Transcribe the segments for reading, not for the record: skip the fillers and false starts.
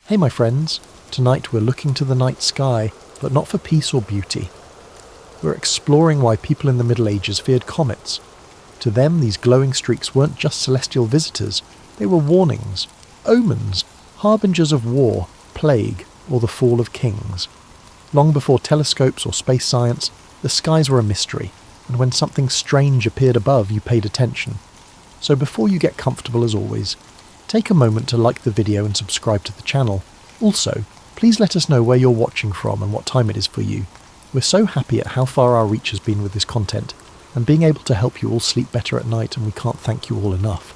Hey my friends, tonight we're looking to the night sky, but not for peace or beauty. We're exploring why people in the Middle Ages feared comets. To them, these glowing streaks weren't just celestial visitors, they were warnings, omens, harbingers of war, plague, or the fall of kings. Long before telescopes or space science, the skies were a mystery, and when something strange appeared above, you paid attention. So before you get comfortable as always, take a moment to like the video and subscribe to the channel. Also, please let us know where you're watching from and what time it is for you. We're so happy at how far our reach has been with this content, and being able to help you all sleep better at night, and we can't thank you all enough.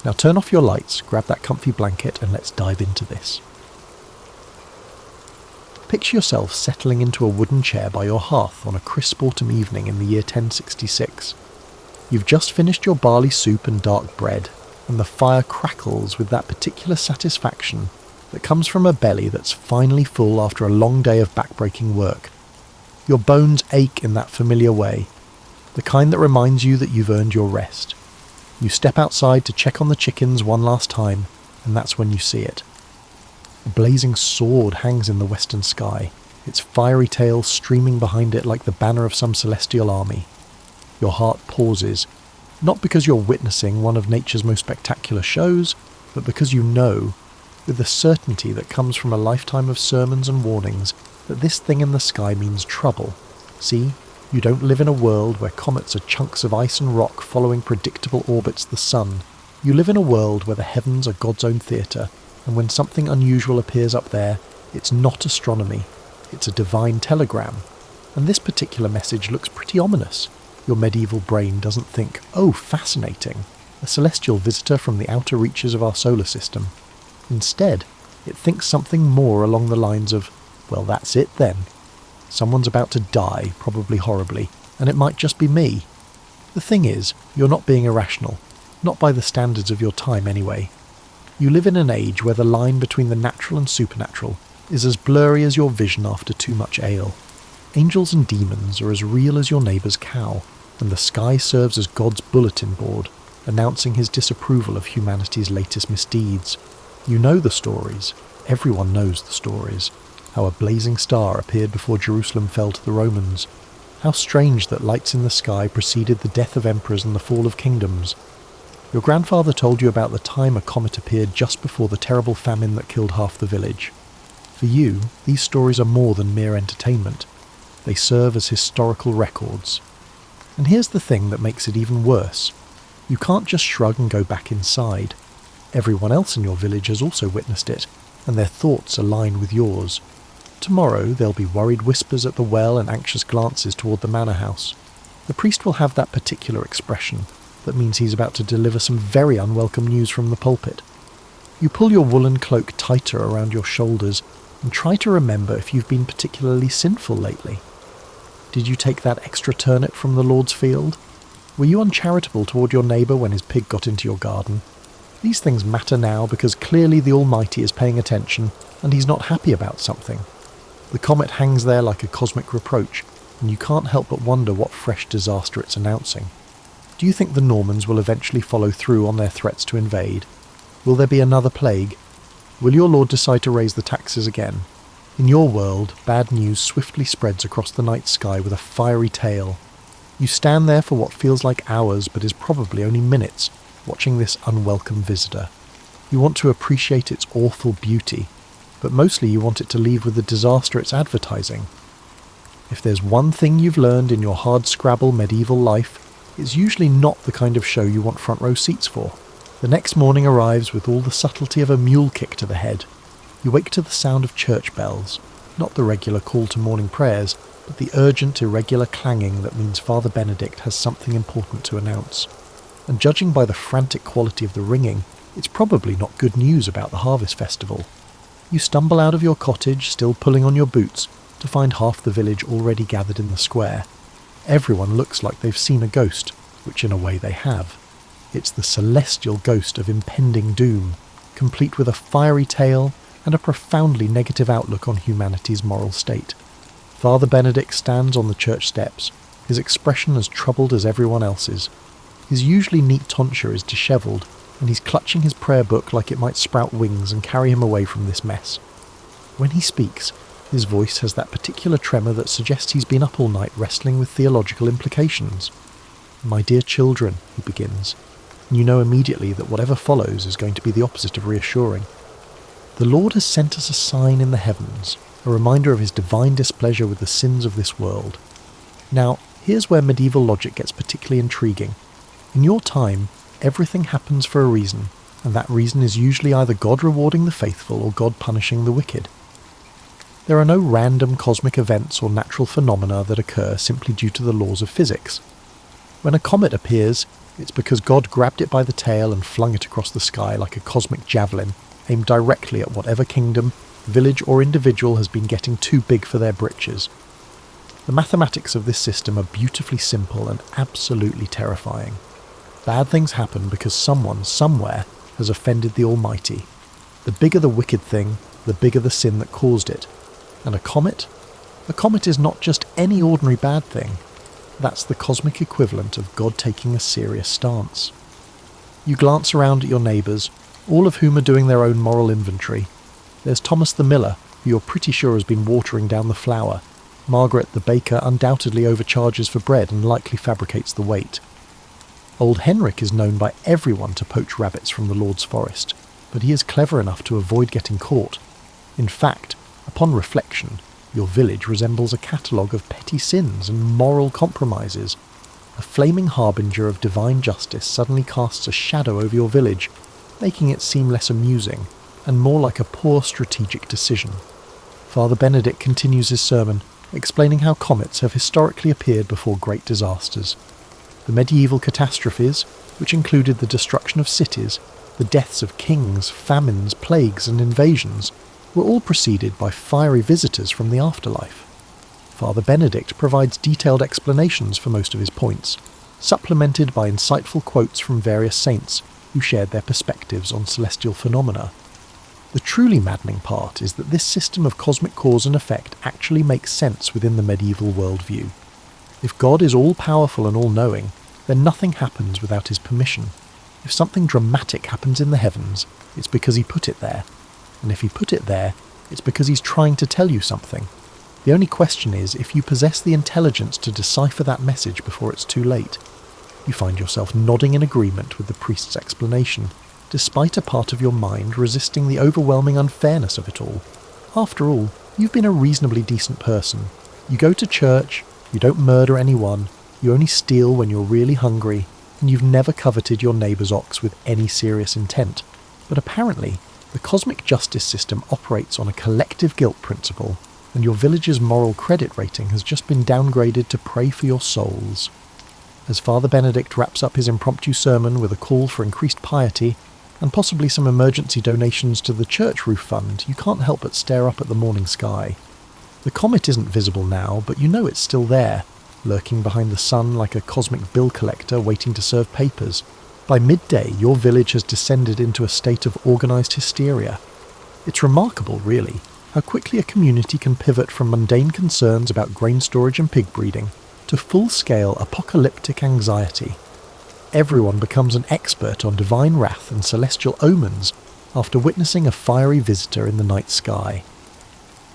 Now turn off your lights, grab that comfy blanket, and let's dive into this. Picture yourself settling into a wooden chair by your hearth on a crisp autumn evening in the year 1066. You've just finished your barley soup and dark bread, and the fire crackles with that particular satisfaction that comes from a belly that's finally full after a long day of backbreaking work. Your bones ache in that familiar way, the kind that reminds you that you've earned your rest. You step outside to check on the chickens one last time, and that's when you see it. A blazing sword hangs in the western sky, its fiery tail streaming behind it like the banner of some celestial army. Your heart pauses, not because you're witnessing one of nature's most spectacular shows, but because you know, with the certainty that comes from a lifetime of sermons and warnings, that this thing in the sky means trouble. See, you don't live in a world where comets are chunks of ice and rock following predictable orbits the sun. You live in a world where the heavens are God's own theatre, and when something unusual appears up there, it's not astronomy, it's a divine telegram. And this particular message looks pretty ominous. Your medieval brain doesn't think, oh, fascinating, a celestial visitor from the outer reaches of our solar system. Instead, it thinks something more along the lines of, well, that's it then. Someone's about to die, probably horribly, and it might just be me. The thing is, you're not being irrational, not by the standards of your time anyway. You live in an age where the line between the natural and supernatural is as blurry as your vision after too much ale. Angels and demons are as real as your neighbour's cow, and the sky serves as God's bulletin board, announcing his disapproval of humanity's latest misdeeds. You know the stories. Everyone knows the stories. How a blazing star appeared before Jerusalem fell to the Romans. How strange that lights in the sky preceded the death of emperors and the fall of kingdoms. Your grandfather told you about the time a comet appeared just before the terrible famine that killed half the village. For you, these stories are more than mere entertainment. They serve as historical records. And here's the thing that makes it even worse. You can't just shrug and go back inside. Everyone else in your village has also witnessed it, and their thoughts align with yours. Tomorrow there'll be worried whispers at the well and anxious glances toward the manor house. The priest will have that particular expression that means he's about to deliver some very unwelcome news from the pulpit. You pull your woolen cloak tighter around your shoulders and try to remember if you've been particularly sinful lately. Did you take that extra turnip from the Lord's field? Were you uncharitable toward your neighbour when his pig got into your garden? These things matter now because clearly the Almighty is paying attention and he's not happy about something. The comet hangs there like a cosmic reproach, and you can't help but wonder what fresh disaster it's announcing. Do you think the Normans will eventually follow through on their threats to invade? Will there be another plague? Will your Lord decide to raise the taxes again? In your world, bad news swiftly spreads across the night sky with a fiery tail. You stand there for what feels like hours but is probably only minutes, watching this unwelcome visitor. You want to appreciate its awful beauty, but mostly you want it to leave with the disaster it's advertising. If there's one thing you've learned in your hard-scrabble medieval life, it's usually not the kind of show you want front row seats for. The next morning arrives with all the subtlety of a mule kick to the head. You wake to the sound of church bells, not the regular call to morning prayers, but the urgent, irregular clanging that means Father Benedict has something important to announce. And judging by the frantic quality of the ringing, it's probably not good news about the harvest festival. You stumble out of your cottage, still pulling on your boots, to find half the village already gathered in the square. Everyone looks like they've seen a ghost, which in a way they have. It's the celestial ghost of impending doom, complete with a fiery tail and a profoundly negative outlook on humanity's moral state. Father Benedict stands on the church steps, his expression as troubled as everyone else's. His usually neat tonsure is dishevelled, and he's clutching his prayer book like it might sprout wings and carry him away from this mess. When he speaks, his voice has that particular tremor that suggests he's been up all night wrestling with theological implications. "My dear children," he begins, and you know immediately that whatever follows is going to be the opposite of reassuring. "The Lord has sent us a sign in the heavens, a reminder of his divine displeasure with the sins of this world." Now, here's where medieval logic gets particularly intriguing. In your time, everything happens for a reason, and that reason is usually either God rewarding the faithful or God punishing the wicked. There are no random cosmic events or natural phenomena that occur simply due to the laws of physics. When a comet appears, it's because God grabbed it by the tail and flung it across the sky like a cosmic javelin, aimed directly at whatever kingdom, village or individual has been getting too big for their britches. The mathematics of this system are beautifully simple and absolutely terrifying. Bad things happen because someone, somewhere, has offended the Almighty. The bigger the wicked thing, the bigger the sin that caused it. And a comet? A comet is not just any ordinary bad thing. That's the cosmic equivalent of God taking a serious stance. You glance around at your neighbours, all of whom are doing their own moral inventory. There's Thomas the miller, who you're pretty sure has been watering down the flour. Margaret the baker undoubtedly overcharges for bread and likely fabricates the weight. Old Henrik is known by everyone to poach rabbits from the Lord's forest, but he is clever enough to avoid getting caught. In fact, upon reflection, your village resembles a catalogue of petty sins and moral compromises. A flaming harbinger of divine justice suddenly casts a shadow over your village, making it seem less amusing and more like a poor strategic decision. Father Benedict continues his sermon, explaining how comets have historically appeared before great disasters. The medieval catastrophes, which included the destruction of cities, the deaths of kings, famines, plagues and invasions, were all preceded by fiery visitors from the afterlife. Father Benedict provides detailed explanations for most of his points, supplemented by insightful quotes from various saints who shared their perspectives on celestial phenomena. The truly maddening part is that this system of cosmic cause and effect actually makes sense within the medieval worldview. If God is all-powerful and all-knowing, then nothing happens without his permission. If something dramatic happens in the heavens, it's because he put it there. And if he put it there, it's because he's trying to tell you something. The only question is if you possess the intelligence to decipher that message before it's too late. You find yourself nodding in agreement with the priest's explanation, despite a part of your mind resisting the overwhelming unfairness of it all. After all, you've been a reasonably decent person. You go to church, you don't murder anyone, you only steal when you're really hungry, and you've never coveted your neighbour's ox with any serious intent. But apparently, the cosmic justice system operates on a collective guilt principle, and your village's moral credit rating has just been downgraded to pray for your souls. As Father Benedict wraps up his impromptu sermon with a call for increased piety, and possibly some emergency donations to the church roof fund, you can't help but stare up at the morning sky. The comet isn't visible now, but you know it's still there, lurking behind the sun like a cosmic bill collector waiting to serve papers. By midday, your village has descended into a state of organised hysteria. It's remarkable, really, how quickly a community can pivot from mundane concerns about grain storage and pig breeding to full-scale apocalyptic anxiety. Everyone becomes an expert on divine wrath and celestial omens after witnessing a fiery visitor in the night sky.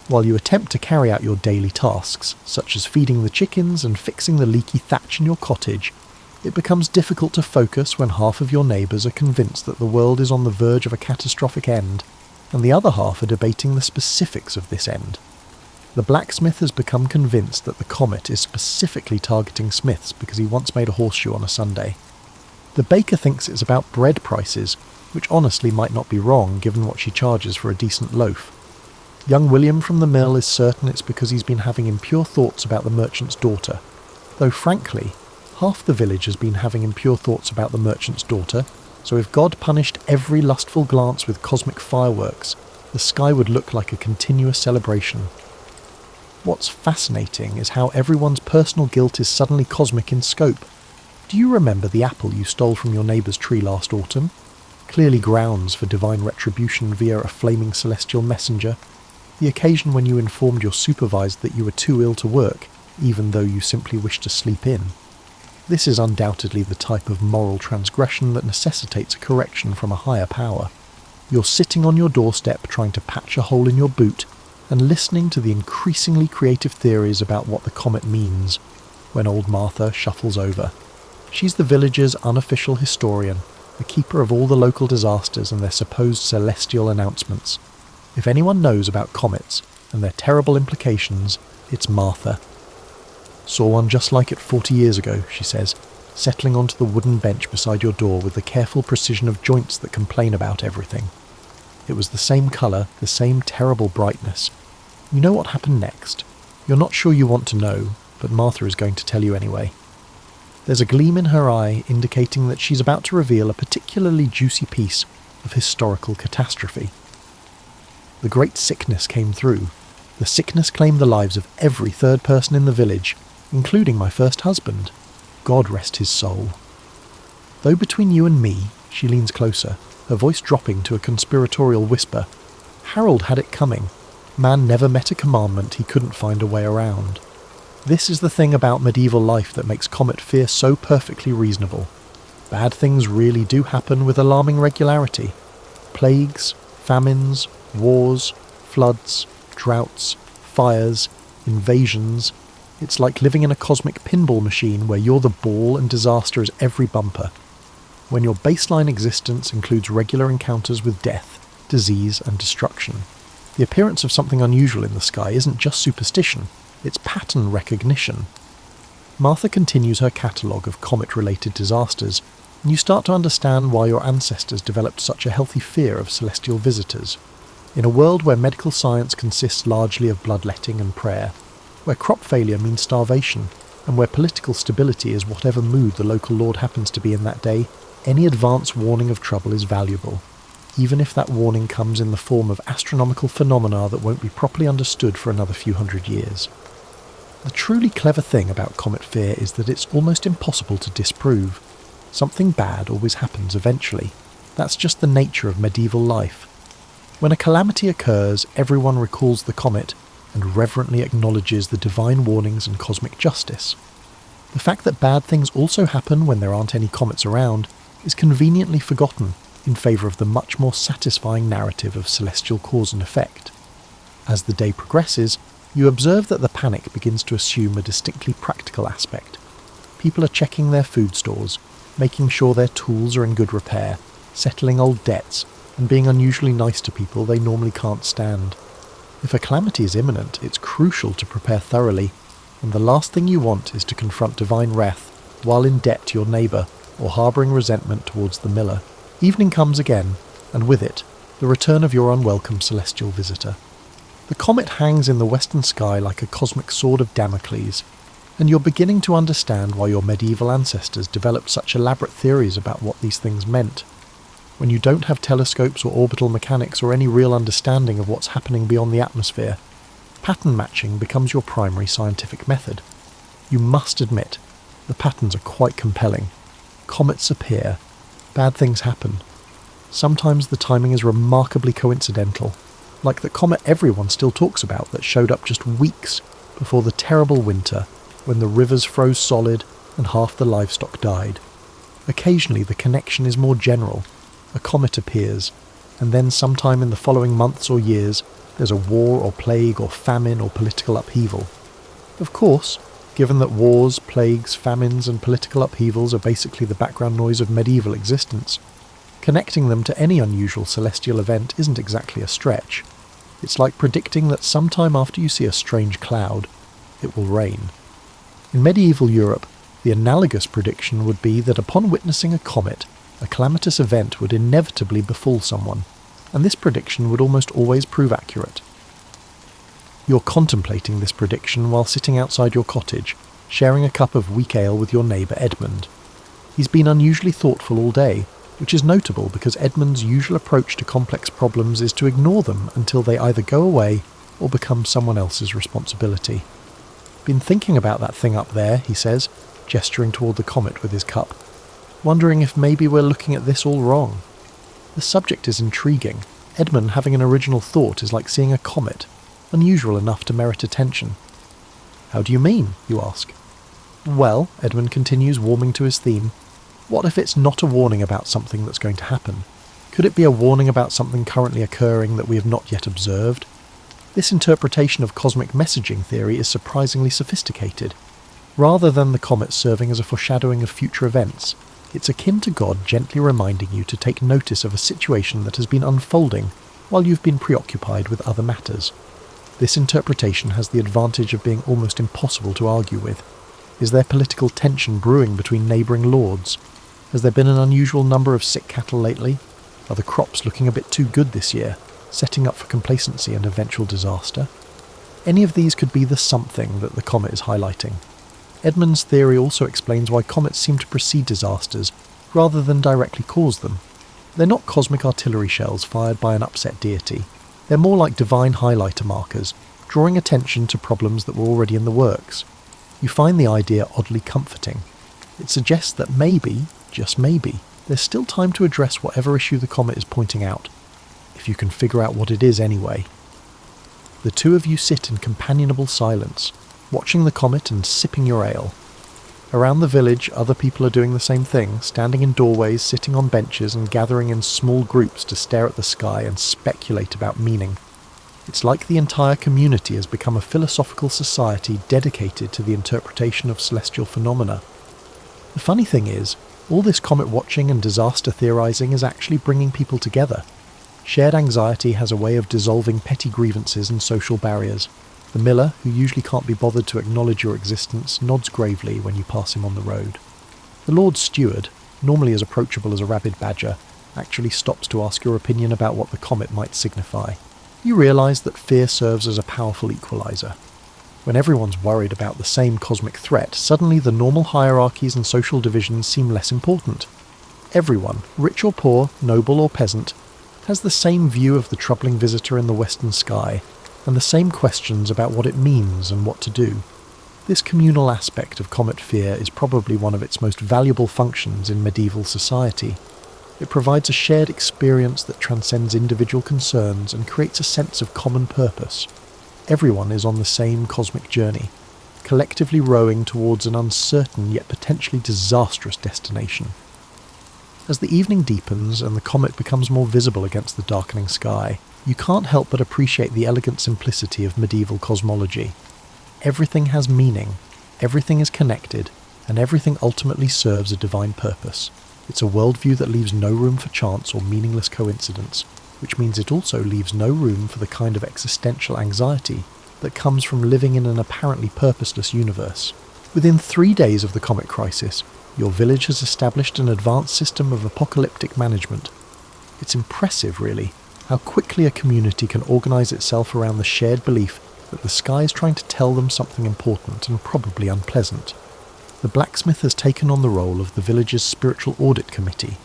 While you attempt to carry out your daily tasks, such as feeding the chickens and fixing the leaky thatch in your cottage, it becomes difficult to focus when half of your neighbours are convinced that the world is on the verge of a catastrophic end, and the other half are debating the specifics of this end. The blacksmith has become convinced that the comet is specifically targeting smiths because he once made a horseshoe on a Sunday. The baker thinks it's about bread prices, which honestly might not be wrong given what she charges for a decent loaf. Young William from the mill is certain it's because he's been having impure thoughts about the merchant's daughter, though frankly, half the village has been having impure thoughts about the merchant's daughter, so if God punished every lustful glance with cosmic fireworks, the sky would look like a continuous celebration. What's fascinating is how everyone's personal guilt is suddenly cosmic in scope. Do you remember the apple you stole from your neighbour's tree last autumn? Clearly grounds for divine retribution via a flaming celestial messenger. The occasion when you informed your supervisor that you were too ill to work, even though you simply wished to sleep in. This is undoubtedly the type of moral transgression that necessitates a correction from a higher power. You're sitting on your doorstep trying to patch a hole in your boot and listening to the increasingly creative theories about what the comet means when old Martha shuffles over. She's the village's unofficial historian, the keeper of all the local disasters and their supposed celestial announcements. If anyone knows about comets and their terrible implications, it's Martha. "Saw one just like it 40 years ago," she says, settling onto the wooden bench beside your door with the careful precision of joints that complain about everything. It was the same colour, the same terrible brightness. You know what happened next. You're not sure you want to know, but Martha is going to tell you anyway. There's a gleam in her eye indicating that she's about to reveal a particularly juicy piece of historical catastrophe. The great sickness came through. The sickness claimed the lives of every third person in the village, including my first husband. God rest his soul. Though between you and me, she leans closer, her voice dropping to a conspiratorial whisper, Harold had it coming. Man never met a commandment he couldn't find a way around. This is the thing about medieval life that makes comet fear so perfectly reasonable. Bad things really do happen with alarming regularity. Plagues, famines, wars, floods, droughts, fires, invasions. It's like living in a cosmic pinball machine where you're the ball and disaster is every bumper. When your baseline existence includes regular encounters with death, disease and destruction. The appearance of something unusual in the sky isn't just superstition, it's pattern recognition. Martha continues her catalogue of comet-related disasters, and you start to understand why your ancestors developed such a healthy fear of celestial visitors. In a world where medical science consists largely of bloodletting and prayer, where crop failure means starvation, and where political stability is whatever mood the local lord happens to be in that day, any advance warning of trouble is valuable, even if that warning comes in the form of astronomical phenomena that won't be properly understood for another few hundred years. The truly clever thing about comet fear is that it's almost impossible to disprove. Something bad always happens eventually. That's just the nature of medieval life. When a calamity occurs, everyone recalls the comet and reverently acknowledges the divine warnings and cosmic justice. The fact that bad things also happen when there aren't any comets around is conveniently forgotten in favour of the much more satisfying narrative of celestial cause and effect. As the day progresses, you observe that the panic begins to assume a distinctly practical aspect. People are checking their food stores, making sure their tools are in good repair, settling old debts, and being unusually nice to people they normally can't stand. If a calamity is imminent, it's crucial to prepare thoroughly, and the last thing you want is to confront divine wrath while in debt to your neighbour or harbouring resentment towards the miller. Evening comes again, and with it, the return of your unwelcome celestial visitor. The comet hangs in the western sky like a cosmic sword of Damocles, and you're beginning to understand why your medieval ancestors developed such elaborate theories about what these things meant. When you don't have telescopes or orbital mechanics or any real understanding of what's happening beyond the atmosphere, pattern matching becomes your primary scientific method. You must admit, the patterns are quite compelling. Comets appear. Bad things happen. Sometimes the timing is remarkably coincidental, like the comet everyone still talks about that showed up just weeks before the terrible winter when the rivers froze solid and half the livestock died. Occasionally the connection is more general. A comet appears, and then sometime in the following months or years there's a war or plague or famine or political upheaval. Of course, given that wars, plagues, famines and political upheavals are basically the background noise of medieval existence, connecting them to any unusual celestial event isn't exactly a stretch. It's like predicting that sometime after you see a strange cloud, it will rain. In medieval Europe, the analogous prediction would be that upon witnessing a comet, a calamitous event would inevitably befall someone, and this prediction would almost always prove accurate. You're contemplating this prediction while sitting outside your cottage, sharing a cup of weak ale with your neighbour Edmund. He's been unusually thoughtful all day, which is notable because Edmund's usual approach to complex problems is to ignore them until they either go away or become someone else's responsibility. "Been thinking about that thing up there," he says, gesturing toward the comet with his cup. "Wondering if maybe we're looking at this all wrong. The subject is intriguing. Edmund having an original thought is like seeing a comet, unusual enough to merit attention." "How do you mean?" you ask. "Well," Edmund continues, warming to his theme, "what if it's not a warning about something that's going to happen? Could it be a warning about something currently occurring that we have not yet observed? This interpretation of cosmic messaging theory is surprisingly sophisticated. Rather than the comet serving as a foreshadowing of future events, it's akin to God gently reminding you to take notice of a situation that has been unfolding while you've been preoccupied with other matters. This interpretation has the advantage of being almost impossible to argue with. Is there political tension brewing between neighbouring lords? Has there been an unusual number of sick cattle lately? Are the crops looking a bit too good this year, setting up for complacency and eventual disaster? Any of these could be the something that the comet is highlighting. Edmund's theory also explains why comets seem to precede disasters rather than directly cause them. They're not cosmic artillery shells fired by an upset deity. They're more like divine highlighter markers, drawing attention to problems that were already in the works. You find the idea oddly comforting. It suggests that maybe, just maybe, there's still time to address whatever issue the comet is pointing out, if you can figure out what it is anyway. The two of you sit in companionable silence, watching the comet and sipping your ale. Around the village, other people are doing the same thing, standing in doorways, sitting on benches and gathering in small groups to stare at the sky and speculate about meaning. It's like the entire community has become a philosophical society dedicated to the interpretation of celestial phenomena. The funny thing is, all this comet watching and disaster theorizing is actually bringing people together. Shared anxiety has a way of dissolving petty grievances and social barriers. The miller, who usually can't be bothered to acknowledge your existence, nods gravely when you pass him on the road. The Lord Steward, normally as approachable as a rabid badger, actually stops to ask your opinion about what the comet might signify. You realise that fear serves as a powerful equaliser. When everyone's worried about the same cosmic threat, suddenly the normal hierarchies and social divisions seem less important. Everyone, rich or poor, noble or peasant, has the same view of the troubling visitor in the western sky, and the same questions about what it means and what to do. This communal aspect of comet fear is probably one of its most valuable functions in medieval society. It provides a shared experience that transcends individual concerns and creates a sense of common purpose. Everyone is on the same cosmic journey, collectively rowing towards an uncertain yet potentially disastrous destination. As the evening deepens and the comet becomes more visible against the darkening sky, you can't help but appreciate the elegant simplicity of medieval cosmology. Everything has meaning, everything is connected, and everything ultimately serves a divine purpose. It's a worldview that leaves no room for chance or meaningless coincidence, which means it also leaves no room for the kind of existential anxiety that comes from living in an apparently purposeless universe. Within 3 days of the comet crisis, your village has established an advanced system of apocalyptic management. It's impressive, really, how quickly a community can organise itself around the shared belief that the sky is trying to tell them something important and probably unpleasant. The blacksmith has taken on the role of the village's spiritual audit committee,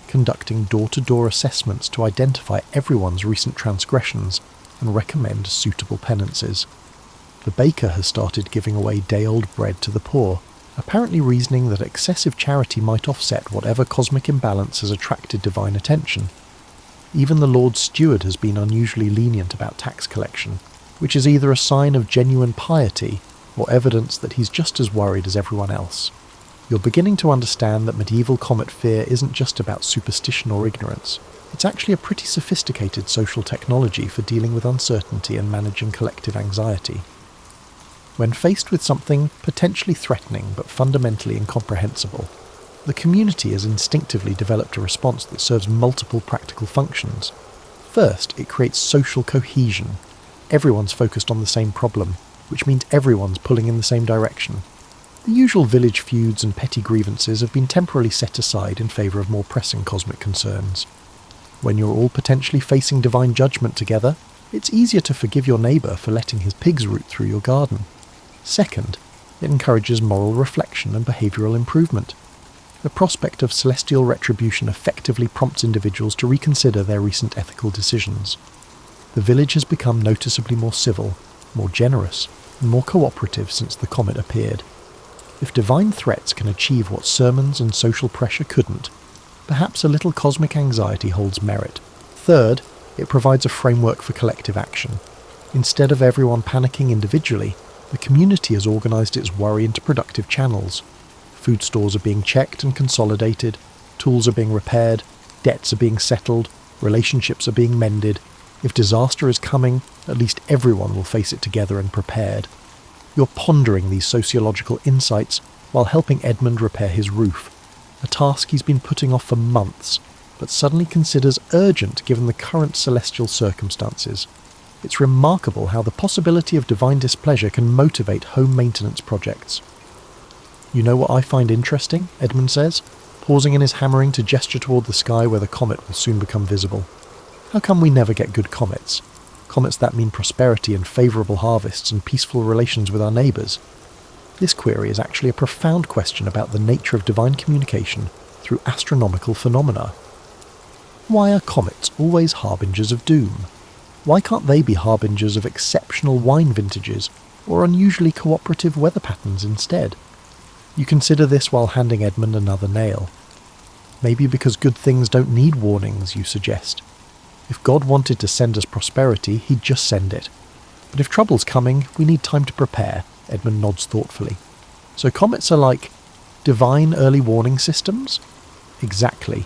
conducting door-to-door assessments to identify everyone's recent transgressions and recommend suitable penances. The baker has started giving away day-old bread to the poor, apparently reasoning that excessive charity might offset whatever cosmic imbalance has attracted divine attention. Even the Lord Steward has been unusually lenient about tax collection, which is either a sign of genuine piety or evidence that he's just as worried as everyone else. You're beginning to understand that medieval comet fear isn't just about superstition or ignorance. It's actually a pretty sophisticated social technology for dealing with uncertainty and managing collective anxiety. When faced with something potentially threatening but fundamentally incomprehensible, the community has instinctively developed a response that serves multiple practical functions. First, it creates social cohesion. Everyone's focused on the same problem, which means everyone's pulling in the same direction. The usual village feuds and petty grievances have been temporarily set aside in favour of more pressing cosmic concerns. When you're all potentially facing divine judgment together, it's easier to forgive your neighbour for letting his pigs root through your garden. Second, it encourages moral reflection and behavioural improvement. The prospect of celestial retribution effectively prompts individuals to reconsider their recent ethical decisions. The village has become noticeably more civil, more generous, and more cooperative since the comet appeared. If divine threats can achieve what sermons and social pressure couldn't, perhaps a little cosmic anxiety holds merit. Third, it provides a framework for collective action. Instead of everyone panicking individually, the community has organised its worry into productive channels. Food stores are being checked and consolidated, tools are being repaired, debts are being settled, relationships are being mended. If disaster is coming, at least everyone will face it together and prepared. You're pondering these sociological insights while helping Edmund repair his roof, a task he's been putting off for months, but suddenly considers urgent given the current celestial circumstances. It's remarkable how the possibility of divine displeasure can motivate home maintenance projects. "You know what I find interesting?" Edmund says, pausing in his hammering to gesture toward the sky where the comet will soon become visible. "How come we never get good comets? Comets that mean prosperity and favourable harvests and peaceful relations with our neighbours." This query is actually a profound question about the nature of divine communication through astronomical phenomena. Why are comets always harbingers of doom? Why can't they be harbingers of exceptional wine vintages or unusually cooperative weather patterns instead? You consider this while handing Edmund another nail. Maybe because good things don't need warnings, you suggest. If God wanted to send us prosperity, he'd just send it. But if trouble's coming, we need time to prepare, Edmund nods thoughtfully. So comets are like divine early warning systems? Exactly.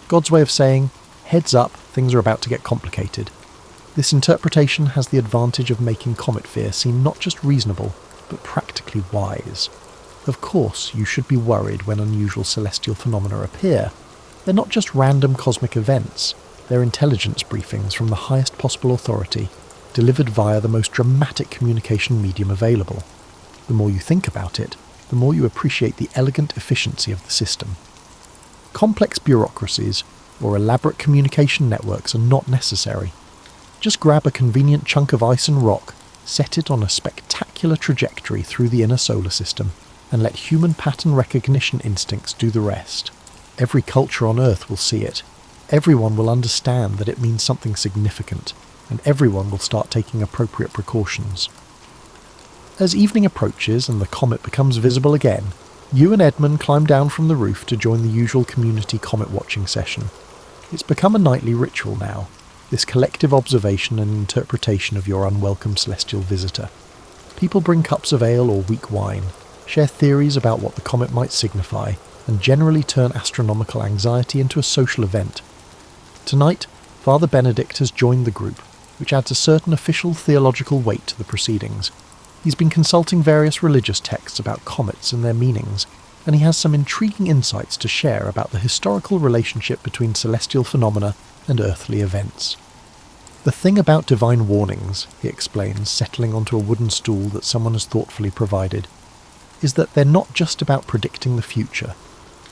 God's way of saying, heads up, things are about to get complicated. This interpretation has the advantage of making comet fear seem not just reasonable, but practically wise. Of course, you should be worried when unusual celestial phenomena appear. They're not just random cosmic events. They're intelligence briefings from the highest possible authority, delivered via the most dramatic communication medium available. The more you think about it, the more you appreciate the elegant efficiency of the system. Complex bureaucracies or elaborate communication networks are not necessary. Just grab a convenient chunk of ice and rock, set it on a spectacular trajectory through the inner solar system, and let human pattern recognition instincts do the rest. Every culture on Earth will see it. Everyone will understand that it means something significant, and everyone will start taking appropriate precautions. As evening approaches and the comet becomes visible again, you and Edmund climb down from the roof to join the usual community comet watching session. It's become a nightly ritual now, this collective observation and interpretation of your unwelcome celestial visitor. People bring cups of ale or weak wine, share theories about what the comet might signify, and generally turn astronomical anxiety into a social event. Tonight, Father Benedict has joined the group, which adds a certain official theological weight to the proceedings. He's been consulting various religious texts about comets and their meanings, and he has some intriguing insights to share about the historical relationship between celestial phenomena and earthly events. "The thing about divine warnings," he explains, settling onto a wooden stool that someone has thoughtfully provided, "is that they're not just about predicting the future.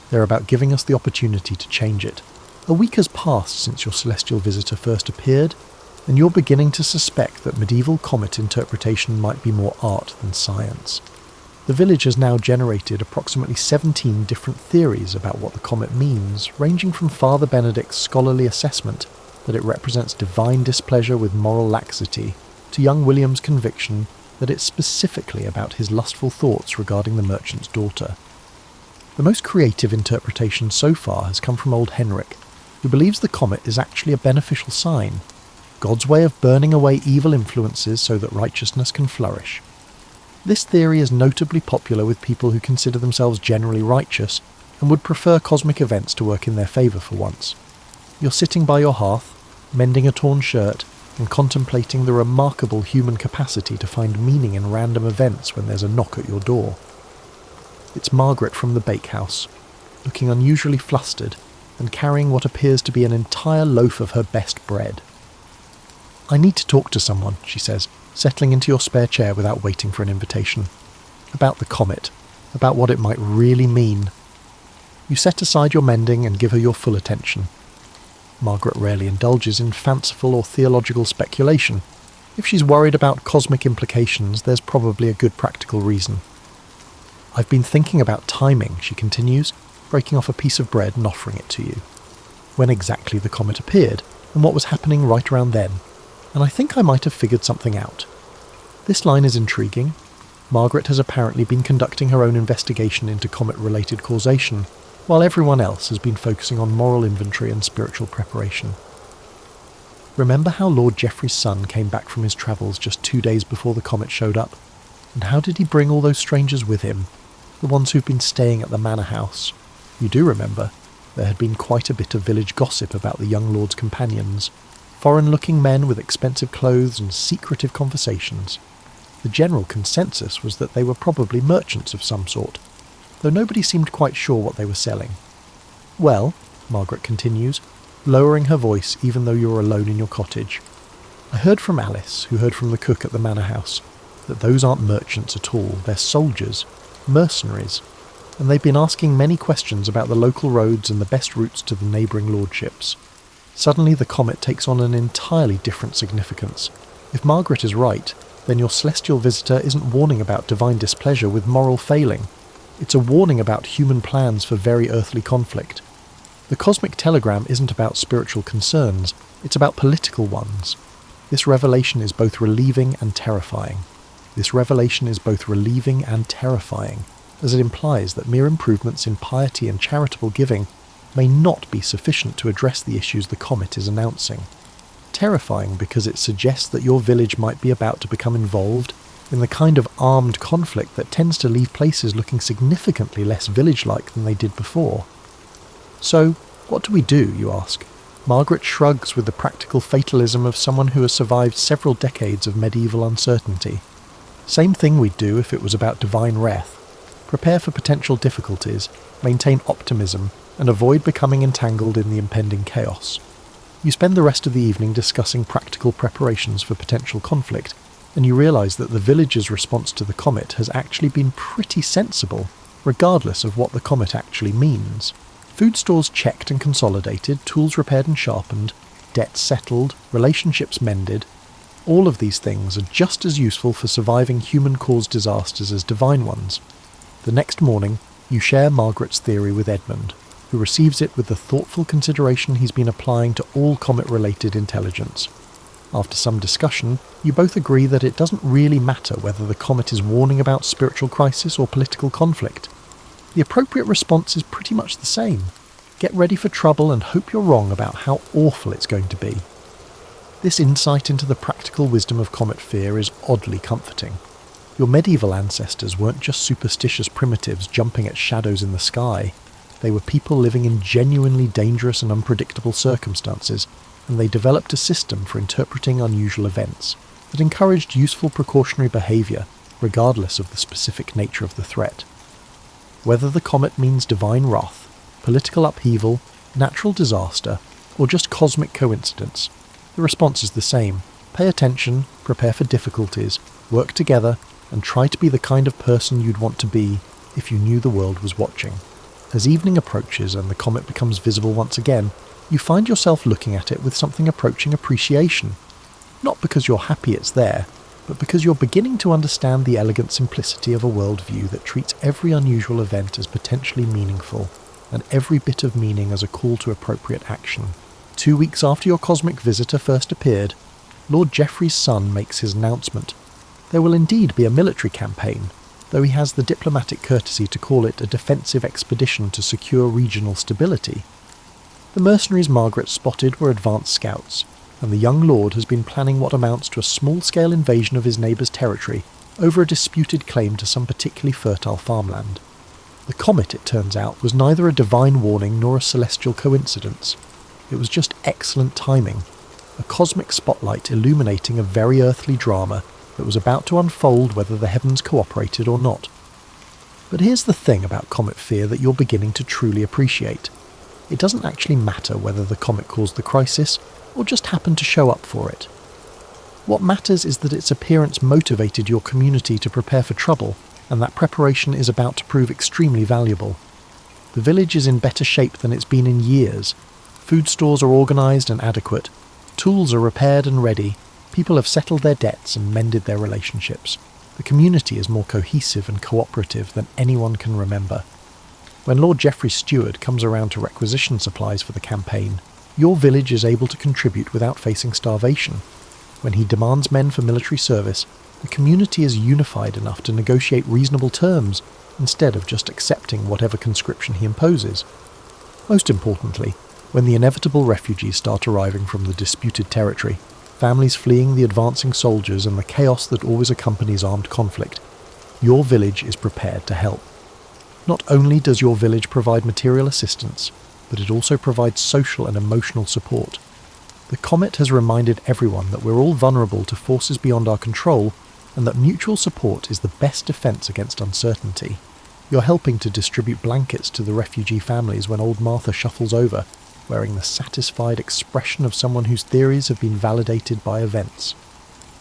They're about giving us the opportunity to change it. A week has passed since your celestial visitor first appeared, and you're beginning to suspect that medieval comet interpretation might be more art than science. The village has now generated approximately 17 different theories about what the comet means, ranging from Father Benedict's scholarly assessment that it represents divine displeasure with moral laxity, to young William's conviction that it's specifically about his lustful thoughts regarding the merchant's daughter. The most creative interpretation so far has come from old Henrik, who believes the comet is actually a beneficial sign, God's way of burning away evil influences so that righteousness can flourish. This theory is notably popular with people who consider themselves generally righteous and would prefer cosmic events to work in their favour for once. You're sitting by your hearth, mending a torn shirt, and contemplating the remarkable human capacity to find meaning in random events when there's a knock at your door. It's Margaret from the bakehouse, looking unusually flustered and carrying what appears to be an entire loaf of her best bread. "I need to talk to someone," she says, settling into your spare chair without waiting for an invitation. "About the comet, about what it might really mean." You set aside your mending and give her your full attention. Margaret rarely indulges in fanciful or theological speculation. If she's worried about cosmic implications, there's probably a good practical reason. "I've been thinking about timing," she continues, breaking off a piece of bread and offering it to you. "When exactly the comet appeared, and what was happening right around then. And I think I might have figured something out." This line is intriguing. Margaret has apparently been conducting her own investigation into comet-related causation, while everyone else has been focusing on moral inventory and spiritual preparation. "Remember how Lord Geoffrey's son came back from his travels just 2 days before the comet showed up? And how did he bring all those strangers with him? The ones who've been staying at the manor house? You do remember? There had been quite a bit of village gossip about the young lord's companions. Foreign-looking men with expensive clothes and secretive conversations. The general consensus was that they were probably merchants of some sort, though nobody seemed quite sure what they were selling. "Well," Margaret continues, lowering her voice even though you're alone in your cottage, "I heard from Alice, who heard from the cook at the manor house, that those aren't merchants at all, they're soldiers, mercenaries, and they've been asking many questions about the local roads and the best routes to the neighbouring lordships." Suddenly the comet takes on an entirely different significance. If Margaret is right, then your celestial visitor isn't warning about divine displeasure with moral failing. It's a warning about human plans for very earthly conflict. The cosmic telegram isn't about spiritual concerns, it's about political ones. This revelation is both relieving and terrifying. This revelation is both relieving and terrifying, as it implies that mere improvements in piety and charitable giving may not be sufficient to address the issues the comet is announcing. Terrifying because it suggests that your village might be about to become involved in the kind of armed conflict that tends to leave places looking significantly less village-like than they did before. So, what do we do, you ask? Margaret shrugs with the practical fatalism of someone who has survived several decades of medieval uncertainty. Same thing we'd do if it was about divine wrath. Prepare for potential difficulties, maintain optimism, and avoid becoming entangled in the impending chaos. You spend the rest of the evening discussing practical preparations for potential conflict, and you realise that the village's response to the comet has actually been pretty sensible, regardless of what the comet actually means. Food stores checked and consolidated, tools repaired and sharpened, debts settled, relationships mended. All of these things are just as useful for surviving human-caused disasters as divine ones. The next morning, you share Margaret's theory with Edmund, who receives it with the thoughtful consideration he's been applying to all comet-related intelligence. After some discussion, you both agree that it doesn't really matter whether the comet is warning about spiritual crisis or political conflict. The appropriate response is pretty much the same. Get ready for trouble and hope you're wrong about how awful it's going to be. This insight into the practical wisdom of comet fear is oddly comforting. Your medieval ancestors weren't just superstitious primitives jumping at shadows in the sky. They were people living in genuinely dangerous and unpredictable circumstances, and they developed a system for interpreting unusual events that encouraged useful precautionary behaviour, regardless of the specific nature of the threat. Whether the comet means divine wrath, political upheaval, natural disaster, or just cosmic coincidence, the response is the same. Pay attention, prepare for difficulties, work together, and try to be the kind of person you'd want to be if you knew the world was watching. As evening approaches and the comet becomes visible once again, you find yourself looking at it with something approaching appreciation. Not because you're happy it's there, but because you're beginning to understand the elegant simplicity of a worldview that treats every unusual event as potentially meaningful, and every bit of meaning as a call to appropriate action. 2 weeks after your cosmic visitor first appeared, Lord Geoffrey's son makes his announcement. There will indeed be a military campaign, though he has the diplomatic courtesy to call it a defensive expedition to secure regional stability. The mercenaries Margaret spotted were advanced scouts, and the young lord has been planning what amounts to a small-scale invasion of his neighbour's territory over a disputed claim to some particularly fertile farmland. The comet, it turns out, was neither a divine warning nor a celestial coincidence. It was just excellent timing, a cosmic spotlight illuminating a very earthly drama that was about to unfold whether the heavens cooperated or not. But here's the thing about comet fear that you're beginning to truly appreciate. It doesn't actually matter whether the comet caused the crisis or just happened to show up for it. What matters is that its appearance motivated your community to prepare for trouble, and that preparation is about to prove extremely valuable. The village is in better shape than it's been in years. Food stores are organised and adequate. Tools are repaired and ready. People have settled their debts and mended their relationships. The community is more cohesive and cooperative than anyone can remember. When Lord Geoffrey's steward comes around to requisition supplies for the campaign, your village is able to contribute without facing starvation. When he demands men for military service, the community is unified enough to negotiate reasonable terms instead of just accepting whatever conscription he imposes. Most importantly, when the inevitable refugees start arriving from the disputed territory, families fleeing the advancing soldiers and the chaos that always accompanies armed conflict, your village is prepared to help. Not only does your village provide material assistance, but it also provides social and emotional support. The comet has reminded everyone that we're all vulnerable to forces beyond our control, and that mutual support is the best defence against uncertainty. You're helping to distribute blankets to the refugee families when old Martha shuffles over, wearing the satisfied expression of someone whose theories have been validated by events.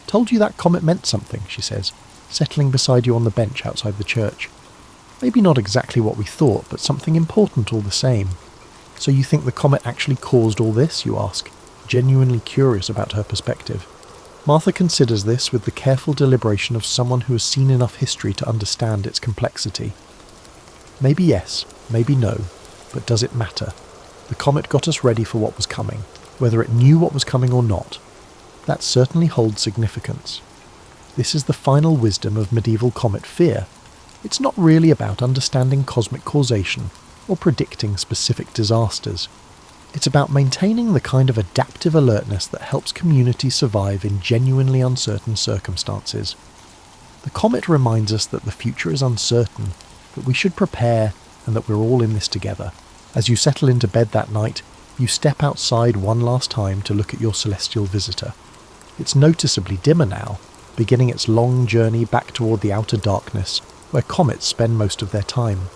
"Told you that comet meant something," she says, settling beside you on the bench outside the church. "Maybe not exactly what we thought, but something important all the same." "So you think the comet actually caused all this?" you ask, genuinely curious about her perspective. Martha considers this with the careful deliberation of someone who has seen enough history to understand its complexity. "Maybe yes, maybe no, but does it matter? The comet got us ready for what was coming, whether it knew what was coming or not. That certainly holds significance. This is the final wisdom of medieval comet fear. It's not really about understanding cosmic causation or predicting specific disasters. It's about maintaining the kind of adaptive alertness that helps communities survive in genuinely uncertain circumstances. The comet reminds us that the future is uncertain, that we should prepare, and that we're all in this together. As you settle into bed that night, you step outside one last time to look at your celestial visitor. It's noticeably dimmer now, beginning its long journey back toward the outer darkness, where comets spend most of their time.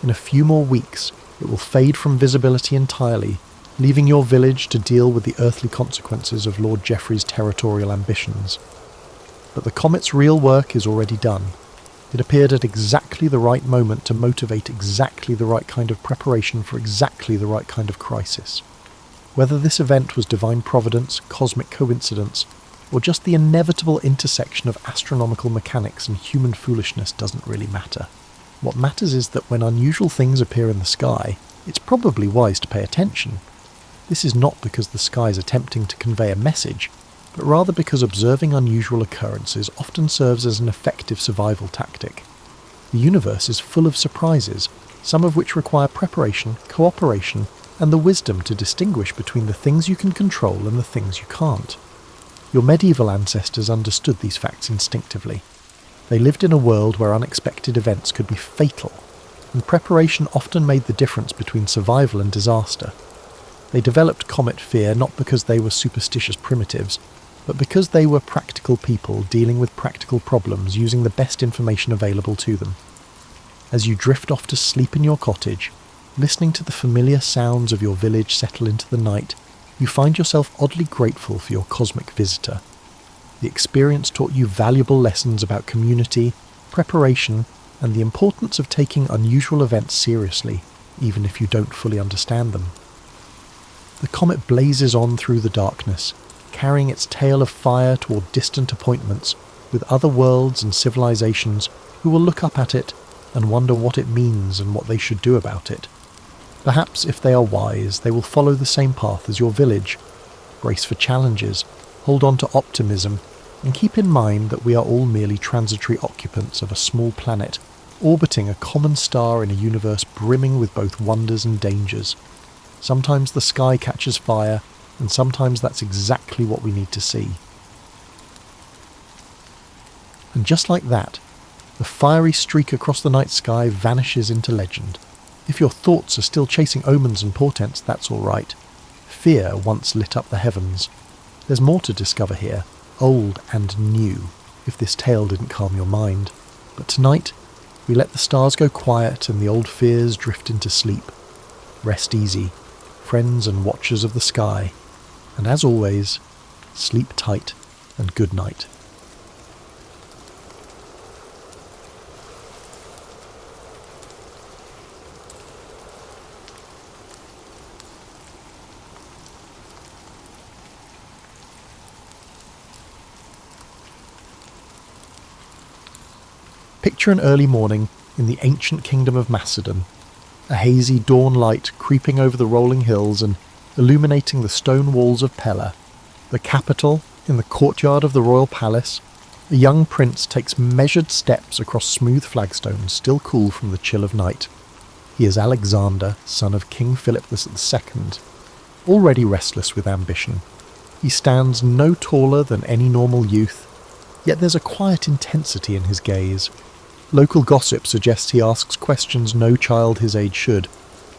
In a few more weeks, it will fade from visibility entirely, leaving your village to deal with the earthly consequences of Lord Geoffrey's territorial ambitions. But the comet's real work is already done. It appeared at exactly the right moment to motivate exactly the right kind of preparation for exactly the right kind of crisis. Whether this event was divine providence, cosmic coincidence, or just the inevitable intersection of astronomical mechanics and human foolishness doesn't really matter. What matters is that when unusual things appear in the sky, it's probably wise to pay attention. This is not because the sky is attempting to convey a message, but rather because observing unusual occurrences often serves as an effective survival tactic. The universe is full of surprises, some of which require preparation, cooperation, and the wisdom to distinguish between the things you can control and the things you can't. Your medieval ancestors understood these facts instinctively. They lived in a world where unexpected events could be fatal, and preparation often made the difference between survival and disaster. They developed comet fear not because they were superstitious primitives, but because they were practical people dealing with practical problems using the best information available to them. As you drift off to sleep in your cottage, listening to the familiar sounds of your village settle into the night, you find yourself oddly grateful for your cosmic visitor. The experience taught you valuable lessons about community, preparation, and the importance of taking unusual events seriously, even if you don't fully understand them. The comet blazes on through the darkness, carrying its tail of fire toward distant appointments with other worlds and civilizations who will look up at it and wonder what it means and what they should do about it. Perhaps, if they are wise, they will follow the same path as your village, brace for challenges, hold on to optimism, and keep in mind that we are all merely transitory occupants of a small planet, orbiting a common star in a universe brimming with both wonders and dangers. Sometimes the sky catches fire, and sometimes that's exactly what we need to see. And just like that, the fiery streak across the night sky vanishes into legend. If your thoughts are still chasing omens and portents, that's all right. Fear once lit up the heavens. There's more to discover here, old and new, if this tale didn't calm your mind. But tonight, we let the stars go quiet and the old fears drift into sleep. Rest easy, friends and watchers of the sky. And as always, sleep tight and good night. Picture an early morning in the ancient kingdom of Macedon, a hazy dawn light creeping over the rolling hills and illuminating the stone walls of Pella. The capital, in the courtyard of the royal palace, a young prince takes measured steps across smooth flagstones still cool from the chill of night. He is Alexander, son of King Philip II, already restless with ambition. He stands no taller than any normal youth, yet there's a quiet intensity in his gaze. Local gossip suggests he asks questions no child his age should,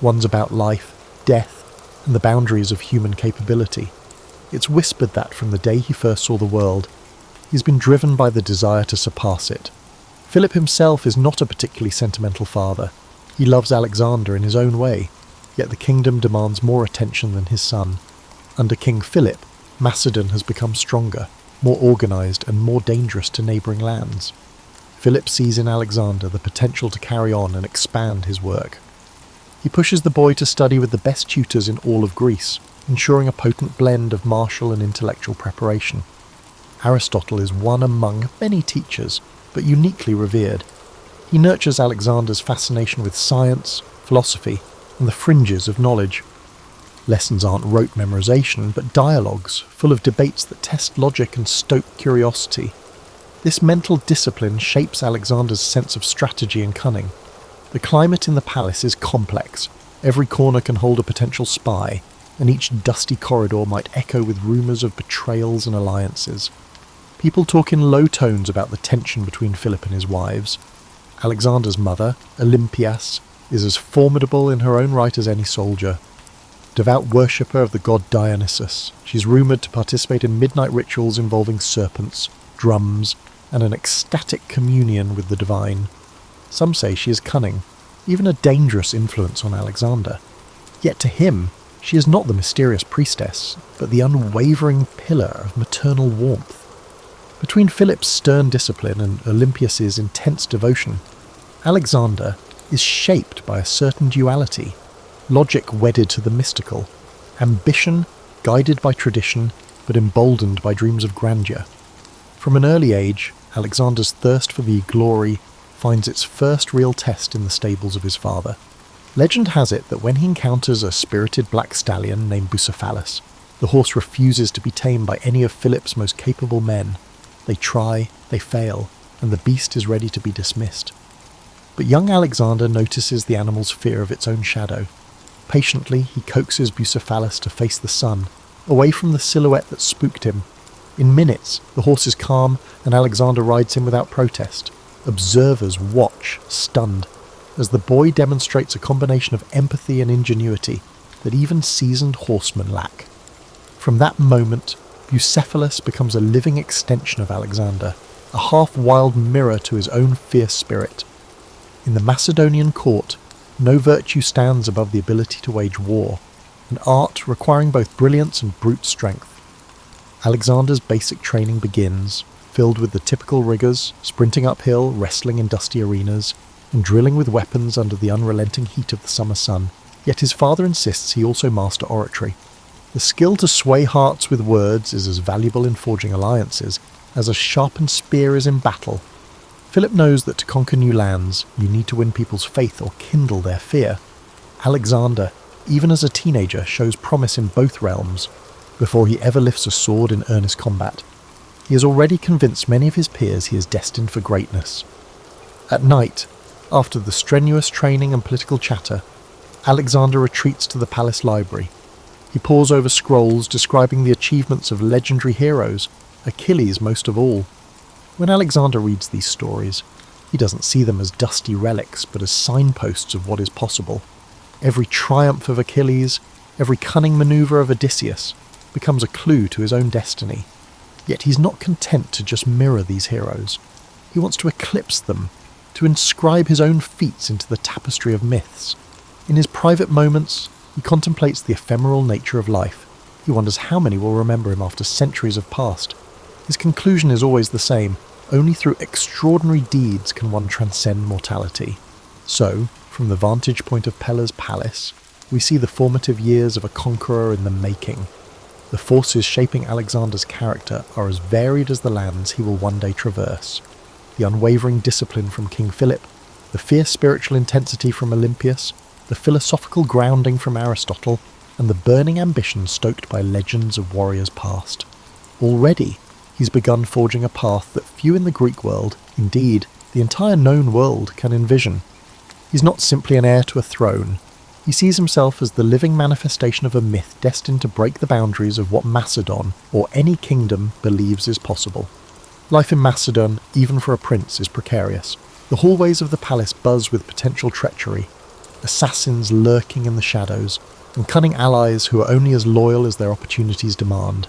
ones about life, death, and the boundaries of human capability. It's whispered that from the day he first saw the world, he's been driven by the desire to surpass it. Philip himself is not a particularly sentimental father. He loves Alexander in his own way, yet the kingdom demands more attention than his son. Under King Philip, Macedon has become stronger, more organised and more dangerous to neighbouring lands. Philip sees in Alexander the potential to carry on and expand his work. He pushes the boy to study with the best tutors in all of Greece, ensuring a potent blend of martial and intellectual preparation. Aristotle is one among many teachers, but uniquely revered. He nurtures Alexander's fascination with science, philosophy, and the fringes of knowledge. Lessons aren't rote memorization, but dialogues, full of debates that test logic and stoke curiosity. This mental discipline shapes Alexander's sense of strategy and cunning. The climate in the palace is complex. Every corner can hold a potential spy, and each dusty corridor might echo with rumours of betrayals and alliances. People talk in low tones about the tension between Philip and his wives. Alexander's mother, Olympias, is as formidable in her own right as any soldier. Devout worshipper of the god Dionysus, she's rumoured to participate in midnight rituals involving serpents, drums, and an ecstatic communion with the divine. Some say she is cunning, even a dangerous influence on Alexander. Yet to him, she is not the mysterious priestess, but the unwavering pillar of maternal warmth. Between Philip's stern discipline and Olympias's intense devotion, Alexander is shaped by a certain duality, logic wedded to the mystical, ambition guided by tradition but emboldened by dreams of grandeur. From an early age, Alexander's thirst for the glory finds its first real test in the stables of his father. Legend has it that when he encounters a spirited black stallion named Bucephalus, the horse refuses to be tamed by any of Philip's most capable men. They try, they fail, and the beast is ready to be dismissed. But young Alexander notices the animal's fear of its own shadow. Patiently, he coaxes Bucephalus to face the sun, away from the silhouette that spooked him. In minutes, the horse is calm, and Alexander rides him without protest. Observers watch, stunned, as the boy demonstrates a combination of empathy and ingenuity that even seasoned horsemen lack. From that moment, Bucephalus becomes a living extension of Alexander, a half-wild mirror to his own fierce spirit. In the Macedonian court, no virtue stands above the ability to wage war, an art requiring both brilliance and brute strength. Alexander's basic training begins, filled with the typical rigours, sprinting uphill, wrestling in dusty arenas, and drilling with weapons under the unrelenting heat of the summer sun. Yet his father insists he also master oratory. The skill to sway hearts with words is as valuable in forging alliances as a sharpened spear is in battle. Philip knows that to conquer new lands, you need to win people's faith or kindle their fear. Alexander, even as a teenager, shows promise in both realms, before he ever lifts a sword in earnest combat. He has already convinced many of his peers he is destined for greatness. At night, after the strenuous training and political chatter, Alexander retreats to the palace library. He pores over scrolls describing the achievements of legendary heroes, Achilles most of all. When Alexander reads these stories, he doesn't see them as dusty relics, but as signposts of what is possible. Every triumph of Achilles, every cunning manoeuvre of Odysseus, becomes a clue to his own destiny. Yet he's not content to just mirror these heroes. He wants to eclipse them, to inscribe his own feats into the tapestry of myths. In his private moments, he contemplates the ephemeral nature of life. He wonders how many will remember him after centuries have passed. His conclusion is always the same: only through extraordinary deeds can one transcend mortality. So, from the vantage point of Pella's palace, we see the formative years of a conqueror in the making. The forces shaping Alexander's character are as varied as the lands he will one day traverse. The unwavering discipline from King Philip, the fierce spiritual intensity from Olympias, the philosophical grounding from Aristotle, and the burning ambition stoked by legends of warriors past. Already, he's begun forging a path that few in the Greek world, indeed, the entire known world, can envision. He's not simply an heir to a throne. He sees himself as the living manifestation of a myth destined to break the boundaries of what Macedon, or any kingdom, believes is possible. Life in Macedon, even for a prince, is precarious. The hallways of the palace buzz with potential treachery, assassins lurking in the shadows, and cunning allies who are only as loyal as their opportunities demand.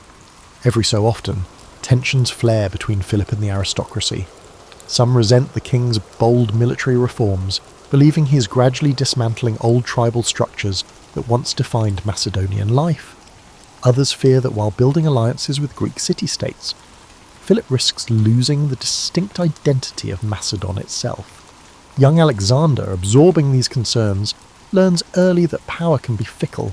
Every so often, tensions flare between Philip and the aristocracy. Some resent the king's bold military reforms, believing he is gradually dismantling old tribal structures that once defined Macedonian life. Others fear that while building alliances with Greek city-states, Philip risks losing the distinct identity of Macedon itself. Young Alexander, absorbing these concerns, learns early that power can be fickle.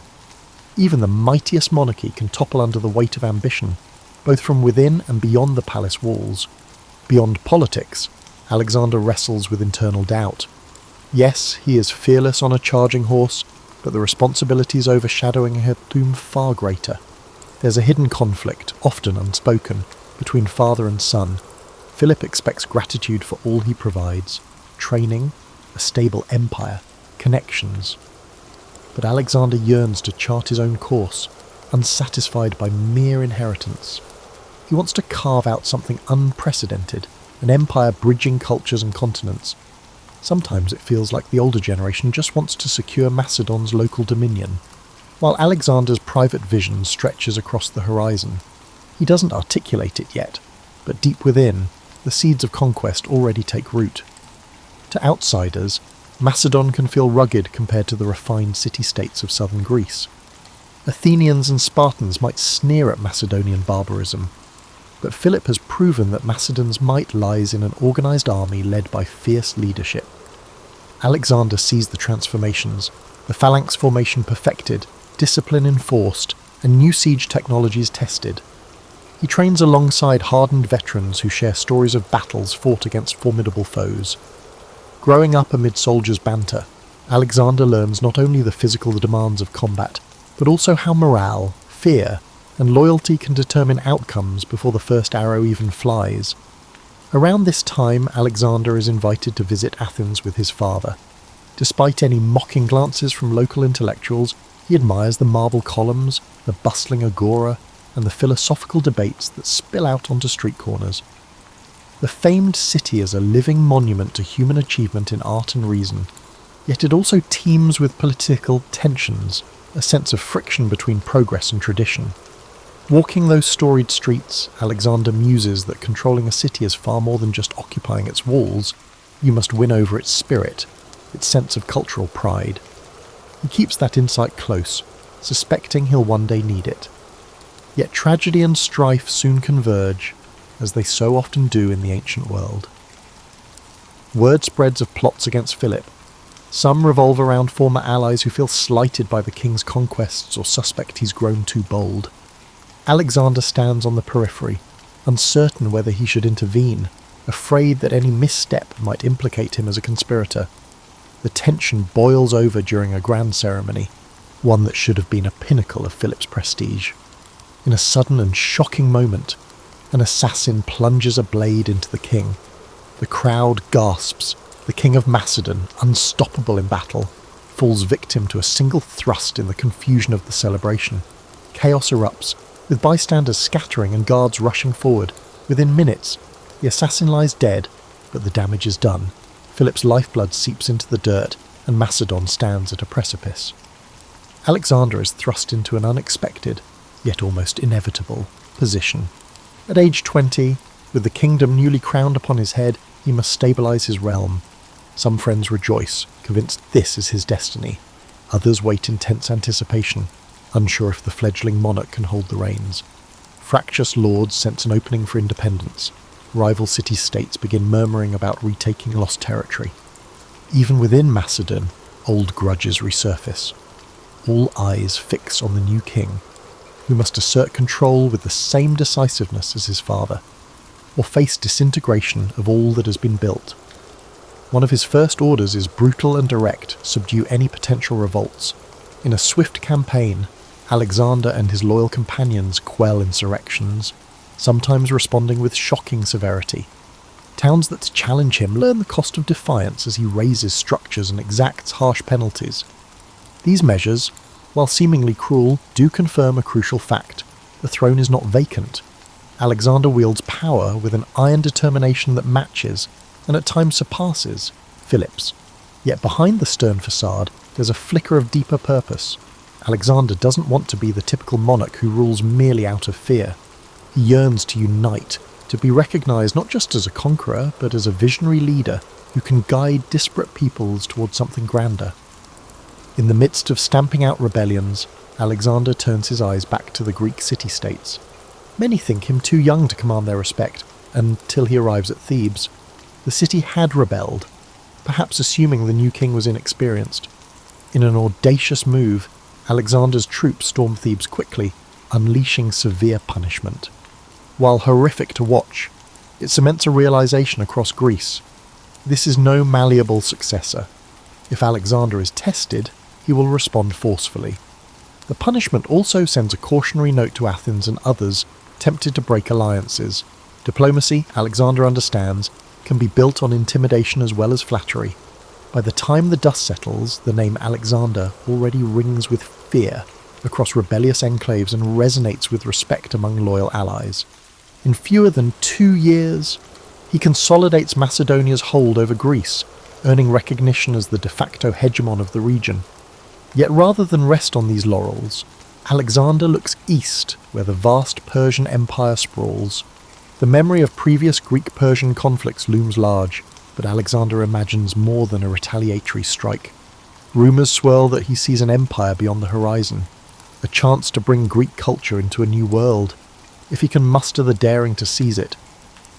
Even the mightiest monarchy can topple under the weight of ambition, both from within and beyond the palace walls. Beyond politics, Alexander wrestles with internal doubt. Yes, he is fearless on a charging horse, but the responsibilities overshadowing him loom far greater. There's a hidden conflict, often unspoken, between father and son. Philip expects gratitude for all he provides: training, a stable empire, connections. But Alexander yearns to chart his own course, unsatisfied by mere inheritance. He wants to carve out something unprecedented, an empire bridging cultures and continents. Sometimes it feels like the older generation just wants to secure Macedon's local dominion, while Alexander's private vision stretches across the horizon. He doesn't articulate it yet, but deep within, the seeds of conquest already take root. To outsiders, Macedon can feel rugged compared to the refined city-states of southern Greece. Athenians and Spartans might sneer at Macedonian barbarism, but Philip has proven that Macedon's might lies in an organised army led by fierce leadership. Alexander sees the transformations, the phalanx formation perfected, discipline enforced, and new siege technologies tested. He trains alongside hardened veterans who share stories of battles fought against formidable foes. Growing up amid soldiers' banter, Alexander learns not only the physical demands of combat, but also how morale, fear, and loyalty can determine outcomes before the first arrow even flies. Around this time, Alexander is invited to visit Athens with his father. Despite any mocking glances from local intellectuals, he admires the marble columns, the bustling agora, and the philosophical debates that spill out onto street corners. The famed city is a living monument to human achievement in art and reason, yet it also teems with political tensions, a sense of friction between progress and tradition. Walking those storied streets, Alexander muses that controlling a city is far more than just occupying its walls. You must win over its spirit, its sense of cultural pride. He keeps that insight close, suspecting he'll one day need it. Yet tragedy and strife soon converge, as they so often do in the ancient world. Word spreads of plots against Philip. Some revolve around former allies who feel slighted by the king's conquests or suspect he's grown too bold. Alexander stands on the periphery, uncertain whether he should intervene, afraid that any misstep might implicate him as a conspirator. The tension boils over during a grand ceremony, one that should have been a pinnacle of Philip's prestige. In a sudden and shocking moment, an assassin plunges a blade into the king. The crowd gasps. The king of Macedon, unstoppable in battle, falls victim to a single thrust in the confusion of the celebration. Chaos erupts, with bystanders scattering and guards rushing forward. Within minutes, the assassin lies dead, but the damage is done. Philip's lifeblood seeps into the dirt, and Macedon stands at a precipice. Alexander is thrust into an unexpected, yet almost inevitable, position. At age 20, with the kingdom newly crowned upon his head, he must stabilise his realm. Some friends rejoice, convinced this is his destiny. Others wait in tense anticipation, unsure if the fledgling monarch can hold the reins. Fractious lords sense an opening for independence. Rival city-states begin murmuring about retaking lost territory. Even within Macedon, old grudges resurface. All eyes fix on the new king, who must assert control with the same decisiveness as his father, or face disintegration of all that has been built. One of his first orders is brutal and direct: subdue any potential revolts. In a swift campaign, Alexander and his loyal companions quell insurrections, sometimes responding with shocking severity. Towns that challenge him learn the cost of defiance as he razes structures and exacts harsh penalties. These measures, while seemingly cruel, do confirm a crucial fact: the throne is not vacant. Alexander wields power with an iron determination that matches, and at times surpasses, Philip's. Yet behind the stern facade, there's a flicker of deeper purpose. Alexander doesn't want to be the typical monarch who rules merely out of fear. He yearns to unite, to be recognised not just as a conqueror, but as a visionary leader who can guide disparate peoples towards something grander. In the midst of stamping out rebellions, Alexander turns his eyes back to the Greek city-states. Many think him too young to command their respect, until he arrives at Thebes. The city had rebelled, perhaps assuming the new king was inexperienced. In an audacious move, Alexander's troops storm Thebes quickly, unleashing severe punishment. While horrific to watch, it cements a realization across Greece. This is no malleable successor. If Alexander is tested, he will respond forcefully. The punishment also sends a cautionary note to Athens and others tempted to break alliances. Diplomacy, Alexander understands, can be built on intimidation as well as flattery. By the time the dust settles, the name Alexander already rings with fear across rebellious enclaves and resonates with respect among loyal allies. In fewer than 2 years, he consolidates Macedonia's hold over Greece, earning recognition as the de facto hegemon of the region. Yet rather than rest on these laurels, Alexander looks east, where the vast Persian Empire sprawls. The memory of previous Greek-Persian conflicts looms large, but Alexander imagines more than a retaliatory strike. Rumours swirl that he sees an empire beyond the horizon, a chance to bring Greek culture into a new world, if he can muster the daring to seize it.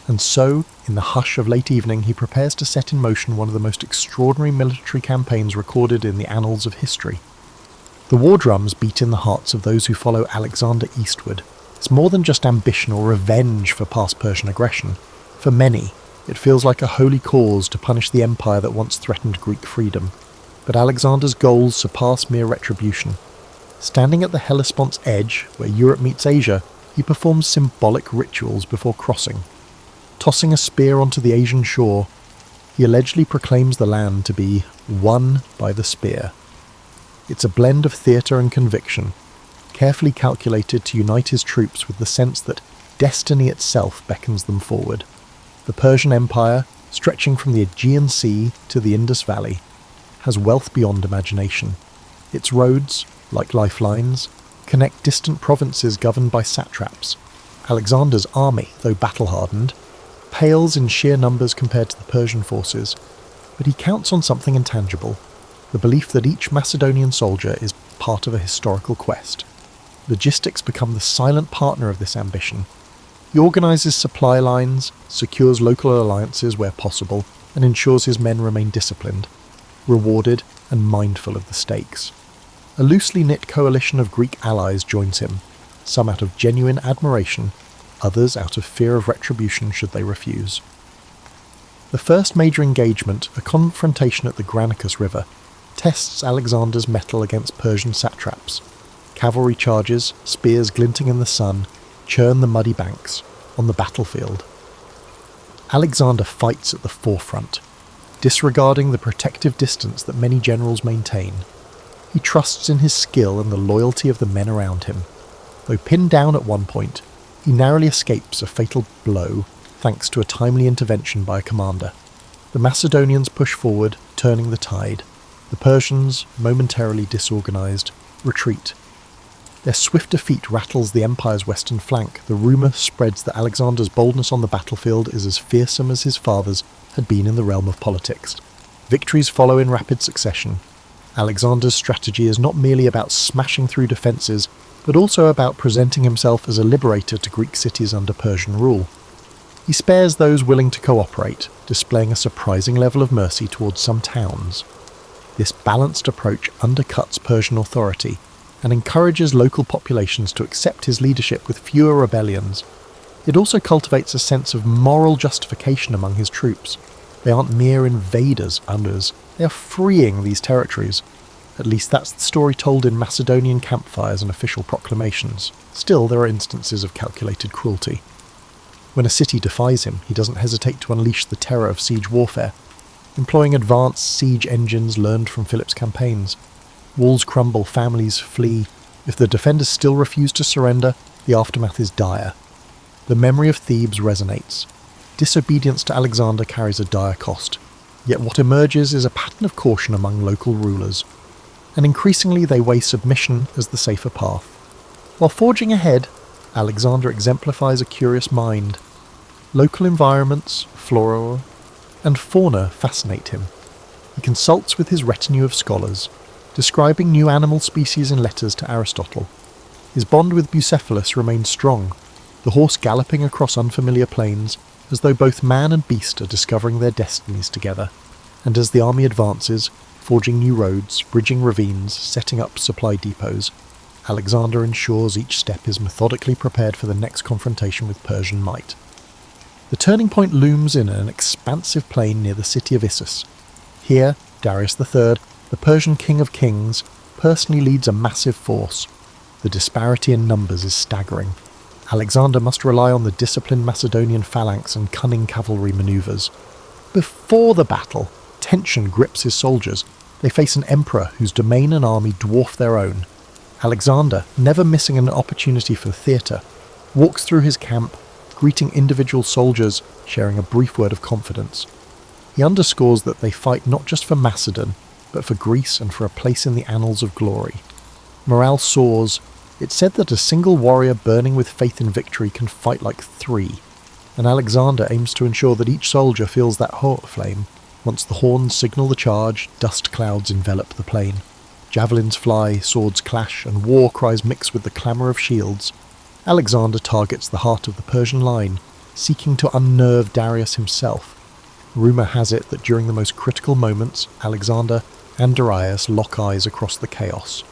And so, in the hush of late evening, he prepares to set in motion one of the most extraordinary military campaigns recorded in the annals of history. The war drums beat in the hearts of those who follow Alexander eastward. It's more than just ambition or revenge for past Persian aggression. For many, it feels like a holy cause to punish the empire that once threatened Greek freedom. But Alexander's goals surpass mere retribution. Standing at the Hellespont's edge, where Europe meets Asia, he performs symbolic rituals before crossing. Tossing a spear onto the Asian shore, he allegedly proclaims the land to be won by the spear. It's a blend of theatre and conviction, carefully calculated to unite his troops with the sense that destiny itself beckons them forward. The Persian Empire, stretching from the Aegean Sea to the Indus Valley, has wealth beyond imagination. Its roads, like lifelines, connect distant provinces governed by satraps. Alexander's army, though battle-hardened, pales in sheer numbers compared to the Persian forces, but he counts on something intangible, the belief that each Macedonian soldier is part of a historical quest. Logistics become the silent partner of this ambition. He organises supply lines, secures local alliances where possible, and ensures his men remain disciplined, rewarded, and mindful of the stakes. A loosely knit coalition of Greek allies joins him, some out of genuine admiration, others out of fear of retribution should they refuse. The first major engagement, a confrontation at the Granicus River, tests Alexander's mettle against Persian satraps. Cavalry charges, spears glinting in the sun, churn the muddy banks on the battlefield. Alexander fights at the forefront, disregarding the protective distance that many generals maintain. He trusts in his skill and the loyalty of the men around him. Though pinned down at one point, he narrowly escapes a fatal blow thanks to a timely intervention by a commander. The Macedonians push forward, turning the tide. The Persians, momentarily disorganized, retreat. Their swift defeat rattles the empire's western flank. The rumour spreads that Alexander's boldness on the battlefield is as fearsome as his father's had been in the realm of politics. Victories follow in rapid succession. Alexander's strategy is not merely about smashing through defences, but also about presenting himself as a liberator to Greek cities under Persian rule. He spares those willing to cooperate, displaying a surprising level of mercy towards some towns. This balanced approach undercuts Persian authority and encourages local populations to accept his leadership with fewer rebellions. It also cultivates a sense of moral justification among his troops. They aren't mere invaders, others. They are freeing these territories. At least that's the story told in Macedonian campfires and official proclamations. Still, there are instances of calculated cruelty. When a city defies him, he doesn't hesitate to unleash the terror of siege warfare, employing advanced siege engines learned from Philip's campaigns. Walls crumble, families flee. If the defenders still refuse to surrender, the aftermath is dire. The memory of Thebes resonates. Disobedience to Alexander carries a dire cost. Yet what emerges is a pattern of caution among local rulers, and increasingly they weigh submission as the safer path. While forging ahead, Alexander exemplifies a curious mind. Local environments, flora, and fauna fascinate him. He consults with his retinue of scholars, describing new animal species in letters to Aristotle. His bond with Bucephalus remains strong, the horse galloping across unfamiliar plains, as though both man and beast are discovering their destinies together. And as the army advances, forging new roads, bridging ravines, setting up supply depots, Alexander ensures each step is methodically prepared for the next confrontation with Persian might. The turning point looms in an expansive plain near the city of Issus. Here, Darius III, the Persian king of kings, personally leads a massive force. The disparity in numbers is staggering. Alexander must rely on the disciplined Macedonian phalanx and cunning cavalry maneuvers. Before the battle, tension grips his soldiers. They face an emperor whose domain and army dwarf their own. Alexander, never missing an opportunity for theatre, walks through his camp, greeting individual soldiers, sharing a brief word of confidence. He underscores that they fight not just for Macedon, but for Greece and for a place in the annals of glory. Morale soars. It's said that a single warrior burning with faith in victory can fight like three, and Alexander aims to ensure that each soldier feels that hot flame. Once the horns signal the charge, dust clouds envelop the plain. Javelins fly, swords clash, and war cries mix with the clamour of shields. Alexander targets the heart of the Persian line, seeking to unnerve Darius himself. Rumour has it that during the most critical moments, Alexander and Darius lock eyes across the chaos.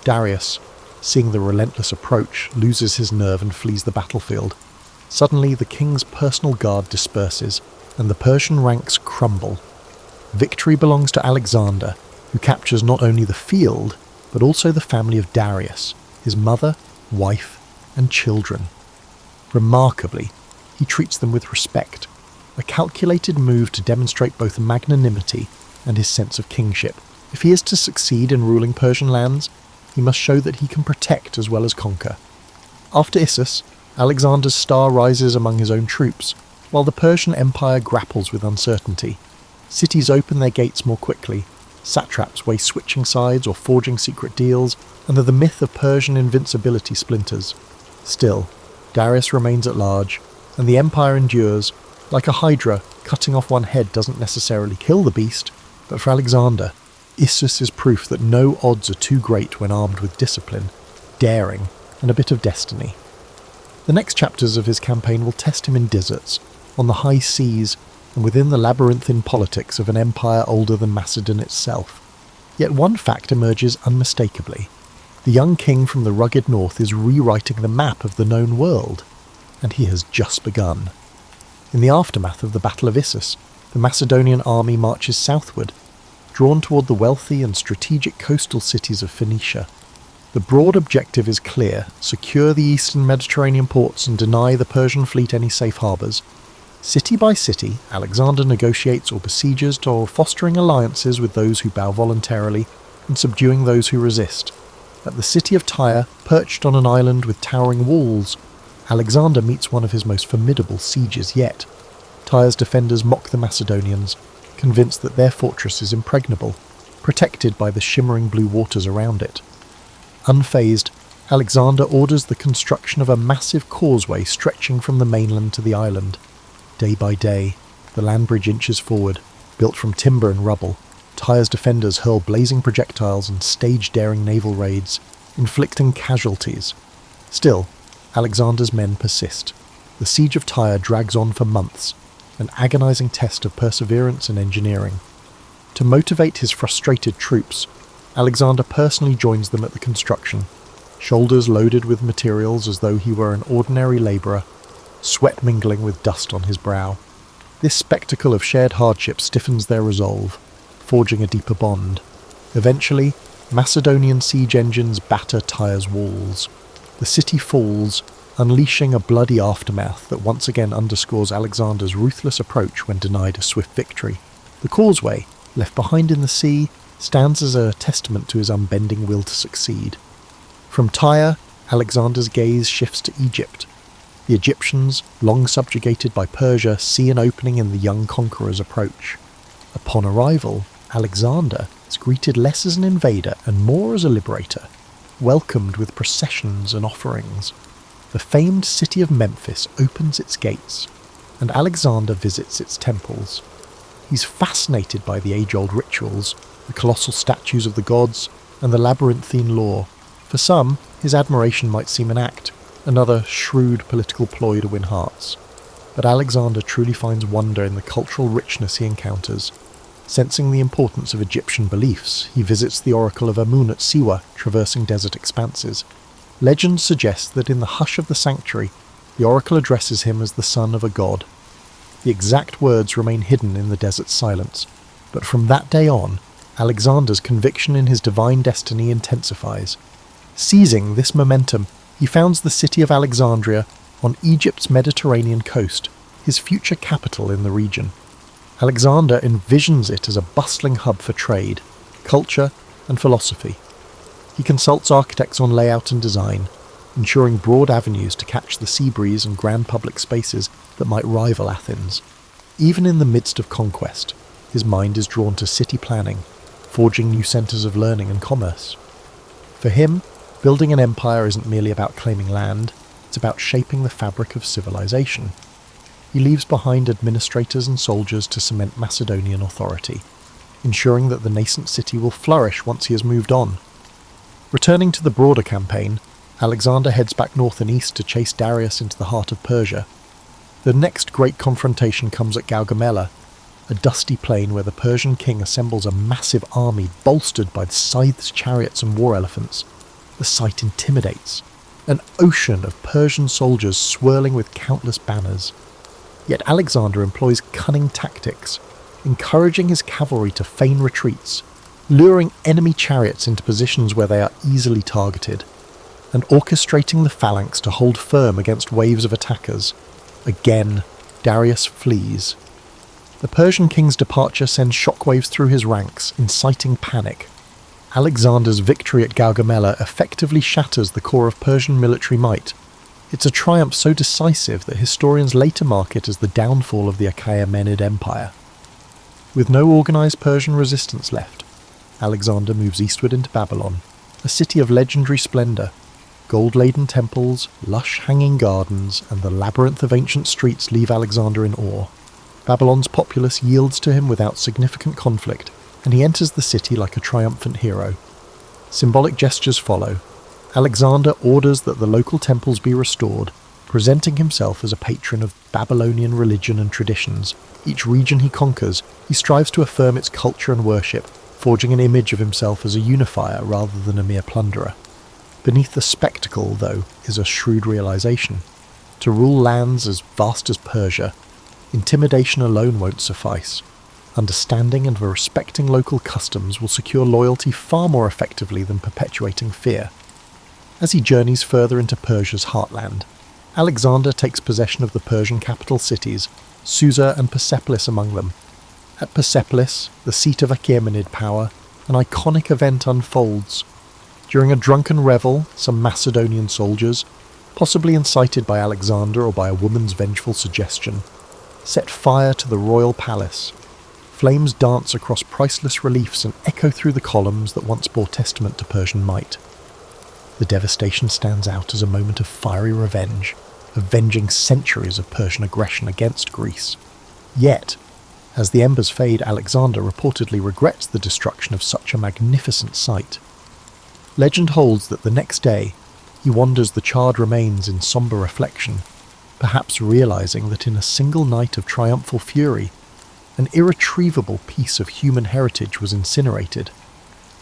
Darius, seeing the relentless approach, loses his nerve and flees the battlefield. Suddenly, the king's personal guard disperses, and the Persian ranks crumble. Victory belongs to Alexander, who captures not only the field, but also the family of Darius, his mother, wife, and children. Remarkably, he treats them with respect, a calculated move to demonstrate both magnanimity and his sense of kingship. If he is to succeed in ruling Persian lands, he must show that he can protect as well as conquer. After Issus, Alexander's star rises among his own troops, while the Persian Empire grapples with uncertainty. Cities open their gates more quickly, satraps weigh switching sides or forging secret deals, and the myth of Persian invincibility splinters. Still, Darius remains at large, and the empire endures. Like a hydra, cutting off one head doesn't necessarily kill the beast, but for Alexander, Issus is proof that no odds are too great when armed with discipline, daring, and a bit of destiny. The next chapters of his campaign will test him in deserts, on the high seas, and within the labyrinthine politics of an empire older than Macedon itself. Yet one fact emerges unmistakably. The young king from the rugged north is rewriting the map of the known world, and he has just begun. In the aftermath of the Battle of Issus, the Macedonian army marches southward, drawn toward the wealthy and strategic coastal cities of Phoenicia. The broad objective is clear: secure the eastern Mediterranean ports and deny the Persian fleet any safe harbours. City by city, Alexander negotiates or besieges, or fostering alliances with those who bow voluntarily and subduing those who resist. At the city of Tyre, perched on an island with towering walls, Alexander meets one of his most formidable sieges yet. Tyre's defenders mock the Macedonians, convinced that their fortress is impregnable, protected by the shimmering blue waters around it. Unfazed, Alexander orders the construction of a massive causeway stretching from the mainland to the island. Day by day, the land bridge inches forward, built from timber and rubble. Tyre's defenders hurl blazing projectiles and stage daring naval raids, inflicting casualties. Still, Alexander's men persist. The siege of Tyre drags on for months, an agonizing test of perseverance and engineering. To motivate his frustrated troops, Alexander personally joins them at the construction, shoulders loaded with materials as though he were an ordinary labourer, sweat mingling with dust on his brow. This spectacle of shared hardship stiffens their resolve, forging a deeper bond. Eventually, Macedonian siege engines batter Tyre's walls. The city falls, unleashing a bloody aftermath that once again underscores Alexander's ruthless approach when denied a swift victory. The causeway, left behind in the sea, stands as a testament to his unbending will to succeed. From Tyre, Alexander's gaze shifts to Egypt. The Egyptians, long subjugated by Persia, see an opening in the young conqueror's approach. Upon arrival, Alexander is greeted less as an invader and more as a liberator, welcomed with processions and offerings. the famed city of Memphis opens its gates, and Alexander visits its temples. He's fascinated by the age-old rituals, the colossal statues of the gods, and the labyrinthine lore. For some, his admiration might seem an act, another shrewd political ploy to win hearts. But Alexander truly finds wonder in the cultural richness he encounters. Sensing the importance of Egyptian beliefs, he visits the oracle of Amun at Siwa, traversing desert expanses. Legend suggests that in the hush of the sanctuary, the oracle addresses him as the son of a god. The exact words remain hidden in the desert's silence, but from that day on, Alexander's conviction in his divine destiny intensifies. Seizing this momentum, he founds the city of Alexandria on Egypt's Mediterranean coast, his future capital in the region. Alexander envisions it as a bustling hub for trade, culture, and philosophy. He consults architects on layout and design, ensuring broad avenues to catch the sea breeze and grand public spaces that might rival Athens. Even in the midst of conquest, his mind is drawn to city planning, forging new centres of learning and commerce. For him, building an empire isn't merely about claiming land, it's about shaping the fabric of civilization. He leaves behind administrators and soldiers to cement Macedonian authority, ensuring that the nascent city will flourish once he has moved on. Returning to the broader campaign, Alexander heads back north and east to chase Darius into the heart of Persia. The next great confrontation comes at Gaugamela, a dusty plain where the Persian king assembles a massive army bolstered by scythes, chariots and war elephants. The sight intimidates, an ocean of Persian soldiers swirling with countless banners. Yet Alexander employs cunning tactics, encouraging his cavalry to feign retreats, luring enemy chariots into positions where they are easily targeted, and orchestrating the phalanx to hold firm against waves of attackers. Again, Darius flees. The Persian king's departure sends shockwaves through his ranks, inciting panic. Alexander's victory at Gaugamela effectively shatters the core of Persian military might. It's a triumph so decisive that historians later mark it as the downfall of the Achaemenid Empire. With no organised Persian resistance left, Alexander moves eastward into Babylon, a city of legendary splendour. Gold-laden temples, lush hanging gardens, and the labyrinth of ancient streets leave Alexander in awe. Babylon's populace yields to him without significant conflict, and he enters the city like a triumphant hero. Symbolic gestures follow. Alexander orders that the local temples be restored, presenting himself as a patron of Babylonian religion and traditions. Each region he conquers, he strives to affirm its culture and worship, forging an image of himself as a unifier rather than a mere plunderer. Beneath the spectacle, though, is a shrewd realization. To rule lands as vast as Persia, intimidation alone won't suffice. Understanding and respecting local customs will secure loyalty far more effectively than perpetuating fear. As he journeys further into Persia's heartland, Alexander takes possession of the Persian capital cities, Susa and Persepolis among them. At Persepolis, the seat of Achaemenid power, an iconic event unfolds. During a drunken revel, some Macedonian soldiers, possibly incited by Alexander or by a woman's vengeful suggestion, set fire to the royal palace. Flames dance across priceless reliefs and echo through the columns that once bore testament to Persian might. The devastation stands out as a moment of fiery revenge, avenging centuries of Persian aggression against Greece. Yet, as the embers fade, Alexander reportedly regrets the destruction of such a magnificent sight. Legend holds that the next day, he wanders the charred remains in sombre reflection, perhaps realizing that in a single night of triumphal fury, an irretrievable piece of human heritage was incinerated.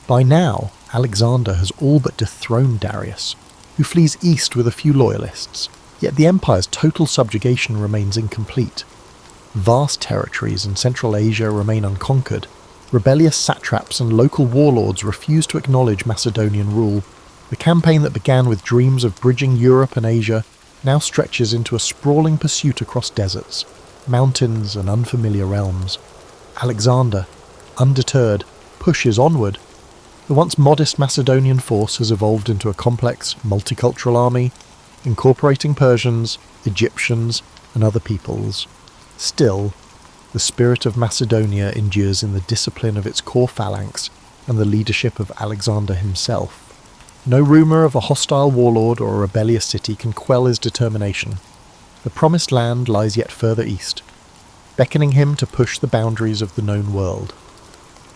By now, Alexander has all but dethroned Darius, who flees east with a few loyalists, yet the empire's total subjugation remains incomplete. Vast territories in Central Asia remain unconquered. Rebellious satraps and local warlords refuse to acknowledge Macedonian rule. The campaign that began with dreams of bridging Europe and Asia now stretches into a sprawling pursuit across deserts, mountains and unfamiliar realms. Alexander, undeterred, pushes onward. The once modest Macedonian force has evolved into a complex, multicultural army, incorporating Persians, Egyptians, and other peoples. Still, the spirit of Macedonia endures in the discipline of its core phalanx and the leadership of Alexander himself. No rumour of a hostile warlord or a rebellious city can quell his determination. The promised land lies yet further east, beckoning him to push the boundaries of the known world.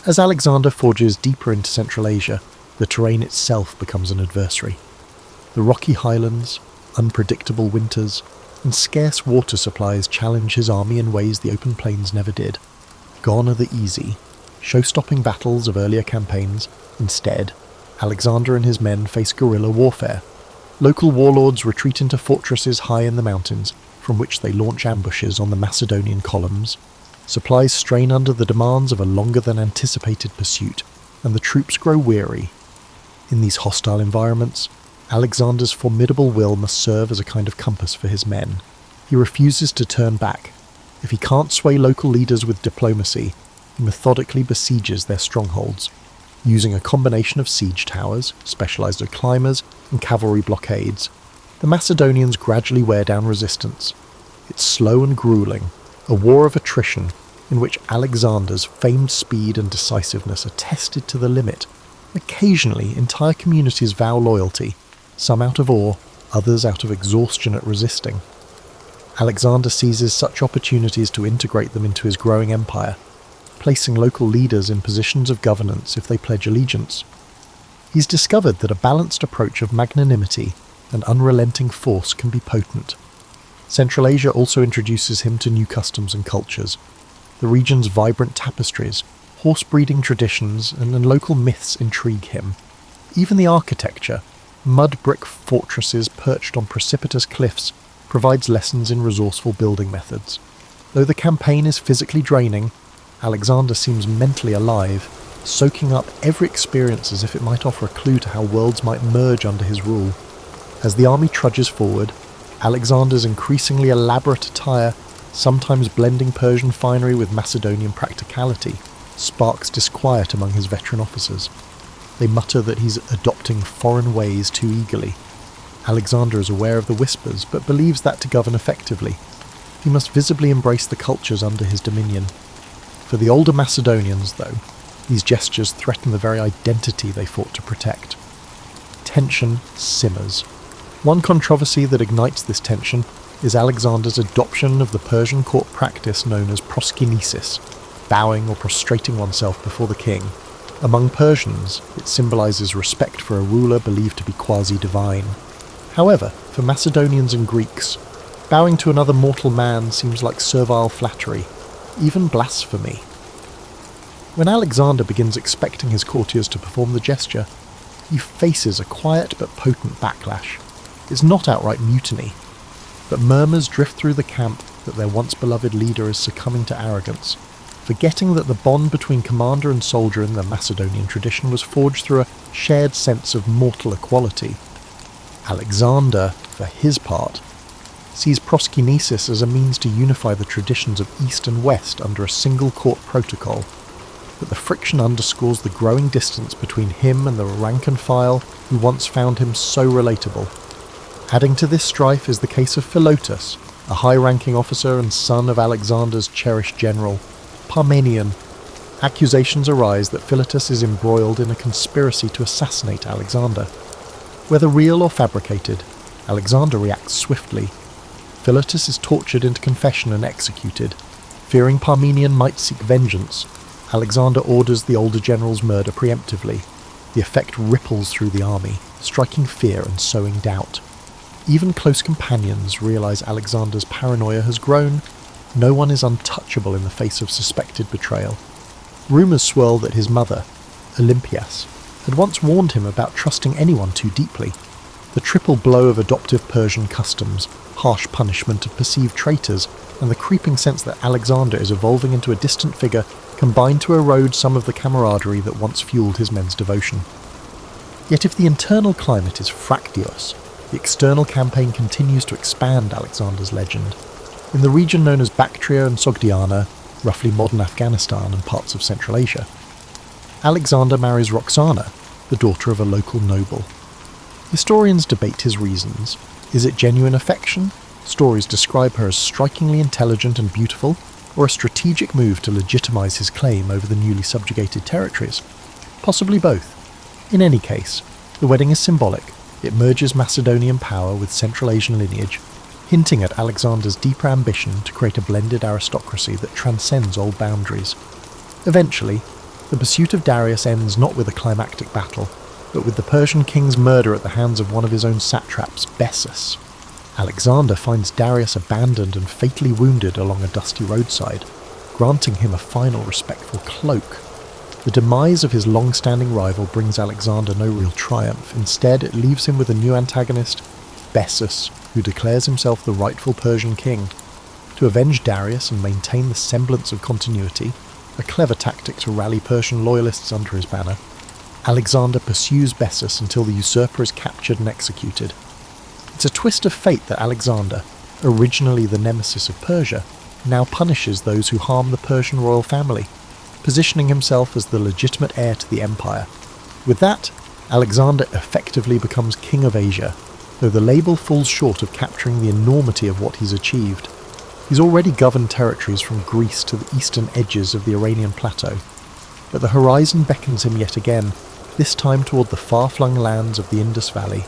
As Alexander forges deeper into Central Asia, the terrain itself becomes an adversary. The rocky highlands, unpredictable winters, and scarce water supplies challenge his army in ways the open plains never did. Gone are the easy, show-stopping battles of earlier campaigns. Instead, Alexander and his men face guerrilla warfare. Local warlords retreat into fortresses high in the mountains, from which they launch ambushes on the Macedonian columns. Supplies strain under the demands of a longer-than-anticipated pursuit, and the troops grow weary. In these hostile environments, Alexander's formidable will must serve as a kind of compass for his men. He refuses to turn back. If he can't sway local leaders with diplomacy, he methodically besieges their strongholds, using a combination of siege towers, specialised climbers, and cavalry blockades. The Macedonians gradually wear down resistance. It's slow and gruelling, a war of attrition in which Alexander's famed speed and decisiveness are tested to the limit. Occasionally, entire communities vow loyalty, some out of awe, others out of exhaustion at resisting. Alexander seizes such opportunities to integrate them into his growing empire, placing local leaders in positions of governance if they pledge allegiance. He's discovered that a balanced approach of magnanimity and unrelenting force can be potent. Central Asia also introduces him to new customs and cultures. The region's vibrant tapestries, horse-breeding traditions, and local myths intrigue him. Even the architecture, mud brick fortresses perched on precipitous cliffs, provides lessons in resourceful building methods. Though the campaign is physically draining, Alexander seems mentally alive, soaking up every experience as if it might offer a clue to how worlds might merge under his rule. As the army trudges forward, Alexander's increasingly elaborate attire, sometimes blending Persian finery with Macedonian practicality, sparks disquiet among his veteran officers. They mutter that he's adopting foreign ways too eagerly. Alexander is aware of the whispers, but believes that to govern effectively, he must visibly embrace the cultures under his dominion. For the older Macedonians, though, these gestures threaten the very identity they fought to protect. Tension simmers. One controversy that ignites this tension is Alexander's adoption of the Persian court practice known as proskynesis, bowing or prostrating oneself before the king. Among Persians, it symbolises respect for a ruler believed to be quasi-divine. However, for Macedonians and Greeks, bowing to another mortal man seems like servile flattery, even blasphemy. When Alexander begins expecting his courtiers to perform the gesture, he faces a quiet but potent backlash. It's not outright mutiny, but murmurs drift through the camp that their once beloved leader is succumbing to arrogance, forgetting that the bond between commander and soldier in the Macedonian tradition was forged through a shared sense of mortal equality. Alexander, for his part, sees proskynesis as a means to unify the traditions of East and West under a single court protocol, but the friction underscores the growing distance between him and the rank and file who once found him so relatable. Adding to this strife is the case of Philotas, a high-ranking officer and son of Alexander's cherished general, Parmenion. Accusations arise that Philotas is embroiled in a conspiracy to assassinate Alexander. Whether real or fabricated, Alexander reacts swiftly. Philotas is tortured into confession and executed. Fearing Parmenion might seek vengeance, Alexander orders the older general's murder preemptively. The effect ripples through the army, striking fear and sowing doubt. Even close companions realise Alexander's paranoia has grown. No one is untouchable in the face of suspected betrayal. Rumours swirl that his mother, Olympias, had once warned him about trusting anyone too deeply. The triple blow of adoptive Persian customs, harsh punishment of perceived traitors, and the creeping sense that Alexander is evolving into a distant figure combine to erode some of the camaraderie that once fueled his men's devotion. Yet if the internal climate is fractious, the external campaign continues to expand Alexander's legend. In the region known as Bactria and Sogdiana, roughly modern Afghanistan and parts of Central Asia, Alexander marries Roxana, the daughter of a local noble. Historians debate his reasons. Is it genuine affection? Stories describe her as strikingly intelligent and beautiful, or a strategic move to legitimize his claim over the newly subjugated territories? Possibly both. In any case, The wedding is symbolic. It merges Macedonian power with Central Asian lineage, hinting at Alexander's deeper ambition to create a blended aristocracy that transcends old boundaries. Eventually, the pursuit of Darius ends not with a climactic battle, but with the Persian king's murder at the hands of one of his own satraps, Bessus. Alexander finds Darius abandoned and fatally wounded along a dusty roadside, granting him a final respectful cloak. The demise of his long-standing rival brings Alexander no real triumph. Instead, it leaves him with a new antagonist, Bessus, who declares himself the rightful Persian king. To avenge Darius and maintain the semblance of continuity, a clever tactic to rally Persian loyalists under his banner, Alexander pursues Bessus until the usurper is captured and executed. It's a twist of fate that Alexander, originally the nemesis of Persia, now punishes those who harm the Persian royal family, positioning himself as the legitimate heir to the empire. With that, Alexander effectively becomes king of Asia, though the label falls short of capturing the enormity of what he's achieved. He's already governed territories from Greece to the eastern edges of the Iranian plateau, but the horizon beckons him yet again, this time toward the far-flung lands of the Indus Valley.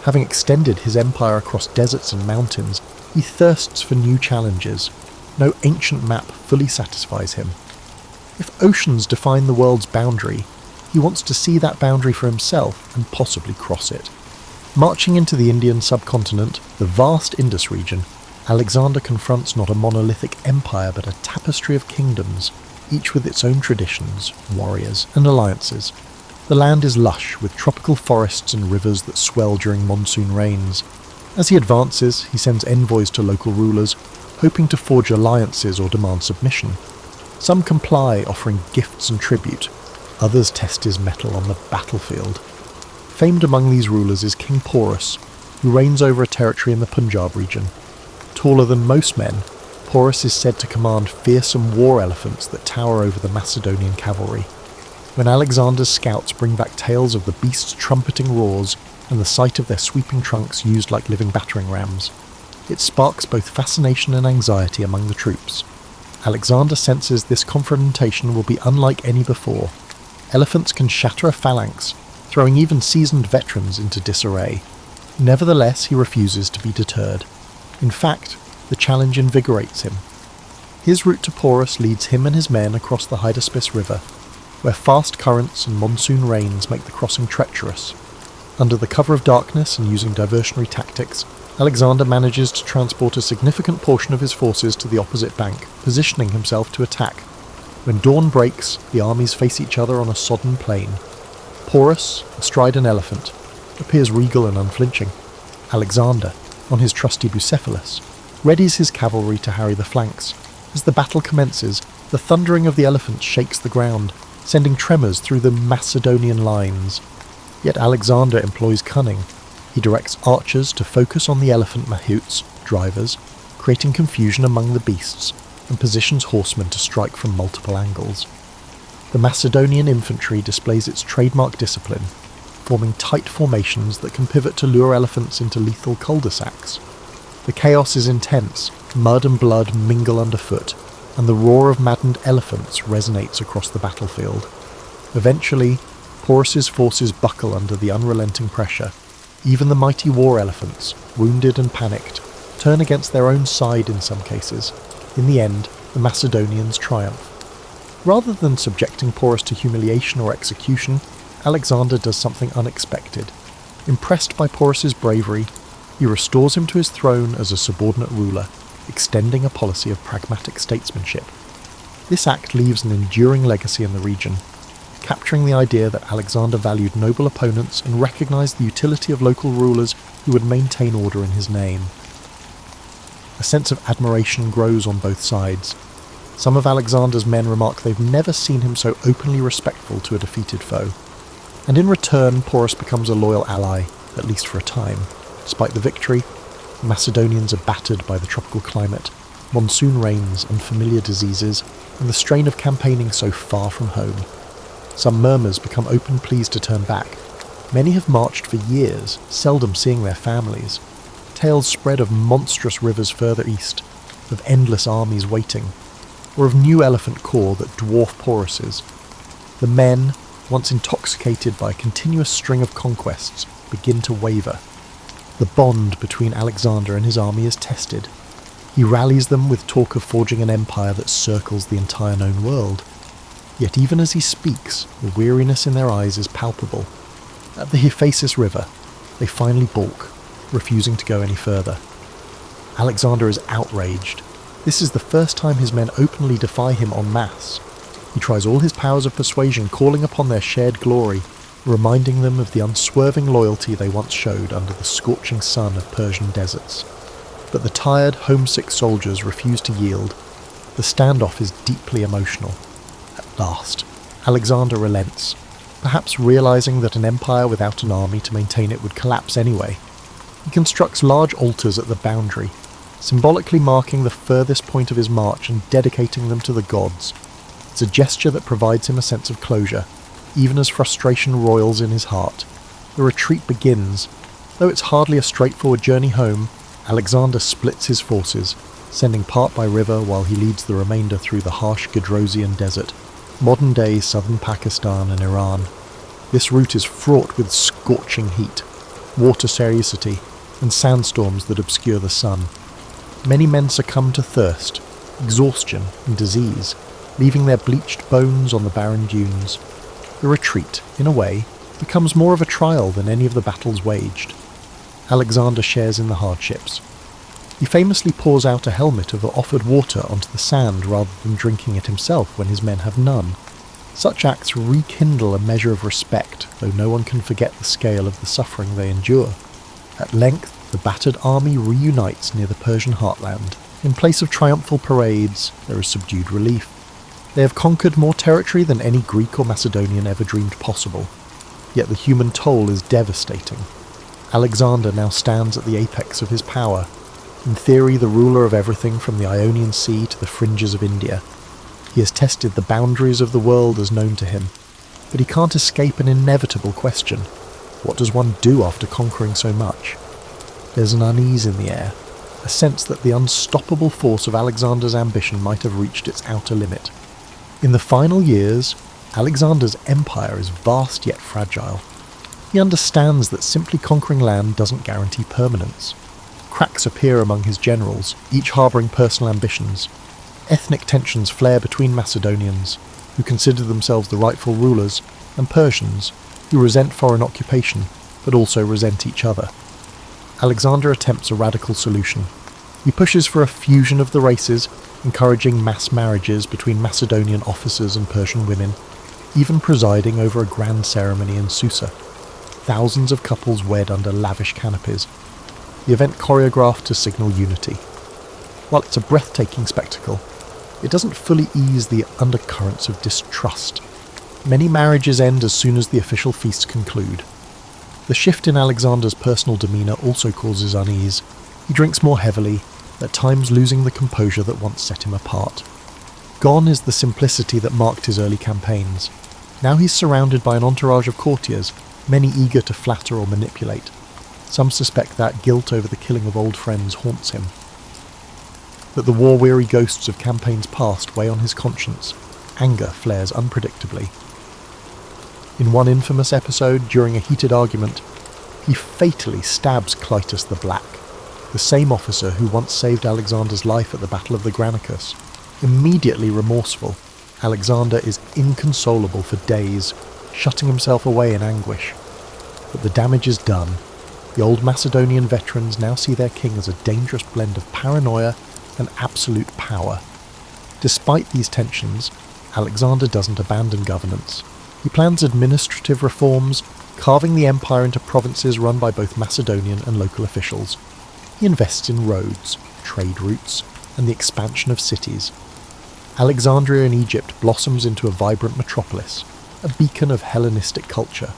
Having extended his empire across deserts and mountains, he thirsts for new challenges. No ancient map fully satisfies him. If oceans define the world's boundary, he wants to see that boundary for himself and possibly cross it. Marching into the Indian subcontinent, the vast Indus region, Alexander confronts not a monolithic empire but a tapestry of kingdoms, each with its own traditions, warriors, and alliances. The land is lush, with tropical forests and rivers that swell during monsoon rains. As he advances, he sends envoys to local rulers, hoping to forge alliances or demand submission. Some comply, offering gifts and tribute. Others test his mettle on the battlefield. Famed among these rulers is King Porus, who reigns over a territory in the Punjab region. Taller than most men, Porus is said to command fearsome war elephants that tower over the Macedonian cavalry. When Alexander's scouts bring back tales of the beasts' trumpeting roars and the sight of their sweeping trunks used like living battering rams, it sparks both fascination and anxiety among the troops. Alexander senses this confrontation will be unlike any before. Elephants can shatter a phalanx, throwing even seasoned veterans into disarray. Nevertheless, he refuses to be deterred. In fact, the challenge invigorates him. His route to Porus leads him and his men across the Hydaspes River, where fast currents and monsoon rains make the crossing treacherous. Under the cover of darkness and using diversionary tactics, Alexander manages to transport a significant portion of his forces to the opposite bank, positioning himself to attack. When dawn breaks, the armies face each other on a sodden plain. Porus, astride an elephant, appears regal and unflinching. Alexander, on his trusty Bucephalus, readies his cavalry to harry the flanks. As the battle commences, the thundering of the elephants shakes the ground, sending tremors through the Macedonian lines. Yet Alexander employs cunning. He directs archers to focus on the elephant mahouts, drivers, creating confusion among the beasts, and positions horsemen to strike from multiple angles. The Macedonian infantry displays its trademark discipline, forming tight formations that can pivot to lure elephants into lethal cul-de-sacs. The chaos is intense, mud and blood mingle underfoot, and the roar of maddened elephants resonates across the battlefield. Eventually, Porus's forces buckle under the unrelenting pressure. Even the mighty war elephants, wounded and panicked, turn against their own side in some cases. In the end, the Macedonians triumph. Rather than subjecting Porus to humiliation or execution, Alexander does something unexpected. Impressed by Porus's bravery, he restores him to his throne as a subordinate ruler, extending a policy of pragmatic statesmanship. This act leaves an enduring legacy in the region, capturing the idea that Alexander valued noble opponents and recognized the utility of local rulers who would maintain order in his name. A sense of admiration grows on both sides. Some of Alexander's men remark they've never seen him so openly respectful to a defeated foe. And in return, Porus becomes a loyal ally, at least for a time. Despite the victory, the Macedonians are battered by the tropical climate, monsoon rains, unfamiliar diseases, and the strain of campaigning so far from home. Some murmurs become open pleas to turn back. Many have marched for years, seldom seeing their families. Tales spread of monstrous rivers further east, of endless armies waiting, or of new elephant corps that dwarf Porus's. The men, once intoxicated by a continuous string of conquests, begin to waver. The bond between Alexander and his army is tested. He rallies them with talk of forging an empire that circles the entire known world. Yet even as he speaks, the weariness in their eyes is palpable. At the Hephaestus River, they finally balk, refusing to go any further. Alexander is outraged. This is the first time his men openly defy him en masse. He tries all his powers of persuasion, calling upon their shared glory, reminding them of the unswerving loyalty they once showed under the scorching sun of Persian deserts. But the tired, homesick soldiers refuse to yield. The standoff is deeply emotional. At last, Alexander relents, perhaps realizing that an empire without an army to maintain it would collapse anyway. He constructs large altars at the boundary, symbolically marking the furthest point of his march and dedicating them to the gods. It's a gesture that provides him a sense of closure, even as frustration roils in his heart. The retreat begins. Though it's hardly a straightforward journey home, Alexander splits his forces, sending part by river while he leads the remainder through the harsh Gedrosian desert, modern-day southern Pakistan and Iran. This route is fraught with scorching heat, water scarcity, and sandstorms that obscure the sun. Many men succumb to thirst, exhaustion, and disease, leaving their bleached bones on the barren dunes. The retreat, in a way, becomes more of a trial than any of the battles waged. Alexander shares in the hardships. He famously pours out a helmet of offered water onto the sand rather than drinking it himself when his men have none. Such acts rekindle a measure of respect, though no one can forget the scale of the suffering they endure. At length, the battered army reunites near the Persian heartland. In place of triumphal parades, there is subdued relief. They have conquered more territory than any Greek or Macedonian ever dreamed possible. Yet the human toll is devastating. Alexander now stands at the apex of his power, in theory the ruler of everything from the Ionian Sea to the fringes of India. He has tested the boundaries of the world as known to him, but he can't escape an inevitable question. What does one do after conquering so much? There's an unease in the air, a sense that the unstoppable force of Alexander's ambition might have reached its outer limit. In the final years, Alexander's empire is vast yet fragile. He understands that simply conquering land doesn't guarantee permanence. Cracks appear among his generals, each harbouring personal ambitions. Ethnic tensions flare between Macedonians, who consider themselves the rightful rulers, and Persians, who resent foreign occupation, but also resent each other. Alexander attempts a radical solution. He pushes for a fusion of the races, encouraging mass marriages between Macedonian officers and Persian women, even presiding over a grand ceremony in Susa. Thousands of couples wed under lavish canopies, the event choreographed to signal unity. While it's a breathtaking spectacle, it doesn't fully ease the undercurrents of distrust. Many marriages end as soon as the official feasts conclude. The shift in Alexander's personal demeanour also causes unease. He drinks more heavily, at times losing the composure that once set him apart. Gone is the simplicity that marked his early campaigns. Now he's surrounded by an entourage of courtiers, many eager to flatter or manipulate. Some suspect that guilt over the killing of old friends haunts him. That the war-weary ghosts of campaigns past weigh on his conscience, anger flares unpredictably. In one infamous episode, during a heated argument, he fatally stabs Clytus the Black, the same officer who once saved Alexander's life at the Battle of the Granicus. Immediately remorseful, Alexander is inconsolable for days, shutting himself away in anguish. But the damage is done. The old Macedonian veterans now see their king as a dangerous blend of paranoia and absolute power. Despite these tensions, Alexander doesn't abandon governance. He plans administrative reforms, carving the empire into provinces run by both Macedonian and local officials. He invests in roads, trade routes, and the expansion of cities. Alexandria in Egypt blossoms into a vibrant metropolis, a beacon of Hellenistic culture.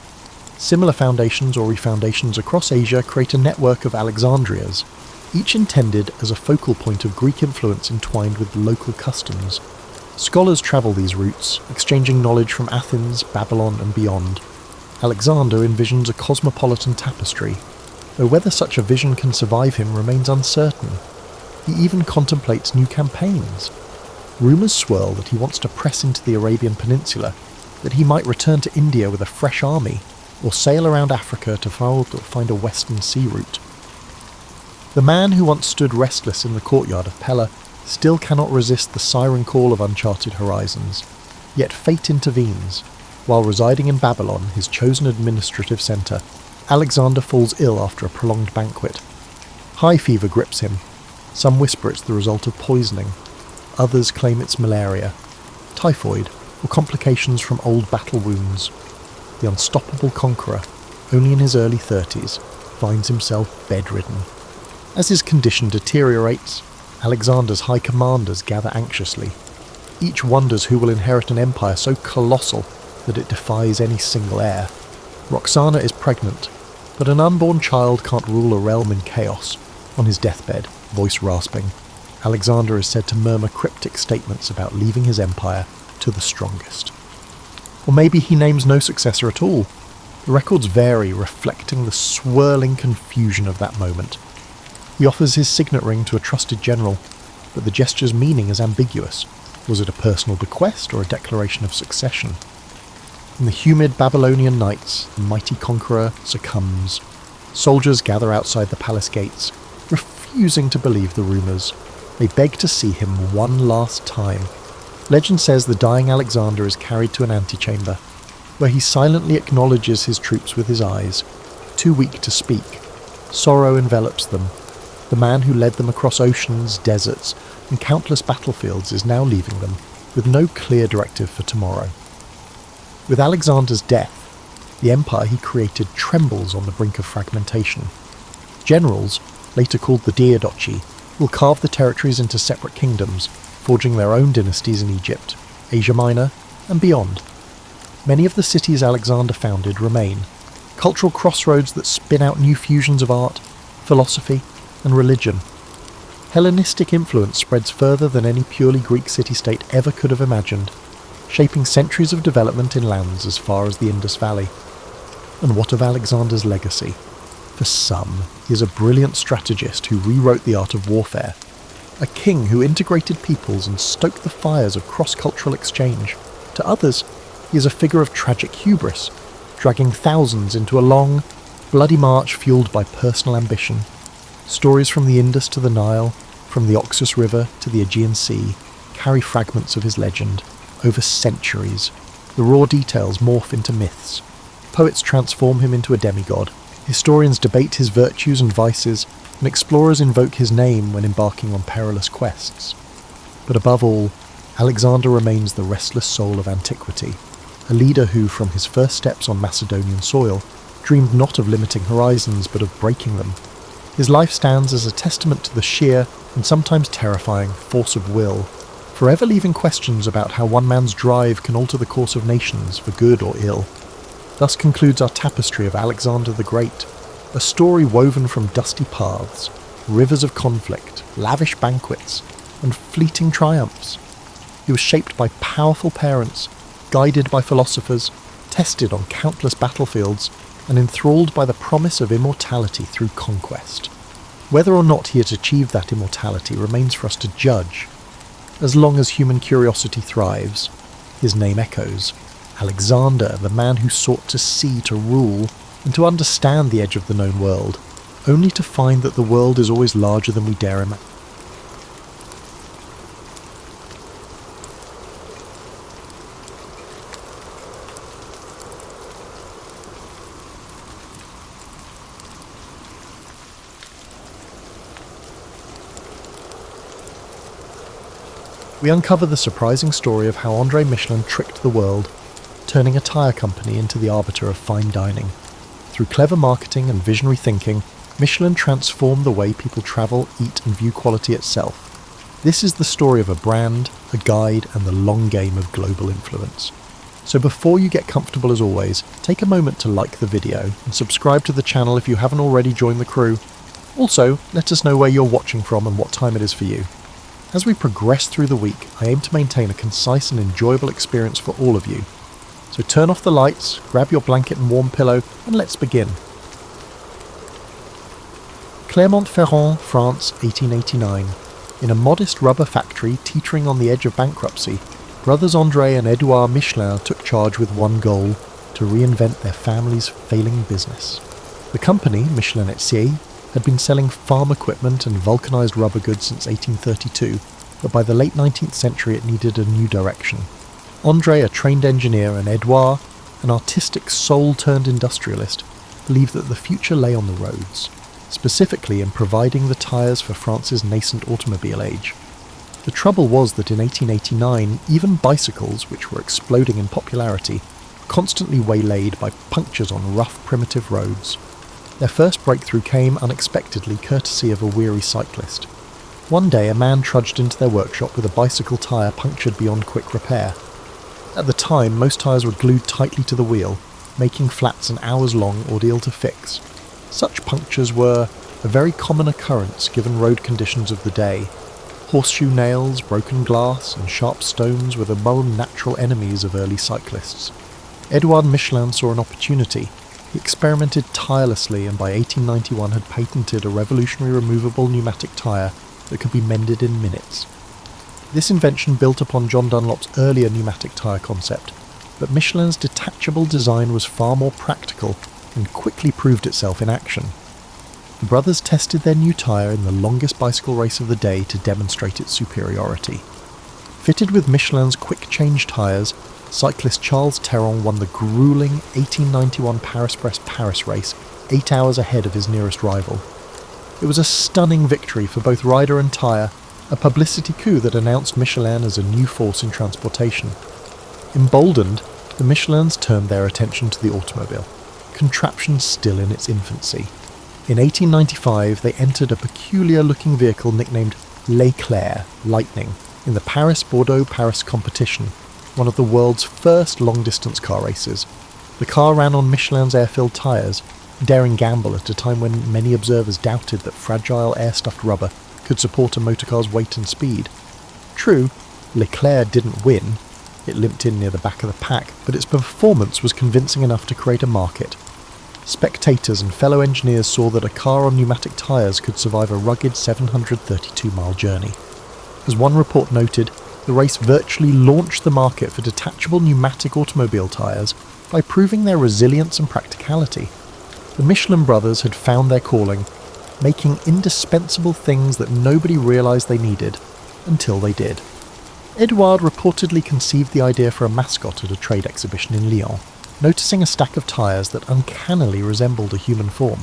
Similar foundations or refoundations across Asia create a network of Alexandrias, each intended as a focal point of Greek influence entwined with local customs. Scholars travel these routes, exchanging knowledge from Athens, Babylon, and beyond. Alexander envisions a cosmopolitan tapestry, though whether such a vision can survive him remains uncertain. He even contemplates new campaigns. Rumours swirl that he wants to press into the Arabian Peninsula, that he might return to India with a fresh army, or sail around Africa to find a western sea route. The man who once stood restless in the courtyard of Pella still cannot resist the siren call of uncharted horizons, yet fate intervenes. While residing in Babylon, his chosen administrative centre, Alexander falls ill after a prolonged banquet. High fever grips him. Some whisper it's the result of poisoning. Others claim it's malaria, typhoid, or complications from old battle wounds. The unstoppable conqueror, only in his early 30s, finds himself bedridden. As his condition deteriorates, Alexander's high commanders gather anxiously. Each wonders who will inherit an empire so colossal that it defies any single heir. Roxana is pregnant, but an unborn child can't rule a realm in chaos. On his deathbed, voice rasping, Alexander is said to murmur cryptic statements about leaving his empire to the strongest. Or maybe he names no successor at all. The records vary, reflecting the swirling confusion of that moment. He offers his signet ring to a trusted general, but the gesture's meaning is ambiguous. Was it a personal bequest or a declaration of succession? In the humid Babylonian nights, the mighty conqueror succumbs. Soldiers gather outside the palace gates, refusing to believe the rumours. They beg to see him one last time. Legend says the dying Alexander is carried to an antechamber, where he silently acknowledges his troops with his eyes. Too weak to speak, sorrow envelops them. The man who led them across oceans, deserts, and countless battlefields is now leaving them, with no clear directive for tomorrow. With Alexander's death, the empire he created trembles on the brink of fragmentation. Generals, later called the Diadochi, will carve the territories into separate kingdoms, forging their own dynasties in Egypt, Asia Minor, and beyond. Many of the cities Alexander founded remain, cultural crossroads that spin out new fusions of art, philosophy, and religion. Hellenistic influence spreads further than any purely Greek city-state ever could have imagined, shaping centuries of development in lands as far as the Indus Valley. And what of Alexander's legacy? For some, he is a brilliant strategist who rewrote the art of warfare, a king who integrated peoples and stoked the fires of cross-cultural exchange. To others, he is a figure of tragic hubris, dragging thousands into a long, bloody march fueled by personal ambition. Stories from the Indus to the Nile, from the Oxus River to the Aegean Sea, carry fragments of his legend. Over centuries, the raw details morph into myths. Poets transform him into a demigod. Historians debate his virtues and vices, and explorers invoke his name when embarking on perilous quests. But above all, Alexander remains the restless soul of antiquity, a leader who, from his first steps on Macedonian soil, dreamed not of limiting horizons but of breaking them. His life stands as a testament to the sheer, and sometimes terrifying, force of will, forever leaving questions about how one man's drive can alter the course of nations for good or ill. Thus concludes our tapestry of Alexander the Great, a story woven from dusty paths, rivers of conflict, lavish banquets, and fleeting triumphs. He was shaped by powerful parents, guided by philosophers, tested on countless battlefields, and enthralled by the promise of immortality through conquest. Whether or not he had achieved that immortality remains for us to judge. As long as human curiosity thrives, his name echoes. Alexander, the man who sought to see, to rule, and to understand the edge of the known world, only to find that the world is always larger than we dare imagine. We uncover the surprising story of how André Michelin tricked the world, turning a tyre company into the arbiter of fine dining. Through clever marketing and visionary thinking, Michelin transformed the way people travel, eat, and view quality itself. This is the story of a brand, a guide, and the long game of global influence. So before you get comfortable, as always, take a moment to like the video and subscribe to the channel if you haven't already joined the crew. Also, let us know where you're watching from and what time it is for you. As we progress through the week, I aim to maintain a concise and enjoyable experience for all of you. So turn off the lights, grab your blanket and warm pillow, and let's begin. Clermont-Ferrand, France, 1889. In a modest rubber factory teetering on the edge of bankruptcy, Brothers André and Edouard Michelin took charge with one goal: to reinvent their family's failing business. The company, Michelin Essier, had been selling farm equipment and vulcanized rubber goods since 1832, but by the late 19th century it needed a new direction. André, a trained engineer, and Edouard, an artistic soul-turned-industrialist, believed that the future lay on the roads, specifically in providing the tyres for France's nascent automobile age. The trouble was that in 1889, even bicycles, which were exploding in popularity, were constantly waylaid by punctures on rough, primitive roads. Their first breakthrough came unexpectedly, courtesy of a weary cyclist. One day a man trudged into their workshop with a bicycle tyre punctured beyond quick repair. At the time, most tyres were glued tightly to the wheel, making flats an hours-long ordeal to fix. Such punctures were a very common occurrence given road conditions of the day. Horseshoe nails, broken glass, and sharp stones were the more natural enemies of early cyclists. Edouard Michelin saw an opportunity. He experimented tirelessly and by 1891 had patented a revolutionary removable pneumatic tyre that could be mended in minutes. This invention built upon John Dunlop's earlier pneumatic tyre concept, but Michelin's detachable design was far more practical and quickly proved itself in action. The brothers tested their new tyre in the longest bicycle race of the day to demonstrate its superiority. Fitted with Michelin's quick-change tyres, cyclist Charles Terron won the gruelling 1891 Paris-Brest-Paris race 8 hours ahead of his nearest rival. It was a stunning victory for both rider and tyre, a publicity coup that announced Michelin as a new force in transportation. Emboldened, the Michelins turned their attention to the automobile, contraption still in its infancy. In 1895, they entered a peculiar-looking vehicle nicknamed L'Éclair, Lightning, in the Paris-Bordeaux-Paris competition, one of the world's first long-distance car races. The car ran on Michelin's air-filled tyres, a daring gamble at a time when many observers doubted that fragile air-stuffed rubber could support a motorcar's weight and speed. True, L'Éclair didn't win. It limped in near the back of the pack, but its performance was convincing enough to create a market. Spectators and fellow engineers saw that a car on pneumatic tyres could survive a rugged 732-mile journey. As one report noted, the race virtually launched the market for detachable pneumatic automobile tyres by proving their resilience and practicality. The Michelin brothers had found their calling, making indispensable things that nobody realised they needed, until they did. Edouard reportedly conceived the idea for a mascot at a trade exhibition in Lyon, noticing a stack of tyres that uncannily resembled a human form.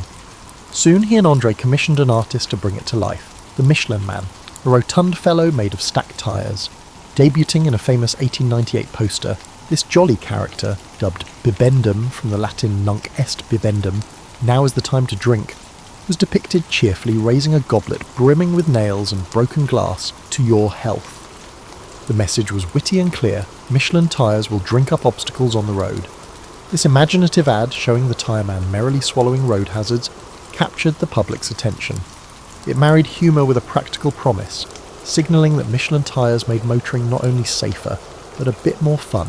Soon he and André commissioned an artist to bring it to life, the Michelin Man, a rotund fellow made of stacked tyres. Debuting in a famous 1898 poster, this jolly character, dubbed Bibendum from the Latin nunc est bibendum, now is the time to drink, was depicted cheerfully raising a goblet brimming with nails and broken glass to your health. The message was witty and clear: Michelin tyres will drink up obstacles on the road. This imaginative ad, showing the tyre man merrily swallowing road hazards, captured the public's attention. It married humour with a practical promise, signalling that Michelin tyres made motoring not only safer, but a bit more fun.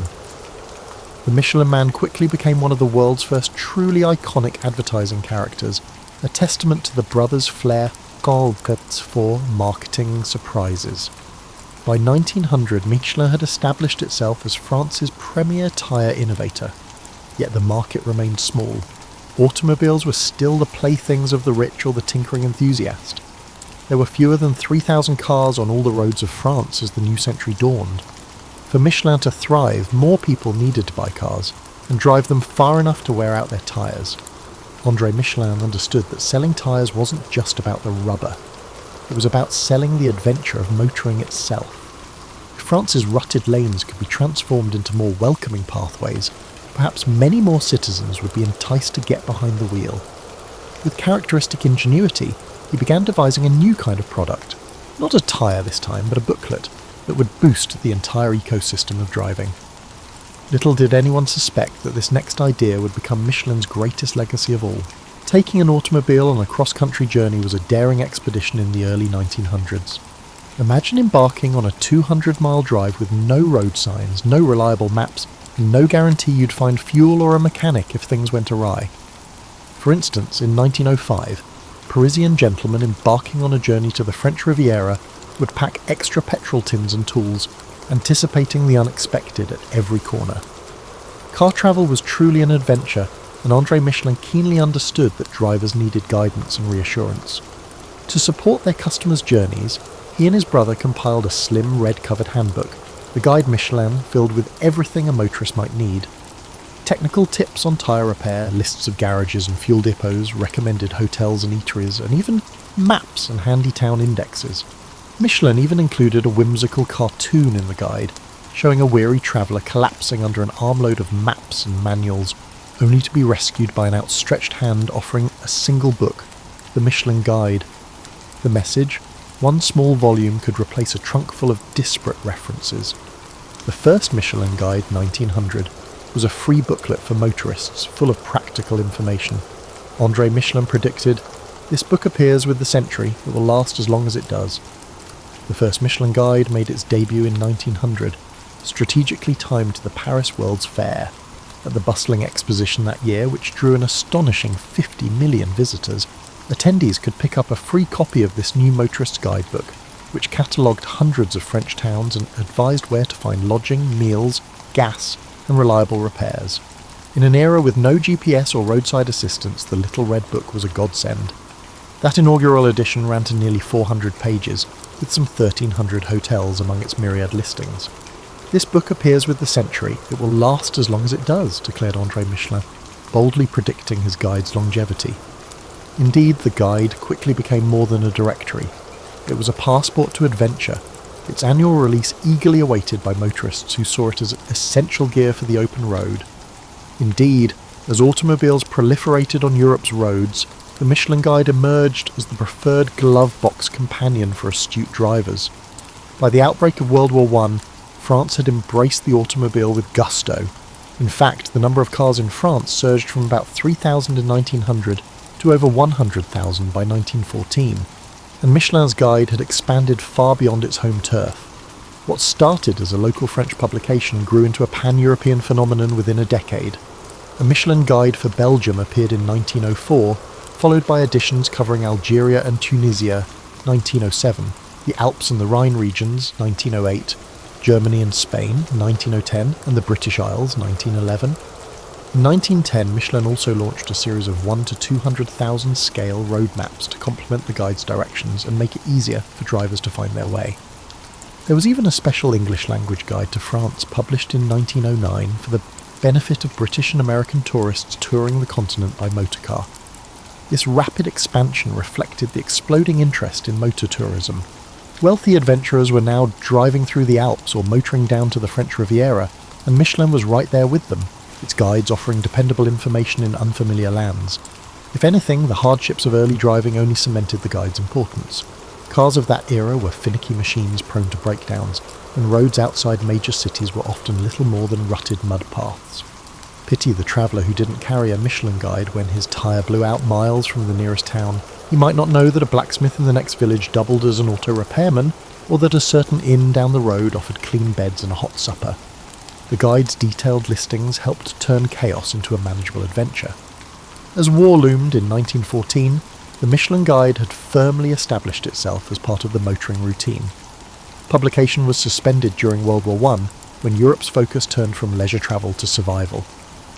The Michelin Man quickly became one of the world's first truly iconic advertising characters, a testament to the brothers' flair for marketing surprises. By 1900, Michelin had established itself as France's premier tyre innovator. Yet the market remained small. Automobiles were still the playthings of the rich or the tinkering enthusiast. There were fewer than 3,000 cars on all the roads of France as the new century dawned. For Michelin to thrive, more people needed to buy cars and drive them far enough to wear out their tyres. André Michelin understood that selling tyres wasn't just about the rubber. It was about selling the adventure of motoring itself. If France's rutted lanes could be transformed into more welcoming pathways, perhaps many more citizens would be enticed to get behind the wheel. With characteristic ingenuity, he began devising a new kind of product. Not a tyre this time, but a booklet that would boost the entire ecosystem of driving. Little did anyone suspect that this next idea would become Michelin's greatest legacy of all. Taking an automobile on a cross-country journey was a daring expedition in the early 1900s. Imagine embarking on a 200-mile drive with no road signs, no reliable maps, and no guarantee you'd find fuel or a mechanic if things went awry. For instance, in 1905, Parisian gentlemen embarking on a journey to the French Riviera would pack extra petrol tins and tools, anticipating the unexpected at every corner. Car travel was truly an adventure, and André Michelin keenly understood that drivers needed guidance and reassurance. To support their customers' journeys, he and his brother compiled a slim red-covered handbook, the Guide Michelin, filled with everything a motorist might need. Technical tips on tyre repair, lists of garages and fuel depots, recommended hotels and eateries, and even maps and handy town indexes. Michelin even included a whimsical cartoon in the guide, showing a weary traveller collapsing under an armload of maps and manuals, only to be rescued by an outstretched hand offering a single book, the Michelin Guide. The message: one small volume could replace a trunk full of disparate references. The first Michelin Guide, 1900, was a free booklet for motorists, full of practical information. André Michelin predicted, "This book appears with the century, it will last as long as it does." The first Michelin Guide made its debut in 1900, strategically timed to the Paris World's Fair. At the bustling exposition that year, which drew an astonishing 50 million visitors, attendees could pick up a free copy of this new motorist's guidebook, which catalogued hundreds of French towns and advised where to find lodging, meals, gas, and reliable repairs. In an era with no GPS or roadside assistance, the little red book was a godsend. That inaugural edition ran to nearly 400 pages, with some 1,300 hotels among its myriad listings. "This book appears with the century, it will last as long as it does," declared André Michelin, boldly predicting his guide's longevity. Indeed, the guide quickly became more than a directory. It was a passport to adventure, its annual release eagerly awaited by motorists who saw it as essential gear for the open road. Indeed, as automobiles proliferated on Europe's roads, the Michelin Guide emerged as the preferred glove box companion for astute drivers. By the outbreak of World War I, France had embraced the automobile with gusto. In fact, the number of cars in France surged from about 3,000 in 1900 to over 100,000 by 1914, and Michelin's Guide had expanded far beyond its home turf. What started as a local French publication grew into a pan-European phenomenon within a decade. A Michelin Guide for Belgium appeared in 1904, followed by editions covering Algeria and Tunisia, 1907, the Alps and the Rhine regions, 1908, Germany and Spain, 1910, and the British Isles, 1911. In 1910, Michelin also launched a series of 1 to 200,000 scale road maps to complement the guide's directions and make it easier for drivers to find their way. There was even a special English language guide to France published in 1909 for the benefit of British and American tourists touring the continent by motorcar. This rapid expansion reflected the exploding interest in motor tourism. Wealthy adventurers were now driving through the Alps or motoring down to the French Riviera, and Michelin was right there with them, its guides offering dependable information in unfamiliar lands. If anything, the hardships of early driving only cemented the guide's importance. Cars of that era were finicky machines prone to breakdowns, and roads outside major cities were often little more than rutted mud paths. Pity the traveller who didn't carry a Michelin Guide when his tyre blew out miles from the nearest town. He might not know that a blacksmith in the next village doubled as an auto repairman, or that a certain inn down the road offered clean beds and a hot supper. The guide's detailed listings helped turn chaos into a manageable adventure. As war loomed in 1914, the Michelin Guide had firmly established itself as part of the motoring routine. Publication was suspended during World War I, when Europe's focus turned from leisure travel to survival.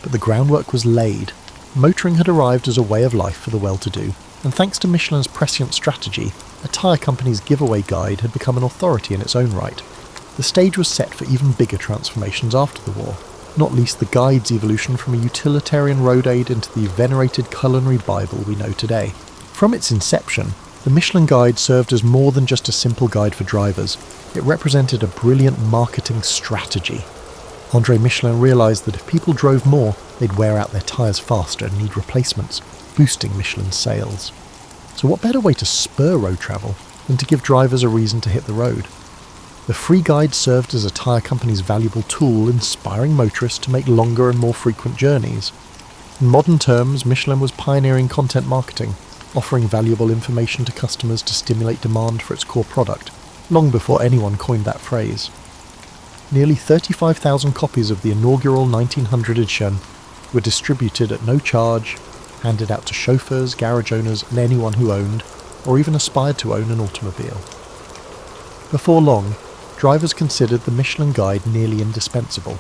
But the groundwork was laid. Motoring had arrived as a way of life for the well-to-do, and thanks to Michelin's prescient strategy, a tyre company's giveaway guide had become an authority in its own right. The stage was set for even bigger transformations after the war, not least the guide's evolution from a utilitarian road aid into the venerated culinary Bible we know today. From its inception, the Michelin Guide served as more than just a simple guide for drivers. It represented a brilliant marketing strategy. André Michelin realised that if people drove more, they'd wear out their tyres faster and need replacements, boosting Michelin's sales. So what better way to spur road travel than to give drivers a reason to hit the road? The free guide served as a tyre company's valuable tool, inspiring motorists to make longer and more frequent journeys. In modern terms, Michelin was pioneering content marketing, offering valuable information to customers to stimulate demand for its core product, long before anyone coined that phrase. Nearly 35,000 copies of the inaugural 1900 edition were distributed at no charge, handed out to chauffeurs, garage owners, and anyone who owned, or even aspired to own an automobile. Before long, drivers considered the Michelin Guide nearly indispensable,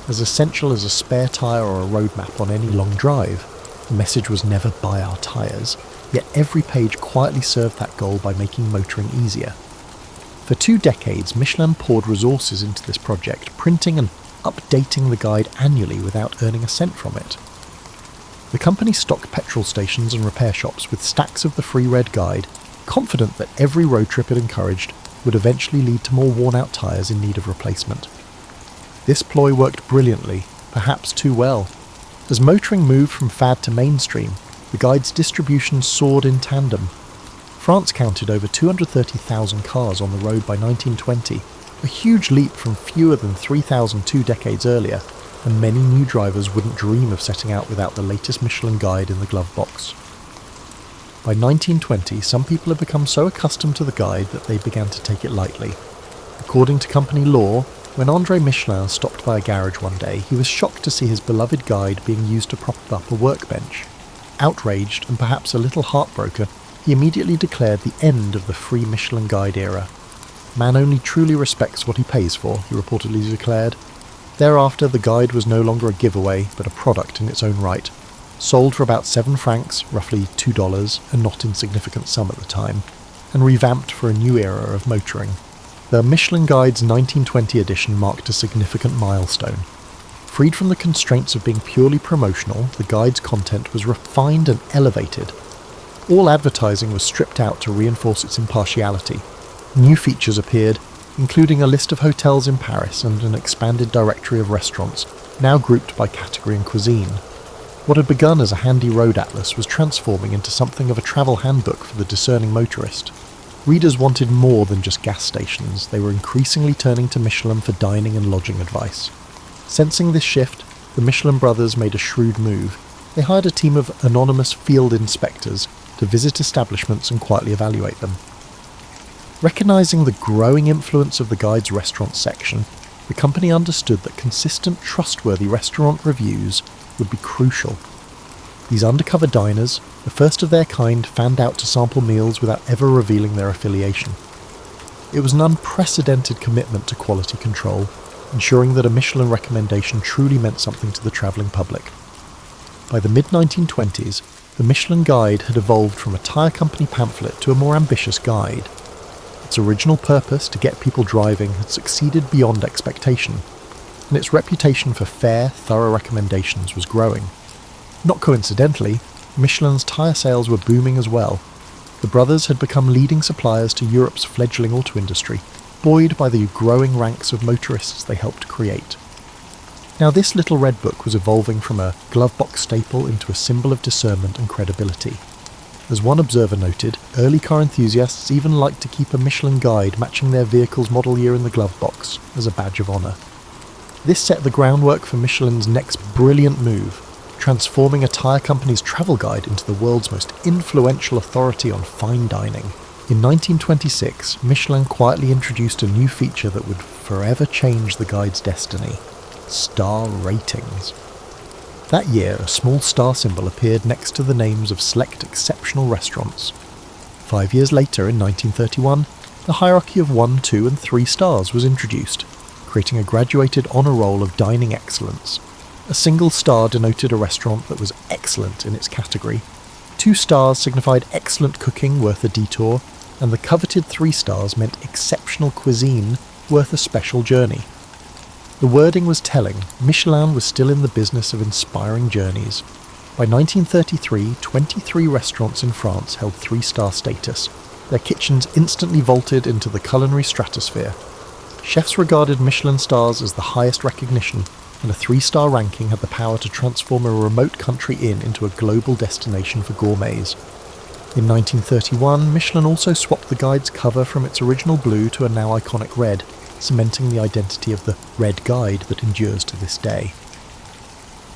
as essential as a spare tyre or a road map on any long drive. The message was never buy our tyres, yet every page quietly served that goal by making motoring easier. For 2 decades, Michelin poured resources into this project, printing and updating the guide annually without earning a cent from it. The company stocked petrol stations and repair shops with stacks of the free red guide, confident that every road trip it encouraged would eventually lead to more worn-out tyres in need of replacement. This ploy worked brilliantly, perhaps too well. As motoring moved from fad to mainstream, the guide's distribution soared in tandem. France counted over 230,000 cars on the road by 1920, a huge leap from fewer than 3,000 2 decades earlier, and many new drivers wouldn't dream of setting out without the latest Michelin Guide in the glove box. By 1920, some people had become so accustomed to the guide that they began to take it lightly. According to company law, when André Michelin stopped by a garage one day, he was shocked to see his beloved guide being used to prop up a workbench. Outraged and perhaps a little heartbroken, he immediately declared the end of the free Michelin Guide era. Man only truly respects what he pays for, he reportedly declared. Thereafter, the guide was no longer a giveaway, but a product in its own right. Sold for about 7 francs, roughly $2, a not insignificant sum at the time, and revamped for a new era of motoring. The Michelin Guide's 1920 edition marked a significant milestone. Freed from the constraints of being purely promotional, the guide's content was refined and elevated. All advertising was stripped out to reinforce its impartiality. New features appeared, including a list of hotels in Paris and an expanded directory of restaurants, now grouped by category and cuisine. What had begun as a handy road atlas was transforming into something of a travel handbook for the discerning motorist. Readers wanted more than just gas stations. They were increasingly turning to Michelin for dining and lodging advice. Sensing this shift, the Michelin brothers made a shrewd move. They hired a team of anonymous field inspectors to visit establishments and quietly evaluate them. Recognising the growing influence of the guide's restaurant section, the company understood that consistent, trustworthy restaurant reviews would be crucial. These undercover diners, the first of their kind, fanned out to sample meals without ever revealing their affiliation. It was an unprecedented commitment to quality control, ensuring that a Michelin recommendation truly meant something to the travelling public. By the mid-1920s, the Michelin Guide had evolved from a tyre company pamphlet to a more ambitious guide. Its original purpose, to get people driving, had succeeded beyond expectation, and its reputation for fair, thorough recommendations was growing. Not coincidentally, Michelin's tyre sales were booming as well. The brothers had become leading suppliers to Europe's fledgling auto industry, buoyed by the growing ranks of motorists they helped create. Now this little red book was evolving from a glove box staple into a symbol of discernment and credibility. As one observer noted, early car enthusiasts even liked to keep a Michelin Guide matching their vehicle's model year in the glove box as a badge of honour. This set the groundwork for Michelin's next brilliant move, transforming a tyre company's travel guide into the world's most influential authority on fine dining. In 1926, Michelin quietly introduced a new feature that would forever change the guide's destiny: star ratings. That year, a small star symbol appeared next to the names of select exceptional restaurants. 5 years later, in 1931, the hierarchy of 1, 2 and 3 stars was introduced, creating a graduated honour roll of dining excellence. A single star denoted a restaurant that was excellent in its category. 2 stars signified excellent cooking worth a detour, and the coveted 3 stars meant exceptional cuisine worth a special journey. The wording was telling. Michelin was still in the business of inspiring journeys. By 1933, 23 restaurants in France held 3-star status. Their kitchens instantly vaulted into the culinary stratosphere. Chefs regarded Michelin stars as the highest recognition, and a 3-star ranking had the power to transform a remote country inn into a global destination for gourmets. In 1931, Michelin also swapped the guide's cover from its original blue to a now iconic red, cementing the identity of the Red Guide that endures to this day.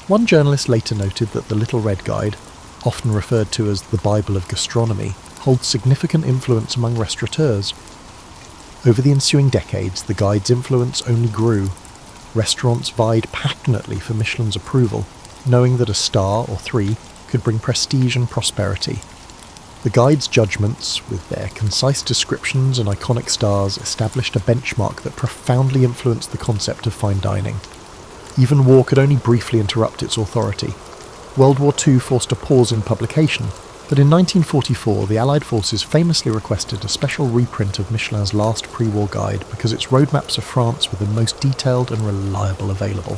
One journalist later noted that the Little Red Guide, often referred to as the Bible of gastronomy, holds significant influence among restaurateurs. Over the ensuing decades, the guide's influence only grew. Restaurants vied passionately for Michelin's approval, knowing that a star or 3 could bring prestige and prosperity. The guide's judgments, with their concise descriptions and iconic stars, established a benchmark that profoundly influenced the concept of fine dining. Even war could only briefly interrupt its authority. World War II forced a pause in publication, but in 1944 the Allied forces famously requested a special reprint of Michelin's last pre-war guide because its roadmaps of France were the most detailed and reliable available.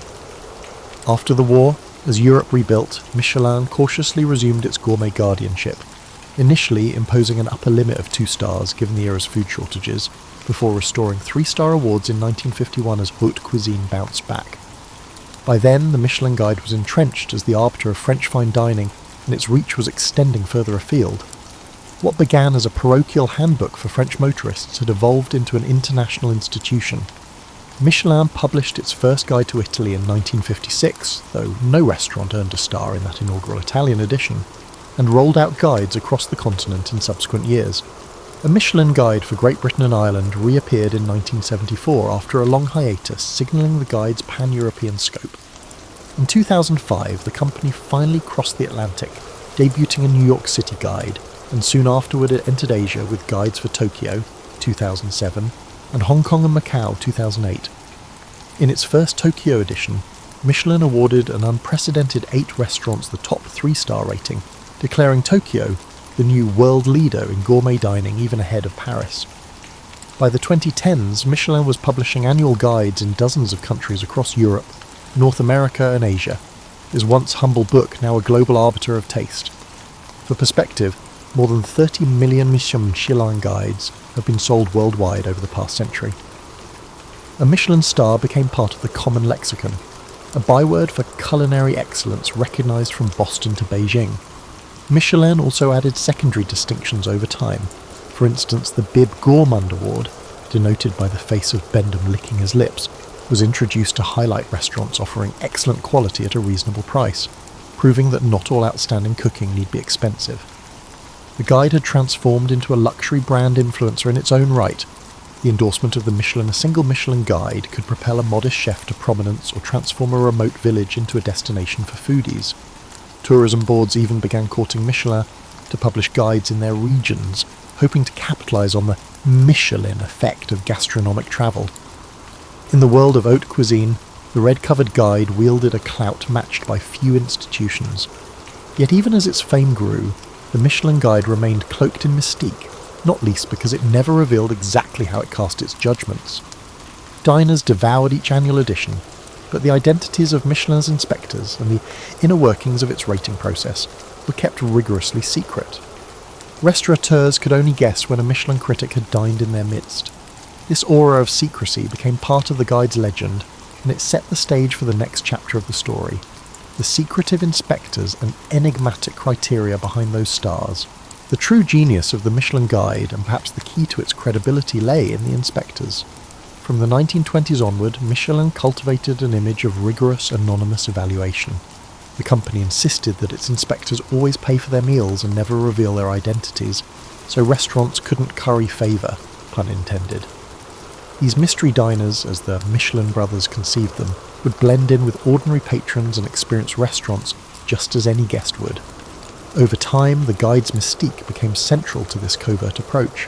After the war, as Europe rebuilt, Michelin cautiously resumed its gourmet guardianship, initially imposing an upper limit of 2 stars given the era's food shortages, before restoring 3-star awards in 1951 as haute cuisine bounced back. By then, the Michelin Guide was entrenched as the arbiter of French fine dining, and its reach was extending further afield. What began as a parochial handbook for French motorists had evolved into an international institution. Michelin published its first guide to Italy in 1956, though no restaurant earned a star in that inaugural Italian edition, and rolled out guides across the continent in subsequent years. A Michelin Guide for Great Britain and Ireland reappeared in 1974 after a long hiatus, signalling the guide's pan-European scope. In 2005, the company finally crossed the Atlantic, debuting a New York City guide, and soon afterward it entered Asia with guides for Tokyo, 2007, and Hong Kong and Macau, 2008. In its first Tokyo edition, Michelin awarded an unprecedented 8 restaurants the top 3-star rating, declaring Tokyo the new world leader in gourmet dining, even ahead of Paris. By the 2010s, Michelin was publishing annual guides in dozens of countries across Europe, North America and Asia, his once humble book now a global arbiter of taste. For perspective, more than 30 million Michelin guides have been sold worldwide over the past century. A Michelin star became part of the common lexicon, a byword for culinary excellence recognised from Boston to Beijing. Michelin also added secondary distinctions over time. For instance, the Bib Gourmand Award, denoted by the face of Bendham licking his lips, was introduced to highlight restaurants offering excellent quality at a reasonable price, proving that not all outstanding cooking need be expensive. The guide had transformed into a luxury brand influencer in its own right. The endorsement of a single Michelin guide could propel a modest chef to prominence or transform a remote village into a destination for foodies. Tourism boards even began courting Michelin to publish guides in their regions, hoping to capitalise on the Michelin effect of gastronomic travel. In the world of haute cuisine, the red-covered guide wielded a clout matched by few institutions. Yet even as its fame grew, the Michelin Guide remained cloaked in mystique, not least because it never revealed exactly how it cast its judgments. Diners devoured each annual edition, but the identities of Michelin's inspectors and the inner workings of its rating process were kept rigorously secret. Restaurateurs could only guess when a Michelin critic had dined in their midst. This aura of secrecy became part of the guide's legend, and it set the stage for the next chapter of the story. The secretive inspectors and enigmatic criteria behind those stars. The true genius of the Michelin Guide, and perhaps the key to its credibility, lay in the inspectors. From the 1920s onward, Michelin cultivated an image of rigorous, anonymous evaluation. The company insisted that its inspectors always pay for their meals and never reveal their identities, so restaurants couldn't curry favour, pun intended. These mystery diners, as the Michelin brothers conceived them, would blend in with ordinary patrons and experience restaurants just as any guest would. Over time, the guide's mystique became central to this covert approach.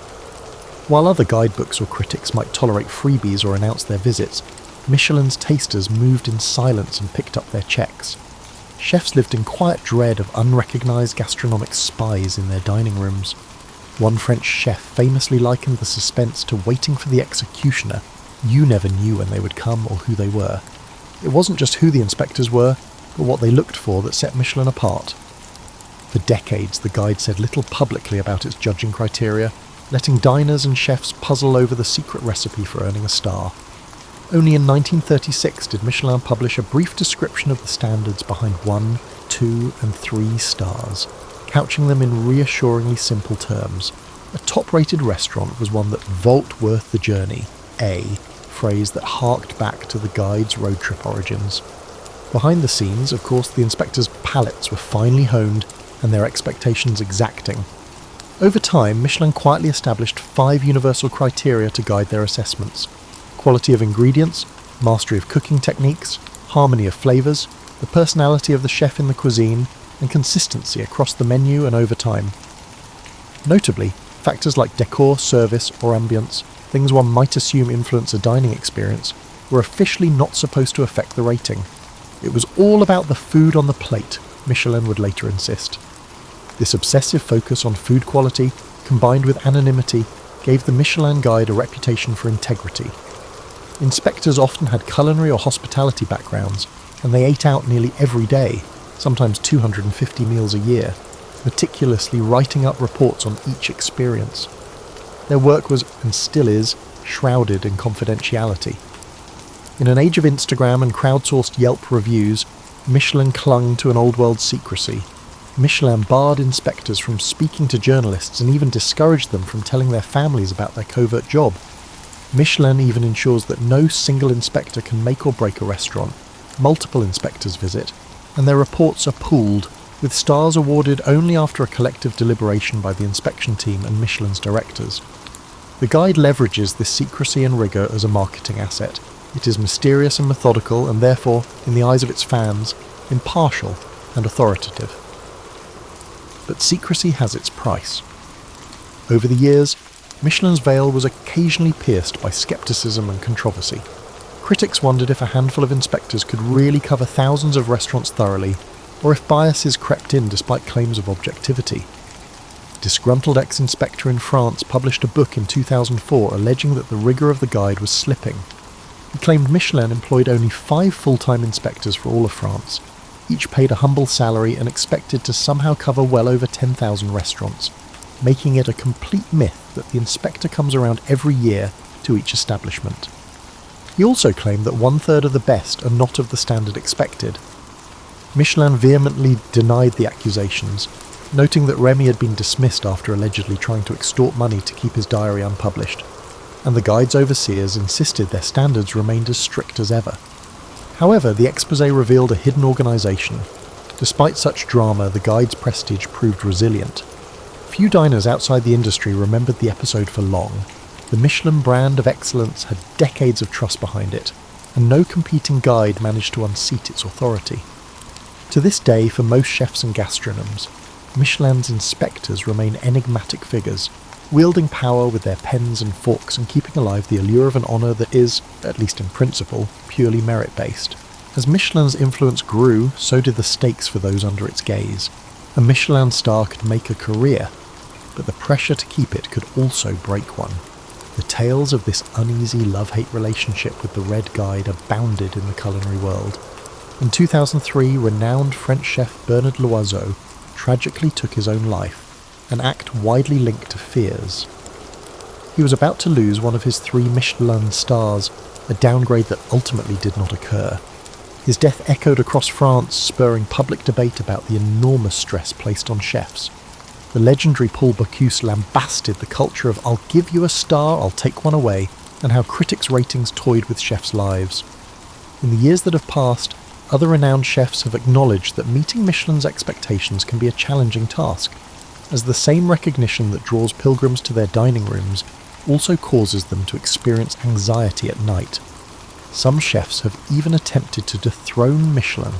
While other guidebooks or critics might tolerate freebies or announce their visits, Michelin's tasters moved in silence and picked up their checks. Chefs lived in quiet dread of unrecognised gastronomic spies in their dining rooms. One French chef famously likened the suspense to waiting for the executioner. You never knew when they would come or who they were. It wasn't just who the inspectors were, but what they looked for that set Michelin apart. For decades, the guide said little publicly about its judging criteria, letting diners and chefs puzzle over the secret recipe for earning a star. Only in 1936 did Michelin publish a brief description of the standards behind 1, 2, and 3 stars, couching them in reassuringly simple terms. A top-rated restaurant was one that vault worth the journey, a phrase that harked back to the guide's road trip origins. Behind the scenes, of course, the inspectors' palates were finely honed and their expectations exacting. Over time, Michelin quietly established 5 universal criteria to guide their assessments: quality of ingredients, mastery of cooking techniques, harmony of flavours, the personality of the chef in the cuisine, and consistency across the menu and over time. Notably, factors like decor, service, or ambience, things one might assume influence a dining experience, were officially not supposed to affect the rating. It was all about the food on the plate, Michelin would later insist. This obsessive focus on food quality, combined with anonymity, gave the Michelin Guide a reputation for integrity. Inspectors often had culinary or hospitality backgrounds, and they ate out nearly every day, sometimes 250 meals a year, meticulously writing up reports on each experience. Their work was, and still is, shrouded in confidentiality. In an age of Instagram and crowdsourced Yelp reviews, Michelin clung to an old-world secrecy. Michelin barred inspectors from speaking to journalists and even discouraged them from telling their families about their covert job. Michelin even ensures that no single inspector can make or break a restaurant. Multiple inspectors visit, and their reports are pooled, with stars awarded only after a collective deliberation by the inspection team and Michelin's directors. The guide leverages this secrecy and rigour as a marketing asset. It is mysterious and methodical, and therefore, in the eyes of its fans, impartial and authoritative. But secrecy has its price. Over the years, Michelin's veil was occasionally pierced by scepticism and controversy. Critics wondered if a handful of inspectors could really cover thousands of restaurants thoroughly, or if biases crept in despite claims of objectivity. A disgruntled ex-inspector in France published a book in 2004 alleging that the rigour of the guide was slipping. He claimed Michelin employed only 5 full-time inspectors for all of France, each paid a humble salary and expected to somehow cover well over 10,000 restaurants, making it a complete myth that the inspector comes around every year to each establishment. He also claimed that 1/3 of the best are not of the standard expected. Michelin vehemently denied the accusations, noting that Remy had been dismissed after allegedly trying to extort money to keep his diary unpublished, and the guide's overseers insisted their standards remained as strict as ever. However, the exposé revealed a hidden organisation. Despite such drama, the guide's prestige proved resilient. Few diners outside the industry remembered the episode for long. The Michelin brand of excellence had decades of trust behind it, and no competing guide managed to unseat its authority. To this day, for most chefs and gastronomes, Michelin's inspectors remain enigmatic figures, wielding power with their pens and forks and keeping alive the allure of an honour that is, at least in principle, purely merit-based. As Michelin's influence grew, so did the stakes for those under its gaze. A Michelin star could make a career, but the pressure to keep it could also break one. The tales of this uneasy love-hate relationship with the Red Guide abounded in the culinary world. In 2003, renowned French chef Bernard Loiseau tragically took his own life, an act widely linked to fears. He was about to lose one of his 3 Michelin stars, a downgrade that ultimately did not occur. His death echoed across France, spurring public debate about the enormous stress placed on chefs. The legendary Paul Bocuse lambasted the culture of "I'll give you a star, I'll take one away," and how critics' ratings toyed with chefs' lives. In the years that have passed, other renowned chefs have acknowledged that meeting Michelin's expectations can be a challenging task, as the same recognition that draws pilgrims to their dining rooms also causes them to experience anxiety at night. Some chefs have even attempted to dethrone Michelin.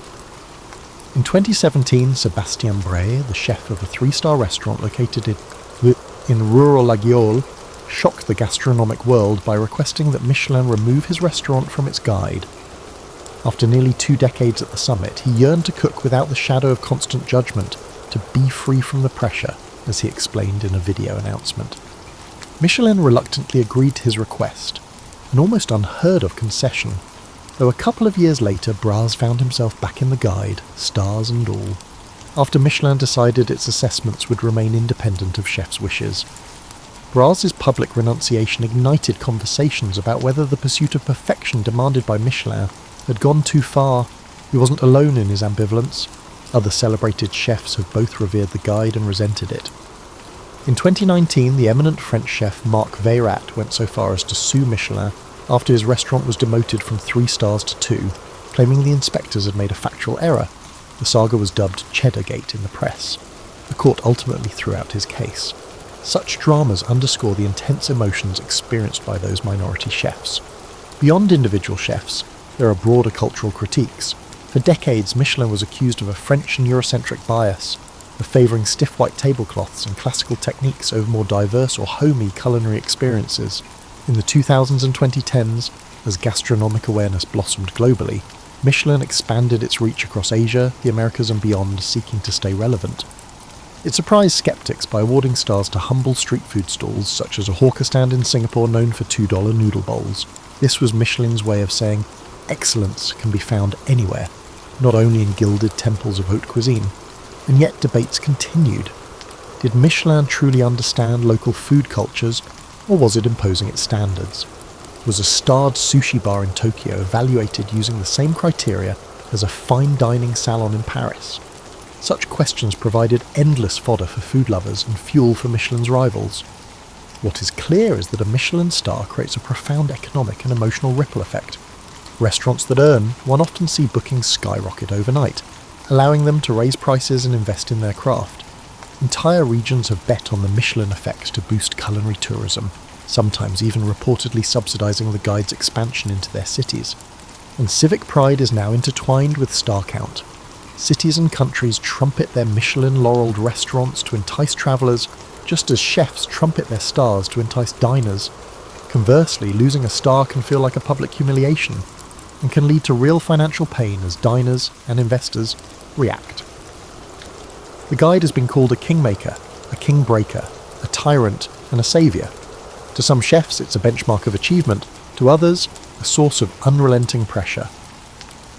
In 2017, Sébastien Bray, the chef of a 3-star restaurant located in rural Laguiole, shocked the gastronomic world by requesting that Michelin remove his restaurant from its guide. After nearly 2 decades at the summit, he yearned to cook without the shadow of constant judgment, to be free from the pressure, as he explained in a video announcement. Michelin reluctantly agreed to his request, an almost unheard of concession, though a couple of years later Braz found himself back in the guide, stars and all, after Michelin decided its assessments would remain independent of chefs' wishes. Braz's public renunciation ignited conversations about whether the pursuit of perfection demanded by Michelin had gone too far. He wasn't alone in his ambivalence. Other celebrated chefs have both revered the guide and resented it. In 2019, the eminent French chef Marc Veyrat went so far as to sue Michelin after his restaurant was demoted from 3 stars to 2, claiming the inspectors had made a factual error. The saga was dubbed Cheddargate in the press. The court ultimately threw out his case. Such dramas underscore the intense emotions experienced by those minority chefs. Beyond individual chefs, there are broader cultural critiques. For decades, Michelin was accused of a French and Eurocentric bias. of favouring stiff white tablecloths and classical techniques over more diverse or homey culinary experiences. In the 2000s and 2010s, as gastronomic awareness blossomed globally, Michelin expanded its reach across Asia, the Americas and beyond, seeking to stay relevant. It surprised skeptics by awarding stars to humble street food stalls such as a hawker stand in Singapore known for $2 noodle bowls. This was Michelin's way of saying excellence can be found anywhere, not only in gilded temples of haute cuisine. And yet debates continued. Did Michelin truly understand local food cultures, or was it imposing its standards? Was a starred sushi bar in Tokyo evaluated using the same criteria as a fine dining salon in Paris? Such questions provided endless fodder for food lovers and fuel for Michelin's rivals. What is clear is that a Michelin star creates a profound economic and emotional ripple effect. Restaurants that earn one often see bookings skyrocket overnight, allowing them to raise prices and invest in their craft. Entire regions have bet on the Michelin effect to boost culinary tourism, sometimes even reportedly subsidising the guide's expansion into their cities. And civic pride is now intertwined with star count. Cities and countries trumpet their Michelin-laurelled restaurants to entice travellers, just as chefs trumpet their stars to entice diners. Conversely, losing a star can feel like a public humiliation, and can lead to real financial pain as diners and investors react. The guide has been called a kingmaker, a kingbreaker, a tyrant, and a saviour. To some chefs it's a benchmark of achievement, to others a source of unrelenting pressure.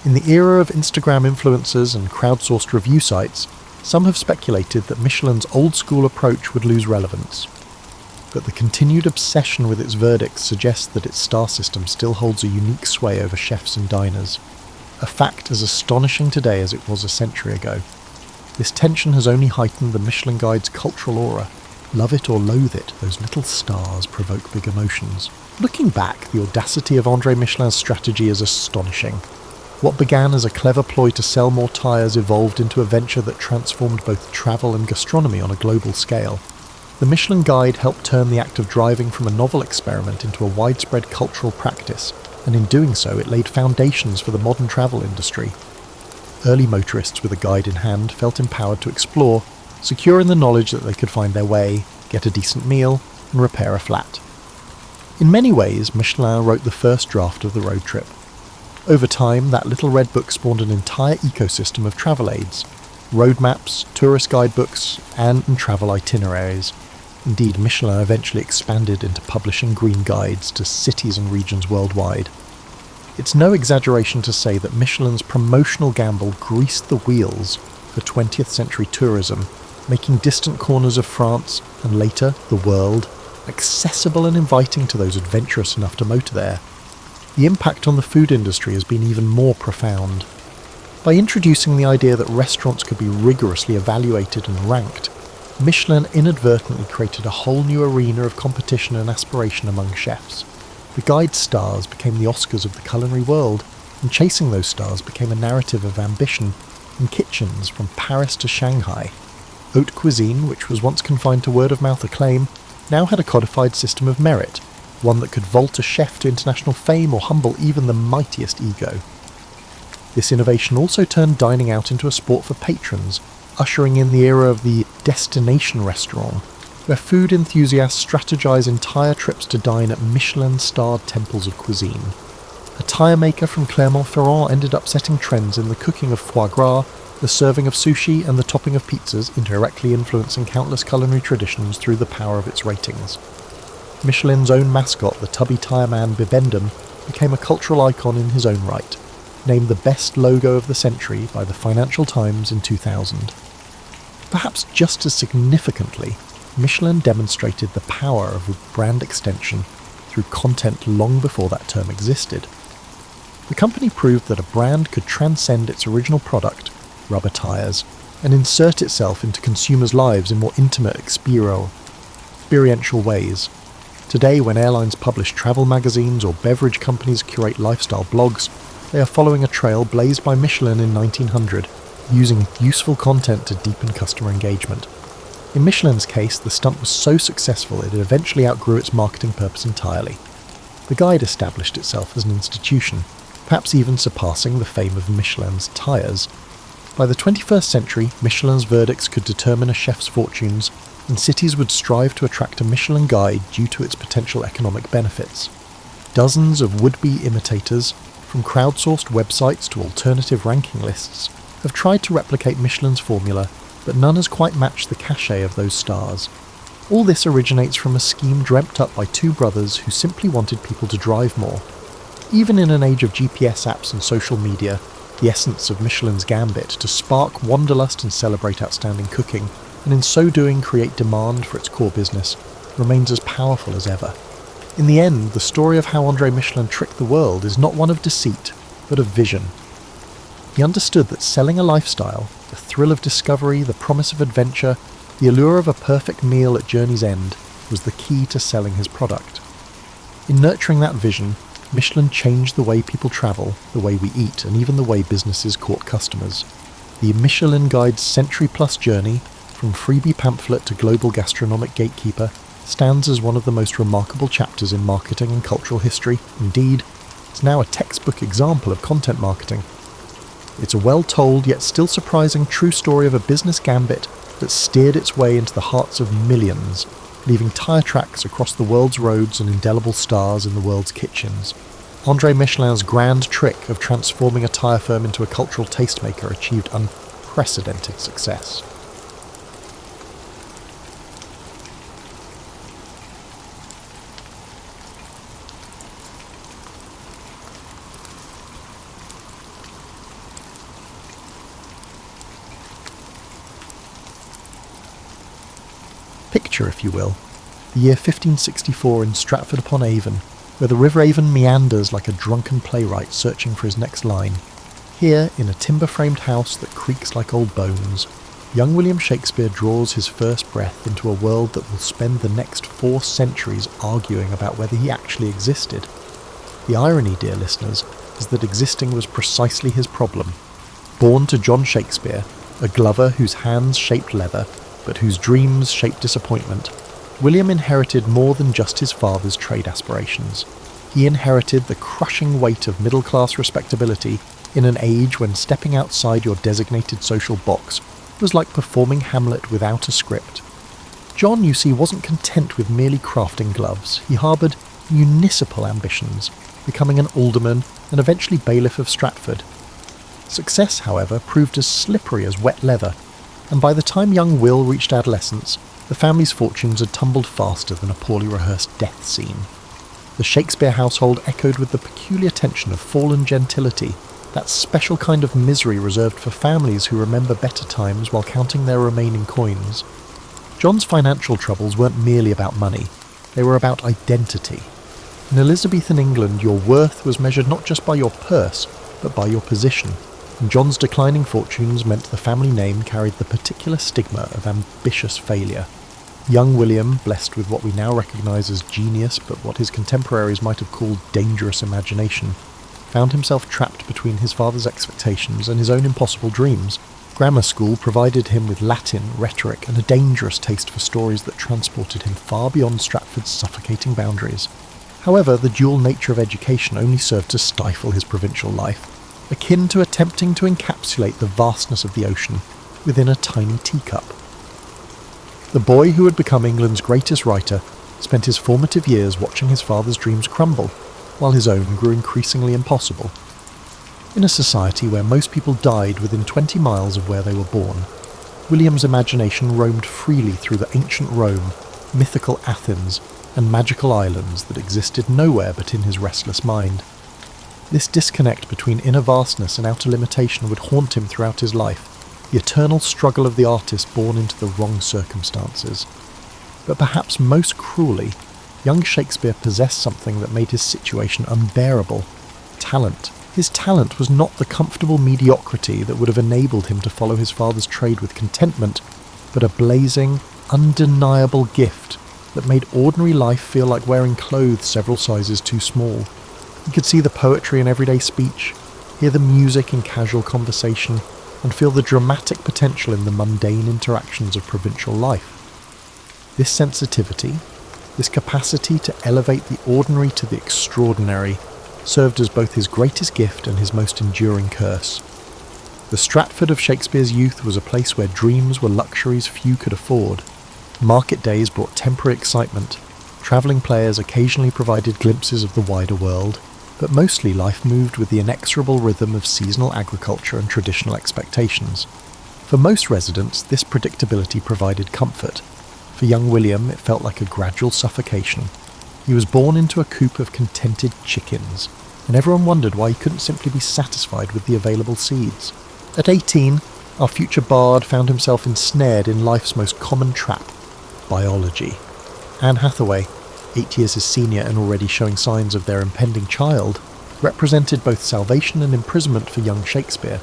In the era of Instagram influencers and crowdsourced review sites, some have speculated that Michelin's old-school approach would lose relevance. But the continued obsession with its verdicts suggests that its star system still holds a unique sway over chefs and diners, a fact as astonishing today as it was a century ago. This tension has only heightened the Michelin Guide's cultural aura. Love it or loathe it, those little stars provoke big emotions. Looking back, the audacity of André Michelin's strategy is astonishing. What began as a clever ploy to sell more tyres evolved into a venture that transformed both travel and gastronomy on a global scale. The Michelin Guide helped turn the act of driving from a novel experiment into a widespread cultural practice, and in doing so it laid foundations for the modern travel industry. Early motorists with a guide in hand felt empowered to explore, secure in the knowledge that they could find their way, get a decent meal, and repair a flat. In many ways, Michelin wrote the first draft of the road trip. Over time, that little red book spawned an entire ecosystem of travel aids, road maps, tourist guidebooks, and travel itineraries. Indeed, Michelin eventually expanded into publishing green guides to cities and regions worldwide. It's no exaggeration to say that Michelin's promotional gamble greased the wheels for 20th century tourism, making distant corners of France, and later the world, accessible and inviting to those adventurous enough to motor there. The impact on the food industry has been even more profound. By introducing the idea that restaurants could be rigorously evaluated and ranked, Michelin inadvertently created a whole new arena of competition and aspiration among chefs. The guide's stars became the Oscars of the culinary world, and chasing those stars became a narrative of ambition in kitchens from Paris to Shanghai. Haute cuisine, which was once confined to word-of-mouth acclaim, now had a codified system of merit, one that could vault a chef to international fame or humble even the mightiest ego. This innovation also turned dining out into a sport for patrons, ushering in the era of the destination restaurant, where food enthusiasts strategize entire trips to dine at Michelin-starred temples of cuisine. A tyre maker from Clermont-Ferrand ended up setting trends in the cooking of foie gras, the serving of sushi, and the topping of pizzas, indirectly influencing countless culinary traditions through the power of its ratings. Michelin's own mascot, the tubby tyre man Bibendum, became a cultural icon in his own right, named the best logo of the century by the Financial Times in 2000. Perhaps just as significantly, Michelin demonstrated the power of brand extension through content long before that term existed. The company proved that a brand could transcend its original product, rubber tyres, and insert itself into consumers' lives in more intimate, experiential ways. Today, when airlines publish travel magazines or beverage companies curate lifestyle blogs, they are following a trail blazed by Michelin in 1900, using useful content to deepen customer engagement. In Michelin's case, the stunt was so successful it eventually outgrew its marketing purpose entirely. The guide established itself as an institution, perhaps even surpassing the fame of Michelin's tyres. By the 21st century, Michelin's verdicts could determine a chef's fortunes, and cities would strive to attract a Michelin guide due to its potential economic benefits. Dozens of would-be imitators, from crowdsourced websites to alternative ranking lists, have tried to replicate Michelin's formula, but none has quite matched the cachet of those stars. All this originates from a scheme dreamt up by two brothers who simply wanted people to drive more. Even in an age of GPS apps and social media, the essence of Michelin's gambit to spark wanderlust and celebrate outstanding cooking, and in so doing create demand for its core business, remains as powerful as ever. In the end, the story of how André Michelin tricked the world is not one of deceit, but of vision. He understood that selling a lifestyle, the thrill of discovery, the promise of adventure, the allure of a perfect meal at journey's end, was the key to selling his product. In nurturing that vision, Michelin changed the way people travel, the way we eat, and even the way businesses court customers. The Michelin Guide's century-plus journey, from freebie pamphlet to global gastronomic gatekeeper, stands as one of the most remarkable chapters in marketing and cultural history. Indeed, it's now a textbook example of content marketing. It's a well-told yet still surprising true story of a business gambit that steered its way into the hearts of millions, leaving tire tracks across the world's roads and indelible stars in the world's kitchens. André Michelin's grand trick of transforming a tire firm into a cultural tastemaker achieved unprecedented success. Picture, if you will, the year 1564 in Stratford-upon-Avon, where the River Avon meanders like a drunken playwright searching for his next line. Here, in a timber-framed house that creaks like old bones, young William Shakespeare draws his first breath into a world that will spend the next 4 centuries arguing about whether he actually existed. The irony, dear listeners, is that existing was precisely his problem. Born to John Shakespeare, a glover whose hands shaped leather, but whose dreams shaped disappointment, William inherited more than just his father's trade aspirations. He inherited the crushing weight of middle-class respectability in an age when stepping outside your designated social box was like performing Hamlet without a script. John, you see, wasn't content with merely crafting gloves. He harboured municipal ambitions, becoming an alderman and eventually bailiff of Stratford. Success, however, proved as slippery as wet leather, and by the time young Will reached adolescence, the family's fortunes had tumbled faster than a poorly rehearsed death scene. The Shakespeare household echoed with the peculiar tension of fallen gentility, that special kind of misery reserved for families who remember better times while counting their remaining coins. John's financial troubles weren't merely about money, they were about identity. In Elizabethan England, your worth was measured not just by your purse, but by your position. And John's declining fortunes meant the family name carried the particular stigma of ambitious failure. Young William, blessed with what we now recognise as genius but what his contemporaries might have called dangerous imagination, found himself trapped between his father's expectations and his own impossible dreams. Grammar school provided him with Latin, rhetoric, and a dangerous taste for stories that transported him far beyond Stratford's suffocating boundaries. However, the dual nature of education only served to stifle his provincial life, akin to attempting to encapsulate the vastness of the ocean within a tiny teacup. The boy who had become England's greatest writer spent his formative years watching his father's dreams crumble, while his own grew increasingly impossible. In a society where most people died within 20 miles of where they were born, William's imagination roamed freely through the ancient Rome, mythical Athens, and magical islands that existed nowhere but in his restless mind. This disconnect between inner vastness and outer limitation would haunt him throughout his life, the eternal struggle of the artist born into the wrong circumstances. But perhaps most cruelly, young Shakespeare possessed something that made his situation unbearable: talent. His talent was not the comfortable mediocrity that would have enabled him to follow his father's trade with contentment, but a blazing, undeniable gift that made ordinary life feel like wearing clothes several sizes too small. He could see the poetry in everyday speech, hear the music in casual conversation, and feel the dramatic potential in the mundane interactions of provincial life. This sensitivity, this capacity to elevate the ordinary to the extraordinary, served as both his greatest gift and his most enduring curse. The Stratford of Shakespeare's youth was a place where dreams were luxuries few could afford. Market days brought temporary excitement. Travelling players occasionally provided glimpses of the wider world, but mostly life moved with the inexorable rhythm of seasonal agriculture and traditional expectations. For most residents, this predictability provided comfort. For young William, it felt like a gradual suffocation. He was born into a coop of contented chickens, and everyone wondered why he couldn't simply be satisfied with the available seeds. At 18, our future bard found himself ensnared in life's most common trap, biology. Anne Hathaway, 8 years his senior and already showing signs of their impending child, represented both salvation and imprisonment for young Shakespeare.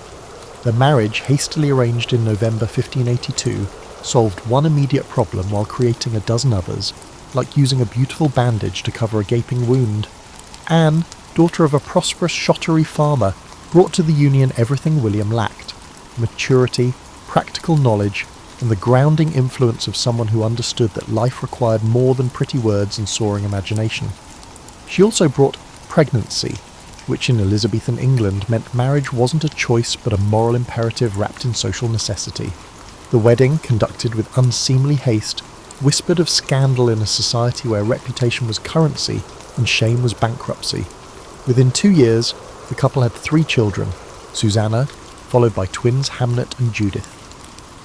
Their marriage, hastily arranged in November 1582, solved one immediate problem while creating a dozen others, like using a beautiful bandage to cover a gaping wound. Anne, daughter of a prosperous Shottery farmer, brought to the union everything William lacked: maturity, practical knowledge, and the grounding influence of someone who understood that life required more than pretty words and soaring imagination. She also brought pregnancy, which in Elizabethan England meant marriage wasn't a choice but a moral imperative wrapped in social necessity. The wedding, conducted with unseemly haste, whispered of scandal in a society where reputation was currency and shame was bankruptcy. Within 2 years, the couple had 3 children, Susanna, followed by twins Hamnet and Judith.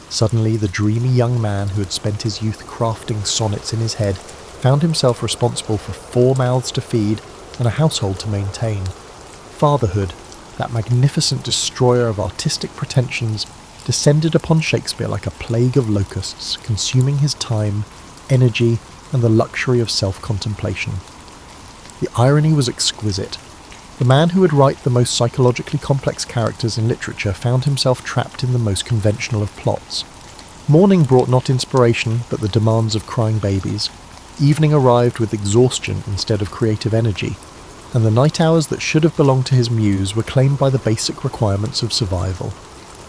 Suddenly, the dreamy young man who had spent his youth crafting sonnets in his head found himself responsible for 4 mouths to feed and a household to maintain. Fatherhood, that magnificent destroyer of artistic pretensions, descended upon Shakespeare like a plague of locusts, consuming his time, energy, and the luxury of self-contemplation. The irony was exquisite. The man who would write the most psychologically complex characters in literature found himself trapped in the most conventional of plots. Morning brought not inspiration, but the demands of crying babies. Evening arrived with exhaustion instead of creative energy, and the night hours that should have belonged to his muse were claimed by the basic requirements of survival.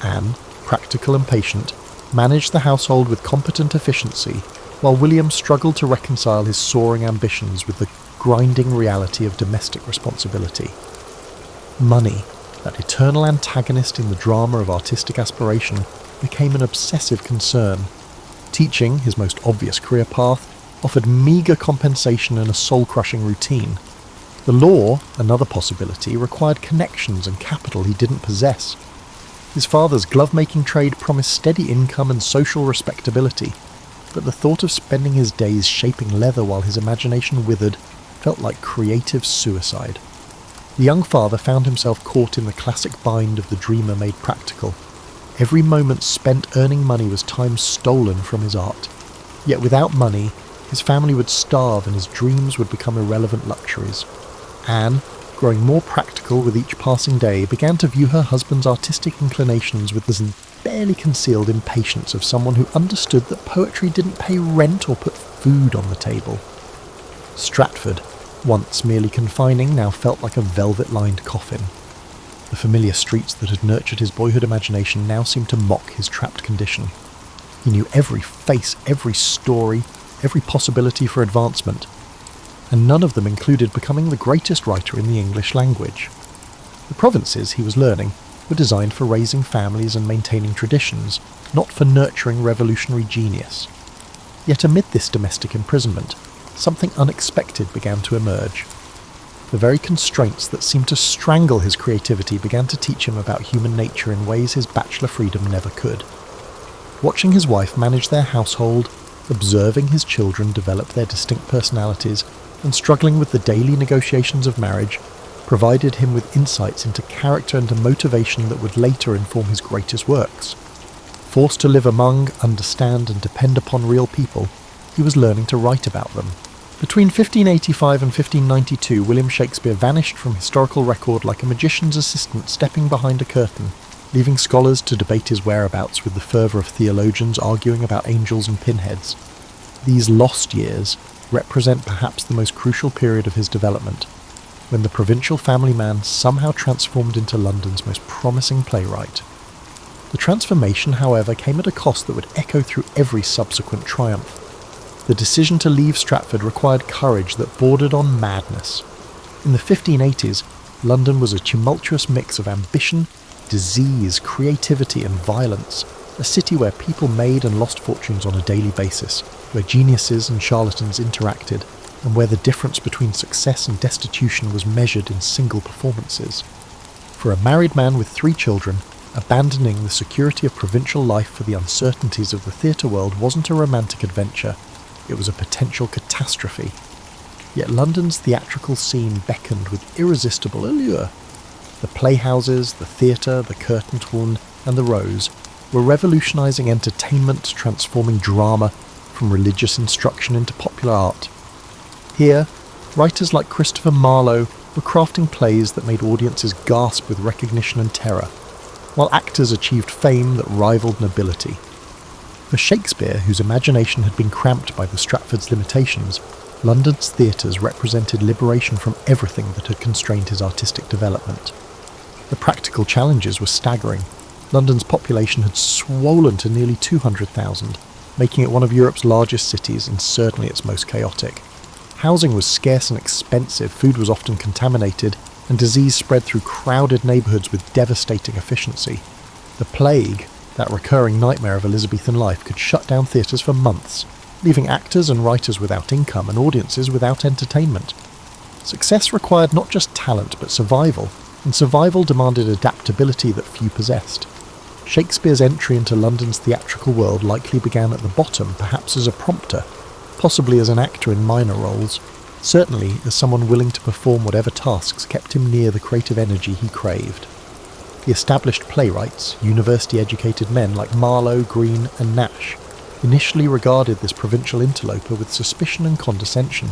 Anne, practical and patient, managed the household with competent efficiency, while William struggled to reconcile his soaring ambitions with the grinding reality of domestic responsibility. Money, that eternal antagonist in the drama of artistic aspiration, became an obsessive concern. Teaching, his most obvious career path, offered meagre compensation and a soul-crushing routine. The law, another possibility, required connections and capital he didn't possess. His father's glove-making trade promised steady income and social respectability, but the thought of spending his days shaping leather while his imagination withered felt like creative suicide. The young father found himself caught in the classic bind of the dreamer made practical. Every moment spent earning money was time stolen from his art. Yet without money, his family would starve and his dreams would become irrelevant luxuries. Anne, growing more practical with each passing day, began to view her husband's artistic inclinations with the barely concealed impatience of someone who understood that poetry didn't pay rent or put food on the table. Stratford, once merely confining, now felt like a velvet-lined coffin. The familiar streets that had nurtured his boyhood imagination now seemed to mock his trapped condition. He knew every face, every story, every possibility for advancement, and none of them included becoming the greatest writer in the English language. The provinces, he was learning, were designed for raising families and maintaining traditions, not for nurturing revolutionary genius. Yet amid this domestic imprisonment, something unexpected began to emerge. The very constraints that seemed to strangle his creativity began to teach him about human nature in ways his bachelor freedom never could. Watching his wife manage their household, observing his children develop their distinct personalities, and struggling with the daily negotiations of marriage, provided him with insights into character and a motivation that would later inform his greatest works. Forced to live among, understand, and depend upon real people, he was learning to write about them. Between 1585 and 1592, William Shakespeare vanished from historical record like a magician's assistant stepping behind a curtain, leaving scholars to debate his whereabouts with the fervour of theologians arguing about angels and pinheads. These lost years represent perhaps the most crucial period of his development, when the provincial family man somehow transformed into London's most promising playwright. The transformation, however, came at a cost that would echo through every subsequent triumph. The decision to leave Stratford required courage that bordered on madness. In the 1580s, London was a tumultuous mix of ambition, disease, creativity and violence, a city where people made and lost fortunes on a daily basis, where geniuses and charlatans interacted, and where the difference between success and destitution was measured in single performances. For a married man with 3 children, abandoning the security of provincial life for the uncertainties of the theatre world wasn't a romantic adventure, it was a potential catastrophe. Yet London's theatrical scene beckoned with irresistible allure. The playhouses, the theatre, the Curtain Twin, and the Rose were revolutionising entertainment, transforming drama from religious instruction into popular art. Here, writers like Christopher Marlowe were crafting plays that made audiences gasp with recognition and terror, while actors achieved fame that rivaled nobility. For Shakespeare, whose imagination had been cramped by the Stratford's limitations, London's theatres represented liberation from everything that had constrained his artistic development. The practical challenges were staggering. London's population had swollen to nearly 200,000, making it one of Europe's largest cities and certainly its most chaotic. Housing was scarce and expensive, food was often contaminated, and disease spread through crowded neighbourhoods with devastating efficiency. The plague, that recurring nightmare of Elizabethan life, could shut down theatres for months, leaving actors and writers without income and audiences without entertainment. Success required not just talent but survival, and survival demanded adaptability that few possessed. Shakespeare's entry into London's theatrical world likely began at the bottom, perhaps as a prompter, possibly as an actor in minor roles, certainly as someone willing to perform whatever tasks kept him near the creative energy he craved. The established playwrights, university-educated men like Marlowe, Greene and Nash, initially regarded this provincial interloper with suspicion and condescension.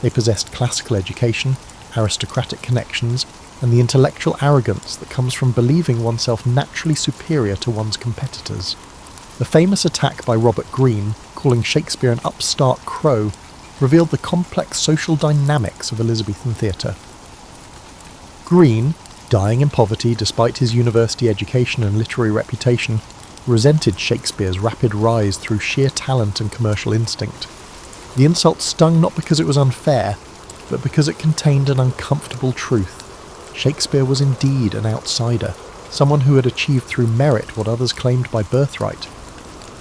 They possessed classical education, aristocratic connections, and the intellectual arrogance that comes from believing oneself naturally superior to one's competitors. The famous attack by Robert Greene, calling Shakespeare an upstart crow, revealed the complex social dynamics of Elizabethan theatre. Greene, dying in poverty despite his university education and literary reputation, resented Shakespeare's rapid rise through sheer talent and commercial instinct. The insult stung not because it was unfair, but because it contained an uncomfortable truth. Shakespeare was indeed an outsider, someone who had achieved through merit what others claimed by birthright.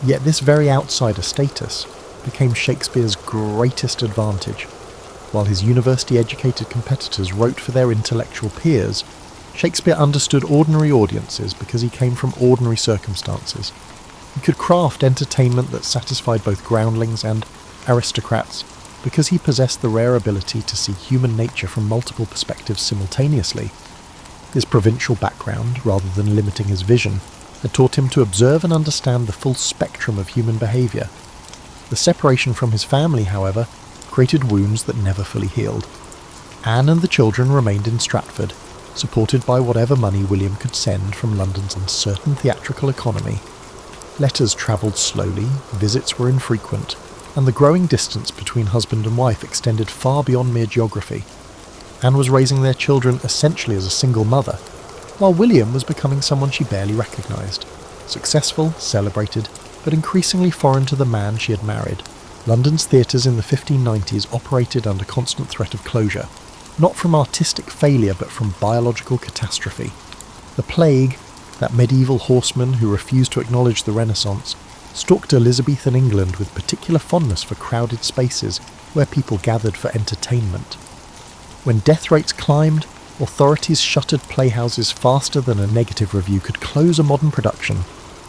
Yet this very outsider status became Shakespeare's greatest advantage. While his university-educated competitors wrote for their intellectual peers, Shakespeare understood ordinary audiences because he came from ordinary circumstances. He could craft entertainment that satisfied both groundlings and aristocrats because he possessed the rare ability to see human nature from multiple perspectives simultaneously. His provincial background, rather than limiting his vision, had taught him to observe and understand the full spectrum of human behaviour. The separation from his family, however, created wounds that never fully healed. Anne and the children remained in Stratford, supported by whatever money William could send from London's uncertain theatrical economy. Letters travelled slowly, visits were infrequent, and the growing distance between husband and wife extended far beyond mere geography. Anne was raising their children essentially as a single mother, while William was becoming someone she barely recognised. Successful, celebrated, but increasingly foreign to the man she had married. London's theatres in the 1590s operated under constant threat of closure, not from artistic failure but from biological catastrophe. The plague, that medieval horseman who refused to acknowledge the Renaissance, stalked Elizabethan England with particular fondness for crowded spaces where people gathered for entertainment. When death rates climbed, authorities shuttered playhouses faster than a negative review could close a modern production,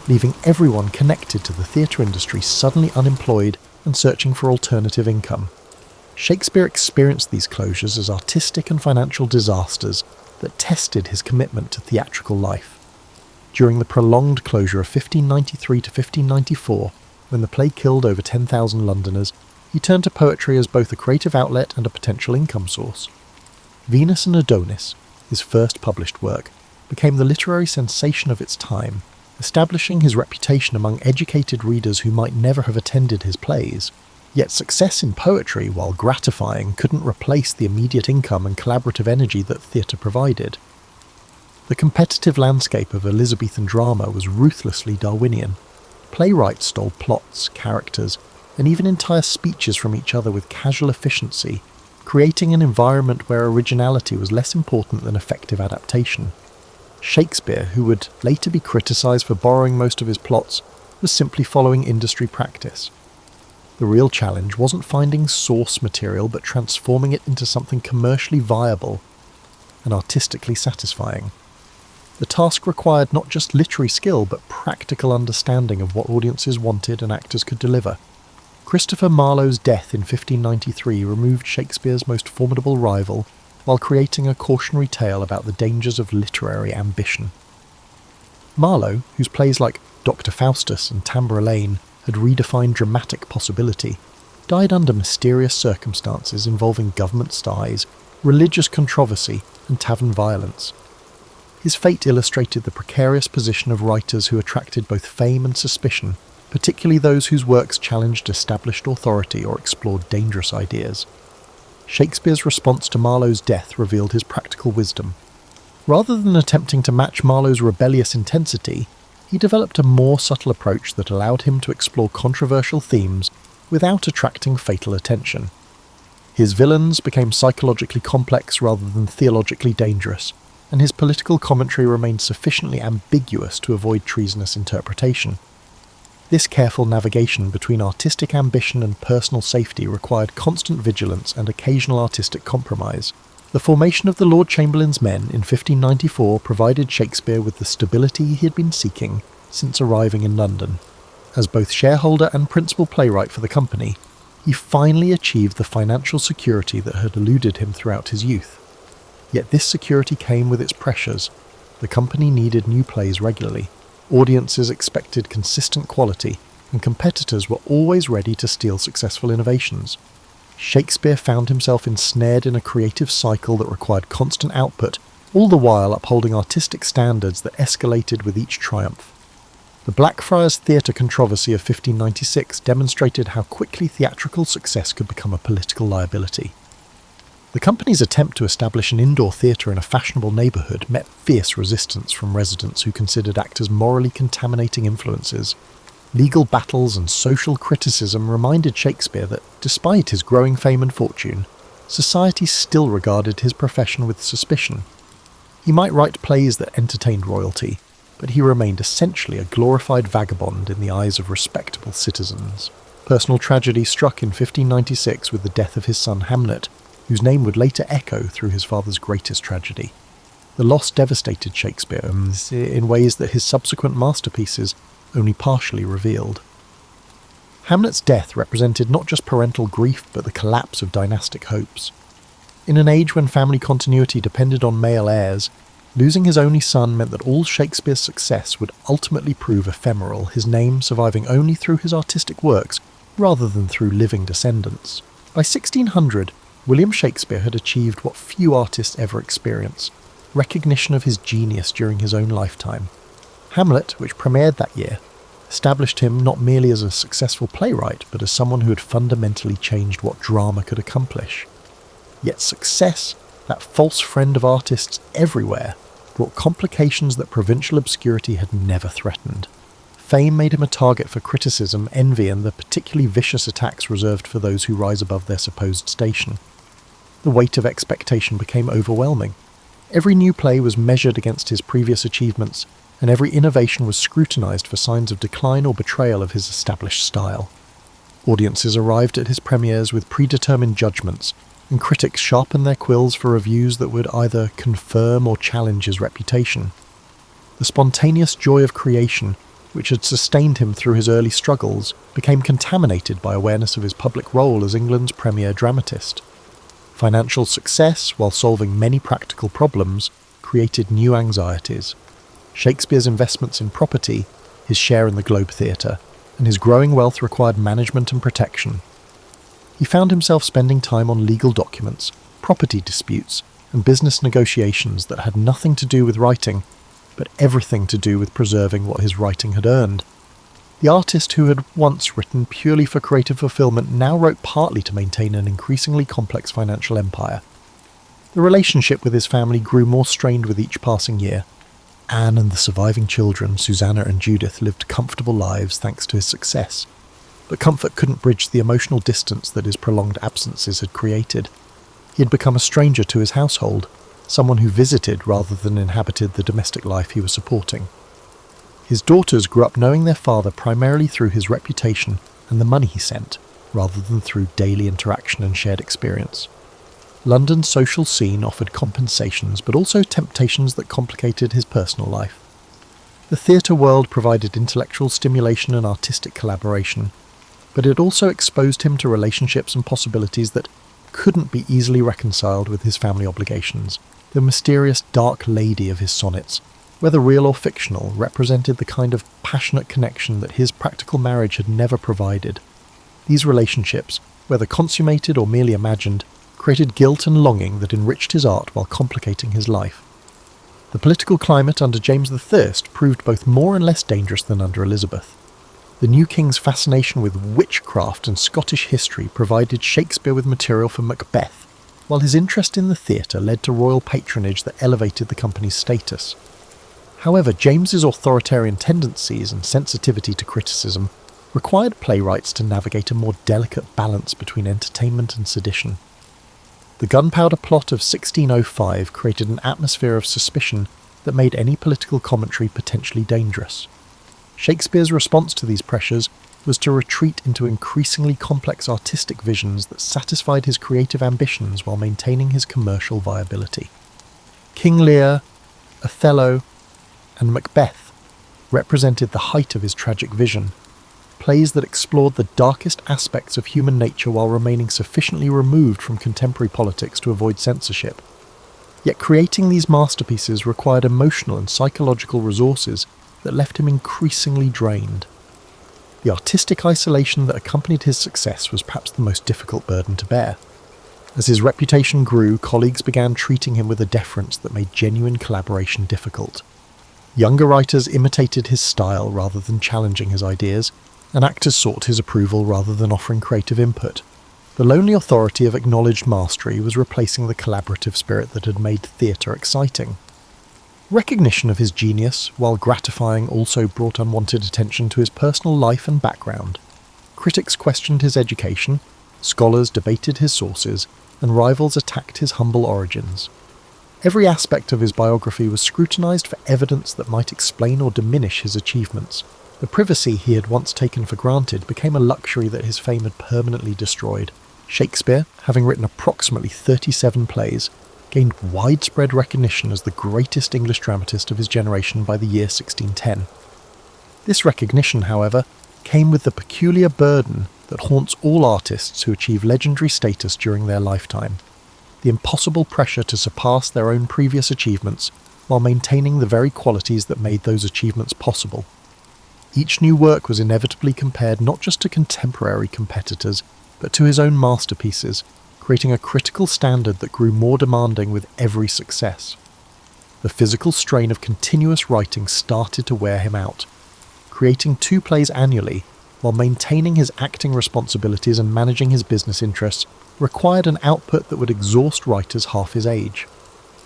leaving everyone connected to the theatre industry suddenly unemployed and searching for alternative income. Shakespeare experienced these closures as artistic and financial disasters that tested his commitment to theatrical life. During the prolonged closure of 1593 to 1594, when the plague killed over 10,000 Londoners, he turned to poetry as both a creative outlet and a potential income source. Venus and Adonis, his first published work, became the literary sensation of its time, establishing his reputation among educated readers who might never have attended his plays. Yet success in poetry, while gratifying, couldn't replace the immediate income and collaborative energy that theatre provided. The competitive landscape of Elizabethan drama was ruthlessly Darwinian. Playwrights stole plots, characters, and even entire speeches from each other with casual efficiency, creating an environment where originality was less important than effective adaptation. Shakespeare, who would later be criticised for borrowing most of his plots, was simply following industry practice. The real challenge wasn't finding source material but transforming it into something commercially viable and artistically satisfying. The task required not just literary skill but practical understanding of what audiences wanted and actors could deliver. Christopher Marlowe's death in 1593 removed Shakespeare's most formidable rival while creating a cautionary tale about the dangers of literary ambition. Marlowe, whose plays like Dr. Faustus and Tamburlaine had redefined dramatic possibility, died under mysterious circumstances involving government spies, religious controversy, and tavern violence. His fate illustrated the precarious position of writers who attracted both fame and suspicion, particularly those whose works challenged established authority or explored dangerous ideas. Shakespeare's response to Marlowe's death revealed his practical wisdom. Rather than attempting to match Marlowe's rebellious intensity, he developed a more subtle approach that allowed him to explore controversial themes without attracting fatal attention. His villains became psychologically complex rather than theologically dangerous, and his political commentary remained sufficiently ambiguous to avoid treasonous interpretation. This careful navigation between artistic ambition and personal safety required constant vigilance and occasional artistic compromise. The formation of the Lord Chamberlain's Men in 1594 provided Shakespeare with the stability he had been seeking since arriving in London. As both shareholder and principal playwright for the company, he finally achieved the financial security that had eluded him throughout his youth. Yet this security came with its pressures. The company needed new plays regularly, audiences expected consistent quality, and competitors were always ready to steal successful innovations. Shakespeare found himself ensnared in a creative cycle that required constant output, all the while upholding artistic standards that escalated with each triumph. The Blackfriars Theatre controversy of 1596 demonstrated how quickly theatrical success could become a political liability. The company's attempt to establish an indoor theatre in a fashionable neighbourhood met fierce resistance from residents who considered actors morally contaminating influences. Legal battles and social criticism reminded Shakespeare that, despite his growing fame and fortune, society still regarded his profession with suspicion. He might write plays that entertained royalty, but he remained essentially a glorified vagabond in the eyes of respectable citizens. Personal tragedy struck in 1596 with the death of his son Hamlet, whose name would later echo through his father's greatest tragedy. The loss devastated Shakespeare in ways that his subsequent masterpieces only partially revealed. Hamlet's death represented not just parental grief but the collapse of dynastic hopes. In an age when family continuity depended on male heirs, losing his only son meant that all Shakespeare's success would ultimately prove ephemeral, his name surviving only through his artistic works rather than through living descendants. By 1600, William Shakespeare had achieved what few artists ever experience, recognition of his genius during his own lifetime. Hamlet, which premiered that year, established him not merely as a successful playwright, but as someone who had fundamentally changed what drama could accomplish. Yet success, that false friend of artists everywhere, brought complications that provincial obscurity had never threatened. Fame made him a target for criticism, envy, and the particularly vicious attacks reserved for those who rise above their supposed station. The weight of expectation became overwhelming. Every new play was measured against his previous achievements, and every innovation was scrutinized for signs of decline or betrayal of his established style. Audiences arrived at his premieres with predetermined judgments, and critics sharpened their quills for reviews that would either confirm or challenge his reputation. The spontaneous joy of creation, which had sustained him through his early struggles, became contaminated by awareness of his public role as England's premier dramatist. Financial success, while solving many practical problems, created new anxieties. Shakespeare's investments in property, his share in the Globe Theatre, and his growing wealth required management and protection. He found himself spending time on legal documents, property disputes, and business negotiations that had nothing to do with writing, but everything to do with preserving what his writing had earned. The artist who had once written purely for creative fulfillment now wrote partly to maintain an increasingly complex financial empire. The relationship with his family grew more strained with each passing year. Anne and the surviving children, Susanna and Judith, lived comfortable lives thanks to his success. But comfort couldn't bridge the emotional distance that his prolonged absences had created. He had become a stranger to his household, someone who visited rather than inhabited the domestic life he was supporting. His daughters grew up knowing their father primarily through his reputation and the money he sent, rather than through daily interaction and shared experience. London's social scene offered compensations, but also temptations that complicated his personal life. The theatre world provided intellectual stimulation and artistic collaboration, but it also exposed him to relationships and possibilities that couldn't be easily reconciled with his family obligations. The mysterious dark lady of his sonnets, whether real or fictional, represented the kind of passionate connection that his practical marriage had never provided. These relationships, whether consummated or merely imagined, created guilt and longing that enriched his art while complicating his life. The political climate under James I proved both more and less dangerous than under Elizabeth. The new king's fascination with witchcraft and Scottish history provided Shakespeare with material for Macbeth, while his interest in the theatre led to royal patronage that elevated the company's status. However, James's authoritarian tendencies and sensitivity to criticism required playwrights to navigate a more delicate balance between entertainment and sedition. The Gunpowder Plot of 1605 created an atmosphere of suspicion that made any political commentary potentially dangerous. Shakespeare's response to these pressures was to retreat into increasingly complex artistic visions that satisfied his creative ambitions while maintaining his commercial viability. King Lear, Othello, and Macbeth represented the height of his tragic vision, plays that explored the darkest aspects of human nature while remaining sufficiently removed from contemporary politics to avoid censorship. Yet creating these masterpieces required emotional and psychological resources that left him increasingly drained. The artistic isolation that accompanied his success was perhaps the most difficult burden to bear. As his reputation grew, colleagues began treating him with a deference that made genuine collaboration difficult. Younger writers imitated his style rather than challenging his ideas, and actors sought his approval rather than offering creative input. The lonely authority of acknowledged mastery was replacing the collaborative spirit that had made theatre exciting. Recognition of his genius, while gratifying, also brought unwanted attention to his personal life and background. Critics questioned his education, scholars debated his sources, and rivals attacked his humble origins. Every aspect of his biography was scrutinized for evidence that might explain or diminish his achievements. The privacy he had once taken for granted became a luxury that his fame had permanently destroyed. Shakespeare, having written approximately 37 plays, gained widespread recognition as the greatest English dramatist of his generation by the year 1610. This recognition, however, came with the peculiar burden that haunts all artists who achieve legendary status during their lifetime: the impossible pressure to surpass their own previous achievements while maintaining the very qualities that made those achievements possible. Each new work was inevitably compared not just to contemporary competitors, but to his own masterpieces, creating a critical standard that grew more demanding with every success. The physical strain of continuous writing started to wear him out. Creating 2 plays annually, while maintaining his acting responsibilities and managing his business interests, required an output that would exhaust writers half his age.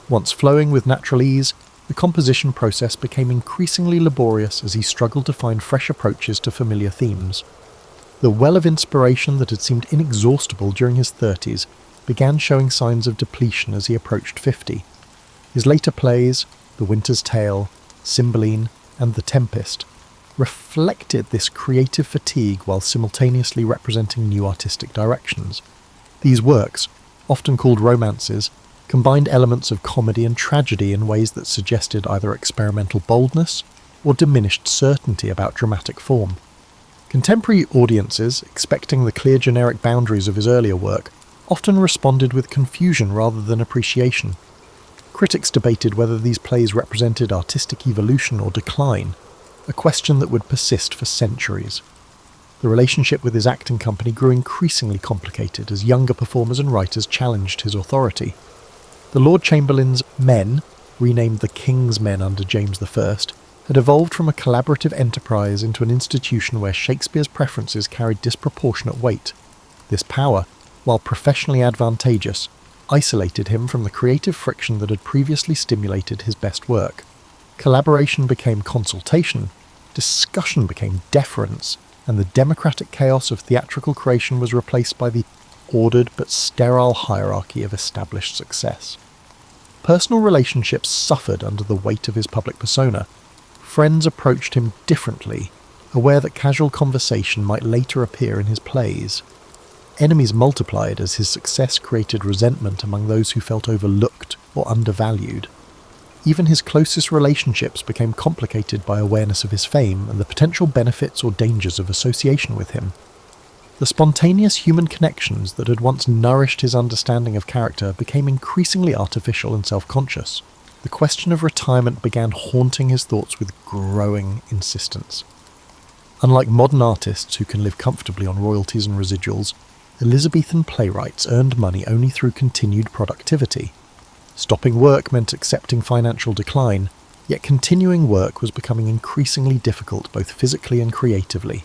Once flowing with natural ease, the composition process became increasingly laborious as he struggled to find fresh approaches to familiar themes. The well of inspiration that had seemed inexhaustible during his 30s began showing signs of depletion as he approached 50. His later plays, The Winter's Tale, Cymbeline, and The Tempest, reflected this creative fatigue while simultaneously representing new artistic directions. These works, often called romances, combined elements of comedy and tragedy in ways that suggested either experimental boldness or diminished certainty about dramatic form. Contemporary audiences, expecting the clear generic boundaries of his earlier work, often responded with confusion rather than appreciation. Critics debated whether these plays represented artistic evolution or decline, a question that would persist for centuries. The relationship with his acting company grew increasingly complicated as younger performers and writers challenged his authority. The Lord Chamberlain's Men, renamed the King's Men under James I, had evolved from a collaborative enterprise into an institution where Shakespeare's preferences carried disproportionate weight. This power, while professionally advantageous, isolated him from the creative friction that had previously stimulated his best work. Collaboration became consultation, discussion became deference, and the democratic chaos of theatrical creation was replaced by the ordered but sterile hierarchy of established success. personal relationships suffered under the weight of his public persona. Friends approached him differently, aware that casual conversation might later appear in his plays. Enemies multiplied as his success created resentment among those who felt overlooked or undervalued. Even his closest relationships became complicated by awareness of his fame and the potential benefits or dangers of association with him. The spontaneous human connections that had once nourished his understanding of character became increasingly artificial and self-conscious. The question of retirement began haunting his thoughts with growing insistence. Unlike modern artists who can live comfortably on royalties and residuals, Elizabethan playwrights earned money only through continued productivity. Stopping work meant accepting financial decline, yet continuing work was becoming increasingly difficult both physically and creatively.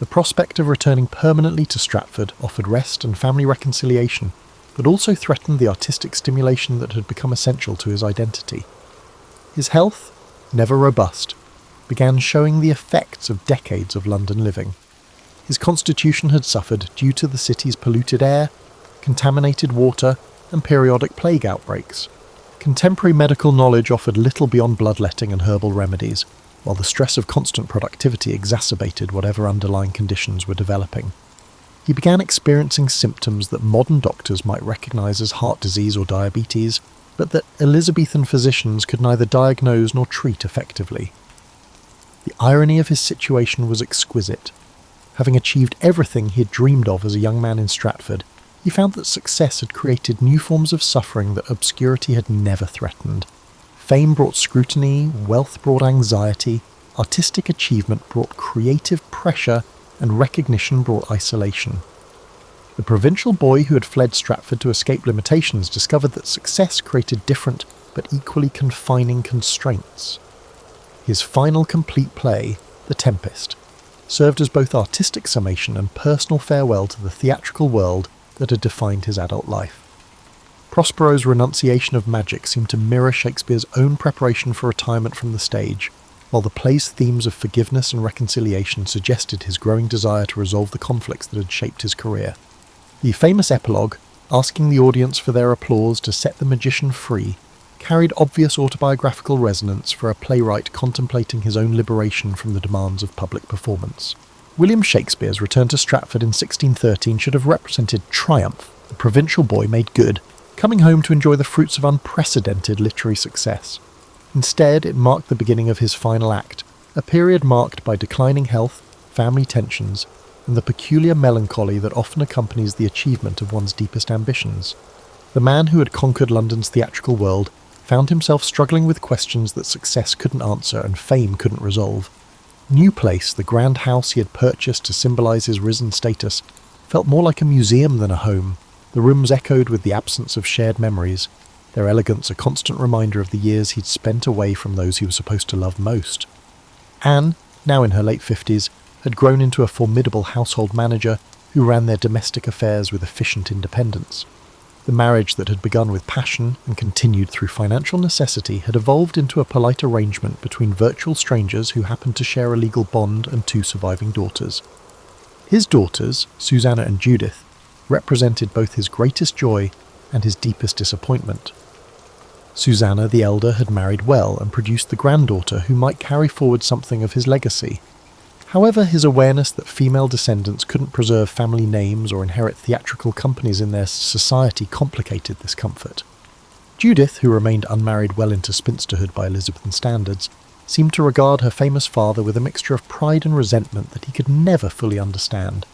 The prospect of returning permanently to Stratford offered rest and family reconciliation, but also threatened the artistic stimulation that had become essential to his identity. His health, never robust, began showing the effects of decades of London living. His constitution had suffered due to the city's polluted air, contaminated water, and periodic plague outbreaks. Contemporary medical knowledge offered little beyond bloodletting and herbal remedies, while the stress of constant productivity exacerbated whatever underlying conditions were developing. He began experiencing symptoms that modern doctors might recognise as heart disease or diabetes, but that Elizabethan physicians could neither diagnose nor treat effectively. The irony of his situation was exquisite. Having achieved everything he had dreamed of as a young man in Stratford, he found that success had created new forms of suffering that obscurity had never threatened. Fame brought scrutiny, wealth brought anxiety, artistic achievement brought creative pressure, and recognition brought isolation. The provincial boy who had fled Stratford to escape limitations discovered that success created different but equally confining constraints. His final complete play, The Tempest, served as both artistic summation and personal farewell to the theatrical world that had defined his adult life. Prospero's renunciation of magic seemed to mirror Shakespeare's own preparation for retirement from the stage, while the play's themes of forgiveness and reconciliation suggested his growing desire to resolve the conflicts that had shaped his career. The famous epilogue, asking the audience for their applause to set the magician free, carried obvious autobiographical resonance for a playwright contemplating his own liberation from the demands of public performance. William Shakespeare's return to Stratford in 1613 should have represented triumph, the provincial boy made good, coming home to enjoy the fruits of unprecedented literary success. Instead, it marked the beginning of his final act, a period marked by declining health, family tensions, and the peculiar melancholy that often accompanies the achievement of one's deepest ambitions. The man who had conquered London's theatrical world found himself struggling with questions that success couldn't answer and fame couldn't resolve. New Place, the grand house he had purchased to symbolise his risen status, felt more like a museum than a home. The rooms echoed with the absence of shared memories, their elegance a constant reminder of the years he'd spent away from those he was supposed to love most. Anne, now in her late 50s, had grown into a formidable household manager who ran their domestic affairs with efficient independence. The marriage that had begun with passion and continued through financial necessity had evolved into a polite arrangement between virtual strangers who happened to share a legal bond and two surviving daughters. His daughters, Susanna and Judith, represented both his greatest joy and his deepest disappointment. Susanna, the elder, had married well and produced the granddaughter who might carry forward something of his legacy. However, his awareness that female descendants couldn't preserve family names or inherit theatrical companies in their society complicated this comfort. Judith, who remained unmarried well into spinsterhood by Elizabethan standards, seemed to regard her famous father with a mixture of pride and resentment that he could never fully understand.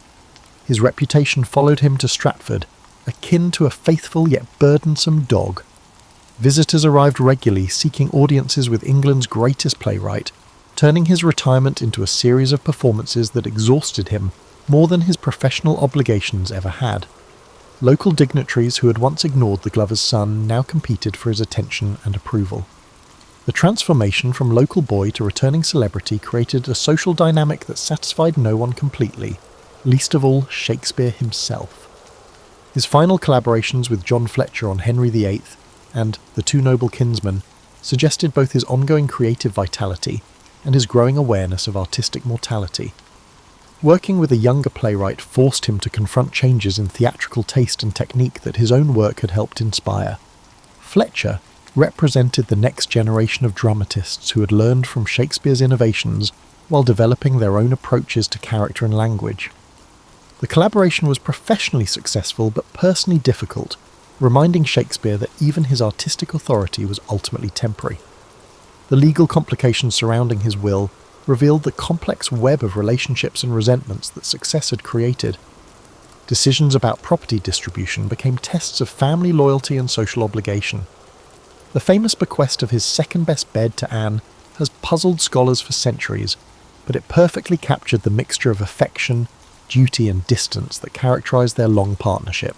His reputation followed him to Stratford, akin to a faithful yet burdensome dog. Visitors arrived regularly, seeking audiences with England's greatest playwright, turning his retirement into a series of performances that exhausted him more than his professional obligations ever had. Local dignitaries who had once ignored the Glover's son now competed for his attention and approval. The transformation from local boy to returning celebrity created a social dynamic that satisfied no one completely, least of all Shakespeare himself. His final collaborations with John Fletcher on Henry VIII and The Two Noble Kinsmen suggested both his ongoing creative vitality and his growing awareness of artistic mortality. Working with a younger playwright forced him to confront changes in theatrical taste and technique that his own work had helped inspire. Fletcher, represented the next generation of dramatists who had learned from Shakespeare's innovations while developing their own approaches to character and language. The collaboration was professionally successful but personally difficult, reminding Shakespeare that even his artistic authority was ultimately temporary. The legal complications surrounding his will revealed the complex web of relationships and resentments that success had created. Decisions about property distribution became tests of family loyalty and social obligation. The famous bequest of his second-best bed to Anne has puzzled scholars for centuries, but it perfectly captured the mixture of affection, duty and distance that characterised their long partnership.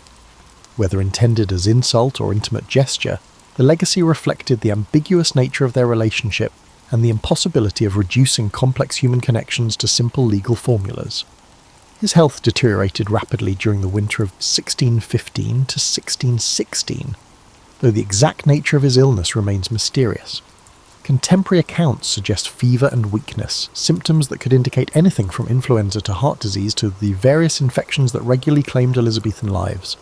Whether intended as insult or intimate gesture, the legacy reflected the ambiguous nature of their relationship and the impossibility of reducing complex human connections to simple legal formulas. His health deteriorated rapidly during the winter of 1615 to 1616, though the exact nature of his illness remains mysterious. Contemporary accounts suggest fever and weakness, symptoms that could indicate anything from influenza to heart disease to the various infections that regularly claimed Elizabethan lives.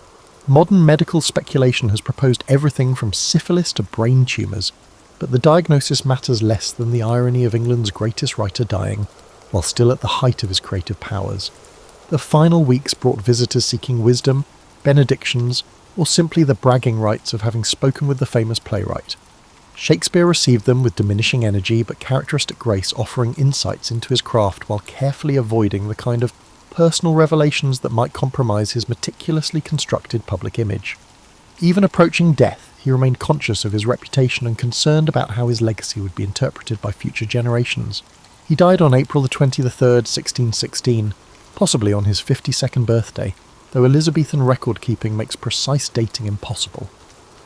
Modern medical speculation has proposed everything from syphilis to brain tumours, but the diagnosis matters less than the irony of England's greatest writer dying, while still at the height of his creative powers. The final weeks brought visitors seeking wisdom, benedictions, or simply the bragging rights of having spoken with the famous playwright. Shakespeare received them with diminishing energy but characteristic grace, offering insights into his craft while carefully avoiding the kind of personal revelations that might compromise his meticulously constructed public image. Even approaching death, he remained conscious of his reputation and concerned about how his legacy would be interpreted by future generations. He died on April the 23rd, 1616, possibly on his 52nd birthday, though Elizabethan record-keeping makes precise dating impossible.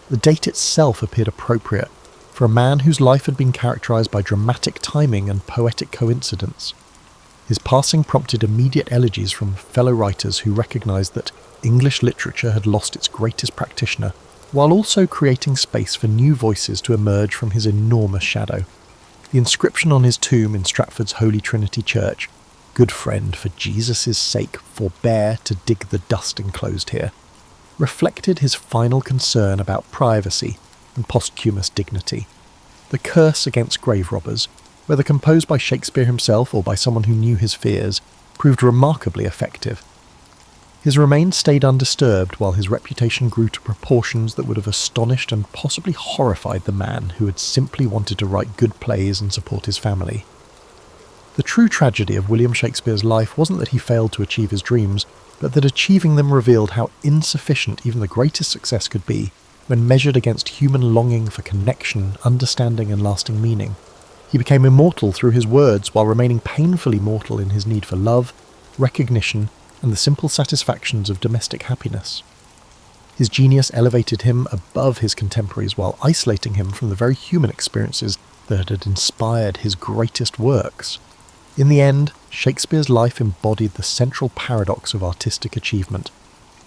The date itself appeared appropriate, for a man whose life had been characterised by dramatic timing and poetic coincidence. His passing prompted immediate elegies from fellow writers who recognised that English literature had lost its greatest practitioner, while also creating space for new voices to emerge from his enormous shadow. The inscription on his tomb in Stratford's Holy Trinity Church, "Good friend, for Jesus' sake, forbear to dig the dust enclosed here," reflected his final concern about privacy and posthumous dignity. The curse against grave robbers, whether composed by Shakespeare himself or by someone who knew his fears, proved remarkably effective. His remains stayed undisturbed while his reputation grew to proportions that would have astonished and possibly horrified the man who had simply wanted to write good plays and support his family. The true tragedy of William Shakespeare's life wasn't that he failed to achieve his dreams, but that achieving them revealed how insufficient even the greatest success could be when measured against human longing for connection, understanding and lasting meaning. He became immortal through his words while remaining painfully mortal in his need for love, recognition, and the simple satisfactions of domestic happiness. His genius elevated him above his contemporaries while isolating him from the very human experiences that had inspired his greatest works. In the end, Shakespeare's life embodied the central paradox of artistic achievement.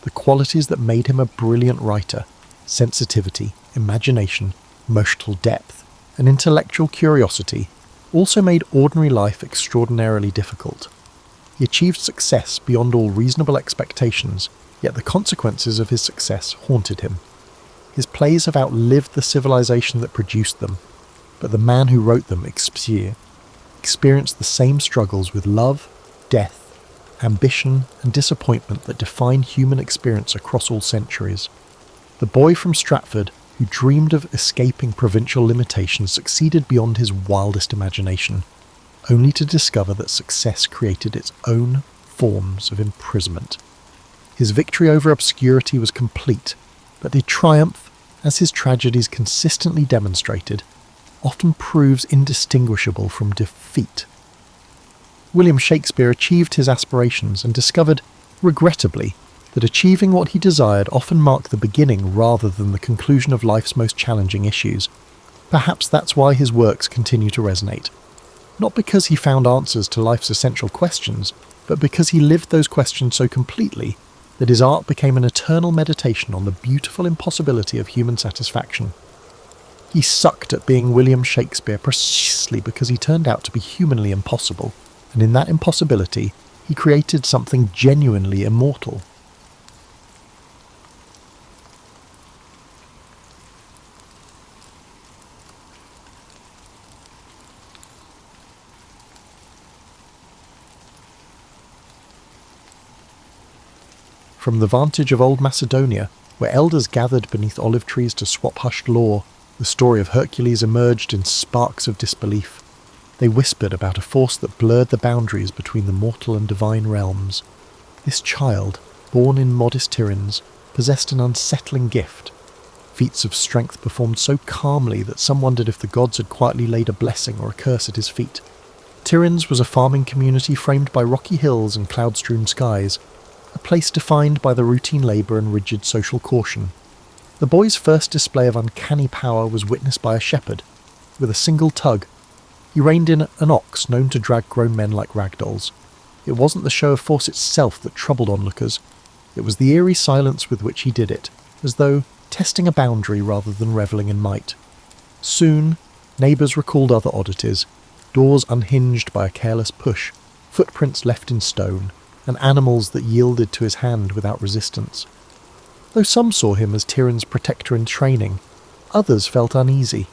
The qualities that made him a brilliant writer, sensitivity, imagination, emotional depth, and intellectual curiosity, also made ordinary life extraordinarily difficult. He achieved success beyond all reasonable expectations, yet the consequences of his success haunted him. His plays have outlived the civilization that produced them, but the man who wrote them, experienced the same struggles with love, death, ambition, and disappointment that define human experience across all centuries. The boy from Stratford, who dreamed of escaping provincial limitations, succeeded beyond his wildest imagination, only to discover that success created its own forms of imprisonment. His victory over obscurity was complete, but the triumph, as his tragedies consistently demonstrated, often proves indistinguishable from defeat. William Shakespeare achieved his aspirations and discovered, regrettably, that achieving what he desired often marked the beginning rather than the conclusion of life's most challenging issues. Perhaps that's why his works continue to resonate. Not because he found answers to life's essential questions, but because he lived those questions so completely that his art became an eternal meditation on the beautiful impossibility of human satisfaction. He sucked at being William Shakespeare precisely because he turned out to be humanly impossible, and in that impossibility, he created something genuinely immortal. From the vantage of old Macedonia, where elders gathered beneath olive trees to swap hushed lore, the story of Hercules emerged in sparks of disbelief. They whispered about a force that blurred the boundaries between the mortal and divine realms. This child, born in modest Tiryns, possessed an unsettling gift. Feats of strength performed so calmly that some wondered if the gods had quietly laid a blessing or a curse at his feet. Tiryns was a farming community framed by rocky hills and cloud-strewn skies, a place defined by the routine labour and rigid social caution. The boy's first display of uncanny power was witnessed by a shepherd. With a single tug, he reined in an ox known to drag grown men like ragdolls. It wasn't the show of force itself that troubled onlookers. It was the eerie silence with which he did it, as though testing a boundary rather than revelling in might. Soon, neighbours recalled other oddities, doors unhinged by a careless push, footprints left in stone, and animals that yielded to his hand without resistance. Though some saw him as Tiryns' protector in training, others felt uneasy.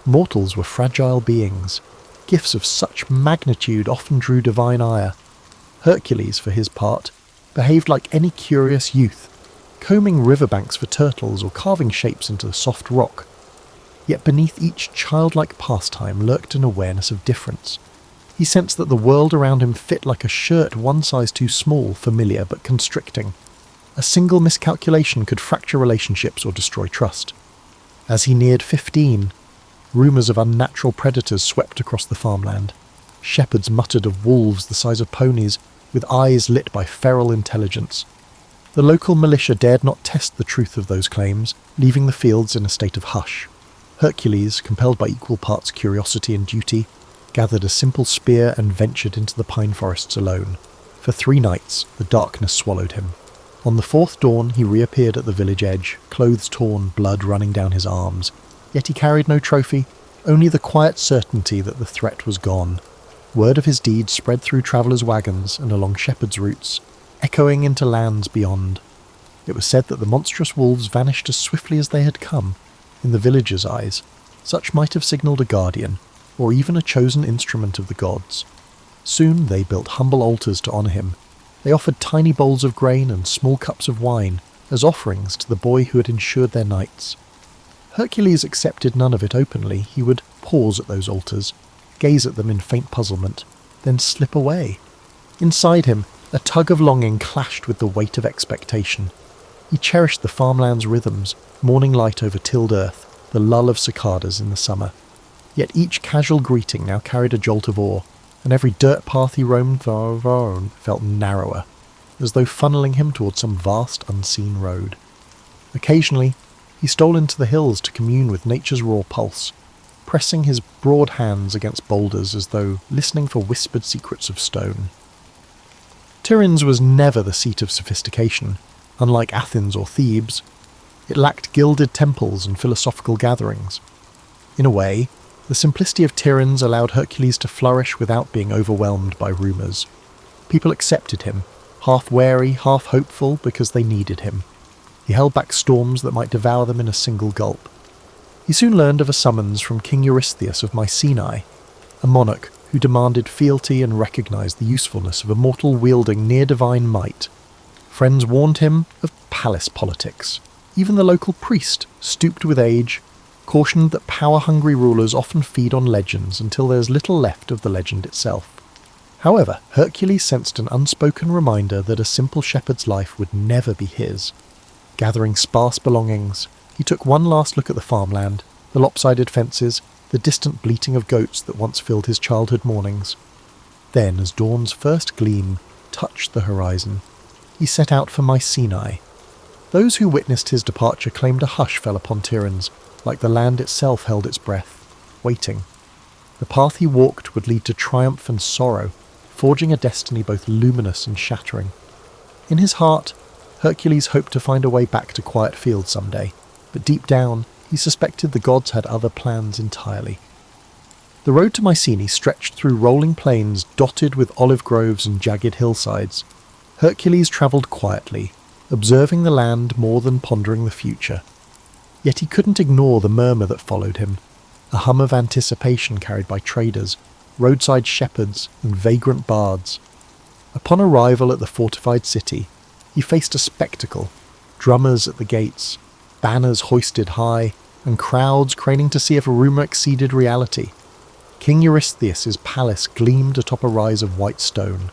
Mortals were fragile beings. Gifts of such magnitude often drew divine ire. Hercules, for his part, behaved like any curious youth, combing riverbanks for turtles or carving shapes into soft rock. Yet beneath each childlike pastime lurked an awareness of difference. He sensed that the world around him fit like a shirt one size too small, familiar but constricting. A single miscalculation could fracture relationships or destroy trust. As he neared 15, rumours of unnatural predators swept across the farmland. Shepherds muttered of wolves the size of ponies, with eyes lit by feral intelligence. The local militia dared not test the truth of those claims, leaving the fields in a state of hush. Hercules, compelled by equal parts curiosity and duty, gathered a simple spear and ventured into the pine forests alone. For 3 nights, the darkness swallowed him. On the 4th dawn, he reappeared at the village edge, clothes torn, blood running down his arms. Yet he carried no trophy, only the quiet certainty that the threat was gone. Word of his deeds spread through travellers' wagons and along shepherds' routes, echoing into lands beyond. It was said that the monstrous wolves vanished as swiftly as they had come. In the villagers' eyes, such might have signalled a guardian, or even a chosen instrument of the gods. Soon they built humble altars to honour him. They offered tiny bowls of grain and small cups of wine as offerings to the boy who had ensured their nights. Hercules accepted none of it openly. He would pause at those altars, gaze at them in faint puzzlement, then slip away. Inside him, a tug of longing clashed with the weight of expectation. He cherished the farmland's rhythms, morning light over tilled earth, the lull of cicadas in the summer. Yet each casual greeting now carried a jolt of awe, and every dirt path he roamed felt narrower, as though funneling him towards some vast unseen road. Occasionally, he stole into the hills to commune with nature's raw pulse, pressing his broad hands against boulders as though listening for whispered secrets of stone. Tiryns was never the seat of sophistication, unlike Athens or Thebes. It lacked gilded temples and philosophical gatherings. In a way, the simplicity of Tiryns allowed Hercules to flourish without being overwhelmed by rumours. People accepted him, half wary, half hopeful, because they needed him. He held back storms that might devour them in a single gulp. He soon learned of a summons from King Eurystheus of Mycenae, a monarch who demanded fealty and recognised the usefulness of a mortal wielding near-divine might. Friends warned him of palace politics. Even the local priest, stooped with age, cautioned that power-hungry rulers often feed on legends until there is little left of the legend itself. However, Hercules sensed an unspoken reminder that a simple shepherd's life would never be his. Gathering sparse belongings, he took one last look at the farmland, the lopsided fences, the distant bleating of goats that once filled his childhood mornings. Then, as dawn's first gleam touched the horizon, he set out for Mycenae. Those who witnessed his departure claimed a hush fell upon Tiryns, like the land itself held its breath, waiting. The path he walked would lead to triumph and sorrow, forging a destiny both luminous and shattering. In his heart, Hercules hoped to find a way back to quiet fields someday, but deep down, he suspected the gods had other plans entirely. The road to Mycenae stretched through rolling plains dotted with olive groves and jagged hillsides. Hercules travelled quietly, observing the land more than pondering the future. Yet he couldn't ignore the murmur that followed him, a hum of anticipation carried by traders, roadside shepherds, and vagrant bards. Upon arrival at the fortified city, he faced a spectacle: drummers at the gates, banners hoisted high, and crowds craning to see if a rumour exceeded reality. King Eurystheus' palace gleamed atop a rise of white stone.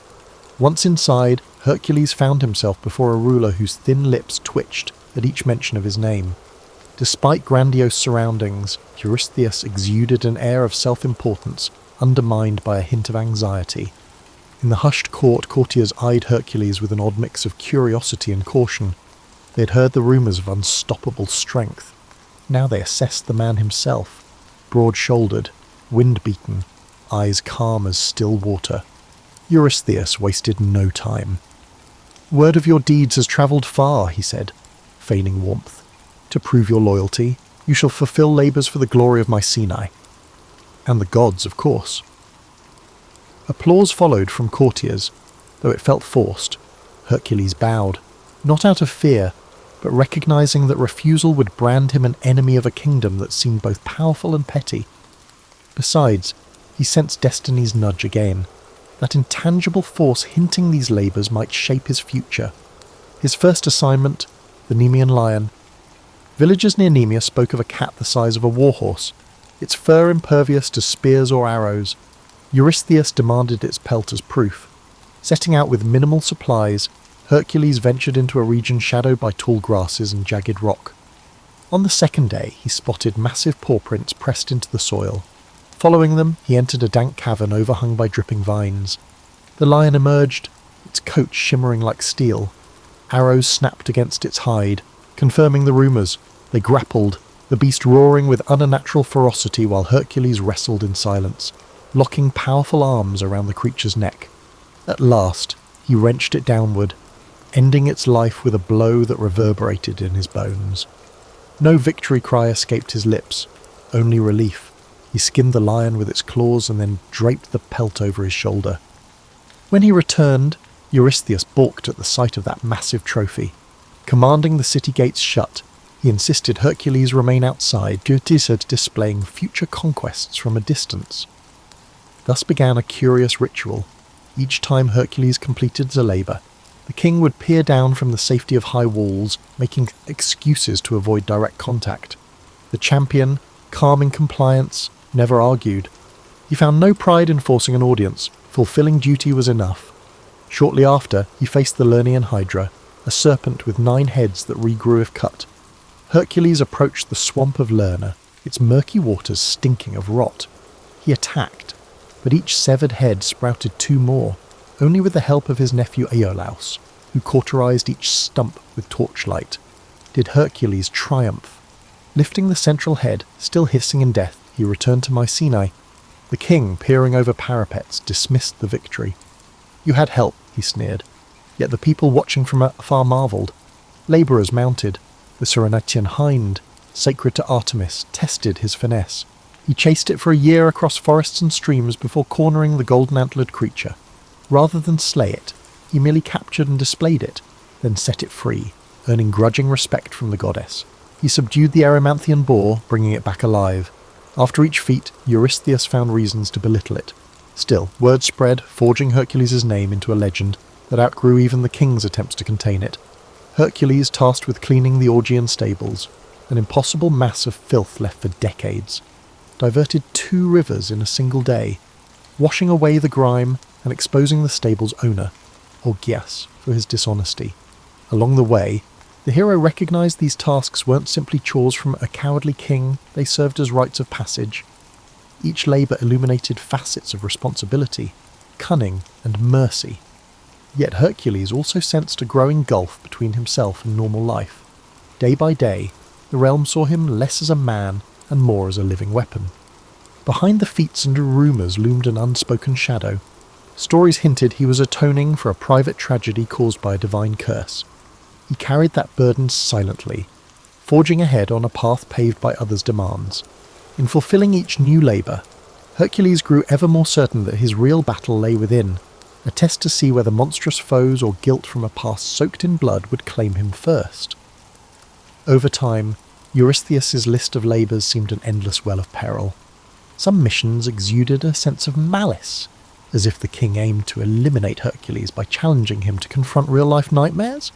Once inside, Hercules found himself before a ruler whose thin lips twitched at each mention of his name. Despite grandiose surroundings, Eurystheus exuded an air of self-importance, undermined by a hint of anxiety. In the hushed court, courtiers eyed Hercules with an odd mix of curiosity and caution. They had heard the rumours of unstoppable strength. Now they assessed the man himself, broad-shouldered, wind-beaten, eyes calm as still water. Eurystheus wasted no time. "Word of your deeds has travelled far," he said, feigning warmth. "To prove your loyalty, you shall fulfil labours for the glory of Mycenae. And the gods, of course." Applause followed from courtiers, though it felt forced. Hercules bowed, not out of fear, but recognising that refusal would brand him an enemy of a kingdom that seemed both powerful and petty. Besides, he sensed destiny's nudge again, that intangible force hinting these labours might shape his future. His first assignment, the Nemean lion. Villagers near Nemea spoke of a cat the size of a warhorse, its fur impervious to spears or arrows. Eurystheus demanded its pelt as proof. Setting out with minimal supplies, Hercules ventured into a region shadowed by tall grasses and jagged rock. On the second day, he spotted massive paw prints pressed into the soil. Following them, he entered a dank cavern overhung by dripping vines. The lion emerged, its coat shimmering like steel. Arrows snapped against its hide, confirming the rumours. They grappled, the beast roaring with unnatural ferocity while Hercules wrestled in silence, locking powerful arms around the creature's neck. At last, he wrenched it downward, ending its life with a blow that reverberated in his bones. No victory cry escaped his lips, only relief. He skinned the lion with its claws and then draped the pelt over his shoulder. When he returned, Eurystheus balked at the sight of that massive trophy. Commanding the city gates shut, he insisted Hercules remain outside, duties at displaying future conquests from a distance. Thus began a curious ritual. Each time Hercules completed a labour, the king would peer down from the safety of high walls, making excuses to avoid direct contact. The champion, calm in compliance, never argued. He found no pride in forcing an audience. Fulfilling duty was enough. Shortly after, he faced the Lernaean Hydra, a serpent with 9 heads that regrew if cut. Hercules approached the swamp of Lerna, its murky waters stinking of rot. He attacked, but each severed head sprouted 2 more, only with the help of his nephew Iolaus, who cauterized each stump with torchlight. Did Hercules triumph? Lifting the central head, still hissing in death, he returned to Mycenae. The king, peering over parapets, dismissed the victory. "You had help," he sneered, yet the people watching from afar marvelled. Labourers mounted. The Cyrenaian hind, sacred to Artemis, tested his finesse. He chased it for a year across forests and streams before cornering the golden-antlered creature. Rather than slay it, he merely captured and displayed it, then set it free, earning grudging respect from the goddess. He subdued the Erymanthian boar, bringing it back alive. After each feat, Eurystheus found reasons to belittle it. Still, word spread, forging Hercules' name into a legend that outgrew even the king's attempts to contain it. Hercules tasked with cleaning the Augean stables, an impossible mass of filth left for decades. Diverted 2 rivers in a single day, washing away the grime and exposing the stable's owner, Augeas, for his dishonesty. Along the way, the hero recognised these tasks weren't simply chores from a cowardly king, they served as rites of passage. Each labour illuminated facets of responsibility, cunning and mercy. Yet Hercules also sensed a growing gulf between himself and normal life. Day by day, the realm saw him less as a man and more as a living weapon. Behind the feats and rumours loomed an unspoken shadow. Stories hinted he was atoning for a private tragedy caused by a divine curse. He carried that burden silently, forging ahead on a path paved by others' demands. In fulfilling each new labour, Hercules grew ever more certain that his real battle lay within, a test to see whether monstrous foes or guilt from a past soaked in blood would claim him first. Over time, Eurystheus' list of labours seemed an endless well of peril. Some missions exuded a sense of malice, as if the king aimed to eliminate Hercules by challenging him to confront real-life nightmares.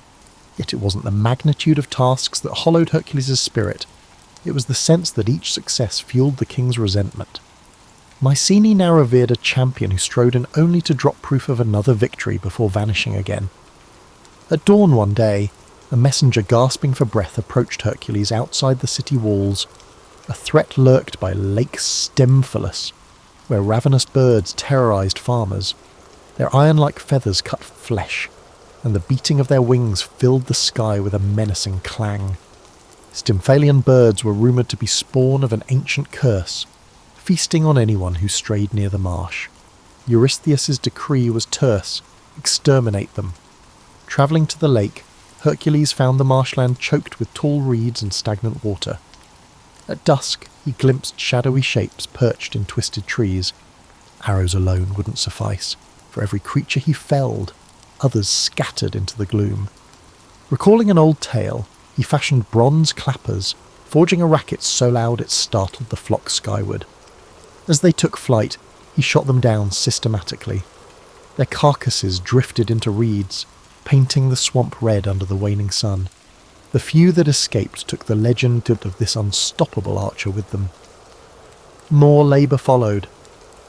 Yet it wasn't the magnitude of tasks that hollowed Hercules' spirit. It was the sense that each success fueled the king's resentment. Mycenae now revered a champion who strode in only to drop proof of another victory before vanishing again. At dawn one day, a messenger gasping for breath approached Hercules outside the city walls. A threat lurked by Lake Stymphalus, where ravenous birds terrorized farmers. Their iron-like feathers cut flesh, and the beating of their wings filled the sky with a menacing clang. Stymphalian birds were rumoured to be spawn of an ancient curse, feasting on anyone who strayed near the marsh. Eurystheus' decree was terse: exterminate them. Travelling to the lake, Hercules found the marshland choked with tall reeds and stagnant water. At dusk, he glimpsed shadowy shapes perched in twisted trees. Arrows alone wouldn't suffice. For every creature he felled, others scattered into the gloom. Recalling an old tale, he fashioned bronze clappers, forging a racket so loud it startled the flock skyward. As they took flight, he shot them down systematically. Their carcasses drifted into reeds, painting the swamp red under the waning sun. The few that escaped took the legend of this unstoppable archer with them. More labour followed.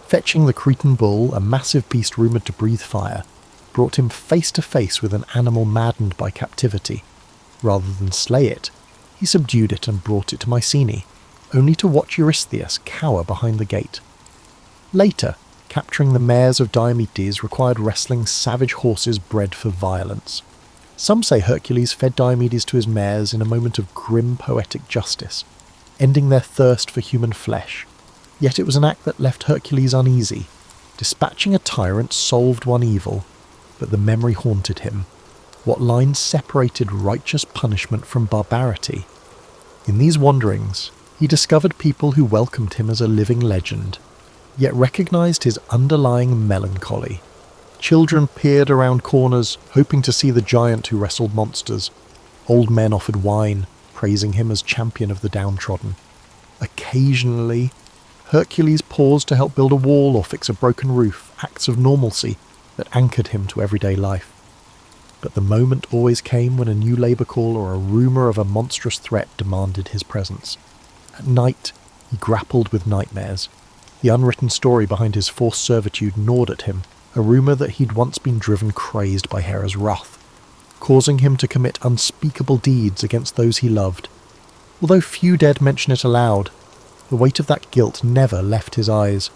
Fetching the Cretan bull, a massive beast rumoured to breathe fire, brought him face to face with an animal maddened by captivity. Rather than slay it, he subdued it and brought it to Mycenae, only to watch Eurystheus cower behind the gate. Later, capturing the mares of Diomedes required wrestling savage horses bred for violence. Some say Hercules fed Diomedes to his mares in a moment of grim poetic justice, ending their thirst for human flesh. Yet it was an act that left Hercules uneasy. Dispatching a tyrant solved one evil, but the memory haunted him. What lines separated righteous punishment from barbarity? In these wanderings, he discovered people who welcomed him as a living legend, yet recognised his underlying melancholy. Children peered around corners, hoping to see the giant who wrestled monsters. Old men offered wine, praising him as champion of the downtrodden. Occasionally, Hercules paused to help build a wall or fix a broken roof, acts of normalcy that anchored him to everyday life. But the moment always came when a new labour call or a rumour of a monstrous threat demanded his presence. At night, he grappled with nightmares. The unwritten story behind his forced servitude gnawed at him, a rumour that he'd once been driven crazed by Hera's wrath, causing him to commit unspeakable deeds against those he loved. Although few dared mention it aloud, the weight of that guilt never left his eyes.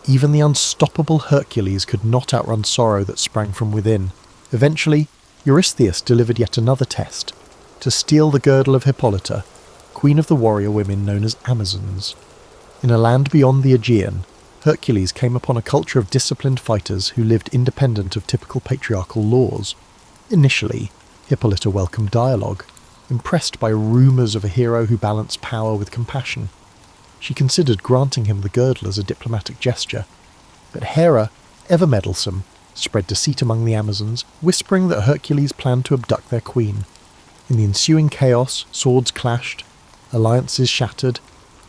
Even the unstoppable Hercules could not outrun sorrow that sprang from within. Eventually, Eurystheus delivered yet another test, to steal the girdle of Hippolyta, queen of the warrior women known as Amazons. In a land beyond the Aegean, Hercules came upon a culture of disciplined fighters who lived independent of typical patriarchal laws. Initially, Hippolyta welcomed dialogue, impressed by rumours of a hero who balanced power with compassion. She considered granting him the girdle as a diplomatic gesture, but Hera, ever meddlesome, spread deceit among the Amazons, whispering that Hercules planned to abduct their queen. In the ensuing chaos, swords clashed, alliances shattered,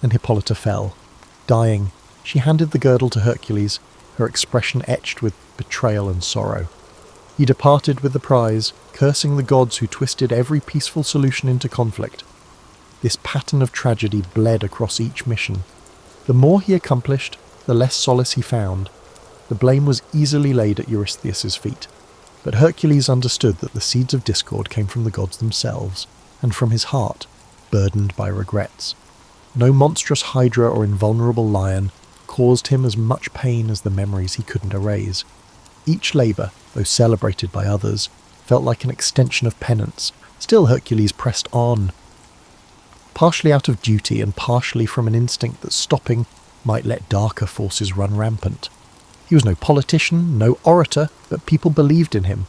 and Hippolyta fell. Dying, she handed the girdle to Hercules, her expression etched with betrayal and sorrow. He departed with the prize, cursing the gods who twisted every peaceful solution into conflict. This pattern of tragedy bled across each mission. The more he accomplished, the less solace he found. The blame was easily laid at Eurystheus' feet, but Hercules understood that the seeds of discord came from the gods themselves, and from his heart, burdened by regrets. No monstrous hydra or invulnerable lion caused him as much pain as the memories he couldn't erase. Each labour, though celebrated by others, felt like an extension of penance. Still Hercules pressed on, partially out of duty and partially from an instinct that stopping might let darker forces run rampant. He was no politician, no orator, but people believed in him,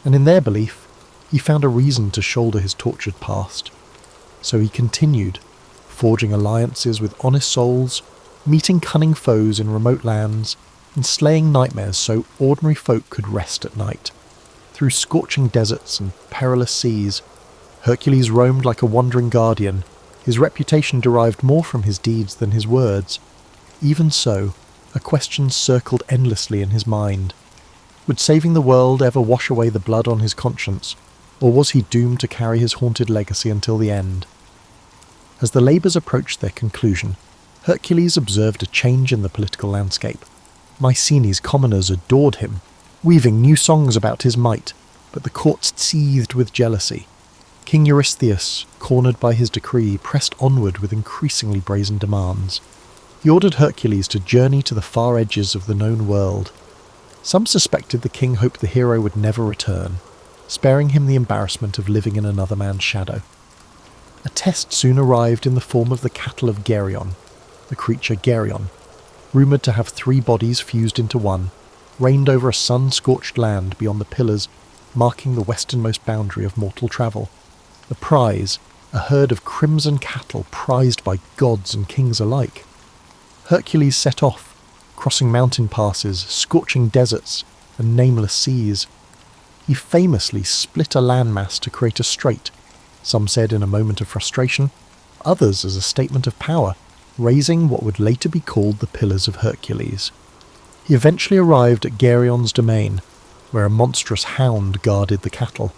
and in their belief, he found a reason to shoulder his tortured past. So he continued, forging alliances with honest souls, meeting cunning foes in remote lands, and slaying nightmares so ordinary folk could rest at night. Through scorching deserts and perilous seas, Hercules roamed like a wandering guardian. His reputation derived more from his deeds than his words. Even so, a question circled endlessly in his mind. Would saving the world ever wash away the blood on his conscience, Or was he doomed to carry his haunted legacy until the end? As the labours approached their conclusion, Hercules observed a change in the political landscape. Mycenae's commoners adored him, weaving new songs about his might, but the court seethed with jealousy. King Eurystheus, cornered by his decree, pressed onward with increasingly brazen demands. He ordered Hercules to journey to the far edges of the known world. Some suspected the king hoped the hero would never return, sparing him the embarrassment of living in another man's shadow. A test soon arrived in the form of the cattle of Geryon, the creature Geryon, rumoured to have 3 bodies fused into one, reigned over a sun-scorched land beyond the pillars marking the westernmost boundary of mortal travel. The prize, a herd of crimson cattle prized by gods and kings alike. Hercules set off, crossing mountain passes, scorching deserts, and nameless seas. He famously split a landmass to create a strait, some said in a moment of frustration, others as a statement of power, raising what would later be called the Pillars of Hercules. He eventually arrived at Geryon's domain, where a monstrous hound guarded the cattle.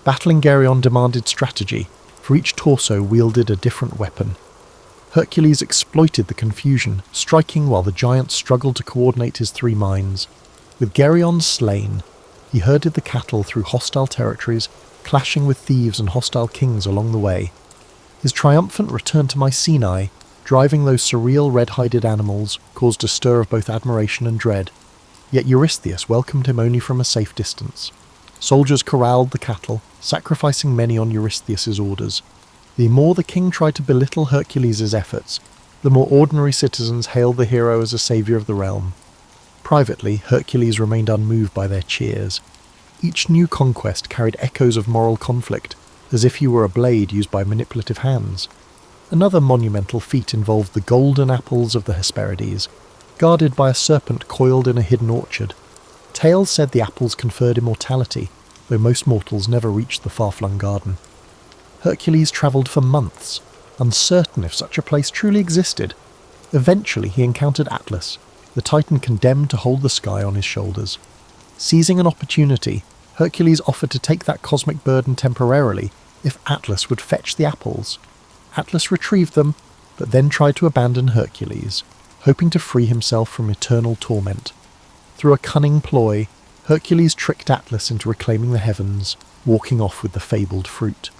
Battling Geryon demanded strategy, for each torso wielded a different weapon. Hercules exploited the confusion, striking while the giant struggled to coordinate his 3 minds. With Geryon slain, he herded the cattle through hostile territories, clashing with thieves and hostile kings along the way. His triumphant return to Mycenae, driving those surreal red-hided animals, caused a stir of both admiration and dread. Yet Eurystheus welcomed him only from a safe distance. Soldiers corralled the cattle, sacrificing many on Eurystheus's orders. The more the king tried to belittle Hercules' efforts, the more ordinary citizens hailed the hero as a saviour of the realm. Privately, Hercules remained unmoved by their cheers. Each new conquest carried echoes of moral conflict, as if he were a blade used by manipulative hands. Another monumental feat involved the golden apples of the Hesperides, guarded by a serpent coiled in a hidden orchard. Tales said the apples conferred immortality, though most mortals never reached the far-flung garden. Hercules travelled for months, uncertain if such a place truly existed. Eventually he encountered Atlas, the titan condemned to hold the sky on his shoulders. Seizing an opportunity, Hercules offered to take that cosmic burden temporarily if Atlas would fetch the apples. Atlas retrieved them, but then tried to abandon Hercules, hoping to free himself from eternal torment. Through a cunning ploy, Hercules tricked Atlas into reclaiming the heavens, walking off with the fabled fruit.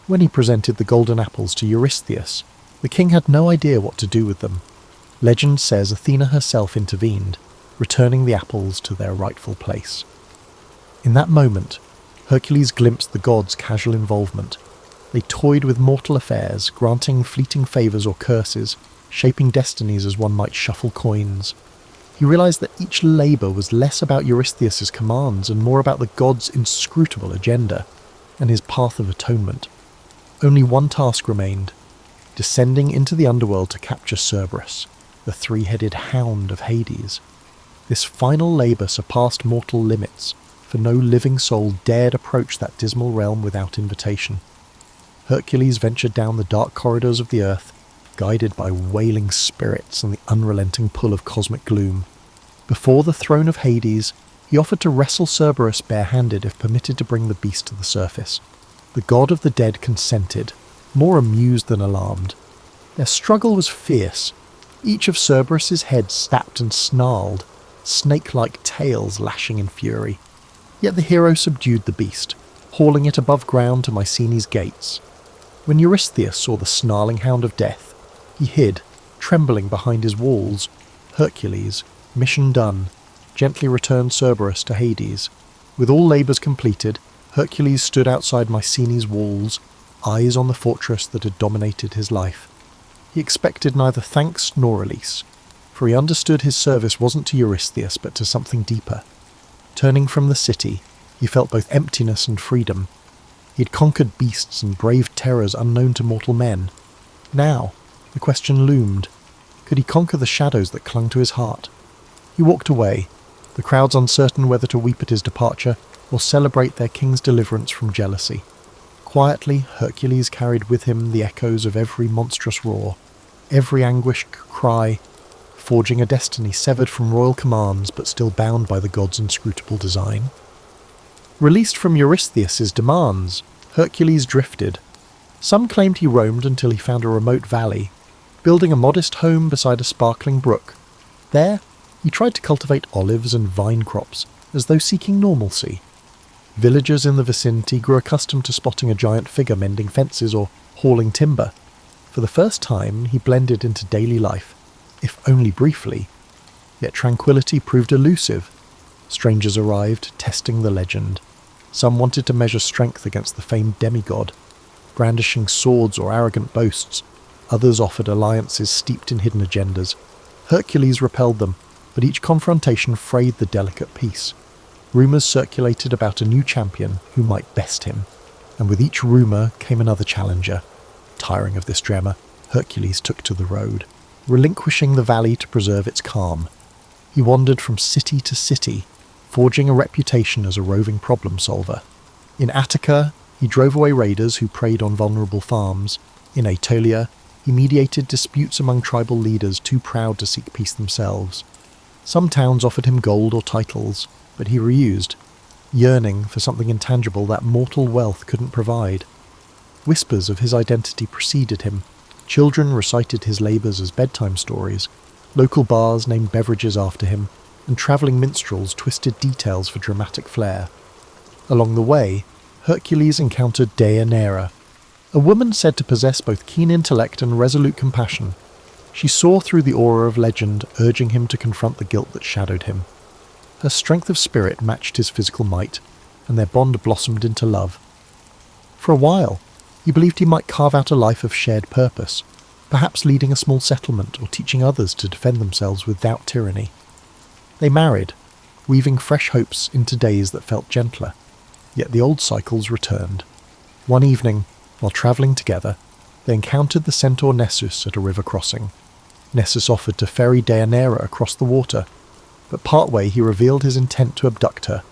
When he presented the golden apples to Eurystheus, the king had no idea what to do with them. Legend says Athena herself intervened, returning the apples to their rightful place. In that moment, Hercules glimpsed the gods' casual involvement. They toyed with mortal affairs, granting fleeting favours or curses, shaping destinies as one might shuffle coins. He realised that each labour was less about Eurystheus' commands and more about the god's inscrutable agenda and his path of atonement. Only one task remained: descending into the underworld to capture Cerberus, the 3-headed hound of Hades. This final labour surpassed mortal limits, for no living soul dared approach that dismal realm without invitation. Hercules ventured down the dark corridors of the earth, guided by wailing spirits and the unrelenting pull of cosmic gloom. Before the throne of Hades, he offered to wrestle Cerberus bare-handed if permitted to bring the beast to the surface. The god of the dead consented, more amused than alarmed. Their struggle was fierce. Each of Cerberus's heads snapped and snarled, snake-like tails lashing in fury. Yet the hero subdued the beast, hauling it above ground to Mycenae's gates. When Eurystheus saw the snarling hound of death, he hid, trembling behind his walls. Hercules, mission done, gently returned Cerberus to Hades. With all labours completed, Hercules stood outside Mycenae's walls, eyes on the fortress that had dominated his life. He expected neither thanks nor release, for he understood his service wasn't to Eurystheus but to something deeper. Turning from the city, he felt both emptiness and freedom. He had conquered beasts and braved terrors unknown to mortal men. Now, the question loomed: could he conquer the shadows that clung to his heart? He walked away, the crowds uncertain whether to weep at his departure or celebrate their king's deliverance from jealousy. Quietly, Hercules carried with him the echoes of every monstrous roar, every anguished cry, forging a destiny severed from royal commands but still bound by the god's inscrutable design. Released from Eurystheus' demands, Hercules drifted. Some claimed he roamed until he found a remote valley, building a modest home beside a sparkling brook. There, he tried to cultivate olives and vine crops, as though seeking normalcy. Villagers in the vicinity grew accustomed to spotting a giant figure mending fences or hauling timber. For the first time, he blended into daily life, if only briefly. Yet tranquility proved elusive. Strangers arrived, testing the legend. Some wanted to measure strength against the famed demigod, brandishing swords or arrogant boasts. Others offered alliances steeped in hidden agendas. Hercules repelled them, but each confrontation frayed the delicate peace. Rumours circulated about a new champion who might best him, and with each rumour came another challenger. Tiring of this drama, Hercules took to the road, relinquishing the valley to preserve its calm. He wandered from city to city, forging a reputation as a roving problem solver. In Attica, he drove away raiders who preyed on vulnerable farms. In Aetolia, he mediated disputes among tribal leaders too proud to seek peace themselves. Some towns offered him gold or titles, but he refused, yearning for something intangible that mortal wealth couldn't provide. Whispers of his identity preceded him. Children recited his labours as bedtime stories. Local bars named beverages after him, and travelling minstrels twisted details for dramatic flair. Along the way, Hercules encountered Deianira, a woman said to possess both keen intellect and resolute compassion. She saw through the aura of legend, urging him to confront the guilt that shadowed him. Her strength of spirit matched his physical might, and their bond blossomed into love. For a while, he believed he might carve out a life of shared purpose, perhaps leading a small settlement or teaching others to defend themselves without tyranny. They married, weaving fresh hopes into days that felt gentler, yet the old cycles returned. One evening, while travelling together, they encountered the centaur Nessus at a river crossing. Nessus offered to ferry Deianira across the water, but partway he revealed his intent to abduct her.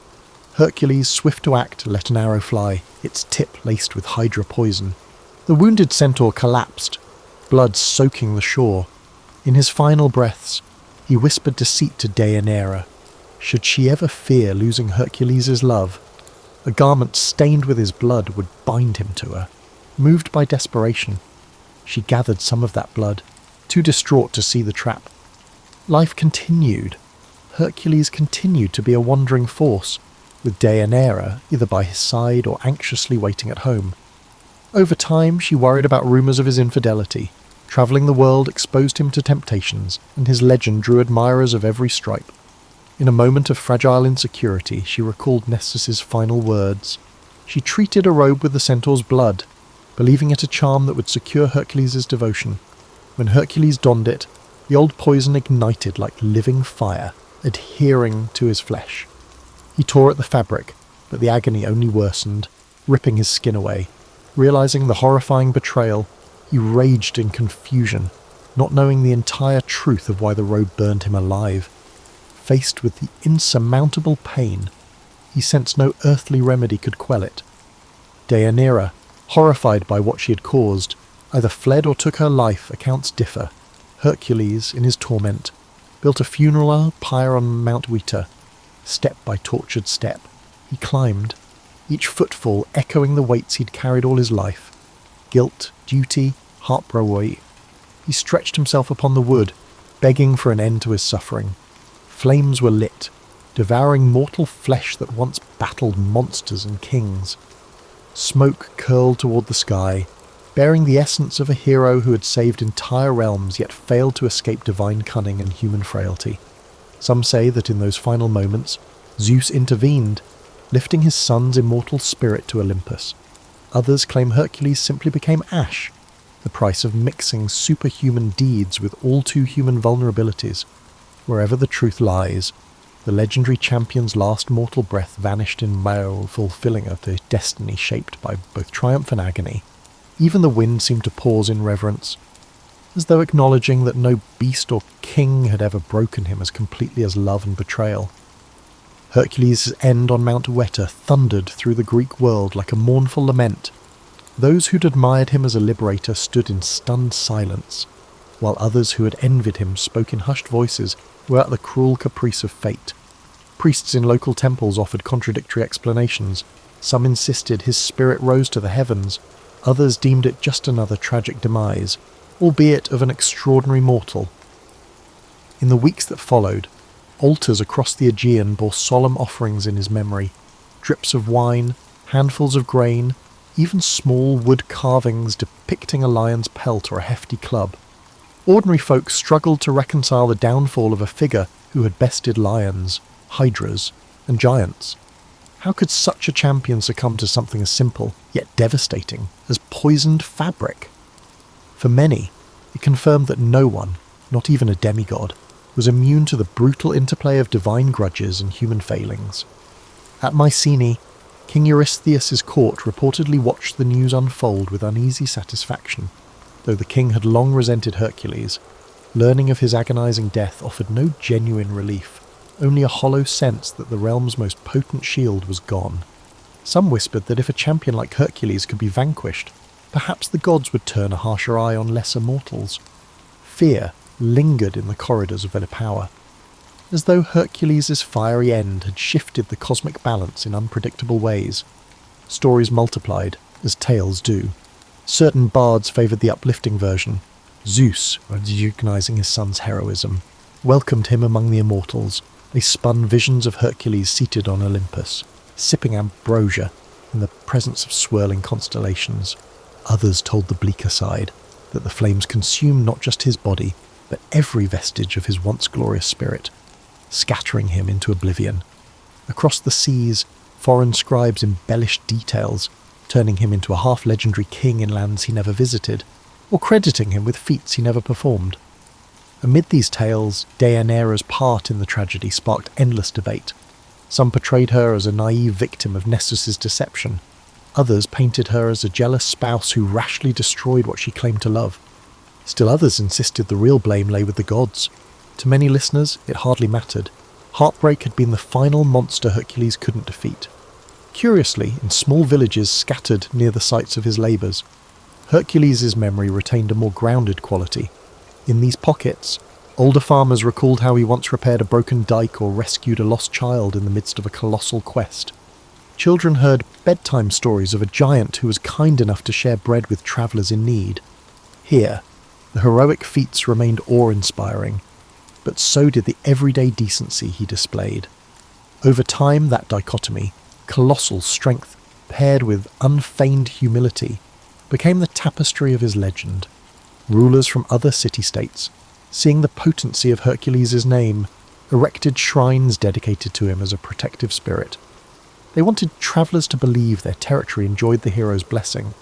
Hercules, swift to act, let an arrow fly, its tip laced with hydra poison. The wounded centaur collapsed, blood soaking the shore. In his final breaths, he whispered deceit to Deianira. Should she ever fear losing Hercules' love, a garment stained with his blood would bind him to her. Moved by desperation, she gathered some of that blood, too distraught to see the trap. Life continued. Hercules continued to be a wandering force, with Deianira either by his side or anxiously waiting at home. Over time, she worried about rumours of his infidelity. Travelling the world exposed him to temptations, and his legend drew admirers of every stripe. In a moment of fragile insecurity, she recalled Nessus's final words. She treated a robe with the centaur's blood, believing it a charm that would secure Hercules' devotion. When Hercules donned it, the old poison ignited like living fire, adhering to his flesh. He tore at the fabric, but the agony only worsened, ripping his skin away. Realizing the horrifying betrayal, he raged in confusion, not knowing the entire truth of why the robe burned him alive. Faced with the insurmountable pain, he sensed no earthly remedy could quell it. Deianira, horrified by what she had caused, either fled or took her life. Accounts differ. Hercules, in his torment, built a funeral pyre on Mount Weta. Step by tortured step, he climbed, each footfall echoing the weights he'd carried all his life. Guilt, duty, heartbreak. He stretched himself upon the wood, begging for an end to his suffering. Flames were lit, devouring mortal flesh that once battled monsters and kings. Smoke curled toward the sky, bearing the essence of a hero who had saved entire realms yet failed to escape divine cunning and human frailty. Some say that in those final moments, Zeus intervened, lifting his son's immortal spirit to Olympus. Others claim Hercules simply became ash, the price of mixing superhuman deeds with all too human vulnerabilities. Wherever the truth lies, the legendary champion's last mortal breath vanished in mere fulfilling of the destiny shaped by both triumph and agony. Even the wind seemed to pause in reverence, as though acknowledging that no beast or king had ever broken him as completely as love and betrayal. Hercules' end on Mount Weta thundered through the Greek world like a mournful lament. Those who'd admired him as a liberator stood in stunned silence, while others who had envied him spoke in hushed voices about the cruel caprice of fate. Priests in local temples offered contradictory explanations. Some insisted his spirit rose to the heavens, others deemed it just another tragic demise, albeit of an extraordinary mortal. In the weeks that followed, altars across the Aegean bore solemn offerings in his memory, drips of wine, handfuls of grain, even small wood carvings depicting a lion's pelt or a hefty club. Ordinary folk struggled to reconcile the downfall of a figure who had bested lions, hydras, and giants. How could such a champion succumb to something as simple, yet devastating, as poisoned fabric? For many, it confirmed that no one, not even a demigod, was immune to the brutal interplay of divine grudges and human failings. At Mycenae, King Eurystheus' court reportedly watched the news unfold with uneasy satisfaction. Though the king had long resented Hercules, learning of his agonizing death offered no genuine relief, only a hollow sense that the realm's most potent shield was gone. Some whispered that if a champion like Hercules could be vanquished, perhaps the gods would turn a harsher eye on lesser mortals. Fear lingered in the corridors of their power, as though Hercules' fiery end had shifted the cosmic balance in unpredictable ways. Stories multiplied, as tales do. Certain bards favoured the uplifting version. Zeus, recognizing his son's heroism, welcomed him among the immortals. They spun visions of Hercules seated on Olympus, sipping ambrosia in the presence of swirling constellations. Others told the bleaker side, that the flames consumed not just his body, but every vestige of his once glorious spirit, scattering him into oblivion. Across the seas, foreign scribes embellished details, turning him into a half-legendary king in lands he never visited, or crediting him with feats he never performed. Amid these tales, Deianira's part in the tragedy sparked endless debate. Some portrayed her as a naive victim of Nessus' deception. Others painted her as a jealous spouse who rashly destroyed what she claimed to love. Still others insisted the real blame lay with the gods. To many listeners, it hardly mattered. Heartbreak had been the final monster Hercules couldn't defeat. Curiously, in small villages scattered near the sites of his labours, Hercules' memory retained a more grounded quality. In these pockets, older farmers recalled how he once repaired a broken dike or rescued a lost child in the midst of a colossal quest. Children heard bedtime stories of a giant who was kind enough to share bread with travellers in need. Here, the heroic feats remained awe-inspiring, but so did the everyday decency he displayed. Over time, that dichotomy, colossal strength paired with unfeigned humility, became the tapestry of his legend. Rulers from other city-states, seeing the potency of Hercules' name, erected shrines dedicated to him as a protective spirit. They wanted travellers to believe their territory enjoyed the hero's blessing.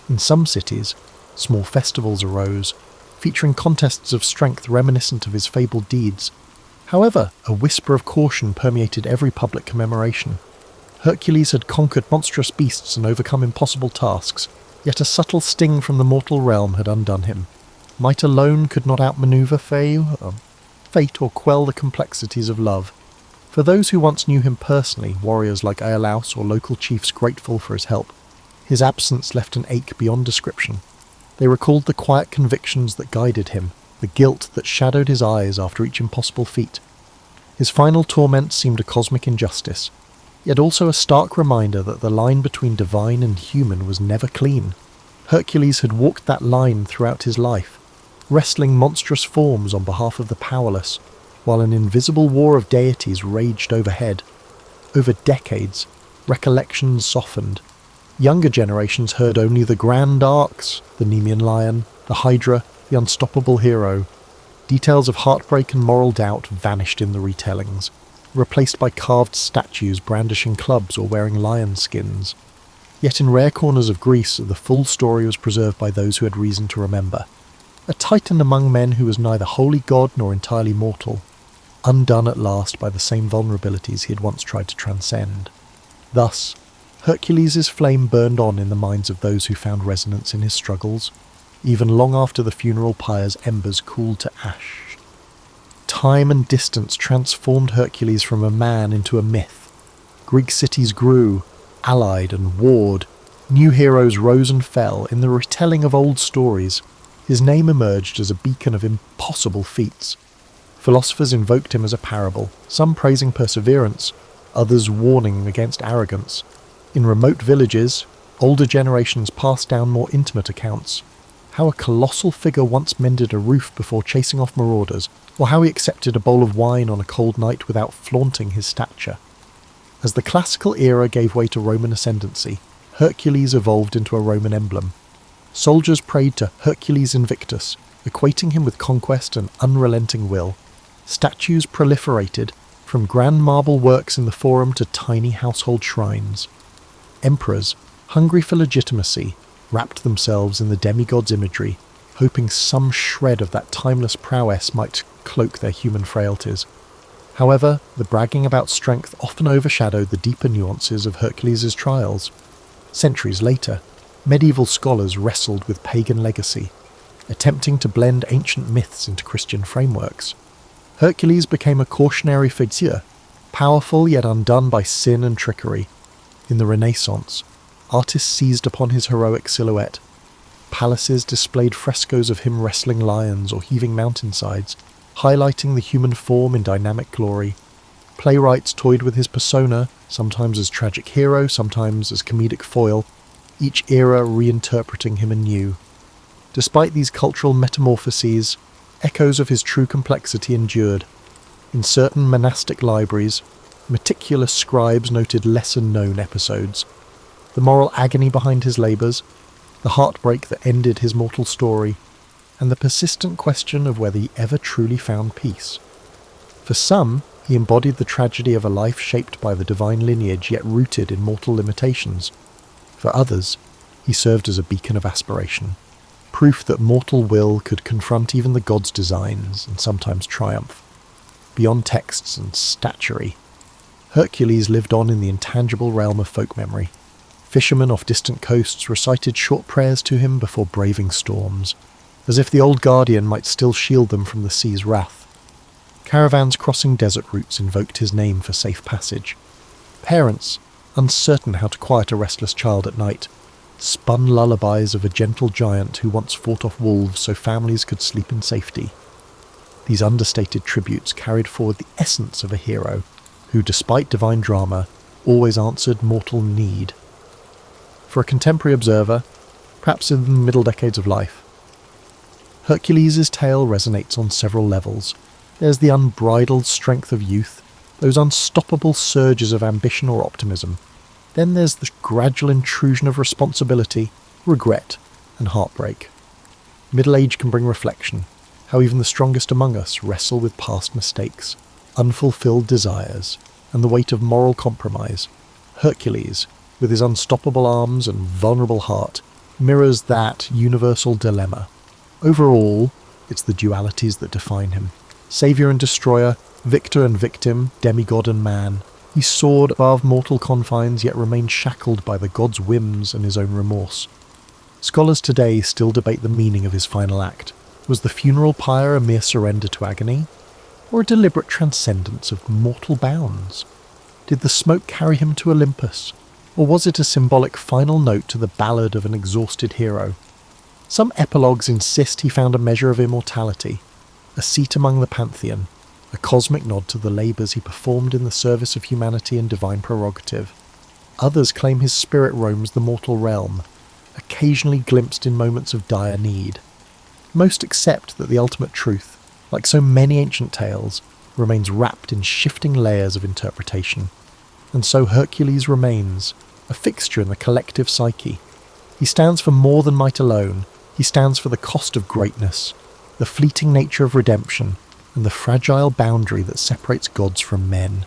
In some cities, small festivals arose, featuring contests of strength reminiscent of his fabled deeds. However, a whisper of caution permeated every public commemoration. Hercules had conquered monstrous beasts and overcome impossible tasks, yet a subtle sting from the mortal realm had undone him. Might alone could not outmaneuver fate or quell the complexities of love. For those who once knew him personally, warriors like Iolaus or local chiefs grateful for his help, his absence left an ache beyond description. They recalled the quiet convictions that guided him, the guilt that shadowed his eyes after each impossible feat. His final torment seemed a cosmic injustice, yet also a stark reminder that the line between divine and human was never clean. Hercules had walked that line throughout his life, wrestling monstrous forms on behalf of the powerless, while an invisible war of deities raged overhead. Over decades, recollections softened. Younger generations heard only the grand arcs, the Nemean lion, the Hydra, the unstoppable hero. Details of heartbreak and moral doubt vanished in the retellings, replaced by carved statues brandishing clubs or wearing lion skins. Yet in rare corners of Greece, the full story was preserved by those who had reason to remember. A titan among men who was neither wholly god nor entirely mortal, undone at last by the same vulnerabilities he had once tried to transcend. Thus, Hercules' flame burned on in the minds of those who found resonance in his struggles, even long after the funeral pyre's embers cooled to ash. Time and distance transformed Hercules from a man into a myth. Greek cities grew, allied and warred. New heroes rose and fell. In the retelling of old stories, his name emerged as a beacon of impossible feats. Philosophers invoked him as a parable, some praising perseverance, others warning against arrogance. In remote villages, older generations passed down more intimate accounts. How a colossal figure once mended a roof before chasing off marauders, or how he accepted a bowl of wine on a cold night without flaunting his stature. As the classical era gave way to Roman ascendancy, Hercules evolved into a Roman emblem. Soldiers prayed to Hercules Invictus, equating him with conquest and unrelenting will. Statues proliferated, from grand marble works in the Forum to tiny household shrines. Emperors, hungry for legitimacy, wrapped themselves in the demigod's imagery, hoping some shred of that timeless prowess might cloak their human frailties. However, the bragging about strength often overshadowed the deeper nuances of Hercules' trials. Centuries later, medieval scholars wrestled with pagan legacy, attempting to blend ancient myths into Christian frameworks. Hercules became a cautionary figure, powerful yet undone by sin and trickery. In the Renaissance, artists seized upon his heroic silhouette. Palaces displayed frescoes of him wrestling lions or heaving mountainsides, highlighting the human form in dynamic glory. Playwrights toyed with his persona, sometimes as tragic hero, sometimes as comedic foil, each era reinterpreting him anew. Despite these cultural metamorphoses, echoes of his true complexity endured. In certain monastic libraries, meticulous scribes noted lesser-known episodes. The moral agony behind his labours, the heartbreak that ended his mortal story, and the persistent question of whether he ever truly found peace. For some, he embodied the tragedy of a life shaped by the divine lineage yet rooted in mortal limitations. For others, he served as a beacon of aspiration, proof that mortal will could confront even the gods' designs and sometimes triumph. Beyond texts and statuary, Hercules lived on in the intangible realm of folk memory. Fishermen off distant coasts recited short prayers to him before braving storms, as if the old guardian might still shield them from the sea's wrath. Caravans crossing desert routes invoked his name for safe passage. Parents, uncertain how to quiet a restless child at night, spun lullabies of a gentle giant who once fought off wolves so families could sleep in safety. These understated tributes carried forward the essence of a hero who, despite divine drama, always answered mortal need. For a contemporary observer, perhaps in the middle decades of life, Hercules' tale resonates on several levels. There's the unbridled strength of youth, those unstoppable surges of ambition or optimism. Then there's the gradual intrusion of responsibility, regret, and heartbreak. Middle age can bring reflection, how even the strongest among us wrestle with past mistakes, unfulfilled desires, and the weight of moral compromise. Hercules, with his unstoppable arms and vulnerable heart, mirrors that universal dilemma. Overall, it's the dualities that define him. Saviour and destroyer, victor and victim, demigod and man. He soared above mortal confines yet remained shackled by the god's whims and his own remorse. Scholars today still debate the meaning of his final act. Was the funeral pyre a mere surrender to agony, or a deliberate transcendence of mortal bounds? Did the smoke carry him to Olympus, or was it a symbolic final note to the ballad of an exhausted hero? Some epilogues insist he found a measure of immortality, a seat among the pantheon, a cosmic nod to the labours he performed in the service of humanity and divine prerogative. Others claim his spirit roams the mortal realm, occasionally glimpsed in moments of dire need. Most accept that the ultimate truth, like so many ancient tales, remains wrapped in shifting layers of interpretation. And so Hercules remains, a fixture in the collective psyche. He stands for more than might alone. He stands for the cost of greatness, the fleeting nature of redemption, and the fragile boundary that separates gods from men.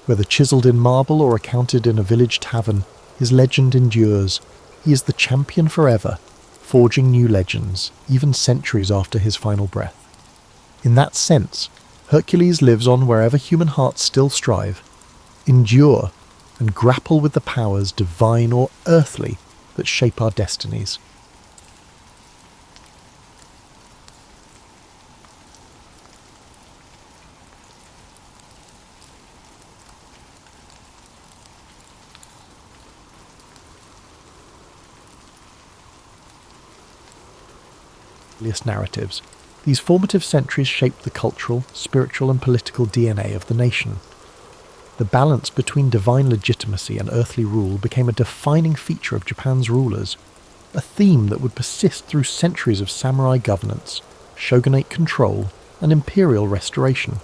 Whether chiselled in marble or accounted in a village tavern, his legend endures. He is the champion forever, forging new legends, even centuries after his final breath. In that sense, Hercules lives on wherever human hearts still strive, endure, and grapple with the powers, divine or earthly, that shape our destinies. Narratives, These formative centuries shaped the cultural, spiritual and political DNA of the nation. The balance between divine legitimacy and earthly rule became a defining feature of Japan's rulers, a theme that would persist through centuries of samurai governance, shogunate control, and imperial restoration.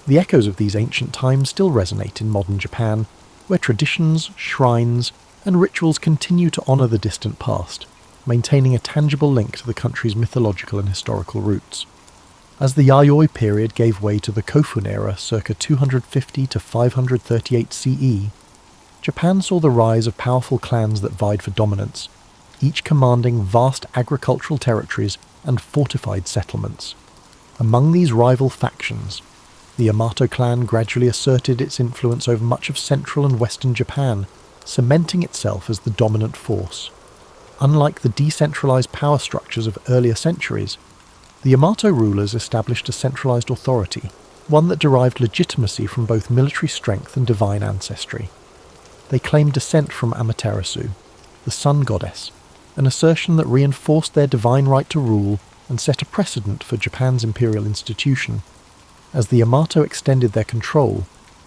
The echoes of these ancient times still resonate in modern Japan, where traditions, shrines, and rituals continue to honour the distant past, maintaining a tangible link to the country's mythological and historical roots. As the Yayoi period gave way to the Kofun era circa 250 to 538 CE, Japan saw the rise of powerful clans that vied for dominance, each commanding vast agricultural territories and fortified settlements. Among these rival factions, the Yamato clan gradually asserted its influence over much of central and western Japan, cementing itself as the dominant force. Unlike the decentralized power structures of earlier centuries, the Yamato rulers established a centralized authority, one that derived legitimacy from both military strength and divine ancestry. They claimed descent from Amaterasu, the sun goddess, an assertion that reinforced their divine right to rule and set a precedent for Japan's imperial institution. As the Yamato extended their control,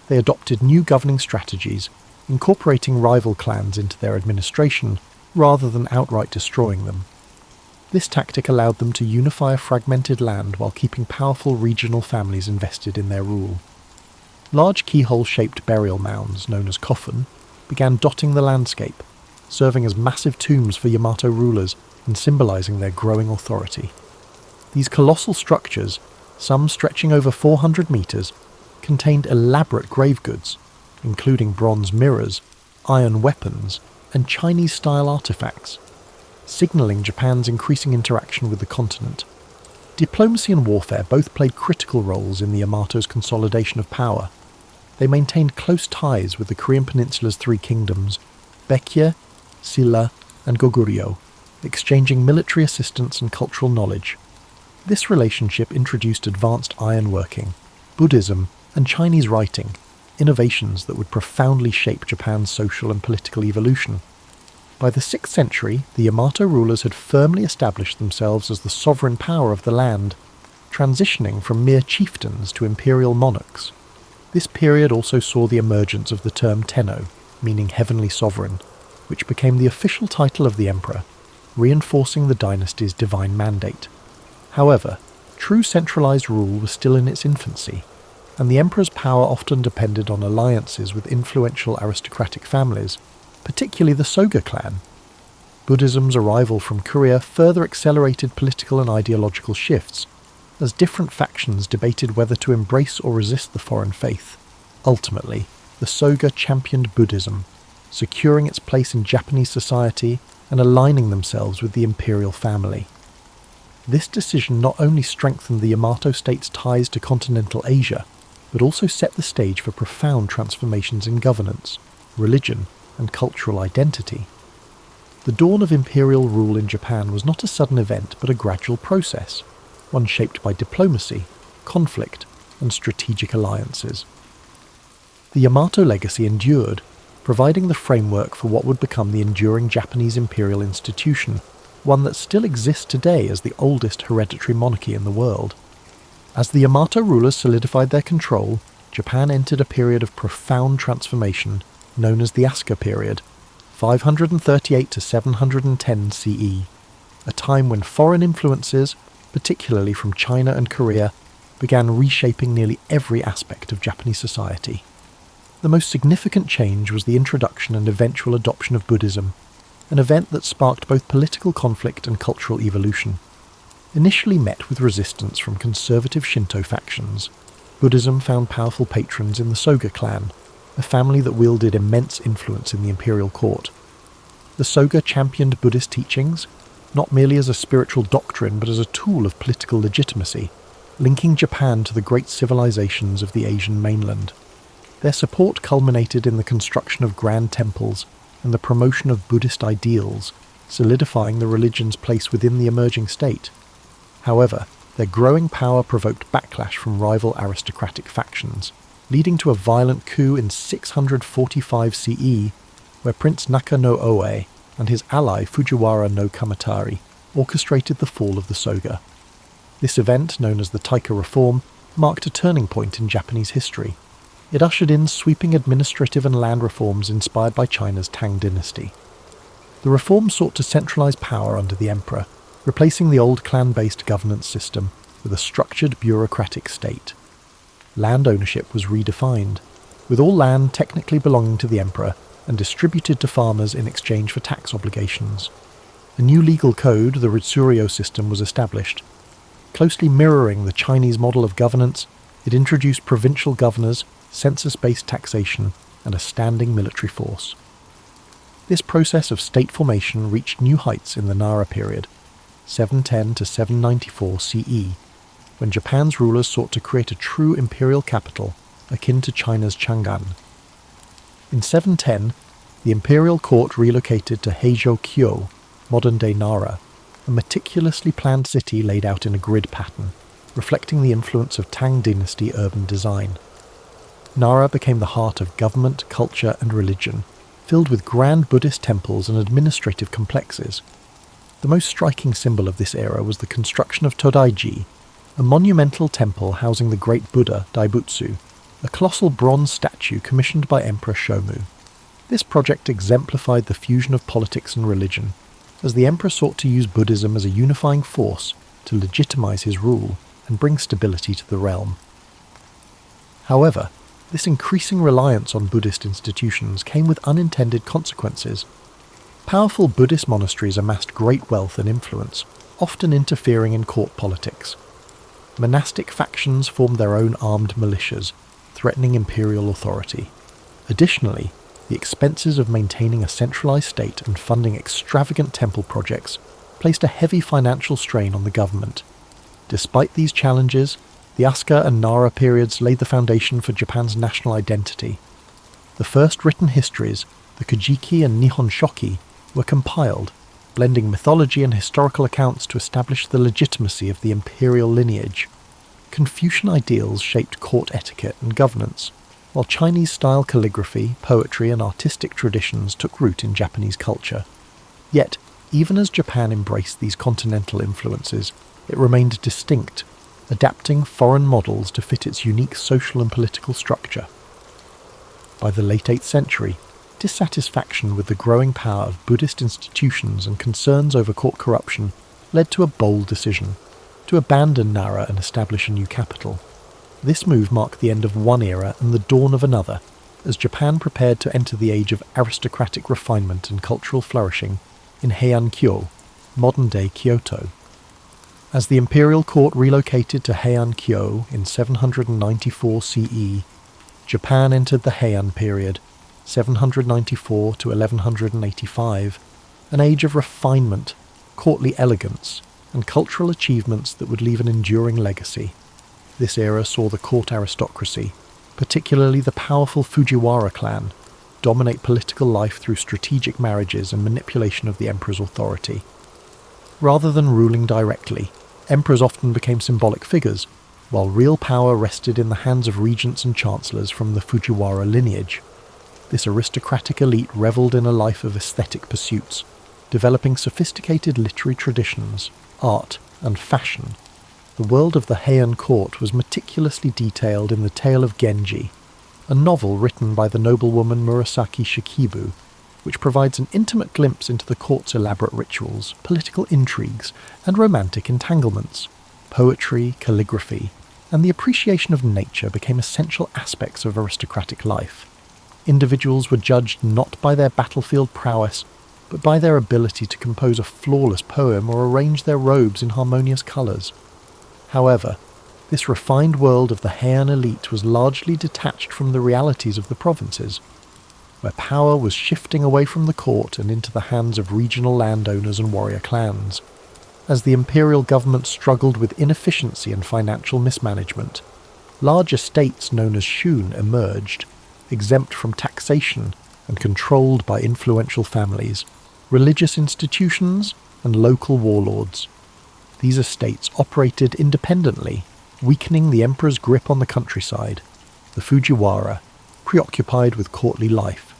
they adopted new governing strategies, incorporating rival clans into their administration rather than outright destroying them. This tactic allowed them to unify a fragmented land while keeping powerful regional families invested in their rule. Large keyhole-shaped burial mounds, known as kofun, began dotting the landscape, serving as massive tombs for Yamato rulers and symbolizing their growing authority. These colossal structures, some stretching over 400 meters, contained elaborate grave goods, including bronze mirrors, iron weapons, and Chinese-style artifacts, signaling Japan's increasing interaction with the continent. Diplomacy and warfare both played critical roles in the Yamato's consolidation of power. They maintained close ties with the Korean Peninsula's three kingdoms, Baekje, Silla, and Goguryeo, exchanging military assistance and cultural knowledge. This relationship introduced advanced ironworking, Buddhism, and Chinese writing, innovations that would profoundly shape Japan's social and political evolution. By the 6th century, the Yamato rulers had firmly established themselves as the sovereign power of the land, transitioning from mere chieftains to imperial monarchs. This period also saw the emergence of the term Tenno, meaning heavenly sovereign, which became the official title of the emperor, reinforcing the dynasty's divine mandate. However, true centralized rule was still in its infancy, and the emperor's power often depended on alliances with influential aristocratic families, particularly the Soga clan. Buddhism's arrival from Korea further accelerated political and ideological shifts, as different factions debated whether to embrace or resist the foreign faith. Ultimately, the Soga championed Buddhism, securing its place in Japanese society and aligning themselves with the imperial family. This decision not only strengthened the Yamato state's ties to continental Asia, but also set the stage for profound transformations in governance, religion, and cultural identity. The dawn of imperial rule in Japan was not a sudden event but a gradual process, one shaped by diplomacy, conflict, and strategic alliances. The Yamato legacy endured, providing the framework for what would become the enduring Japanese imperial institution, one that still exists today as the oldest hereditary monarchy in the world. As the Yamato rulers solidified their control, Japan entered a period of profound transformation known as the Asuka period, 538 to 710 CE, a time when foreign influences, particularly from China and Korea, began reshaping nearly every aspect of Japanese society. The most significant change was the introduction and eventual adoption of Buddhism, an event that sparked both political conflict and cultural evolution. Initially met with resistance from conservative Shinto factions, Buddhism found powerful patrons in the Soga clan, a family that wielded immense influence in the imperial court. The Soga championed Buddhist teachings, not merely as a spiritual doctrine but as a tool of political legitimacy, linking Japan to the great civilizations of the Asian mainland. Their support culminated in the construction of grand temples and the promotion of Buddhist ideals, solidifying the religion's place within the emerging state. However, their growing power provoked backlash from rival aristocratic factions, leading to a violent coup in 645 CE, where Prince Naka no Oe and his ally Fujiwara no Kamatari orchestrated the fall of the Soga. This event, known as the Taika Reform, marked a turning point in Japanese history. It ushered in sweeping administrative and land reforms inspired by China's Tang dynasty. The reforms sought to centralize power under the emperor, replacing the old clan-based governance system with a structured bureaucratic state. Land ownership was redefined, with all land technically belonging to the emperor and distributed to farmers in exchange for tax obligations. A new legal code, the Ritsuryo system, was established. Closely mirroring the Chinese model of governance, it introduced provincial governors, census-based taxation, and a standing military force. This process of state formation reached new heights in the Nara period, 710 to 794 CE, when Japan's rulers sought to create a true imperial capital akin to China's Chang'an. In 710, the imperial court relocated to Heizhou-kyo, modern-day Nara, a meticulously planned city laid out in a grid pattern, reflecting the influence of Tang dynasty urban design. Nara became the heart of government, culture, and religion, filled with grand Buddhist temples and administrative complexes. The most striking symbol of this era was the construction of Todaiji, a monumental temple housing the great Buddha Daibutsu, a colossal bronze statue commissioned by Emperor Shomu. This project exemplified the fusion of politics and religion, as the emperor sought to use Buddhism as a unifying force to legitimize his rule and bring stability to the realm. However, this increasing reliance on Buddhist institutions came with unintended consequences. Powerful Buddhist monasteries amassed great wealth and influence, often interfering in court politics. Monastic factions formed their own armed militias, threatening imperial authority. Additionally, the expenses of maintaining a centralized state and funding extravagant temple projects placed a heavy financial strain on the government. Despite these challenges, the Asuka and Nara periods laid the foundation for Japan's national identity. The first written histories, the Kojiki and Nihon Shoki, were compiled, blending mythology and historical accounts to establish the legitimacy of the imperial lineage. Confucian ideals shaped court etiquette and governance, while Chinese-style calligraphy, poetry, and artistic traditions took root in Japanese culture. Yet, even as Japan embraced these continental influences, it remained distinct, adapting foreign models to fit its unique social and political structure. By the late 8th century, dissatisfaction with the growing power of Buddhist institutions and concerns over court corruption led to a bold decision, to abandon Nara and establish a new capital. This move marked the end of one era and the dawn of another, as Japan prepared to enter the age of aristocratic refinement and cultural flourishing in Heian-kyo, modern-day Kyoto. As the imperial court relocated to Heian-kyo in 794 CE, Japan entered the Heian period, 794 to 1185, an age of refinement, courtly elegance, and cultural achievements that would leave an enduring legacy. This era saw the court aristocracy, particularly the powerful Fujiwara clan, dominate political life through strategic marriages and manipulation of the emperor's authority. Rather than ruling directly, emperors often became symbolic figures, while real power rested in the hands of regents and chancellors from the Fujiwara lineage. This aristocratic elite revelled in a life of aesthetic pursuits, developing sophisticated literary traditions, art, and fashion. The world of the Heian court was meticulously detailed in The Tale of Genji, a novel written by the noblewoman Murasaki Shikibu, which provides an intimate glimpse into the court's elaborate rituals, political intrigues, and romantic entanglements. Poetry, calligraphy, and the appreciation of nature became essential aspects of aristocratic life. Individuals were judged not by their battlefield prowess, but by their ability to compose a flawless poem or arrange their robes in harmonious colours. However, this refined world of the Heian elite was largely detached from the realities of the provinces, where power was shifting away from the court and into the hands of regional landowners and warrior clans. As the imperial government struggled with inefficiency and financial mismanagement, large estates known as shun emerged, exempt from taxation and controlled by influential families, religious institutions, and local warlords. These estates operated independently, weakening the emperor's grip on the countryside. The Fujiwara, preoccupied with courtly life,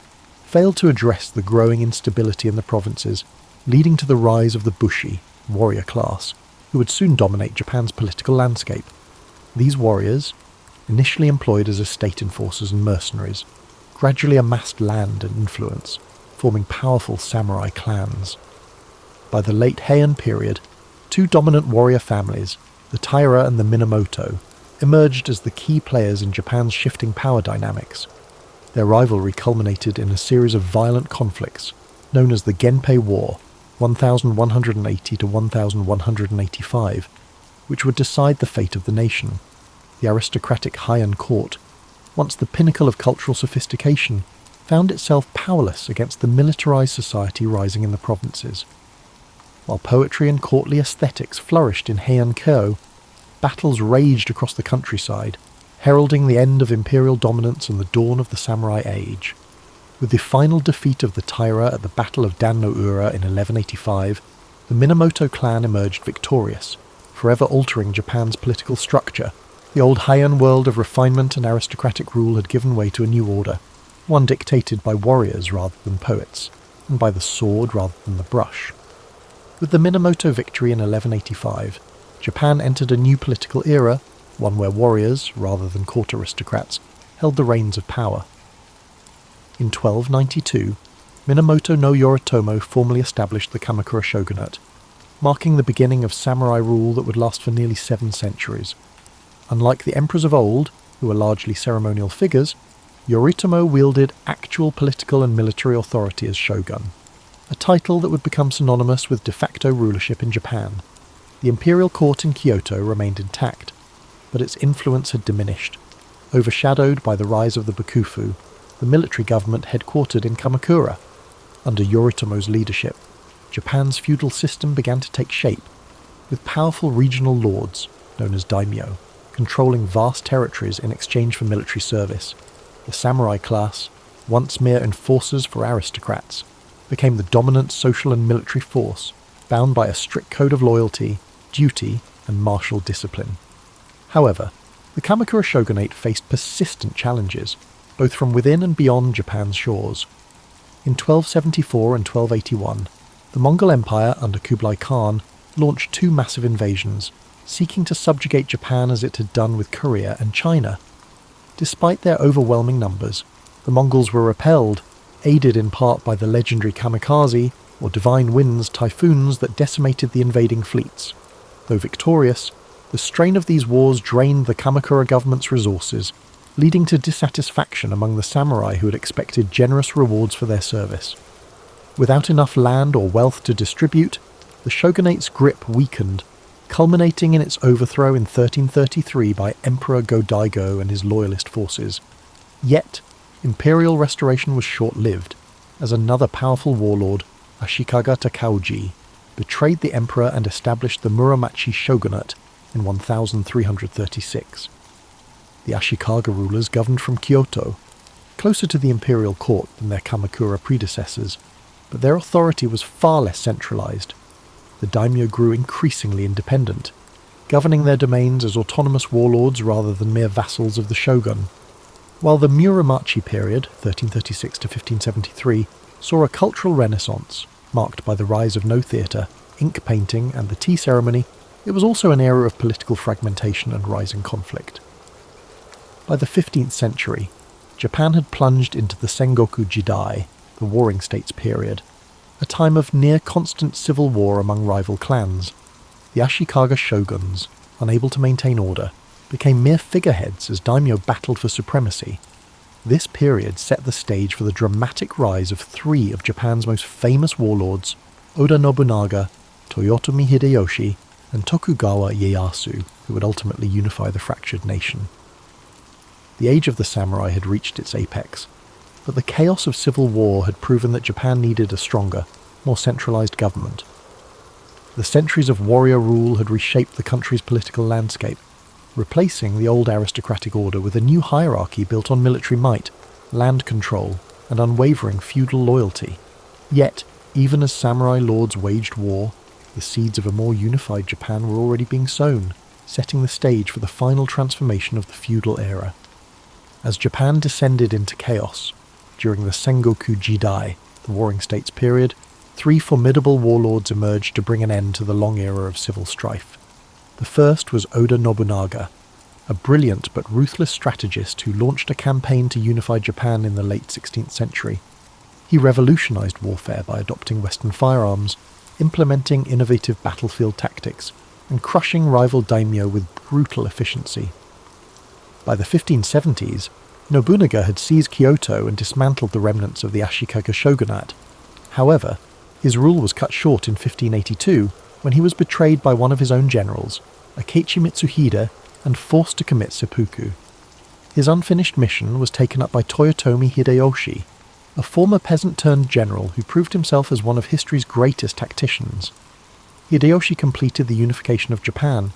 failed to address the growing instability in the provinces, leading to the rise of the Bushi, warrior class. who would soon dominate Japan's political landscape. These warriors, initially employed as estate enforcers and mercenaries, gradually amassed land and influence, forming powerful samurai clans. By the late Heian period, two dominant warrior families, the Taira and the Minamoto, emerged as the key players in Japan's shifting power dynamics. Their rivalry culminated in a series of violent conflicts known as the Genpei War, 1180 to 1185, which would decide the fate of the nation. The aristocratic Heian court, once the pinnacle of cultural sophistication, found itself powerless against the militarized society rising in the provinces. While poetry and courtly aesthetics flourished in Heian Kyo, battles raged across the countryside, heralding the end of imperial dominance and the dawn of the samurai age. With the final defeat of the Taira at the Battle of Dan-no-ura in 1185, the Minamoto clan emerged victorious, forever altering Japan's political structure. The old Heian world of refinement and aristocratic rule had given way to a new order, one dictated by warriors rather than poets, and by the sword rather than the brush. With the Minamoto victory in 1185, Japan entered a new political era, one where warriors, rather than court aristocrats, held the reins of power. In 1292, Minamoto no Yoritomo formally established the Kamakura shogunate, marking the beginning of samurai rule that would last for nearly 7 centuries. Unlike the emperors of old, who were largely ceremonial figures, Yoritomo wielded actual political and military authority as shogun, a title that would become synonymous with de facto rulership in Japan. The imperial court in Kyoto remained intact, but its influence had diminished, overshadowed by the rise of the Bakufu, the military government headquartered in Kamakura. Under Yoritomo's leadership, Japan's feudal system began to take shape, with powerful regional lords, known as daimyo, controlling vast territories in exchange for military service. The samurai class, once mere enforcers for aristocrats, became the dominant social and military force, bound by a strict code of loyalty, duty, and martial discipline. However, the Kamakura shogunate faced persistent challenges, both from within and beyond Japan's shores. In 1274 and 1281, the Mongol Empire under Kublai Khan launched 2 massive invasions, seeking to subjugate Japan as it had done with Korea and China. Despite their overwhelming numbers, the Mongols were repelled, aided in part by the legendary kamikaze, or divine winds typhoons that decimated the invading fleets. Though victorious, the strain of these wars drained the Kamakura government's resources, leading to dissatisfaction among the samurai who had expected generous rewards for their service. Without enough land or wealth to distribute, the shogunate's grip weakened, culminating in its overthrow in 1333 by Emperor Go-Daigo and his loyalist forces. Yet, imperial restoration was short-lived, as another powerful warlord, Ashikaga Takauji, betrayed the emperor and established the Muromachi shogunate in 1336. The Ashikaga rulers governed from Kyoto, closer to the imperial court than their Kamakura predecessors, but their authority was far less centralized. The daimyo grew increasingly independent, governing their domains as autonomous warlords rather than mere vassals of the shogun. While the Muromachi period, 1336 to 1573, saw a cultural renaissance, marked by the rise of no theatre, ink painting and the tea ceremony, it was also an era of political fragmentation and rising conflict. By the 15th century, Japan had plunged into the Sengoku Jidai, the Warring States period, a time of near-constant civil war among rival clans. The Ashikaga shoguns, unable to maintain order, became mere figureheads as daimyo battled for supremacy. This period set the stage for the dramatic rise of 3 of Japan's most famous warlords, Oda Nobunaga, Toyotomi Hideyoshi, and Tokugawa Ieyasu, who would ultimately unify the fractured nation. The age of the samurai had reached its apex, but the chaos of civil war had proven that Japan needed a stronger, more centralized government. The centuries of warrior rule had reshaped the country's political landscape, replacing the old aristocratic order with a new hierarchy built on military might, land control, and unwavering feudal loyalty. Yet, even as samurai lords waged war, the seeds of a more unified Japan were already being sown, setting the stage for the final transformation of the feudal era. As Japan descended into chaos, during the Sengoku Jidai, the Warring States period, 3 formidable warlords emerged to bring an end to the long era of civil strife. The first was Oda Nobunaga, a brilliant but ruthless strategist who launched a campaign to unify Japan in the late 16th century. He revolutionized warfare by adopting Western firearms, implementing innovative battlefield tactics, and crushing rival daimyo with brutal efficiency. By the 1570s, Nobunaga had seized Kyoto and dismantled the remnants of the Ashikaga shogunate. However, his rule was cut short in 1582 when he was betrayed by one of his own generals, Akechi Mitsuhide, and forced to commit seppuku. His unfinished mission was taken up by Toyotomi Hideyoshi, a former peasant-turned-general who proved himself as one of history's greatest tacticians. Hideyoshi completed the unification of Japan,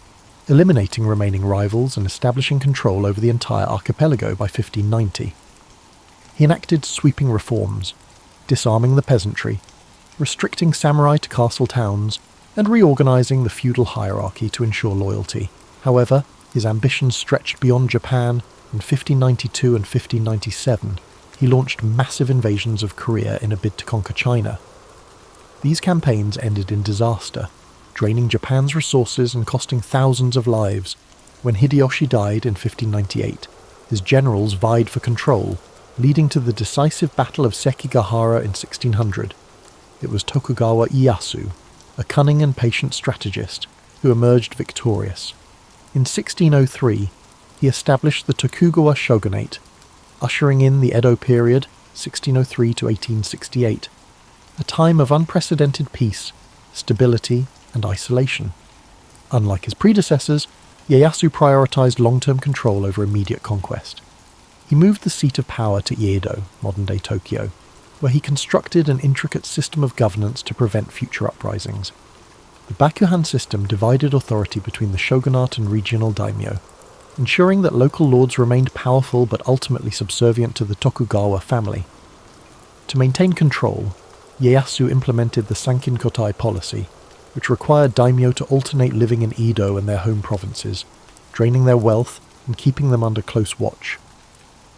eliminating remaining rivals and establishing control over the entire archipelago by 1590. He enacted sweeping reforms, disarming the peasantry, restricting samurai to castle towns, and reorganizing the feudal hierarchy to ensure loyalty. However, his ambitions stretched beyond Japan. In 1592 and 1597, he launched massive invasions of Korea in a bid to conquer China. These campaigns ended in disaster, draining Japan's resources and costing thousands of lives. When Hideyoshi died in 1598, his generals vied for control, leading to the decisive Battle of Sekigahara in 1600. It was Tokugawa Ieyasu, a cunning and patient strategist, who emerged victorious. In 1603, he established the Tokugawa shogunate, ushering in the Edo period, 1603 to 1868, a time of unprecedented peace, stability, and isolation. Unlike his predecessors, Ieyasu prioritized long-term control over immediate conquest. He moved the seat of power to Iedo, modern-day Tokyo, where he constructed an intricate system of governance to prevent future uprisings. The Bakuhan system divided authority between the shogunate and regional daimyo, ensuring that local lords remained powerful but ultimately subservient to the Tokugawa family. To maintain control, Ieyasu implemented the Sankin-kotai policy, which required daimyo to alternate living in Edo and their home provinces, draining their wealth and keeping them under close watch.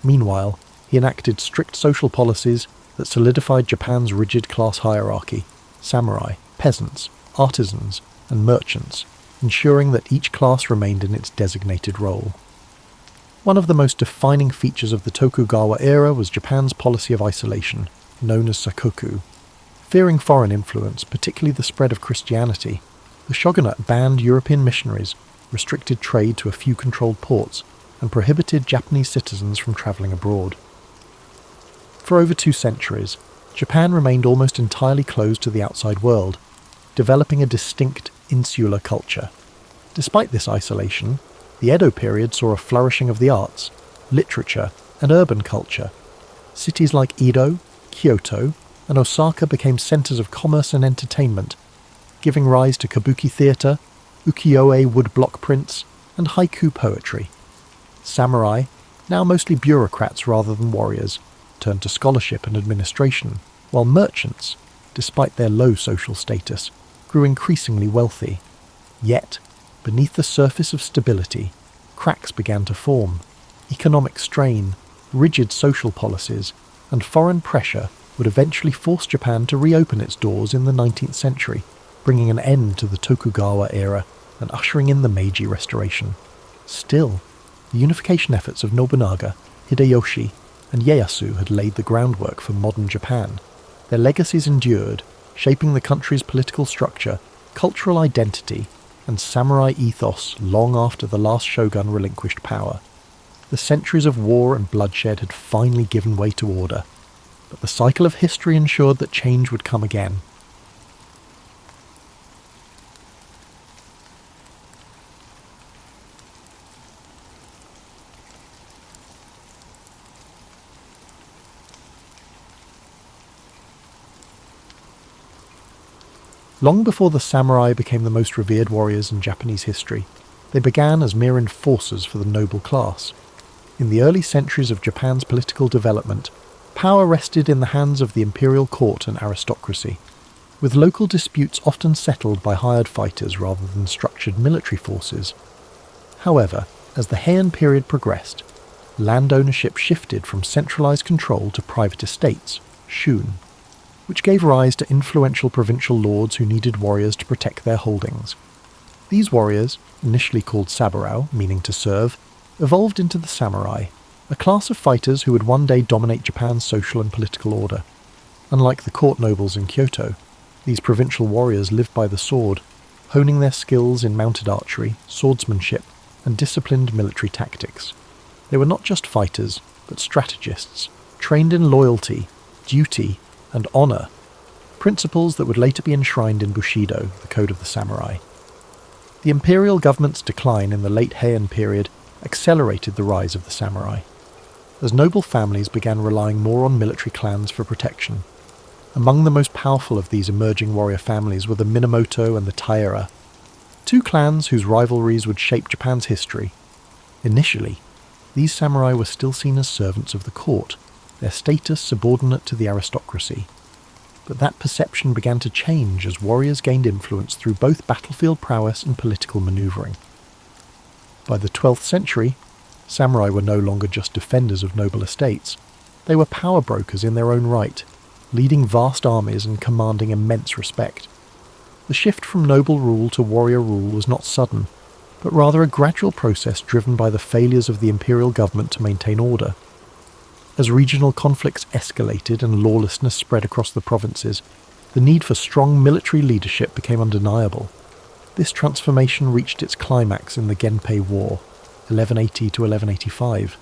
Meanwhile, he enacted strict social policies that solidified Japan's rigid class hierarchy: samurai, peasants, artisans, and merchants, ensuring that each class remained in its designated role. One of the most defining features of the Tokugawa era was Japan's policy of isolation, known as sakoku. Fearing foreign influence, particularly the spread of Christianity, the shogunate banned European missionaries, restricted trade to a few controlled ports, and prohibited Japanese citizens from travelling abroad. For over 2 centuries, Japan remained almost entirely closed to the outside world, developing a distinct insular culture. Despite this isolation, the Edo period saw a flourishing of the arts, literature, and urban culture. Cities like Edo, Kyoto, and Osaka became centres of commerce and entertainment, giving rise to kabuki theatre, ukiyo-e woodblock prints, and haiku poetry. Samurai, now mostly bureaucrats rather than warriors, turned to scholarship and administration, while merchants, despite their low social status, grew increasingly wealthy. Yet, beneath the surface of stability, cracks began to form. Economic strain, rigid social policies, and foreign pressure would eventually force Japan to reopen its doors in the 19th century, bringing an end to the Tokugawa era and ushering in the Meiji Restoration. Still, the unification efforts of Nobunaga, Hideyoshi, and Ieyasu had laid the groundwork for modern Japan. Their legacies endured, shaping the country's political structure, cultural identity, and samurai ethos long after the last shogun relinquished power. The centuries of war and bloodshed had finally given way to order, but the cycle of history ensured that change would come again. Long before the samurai became the most revered warriors in Japanese history, they began as mere enforcers for the noble class. In the early centuries of Japan's political development, power rested in the hands of the imperial court and aristocracy, with local disputes often settled by hired fighters rather than structured military forces. However, as the Heian period progressed, land ownership shifted from centralized control to private estates, shun, which gave rise to influential provincial lords who needed warriors to protect their holdings. These warriors, initially called saburao, meaning to serve, evolved into the samurai, a class of fighters who would one day dominate Japan's social and political order. Unlike the court nobles in Kyoto, these provincial warriors lived by the sword, honing their skills in mounted archery, swordsmanship, and disciplined military tactics. They were not just fighters, but strategists, trained in loyalty, duty, and honour, principles that would later be enshrined in Bushido, the code of the samurai. The imperial government's decline in the late Heian period accelerated the rise of the samurai, as noble families began relying more on military clans for protection. Among the most powerful of these emerging warrior families were the Minamoto and the Taira, two clans whose rivalries would shape Japan's history. Initially, these samurai were still seen as servants of the court, their status subordinate to the aristocracy. But that perception began to change as warriors gained influence through both battlefield prowess and political manoeuvring. By the 12th century, samurai were no longer just defenders of noble estates. They were power brokers in their own right, leading vast armies and commanding immense respect. The shift from noble rule to warrior rule was not sudden, but rather a gradual process driven by the failures of the imperial government to maintain order. As regional conflicts escalated and lawlessness spread across the provinces, the need for strong military leadership became undeniable. This transformation reached its climax in the Genpei War, 1180 to 1185,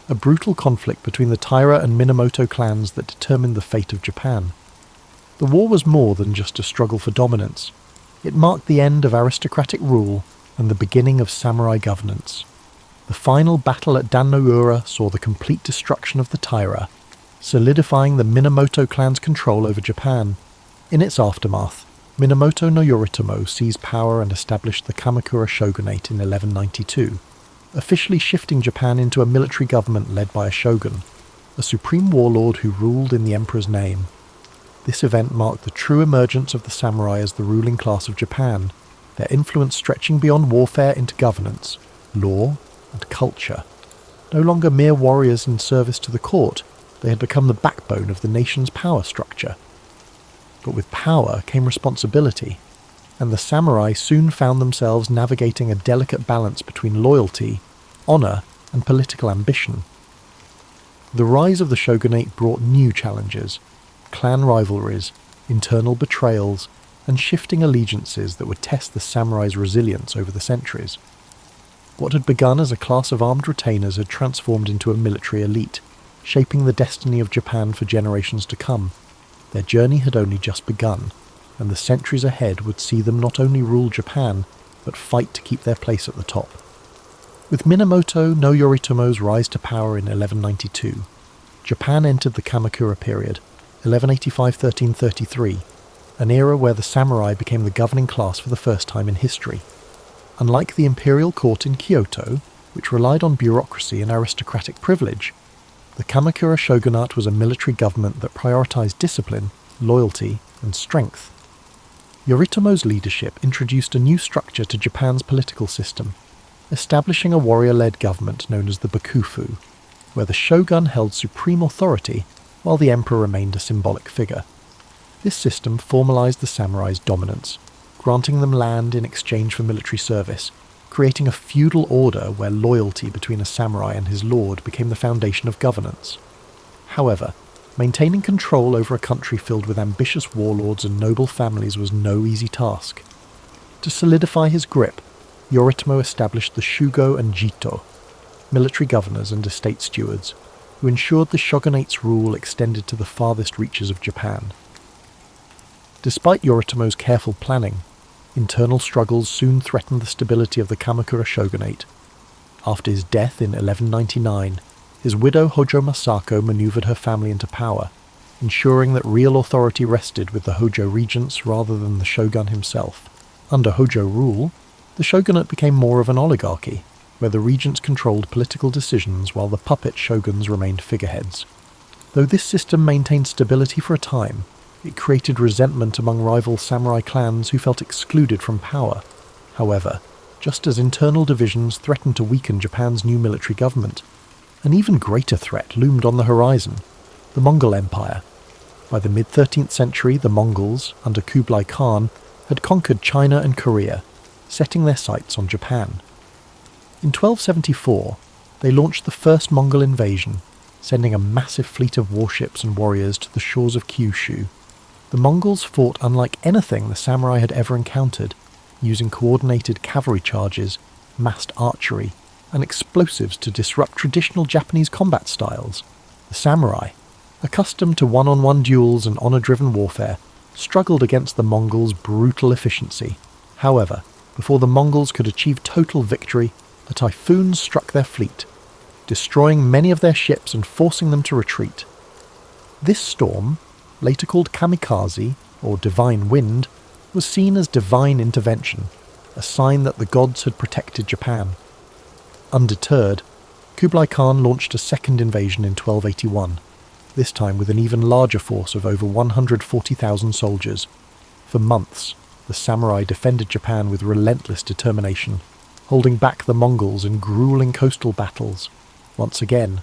a brutal conflict between the Taira and Minamoto clans that determined the fate of Japan. The war was more than just a struggle for dominance. It marked the end of aristocratic rule and the beginning of samurai governance. The final battle at Dan-no-ura saw the complete destruction of the Taira, solidifying the Minamoto clan's control over Japan. In its aftermath, Minamoto no Yoritomo seized power and established the Kamakura shogunate in 1192, officially shifting Japan into a military government led by a shogun, a supreme warlord who ruled in the emperor's name. This event marked the true emergence of the samurai as the ruling class of Japan, their influence stretching beyond warfare into governance, law, and culture. No longer mere warriors in service to the court, they had become the backbone of the nation's power structure. But with power came responsibility, and the samurai soon found themselves navigating a delicate balance between loyalty, honour, and political ambition. The rise of the shogunate brought new challenges: clan rivalries, internal betrayals, and shifting allegiances that would test the samurai's resilience over the centuries. What had begun as a class of armed retainers had transformed into a military elite, shaping the destiny of Japan for generations to come. Their journey had only just begun, and the centuries ahead would see them not only rule Japan, but fight to keep their place at the top. With Minamoto no Yoritomo's rise to power in 1192, Japan entered the Kamakura period, 1185–1333, an era where the samurai became the governing class for the first time in history. Unlike the imperial court in Kyoto, which relied on bureaucracy and aristocratic privilege, the Kamakura shogunate was a military government that prioritized discipline, loyalty, and strength. Yoritomo's leadership introduced a new structure to Japan's political system, establishing a warrior-led government known as the Bakufu, where the shogun held supreme authority while the emperor remained a symbolic figure. This system formalized the samurai's dominance, granting them land in exchange for military service, creating a feudal order where loyalty between a samurai and his lord became the foundation of governance. However, maintaining control over a country filled with ambitious warlords and noble families was no easy task. To solidify his grip, Yoritomo established the Shugo and Jito, military governors and estate stewards, who ensured the shogunate's rule extended to the farthest reaches of Japan. Despite Yoritomo's careful planning, internal struggles soon threatened the stability of the Kamakura shogunate. After his death in 1199, his widow Hojo Masako maneuvered her family into power, ensuring that real authority rested with the Hojo regents rather than the shogun himself. Under Hojo rule, the shogunate became more of an oligarchy, where the regents controlled political decisions while the puppet shoguns remained figureheads. Though this system maintained stability for a time, it created resentment among rival samurai clans who felt excluded from power. However, just as internal divisions threatened to weaken Japan's new military government, an even greater threat loomed on the horizon: the Mongol Empire. By the mid-13th century, the Mongols, under Kublai Khan, had conquered China and Korea, setting their sights on Japan. In 1274, they launched the first Mongol invasion, sending a massive fleet of warships and warriors to the shores of Kyushu. The Mongols fought unlike anything the samurai had ever encountered, using coordinated cavalry charges, massed archery, and explosives to disrupt traditional Japanese combat styles. The samurai, accustomed to one-on-one duels and honor-driven warfare, struggled against the Mongols' brutal efficiency. However, before the Mongols could achieve total victory, a typhoon struck their fleet, destroying many of their ships and forcing them to retreat. This storm, later called kamikaze, or divine wind, was seen as divine intervention, a sign that the gods had protected Japan. Undeterred, Kublai Khan launched a second invasion in 1281, this time with an even larger force of over 140,000 soldiers. For months, the samurai defended Japan with relentless determination, holding back the Mongols in grueling coastal battles. Once again,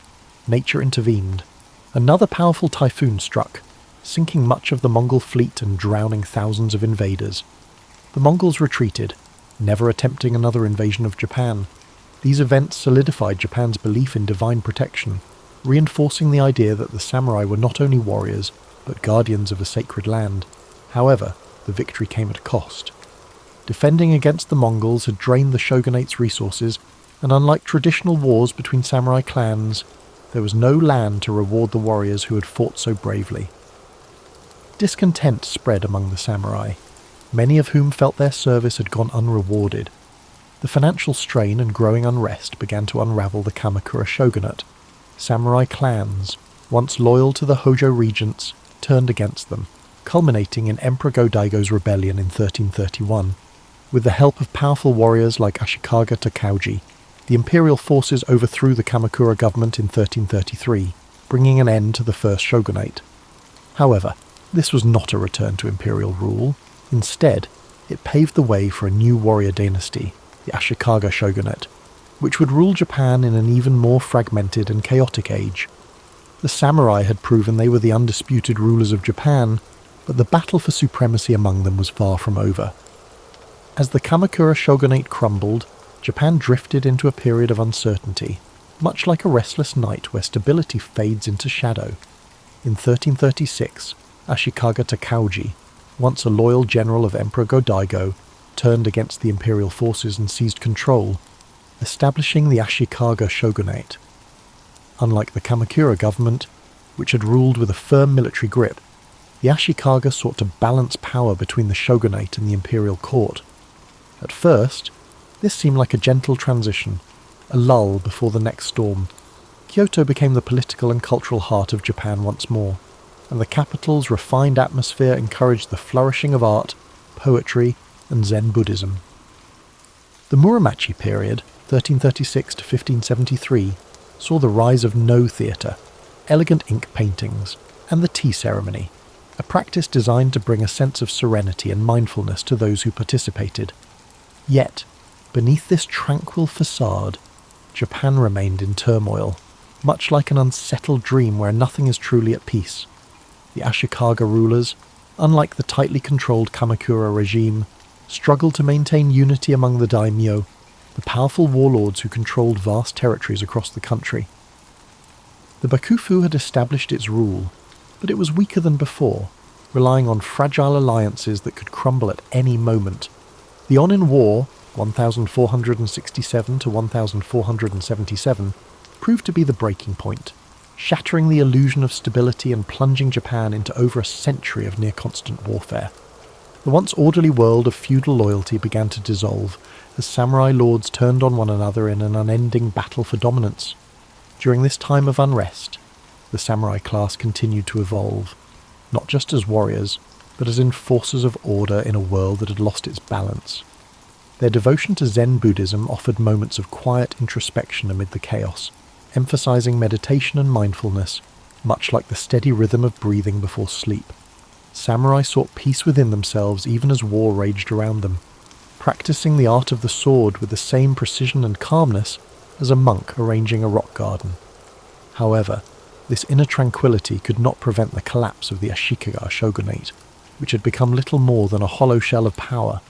nature intervened. Another powerful typhoon struck, sinking much of the Mongol fleet and drowning thousands of invaders. The Mongols retreated, never attempting another invasion of Japan. These events solidified Japan's belief in divine protection, reinforcing the idea that the samurai were not only warriors, but guardians of a sacred land. However, the victory came at a cost. Defending against the Mongols had drained the shogunate's resources, and unlike traditional wars between samurai clans, there was no land to reward the warriors who had fought so bravely. Discontent spread among the samurai, many of whom felt their service had gone unrewarded. The financial strain and growing unrest began to unravel the Kamakura shogunate. Samurai clans, once loyal to the Hojo regents, turned against them, culminating in Emperor Go-Daigo's rebellion in 1331. With the help of powerful warriors like Ashikaga Takauji, the imperial forces overthrew the Kamakura government in 1333, bringing an end to the first shogunate. However, this was not a return to imperial rule. Instead, it paved the way for a new warrior dynasty, the Ashikaga shogunate, which would rule Japan in an even more fragmented and chaotic age. The samurai had proven they were the undisputed rulers of Japan, but the battle for supremacy among them was far from over. As the Kamakura shogunate crumbled, Japan drifted into a period of uncertainty, much like a restless night where stability fades into shadow. In 1336, Ashikaga Takauji, once a loyal general of Emperor Go-Daigo, turned against the imperial forces and seized control, establishing the Ashikaga shogunate. Unlike the Kamakura government, which had ruled with a firm military grip, the Ashikaga sought to balance power between the shogunate and the imperial court. At first, this seemed like a gentle transition, a lull before the next storm. Kyoto became the political and cultural heart of Japan once more, and the capital's refined atmosphere encouraged the flourishing of art, poetry, and Zen Buddhism. The Muromachi period, 1336 to 1573, saw the rise of No theatre, elegant ink paintings, and the tea ceremony, a practice designed to bring a sense of serenity and mindfulness to those who participated. Yet, beneath this tranquil facade, Japan remained in turmoil, much like an unsettled dream where nothing is truly at peace. The Ashikaga rulers, unlike the tightly controlled Kamakura regime, struggled to maintain unity among the daimyo, the powerful warlords who controlled vast territories across the country. The Bakufu had established its rule, but it was weaker than before, relying on fragile alliances that could crumble at any moment. The Onin War, 1467 to 1477, proved to be the breaking point, shattering the illusion of stability and plunging Japan into over a century of near-constant warfare. The once orderly world of feudal loyalty began to dissolve as samurai lords turned on one another in an unending battle for dominance. During this time of unrest, the samurai class continued to evolve, not just as warriors, but as enforcers of order in a world that had lost its balance. Their devotion to Zen Buddhism offered moments of quiet introspection amid the chaos, emphasizing meditation and mindfulness, much like the steady rhythm of breathing before sleep. Samurai sought peace within themselves even as war raged around them, practicing the art of the sword with the same precision and calmness as a monk arranging a rock garden. However, this inner tranquility could not prevent the collapse of the Ashikaga shogunate, which had become little more than a hollow shell of power.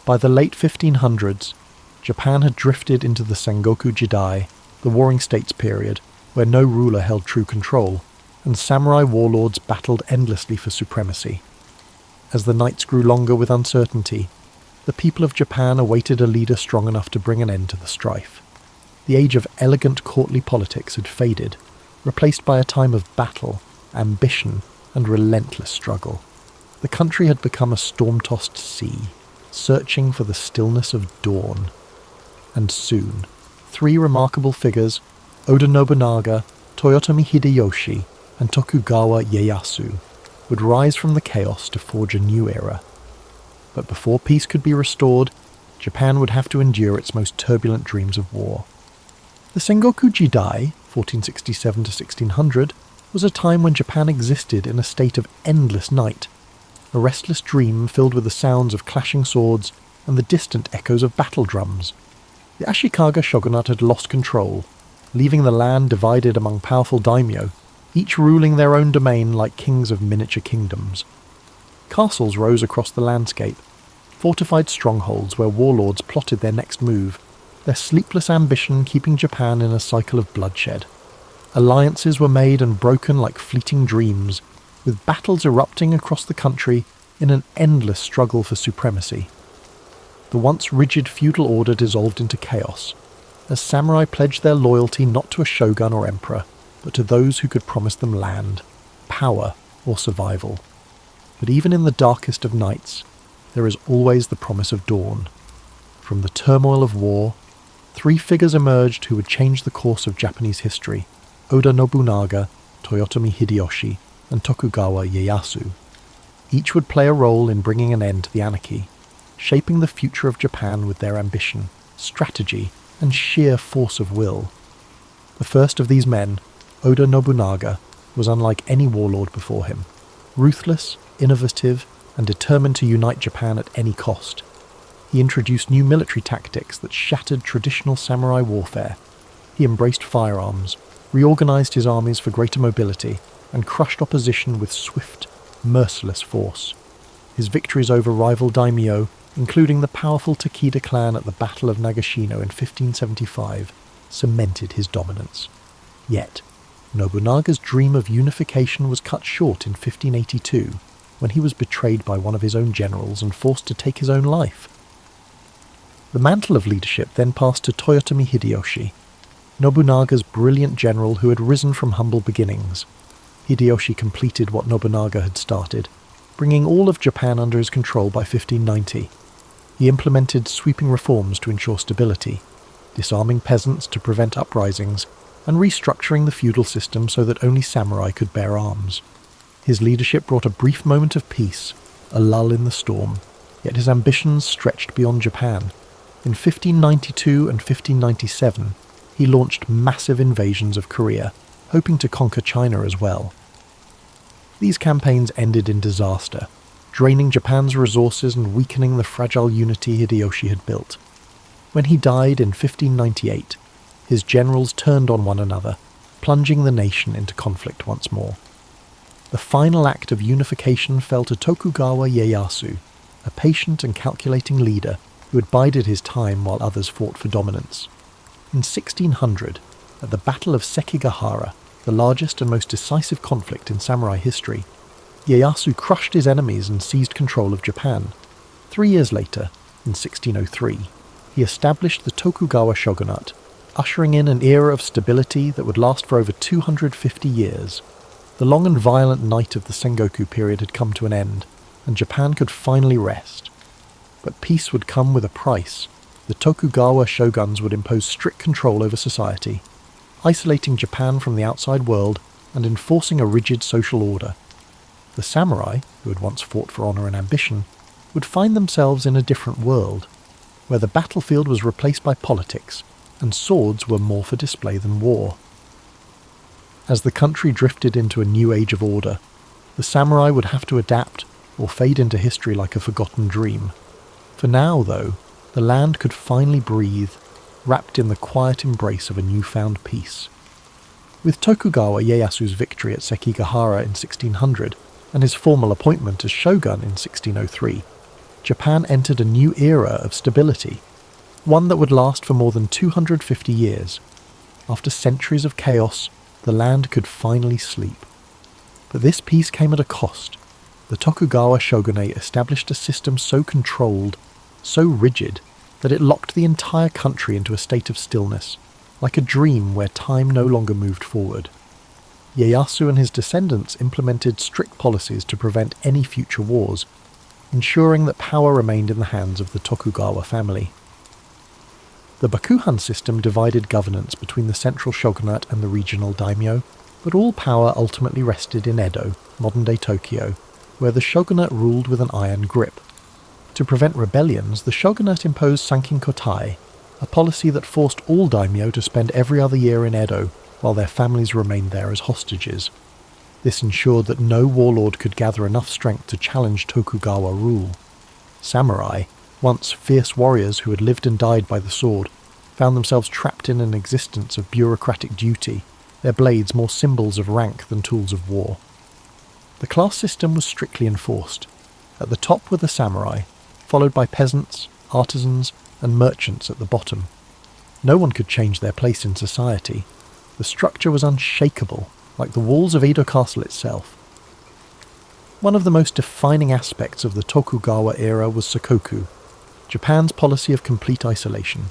By the late 1500s, Japan had drifted into the Sengoku Jidai, the Warring States period, where no ruler held true control, and samurai warlords battled endlessly for supremacy. As the nights grew longer with uncertainty, the people of Japan awaited a leader strong enough to bring an end to the strife. The age of elegant courtly politics had faded, replaced by a time of battle, ambition, and relentless struggle. The country had become a storm-tossed sea, searching for the stillness of dawn. And soon, three remarkable figures, Oda Nobunaga, Toyotomi Hideyoshi, and Tokugawa Ieyasu, would rise from the chaos to forge a new era. But before peace could be restored, Japan would have to endure its most turbulent dreams of war. The Sengoku Jidai, 1467 to 1600, was a time when Japan existed in a state of endless night, a restless dream filled with the sounds of clashing swords and the distant echoes of battle drums. The Ashikaga shogunate had lost control, leaving the land divided among powerful daimyo, each ruling their own domain like kings of miniature kingdoms. Castles rose across the landscape, fortified strongholds where warlords plotted their next move, their sleepless ambition keeping Japan in a cycle of bloodshed. Alliances were made and broken like fleeting dreams, with battles erupting across the country in an endless struggle for supremacy. The once rigid feudal order dissolved into chaos, as samurai pledged their loyalty not to a shogun or emperor, but to those who could promise them land, power, or survival. But even in the darkest of nights, there is always the promise of dawn. From the turmoil of war, three figures emerged who would change the course of Japanese history: Oda Nobunaga, Toyotomi Hideyoshi, and Tokugawa Ieyasu. Each would play a role in bringing an end to the anarchy, shaping the future of Japan with their ambition, strategy, and sheer force of will. The first of these men, Oda Nobunaga, was unlike any warlord before him. Ruthless, innovative, and determined to unite Japan at any cost. He introduced new military tactics that shattered traditional samurai warfare. He embraced firearms, reorganized his armies for greater mobility, and crushed opposition with swift, merciless force. His victories over rival daimyo, including the powerful Takeda clan at the Battle of Nagashino in 1575, cemented his dominance. Yet, Nobunaga's dream of unification was cut short in 1582, when he was betrayed by one of his own generals and forced to take his own life. The mantle of leadership then passed to Toyotomi Hideyoshi, Nobunaga's brilliant general who had risen from humble beginnings. Hideyoshi completed what Nobunaga had started, bringing all of Japan under his control by 1590. He implemented sweeping reforms to ensure stability, disarming peasants to prevent uprisings, and restructuring the feudal system so that only samurai could bear arms. His leadership brought a brief moment of peace, a lull in the storm, yet his ambitions stretched beyond Japan. In 1592 and 1597, he launched massive invasions of Korea, hoping to conquer China as well. These campaigns ended in disaster, draining Japan's resources and weakening the fragile unity Hideyoshi had built. When he died in 1598, his generals turned on one another, plunging the nation into conflict once more. The final act of unification fell to Tokugawa Ieyasu, a patient and calculating leader who had bided his time while others fought for dominance. In 1600, at the Battle of Sekigahara, the largest and most decisive conflict in samurai history, Ieyasu crushed his enemies and seized control of Japan. 3 years later, in 1603, he established the Tokugawa shogunate, ushering in an era of stability that would last for over 250 years. The long and violent night of the Sengoku period had come to an end, and Japan could finally rest. But peace would come with a price. The Tokugawa shoguns would impose strict control over society, isolating Japan from the outside world and enforcing a rigid social order. The samurai, who had once fought for honor and ambition, would find themselves in a different world, where the battlefield was replaced by politics, and swords were more for display than war. As the country drifted into a new age of order, the samurai would have to adapt or fade into history like a forgotten dream. For now, though, the land could finally breathe, wrapped in the quiet embrace of a newfound peace. With Tokugawa Ieyasu's victory at Sekigahara in 1600 and his formal appointment as shogun in 1603, Japan entered a new era of stability, one that would last for more than 250 years. After centuries of chaos, the land could finally sleep. But this peace came at a cost. The Tokugawa shogunate established a system so controlled, so rigid, that it locked the entire country into a state of stillness, like a dream where time no longer moved forward. Ieyasu and his descendants implemented strict policies to prevent any future wars, ensuring that power remained in the hands of the Tokugawa family. The Bakuhan system divided governance between the central shogunate and the regional daimyo, but all power ultimately rested in Edo, modern-day Tokyo, where the shogunate ruled with an iron grip. To prevent rebellions, the shogunate imposed sankinkotai, a policy that forced all daimyo to spend every other year in Edo, while their families remained there as hostages. This ensured that no warlord could gather enough strength to challenge Tokugawa rule. Samurai, once fierce warriors who had lived and died by the sword, found themselves trapped in an existence of bureaucratic duty, their blades more symbols of rank than tools of war. The class system was strictly enforced. At the top were the samurai, followed by peasants, artisans, and merchants at the bottom. No one could change their place in society. The structure was unshakable, like the walls of Edo Castle itself. One of the most defining aspects of the Tokugawa era was sakoku, Japan's policy of complete isolation.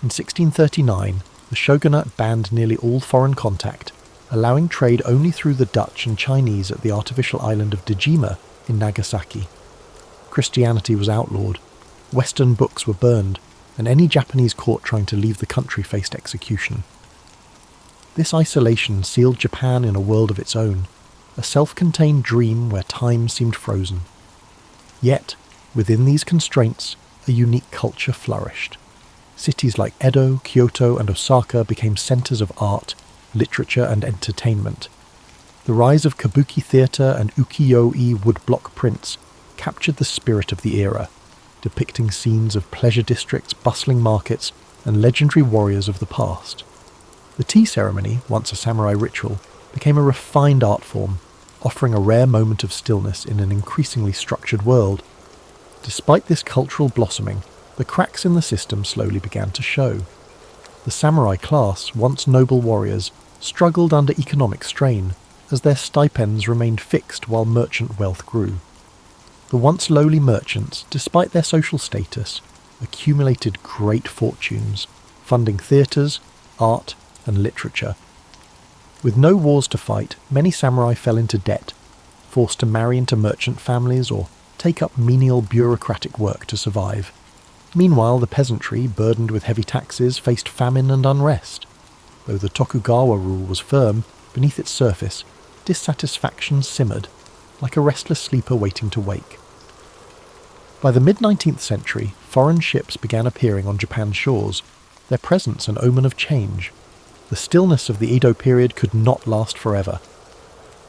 In 1639, the shogunate banned nearly all foreign contact, allowing trade only through the Dutch and Chinese at the artificial island of Dejima in Nagasaki. Christianity was outlawed, Western books were burned, and any Japanese caught trying to leave the country faced execution. This isolation sealed Japan in a world of its own, a self-contained dream where time seemed frozen. Yet, within these constraints, a unique culture flourished. Cities like Edo, Kyoto, and Osaka became centres of art, literature, and entertainment. The rise of kabuki theatre and ukiyo-e woodblock prints captured the spirit of the era, depicting scenes of pleasure districts, bustling markets, and legendary warriors of the past. The tea ceremony, once a samurai ritual, became a refined art form, offering a rare moment of stillness in an increasingly structured world. Despite this cultural blossoming, the cracks in the system slowly began to show. The samurai class, once noble warriors, struggled under economic strain, as their stipends remained fixed while merchant wealth grew. The once lowly merchants, despite their social status, accumulated great fortunes, funding theatres, art, and literature. With no wars to fight, many samurai fell into debt, forced to marry into merchant families or take up menial bureaucratic work to survive. Meanwhile, the peasantry, burdened with heavy taxes, faced famine and unrest. Though the Tokugawa rule was firm, beneath its surface, dissatisfaction simmered, like a restless sleeper waiting to wake. By the mid-19th century, foreign ships began appearing on Japan's shores, their presence an omen of change. The stillness of the Edo period could not last forever.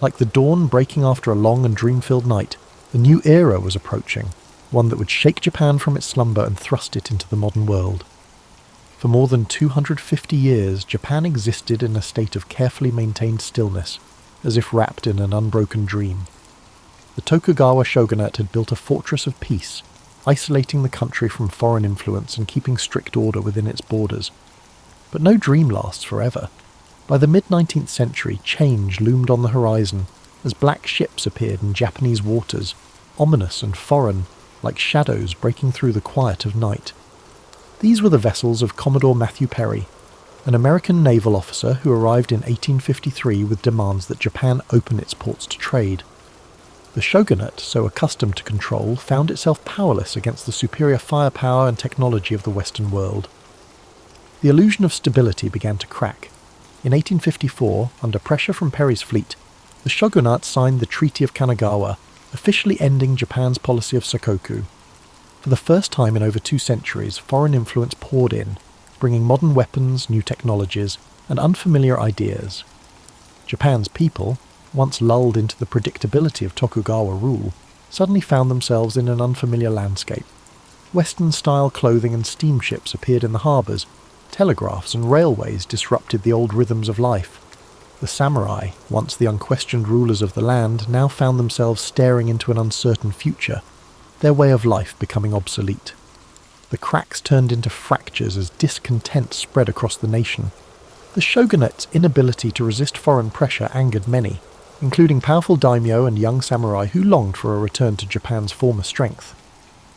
Like the dawn breaking after a long and dream-filled night, a new era was approaching, one that would shake Japan from its slumber and thrust it into the modern world. For more than 250 years, Japan existed in a state of carefully maintained stillness, as if wrapped in an unbroken dream. The Tokugawa shogunate had built a fortress of peace, isolating the country from foreign influence and keeping strict order within its borders. But no dream lasts forever. By the mid-19th century, change loomed on the horizon as black ships appeared in Japanese waters, ominous and foreign, like shadows breaking through the quiet of night. These were the vessels of Commodore Matthew Perry, an American naval officer who arrived in 1853 with demands that Japan open its ports to trade. The shogunate, so accustomed to control, found itself powerless against the superior firepower and technology of the Western world. The illusion of stability began to crack. In 1854, under pressure from Perry's fleet, the shogunate signed the Treaty of Kanagawa, officially ending Japan's policy of sakoku. For the first time in over 2 centuries, foreign influence poured in, bringing modern weapons, new technologies, and unfamiliar ideas. Japan's people, once lulled into the predictability of Tokugawa rule, suddenly found themselves in an unfamiliar landscape. Western-style clothing and steamships appeared in the harbours. Telegraphs and railways disrupted the old rhythms of life. The samurai, once the unquestioned rulers of the land, now found themselves staring into an uncertain future. their way of life becoming obsolete. The cracks turned into fractures as discontent spread across the nation. The shogunate's inability to resist foreign pressure angered many, including powerful daimyo and young samurai who longed for a return to Japan's former strength.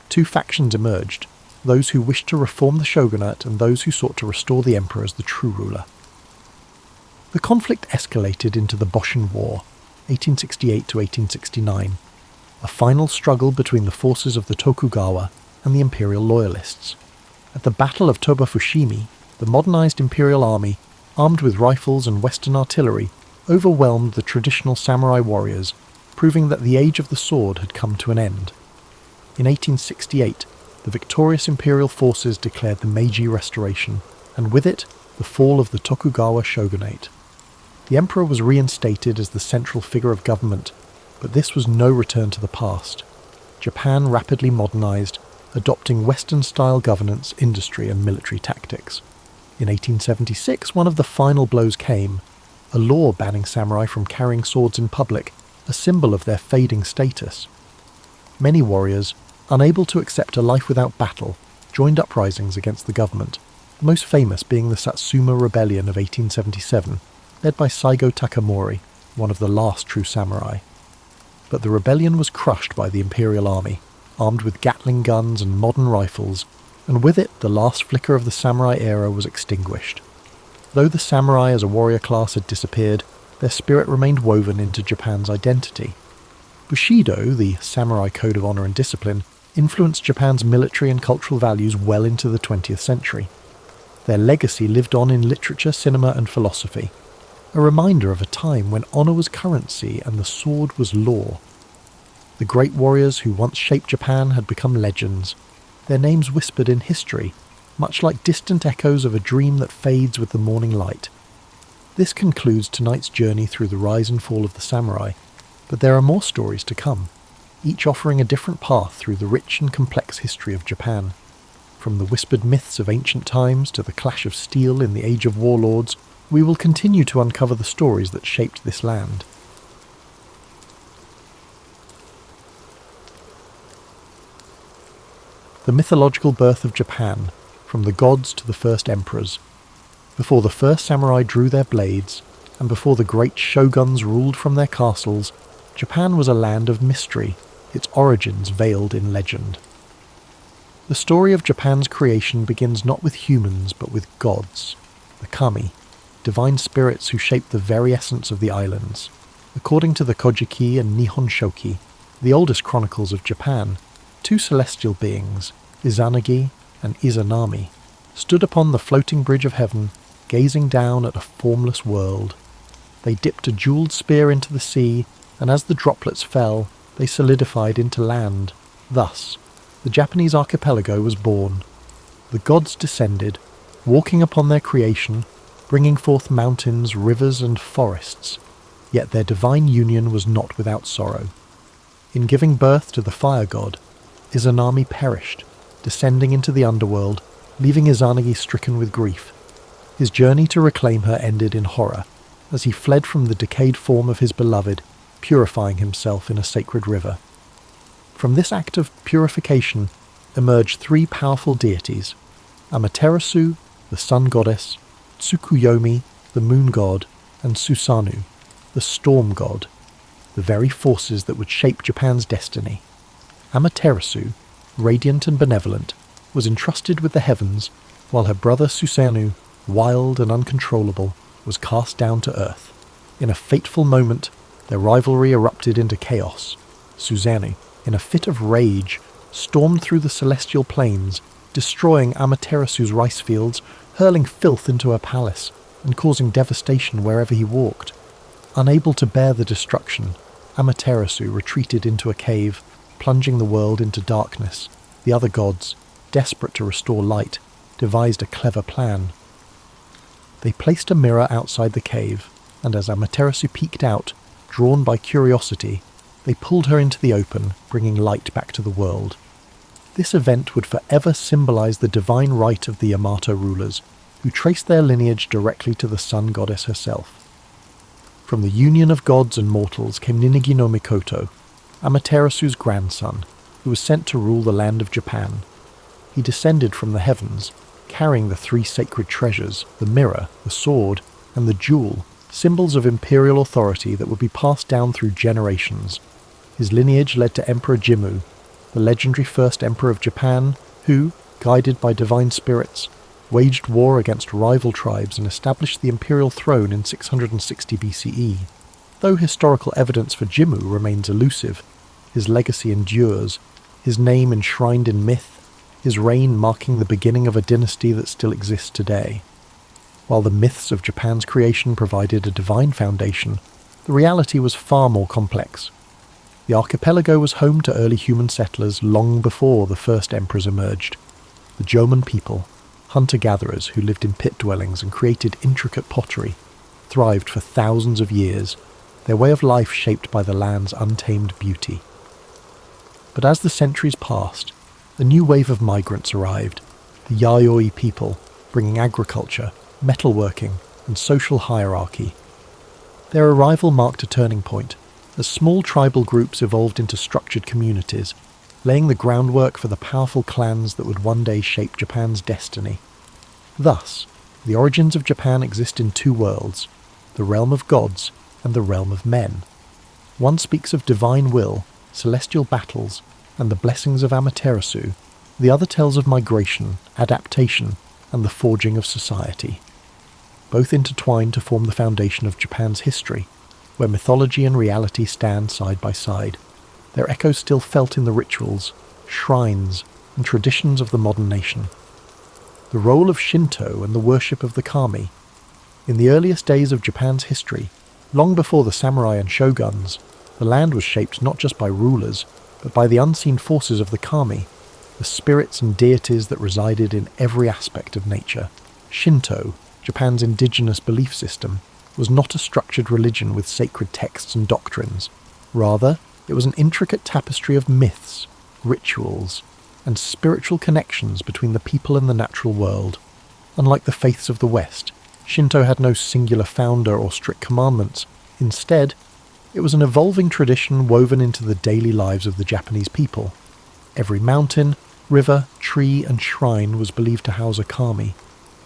Two factions emerged, those who wished to reform the shogunate and those who sought to restore the emperor as the true ruler. The conflict escalated into the Boshin War, 1868 to 1869, a final struggle between the forces of the Tokugawa and the imperial loyalists. At the Battle of Toba-Fushimi, the modernized imperial army, armed with rifles and western artillery, overwhelmed the traditional samurai warriors, proving that the age of the sword had come to an end. In 1868, the victorious imperial forces declared the Meiji Restoration, and with it, the fall of the Tokugawa shogunate. The emperor was reinstated as the central figure of government, but this was no return to the past. Japan rapidly modernized, adopting Western-style governance, industry, and military tactics. In 1876, one of the final blows came, a law banning samurai from carrying swords in public, a symbol of their fading status. Many warriors, unable to accept a life without battle, joined uprisings against the government, the most famous being the Satsuma Rebellion of 1877, led by Saigo Takamori, one of the last true samurai. But the rebellion was crushed by the imperial army, armed with Gatling guns and modern rifles, and with it the last flicker of the samurai era was extinguished. Though the samurai as a warrior class had disappeared, their spirit remained woven into Japan's identity. Bushido, the samurai code of honor and discipline, influenced Japan's military and cultural values well into the 20th century. Their legacy lived on in literature, cinema, and philosophy, a reminder of a time when honor was currency and the sword was law. The great warriors who once shaped Japan had become legends, their names whispered in history, much like distant echoes of a dream that fades with the morning light. This concludes tonight's journey through the rise and fall of the samurai, but there are more stories to come, each offering a different path through the rich and complex history of Japan. From the whispered myths of ancient times to the clash of steel in the age of warlords, we will continue to uncover the stories that shaped this land. The mythological birth of Japan, from the gods to the first emperors. Before the first samurai drew their blades, and before the great shoguns ruled from their castles, Japan was a land of mystery, its origins veiled in legend. The story of Japan's creation begins not with humans but with gods, the kami, divine spirits who shaped the very essence of the islands. According to the Kojiki and Nihon Shoki, the oldest chronicles of Japan, two celestial beings, Izanagi and Izanami, stood upon the floating bridge of heaven, gazing down at a formless world. They dipped a jeweled spear into the sea, and as the droplets fell, they solidified into land. Thus, the Japanese archipelago was born. The gods descended, walking upon their creation, bringing forth mountains, rivers, and forests. Yet their divine union was not without sorrow. In giving birth to the fire god, Izanami perished, descending into the underworld, leaving Izanagi stricken with grief. His journey to reclaim her ended in horror, as he fled from the decayed form of his beloved, purifying himself in a sacred river. From this act of purification emerged three powerful deities: Amaterasu, the sun goddess, Tsukuyomi, the moon god, and Susanoo, the storm god, the very forces that would shape Japan's destiny. Amaterasu, radiant and benevolent, was entrusted with the heavens, while her brother Susanoo, wild and uncontrollable, was cast down to earth. In a fateful moment, their rivalry erupted into chaos. Susanoo, in a fit of rage, stormed through the celestial plains, destroying Amaterasu's rice fields, hurling filth into her palace, and causing devastation wherever he walked. Unable to bear the destruction, Amaterasu retreated into a cave, plunging the world into darkness. The other gods, desperate to restore light, devised a clever plan. They placed a mirror outside the cave, and as Amaterasu peeked out, drawn by curiosity, they pulled her into the open, bringing light back to the world. This event would forever symbolize the divine right of the Yamato rulers, who traced their lineage directly to the sun goddess herself. From the union of gods and mortals came Ninigi no Mikoto, Amaterasu's grandson, who was sent to rule the land of Japan. He descended from the heavens, carrying the three sacred treasures, the mirror, the sword, and the jewel, symbols of imperial authority that would be passed down through generations. His lineage led to Emperor Jimmu, the legendary first emperor of Japan, who, guided by divine spirits, waged war against rival tribes and established the imperial throne in 660 BCE. Though historical evidence for Jimmu remains elusive, his legacy endures, his name enshrined in myth, his reign marking the beginning of a dynasty that still exists today. While the myths of Japan's creation provided a divine foundation, the reality was far more complex. The archipelago was home to early human settlers long before the first emperors emerged. The Jomon people, hunter-gatherers who lived in pit dwellings and created intricate pottery, thrived for thousands of years, their way of life shaped by the land's untamed beauty. But as the centuries passed, a new wave of migrants arrived, the Yayoi people, bringing agriculture, metalworking, and social hierarchy. Their arrival marked a turning point, as small tribal groups evolved into structured communities, laying the groundwork for the powerful clans that would one day shape Japan's destiny. Thus, the origins of Japan exist in two worlds, the realm of gods and the realm of men. One speaks of divine will, celestial battles, and the blessings of Amaterasu. The other tells of migration, adaptation, and the forging of society. Both intertwine to form the foundation of Japan's history, where mythology and reality stand side by side, their echoes still felt in the rituals, shrines, and traditions of the modern nation. The role of Shinto and the worship of the kami. In the earliest days of Japan's history, long before the samurai and shoguns, the land was shaped not just by rulers, but by the unseen forces of the kami, the spirits and deities that resided in every aspect of nature. Shinto, Japan's indigenous belief system, was not a structured religion with sacred texts and doctrines. Rather, it was an intricate tapestry of myths, rituals, and spiritual connections between the people and the natural world. Unlike the faiths of the West, Shinto had no singular founder or strict commandments. Instead, it was an evolving tradition woven into the daily lives of the Japanese people. Every mountain, river, tree, and shrine was believed to house a kami,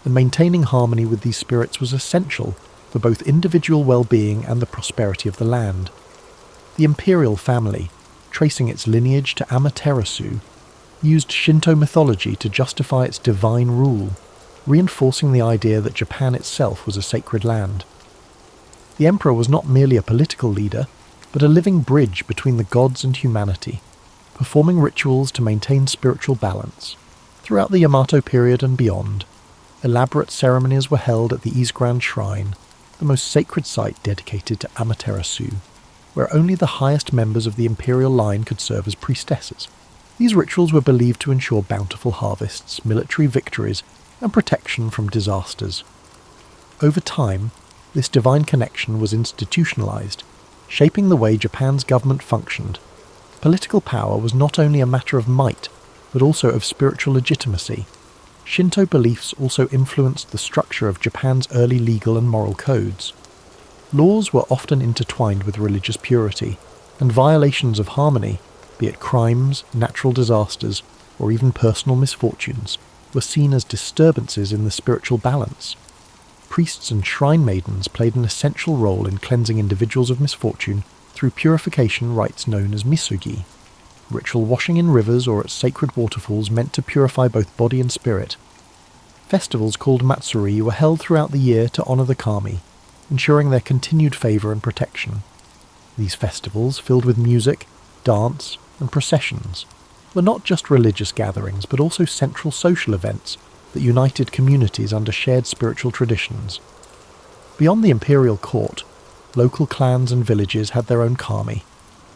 and maintaining harmony with these spirits was essential for both individual well-being and the prosperity of the land. The imperial family, tracing its lineage to Amaterasu, used Shinto mythology to justify its divine rule, reinforcing the idea that Japan itself was a sacred land. The emperor was not merely a political leader, but a living bridge between the gods and humanity, performing rituals to maintain spiritual balance. Throughout the Yamato period and beyond, elaborate ceremonies were held at the Izgrand Shrine, the most sacred site dedicated to Amaterasu, where only the highest members of the imperial line could serve as priestesses. These rituals were believed to ensure bountiful harvests, military victories, and protection from disasters. Over time, this divine connection was institutionalized, shaping the way Japan's government functioned. Political power was not only a matter of might, but also of spiritual legitimacy. Shinto beliefs also influenced the structure of Japan's early legal and moral codes. Laws were often intertwined with religious purity, and violations of harmony, be it crimes, natural disasters, or even personal misfortunes, were seen as disturbances in the spiritual balance. Priests and shrine maidens played an essential role in cleansing individuals of misfortune through purification rites known as misugi. Ritual washing in rivers or at sacred waterfalls meant to purify both body and spirit. Festivals called matsuri were held throughout the year to honour the kami, ensuring their continued favour and protection. These festivals, filled with music, dance, and processions, were not just religious gatherings but also central social events that united communities under shared spiritual traditions. Beyond the imperial court, local clans and villages had their own kami,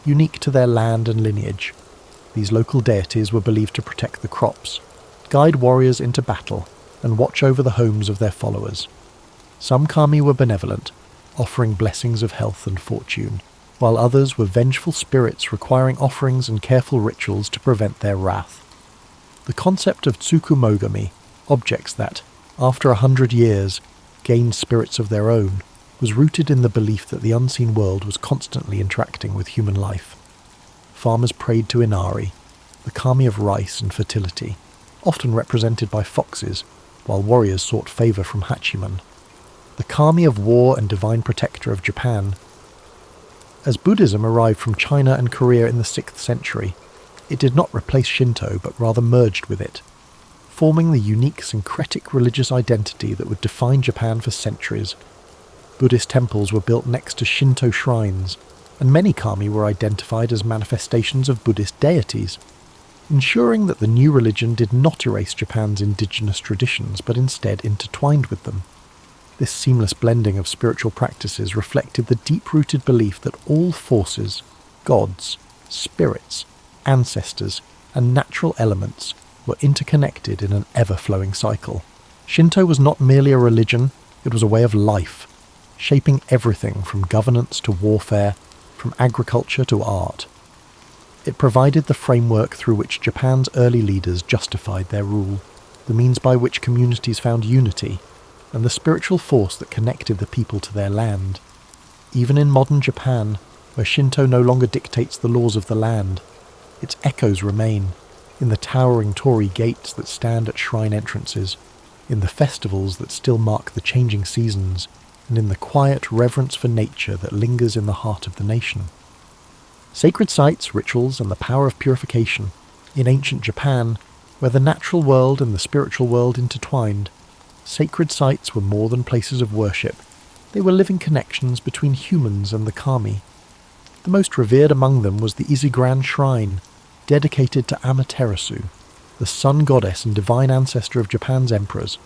unique to their land and lineage. These local deities were believed to protect the crops, guide warriors into battle, and watch over the homes of their followers. Some kami were benevolent, offering blessings of health and fortune, while others were vengeful spirits requiring offerings and careful rituals to prevent their wrath. The concept of tsukumogami, objects that, after 100 years, gained spirits of their own, was rooted in the belief that the unseen world was constantly interacting with human life. Farmers prayed to Inari, the kami of rice and fertility, often represented by foxes, while warriors sought favour from Hachiman. The kami of war and divine protector of Japan. As Buddhism arrived from China and Korea in the 6th century, it did not replace Shinto but rather merged with it, forming the unique syncretic religious identity that would define Japan for centuries. Buddhist temples were built next to Shinto shrines, and many kami were identified as manifestations of Buddhist deities, ensuring that the new religion did not erase Japan's indigenous traditions but instead intertwined with them. This seamless blending of spiritual practices reflected the deep-rooted belief that all forces, gods, spirits, ancestors, and natural elements were interconnected in an ever-flowing cycle. Shinto was not merely a religion, it was a way of life, shaping everything from governance to warfare, from agriculture to art. It provided the framework through which Japan's early leaders justified their rule, the means by which communities found unity, and the spiritual force that connected the people to their land. Even in modern Japan, where Shinto no longer dictates the laws of the land, its echoes remain, in the towering torii gates that stand at shrine entrances, in the festivals that still mark the changing seasons, and in the quiet reverence for nature that lingers in the heart of the nation. Sacred sites, rituals, and the power of purification. In ancient Japan, where the natural world and the spiritual world intertwined, sacred sites were more than places of worship. They were living connections between humans and the kami. The most revered among them was the Izigran Shrine, dedicated to Amaterasu, the sun goddess and divine ancestor of Japan's emperors.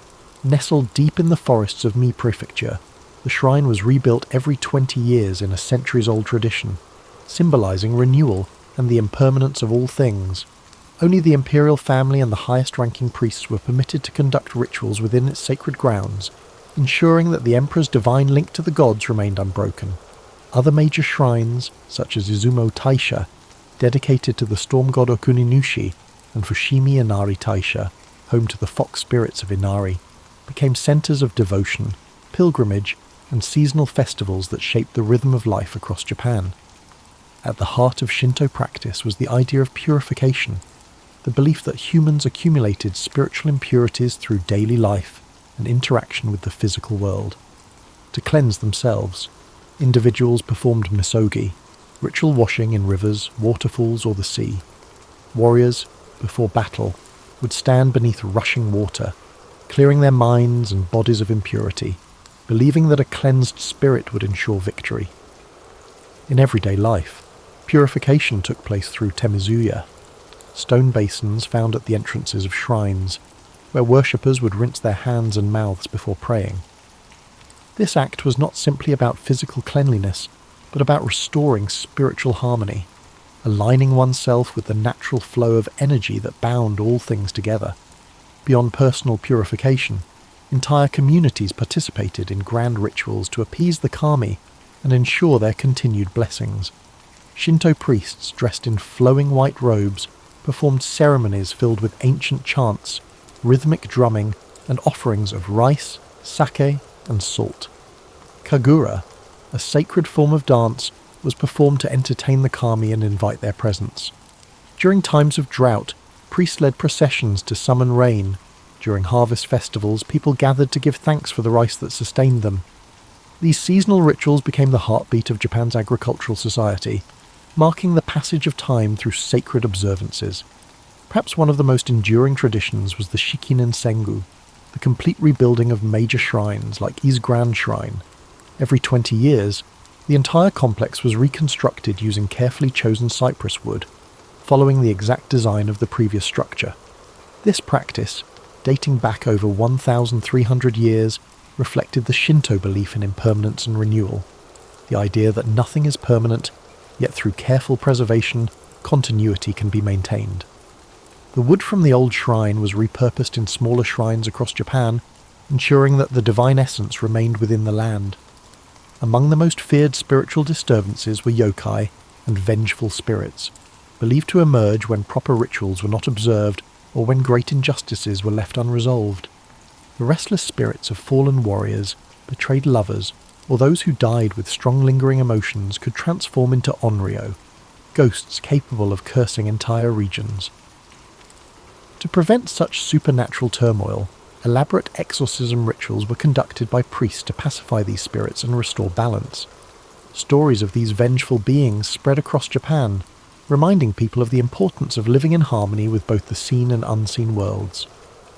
Nestled deep in the forests of Mie Prefecture, the shrine was rebuilt every 20 years in a centuries-old tradition, symbolizing renewal and the impermanence of all things. Only the imperial family and the highest-ranking priests were permitted to conduct rituals within its sacred grounds, ensuring that the emperor's divine link to the gods remained unbroken. Other major shrines, such as Izumo Taisha, dedicated to the storm god Okuninushi, and Fushimi Inari Taisha, home to the fox spirits of Inari, became centers of devotion, pilgrimage, and seasonal festivals that shaped the rhythm of life across Japan. At the heart of Shinto practice was the idea of purification, the belief that humans accumulated spiritual impurities through daily life and interaction with the physical world. To cleanse themselves, individuals performed misogi, ritual washing in rivers, waterfalls, or the sea. Warriors, before battle, would stand beneath rushing water, clearing their minds and bodies of impurity, believing that a cleansed spirit would ensure victory. In everyday life, purification took place through temizuya, stone basins found at the entrances of shrines, where worshippers would rinse their hands and mouths before praying. This act was not simply about physical cleanliness, but about restoring spiritual harmony, aligning oneself with the natural flow of energy that bound all things together. Beyond personal purification, entire communities participated in grand rituals to appease the kami and ensure their continued blessings. Shinto priests dressed in flowing white robes performed ceremonies filled with ancient chants, rhythmic drumming, and offerings of rice, sake, and salt. Kagura, a sacred form of dance, was performed to entertain the kami and invite their presence. During times of drought, priests led processions to summon rain. During harvest festivals, people gathered to give thanks for the rice that sustained them. These seasonal rituals became the heartbeat of Japan's agricultural society, marking the passage of time through sacred observances. Perhaps one of the most enduring traditions was the Shikinen Sengu, the complete rebuilding of major shrines like Izigran Shrine. Every 20 years, the entire complex was reconstructed using carefully chosen cypress wood, following the exact design of the previous structure. This practice, dating back over 1,300 years, reflected the Shinto belief in impermanence and renewal, the idea that nothing is permanent, yet through careful preservation, continuity can be maintained. The wood from the old shrine was repurposed in smaller shrines across Japan, ensuring that the divine essence remained within the land. Among the most feared spiritual disturbances were yokai and vengeful spirits, believed to emerge when proper rituals were not observed or when great injustices were left unresolved. The restless spirits of fallen warriors, betrayed lovers, or those who died with strong lingering emotions could transform into onryo, ghosts capable of cursing entire regions. To prevent such supernatural turmoil, elaborate exorcism rituals were conducted by priests to pacify these spirits and restore balance. Stories of these vengeful beings spread across Japan, reminding people of the importance of living in harmony with both the seen and unseen worlds.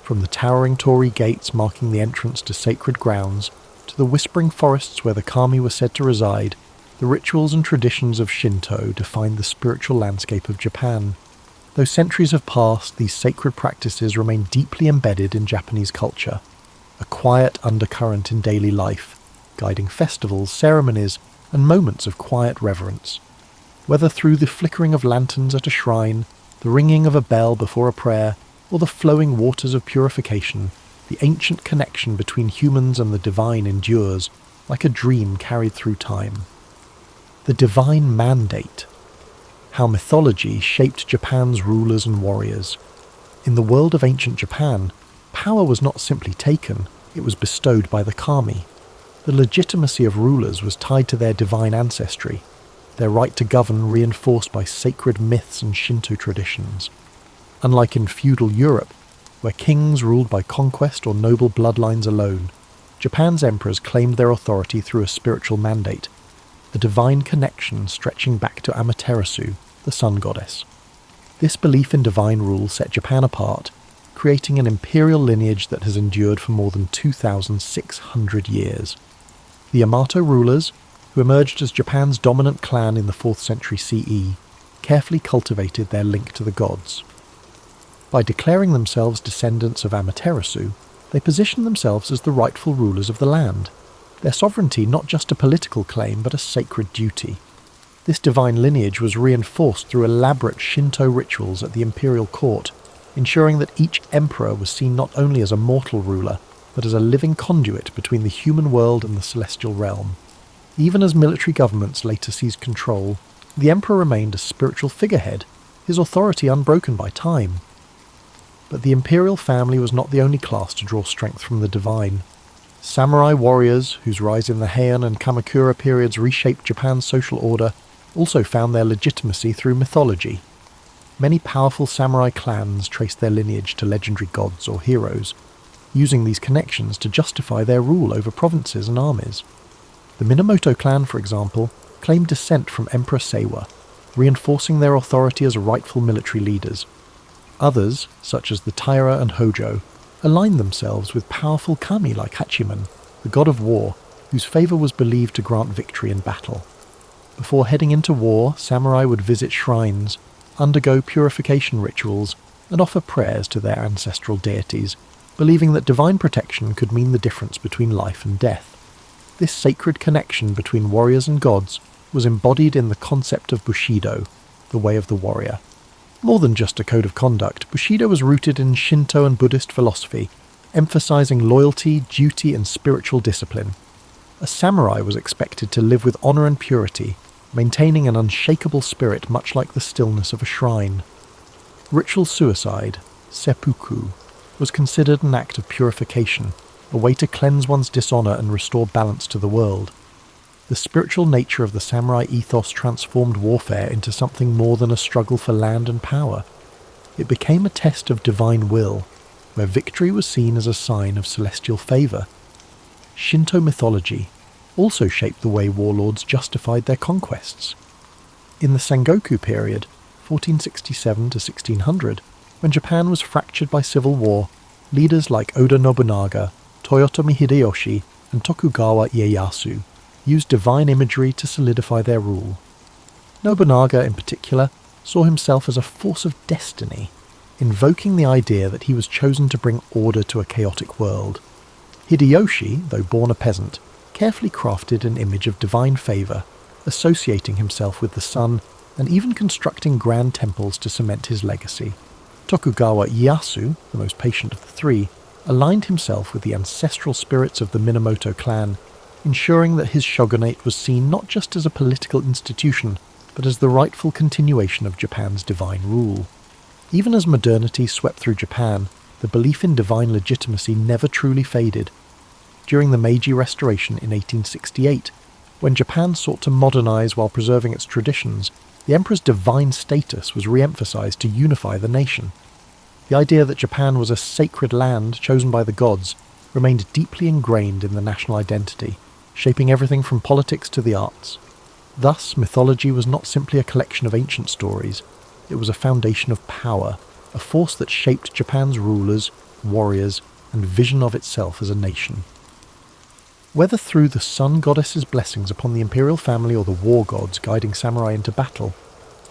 From the towering torii gates marking the entrance to sacred grounds, to the whispering forests where the kami were said to reside, the rituals and traditions of Shinto defined the spiritual landscape of Japan. Though centuries have passed, these sacred practices remain deeply embedded in Japanese culture, a quiet undercurrent in daily life, guiding festivals, ceremonies, and moments of quiet reverence. Whether through the flickering of lanterns at a shrine, the ringing of a bell before a prayer, or the flowing waters of purification, the ancient connection between humans and the divine endures, like a dream carried through time. The divine mandate. How mythology shaped Japan's rulers and warriors. In the world of ancient Japan, power was not simply taken, it was bestowed by the kami. The legitimacy of rulers was tied to their divine ancestry, their right to govern reinforced by sacred myths and Shinto traditions. Unlike in feudal Europe, where kings ruled by conquest or noble bloodlines alone, Japan's emperors claimed their authority through a spiritual mandate, a divine connection stretching back to Amaterasu, the sun goddess. This belief in divine rule set Japan apart, creating an imperial lineage that has endured for more than 2,600 years. The Yamato rulers, who emerged as Japan's dominant clan in the 4th century CE, carefully cultivated their link to the gods. By declaring themselves descendants of Amaterasu, they positioned themselves as the rightful rulers of the land, their sovereignty not just a political claim but a sacred duty. This divine lineage was reinforced through elaborate Shinto rituals at the imperial court, ensuring that each emperor was seen not only as a mortal ruler, but as a living conduit between the human world and the celestial realm. Even as military governments later seized control, the emperor remained a spiritual figurehead, his authority unbroken by time. But the imperial family was not the only class to draw strength from the divine. Samurai warriors, whose rise in the Heian and Kamakura periods reshaped Japan's social order, also found their legitimacy through mythology. Many powerful samurai clans traced their lineage to legendary gods or heroes, using these connections to justify their rule over provinces and armies. The Minamoto clan, for example, claimed descent from Emperor Seiwa, reinforcing their authority as rightful military leaders. Others, such as the Taira and Hojo, aligned themselves with powerful kami like Hachiman, the god of war, whose favour was believed to grant victory in battle. Before heading into war, samurai would visit shrines, undergo purification rituals, and offer prayers to their ancestral deities, believing that divine protection could mean the difference between life and death. This sacred connection between warriors and gods was embodied in the concept of Bushido, the way of the warrior. More than just a code of conduct, Bushido was rooted in Shinto and Buddhist philosophy, emphasizing loyalty, duty, and spiritual discipline. A samurai was expected to live with honor and purity, maintaining an unshakable spirit much like the stillness of a shrine. Ritual suicide, seppuku, was considered an act of purification, a way to cleanse one's dishonor and restore balance to the world. The spiritual nature of the samurai ethos transformed warfare into something more than a struggle for land and power. It became a test of divine will, where victory was seen as a sign of celestial favor. Shinto mythology also shaped the way warlords justified their conquests. In the Sengoku period, 1467 to 1600, when Japan was fractured by civil war, leaders like Oda Nobunaga, Toyotomi Hideyoshi, and Tokugawa Ieyasu used divine imagery to solidify their rule. Nobunaga, in particular, saw himself as a force of destiny, invoking the idea that he was chosen to bring order to a chaotic world. Hideyoshi, though born a peasant, carefully crafted an image of divine favour, associating himself with the sun and even constructing grand temples to cement his legacy. Tokugawa Ieyasu, the most patient of the three, aligned himself with the ancestral spirits of the Minamoto clan, ensuring that his shogunate was seen not just as a political institution, but as the rightful continuation of Japan's divine rule. Even as modernity swept through Japan, the belief in divine legitimacy never truly faded. During the Meiji Restoration in 1868, when Japan sought to modernize while preserving its traditions, The emperor's divine status was re-emphasized to unify the nation. The idea that Japan was a sacred land chosen by the gods remained deeply ingrained in the national identity, shaping everything from politics to the arts. Thus, mythology was not simply a collection of ancient stories, it was a foundation of power, a force that shaped Japan's rulers, warriors, and vision of itself as a nation. Whether through the sun goddess's blessings upon the imperial family or the war gods guiding samurai into battle,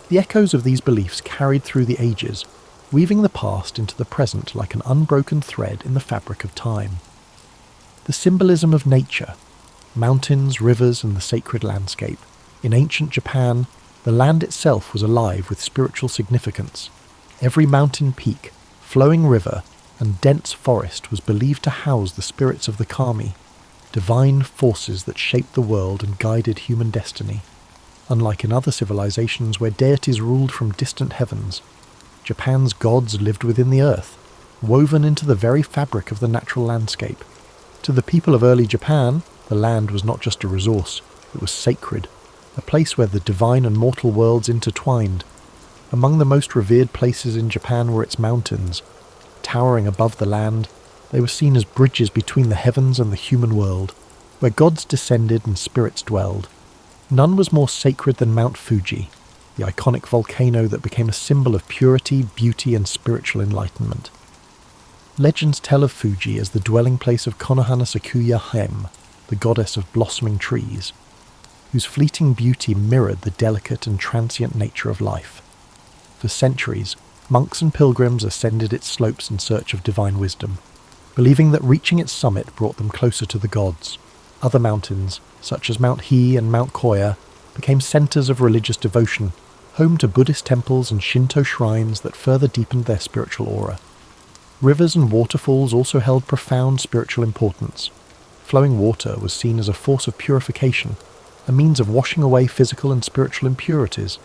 the echoes of these beliefs carried through the ages, weaving the past into the present like an unbroken thread in the fabric of time. The symbolism of nature, mountains, rivers, and the sacred landscape. In ancient Japan, the land itself was alive with spiritual significance. Every mountain peak, flowing river, and dense forest was believed to house the spirits of the kami, divine forces that shaped the world and guided human destiny. Unlike in other civilizations where deities ruled from distant heavens, Japan's gods lived within the earth, woven into the very fabric of the natural landscape. To the people of early Japan, the land was not just a resource, it was sacred, a place where the divine and mortal worlds intertwined. Among the most revered places in Japan were its mountains. Towering above the land, they were seen as bridges between the heavens and the human world, where gods descended and spirits dwelled. None was more sacred than Mount Fuji, the iconic volcano that became a symbol of purity, beauty, and spiritual enlightenment. Legends tell of Fuji as the dwelling place of Konohana Sakuya Hem, the goddess of blossoming trees, whose fleeting beauty mirrored the delicate and transient nature of life. For centuries, monks and pilgrims ascended its slopes in search of divine wisdom, believing that reaching its summit brought them closer to the gods. Other mountains, such as Mount Hi and Mount Koya, became centers of religious devotion, home to Buddhist temples and Shinto shrines that further deepened their spiritual aura. Rivers and waterfalls also held profound spiritual importance. Flowing water was seen as a force of purification, a means of washing away physical and spiritual impurities.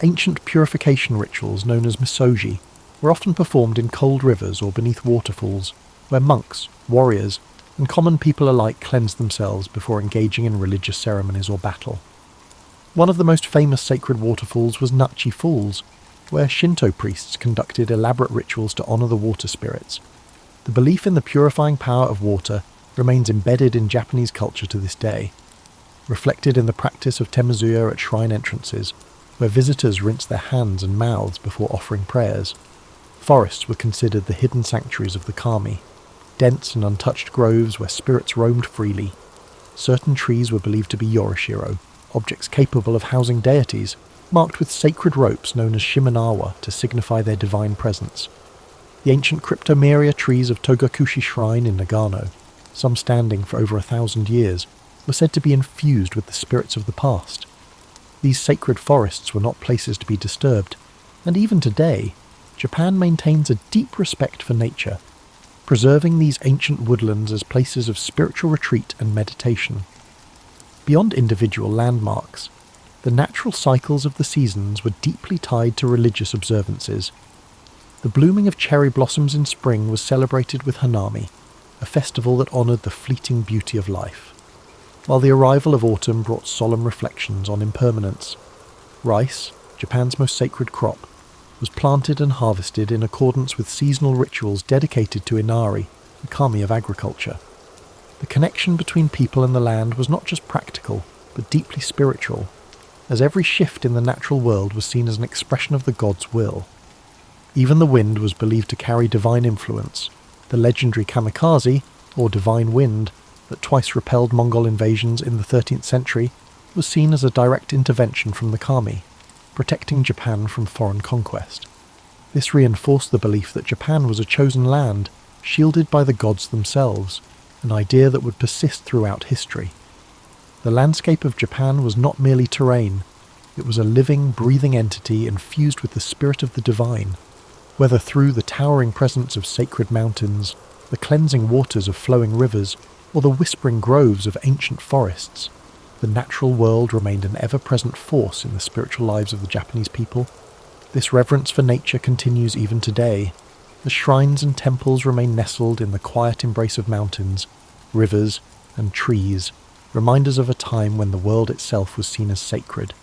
Ancient purification rituals known as misogi were often performed in cold rivers or beneath waterfalls, where monks, warriors, and common people alike cleansed themselves before engaging in religious ceremonies or battle. One of the most famous sacred waterfalls was Nachi Falls, where Shinto priests conducted elaborate rituals to honor the water spirits. The belief in the purifying power of water remains embedded in Japanese culture to this day, reflected in the practice of temazuya at shrine entrances, where visitors rinsed their hands and mouths before offering prayers. Forests were considered the hidden sanctuaries of the kami, dense and untouched groves where spirits roamed freely. Certain trees were believed to be yorishiro, objects capable of housing deities, marked with sacred ropes known as shimenawa to signify their divine presence. The ancient cryptomeria trees of Togakushi Shrine in Nagano, some standing for over 1,000 years, were said to be infused with the spirits of the past. These sacred forests were not places to be disturbed, and even today, Japan maintains a deep respect for nature, preserving these ancient woodlands as places of spiritual retreat and meditation. Beyond individual landmarks, the natural cycles of the seasons were deeply tied to religious observances. The blooming of cherry blossoms in spring was celebrated with Hanami, a festival that honoured the fleeting beauty of life, while the arrival of autumn brought solemn reflections on impermanence. Rice, Japan's most sacred crop, was planted and harvested in accordance with seasonal rituals dedicated to Inari, the kami of agriculture. The connection between people and the land was not just practical, but deeply spiritual, as every shift in the natural world was seen as an expression of the god's will. Even the wind was believed to carry divine influence. The legendary kamikaze, or divine wind, that twice repelled Mongol invasions in the 13th century, was seen as a direct intervention from the kami, protecting Japan from foreign conquest. This reinforced the belief that Japan was a chosen land, shielded by the gods themselves, an idea that would persist throughout history. The landscape of Japan was not merely terrain, it was a living, breathing entity infused with the spirit of the divine. Whether through the towering presence of sacred mountains, the cleansing waters of flowing rivers, or the whispering groves of ancient forests, the natural world remained an ever-present force in the spiritual lives of the Japanese people. This reverence for nature continues even today. The shrines and temples remain nestled in the quiet embrace of mountains, rivers, and trees, reminders of a time when the world itself was seen as sacred.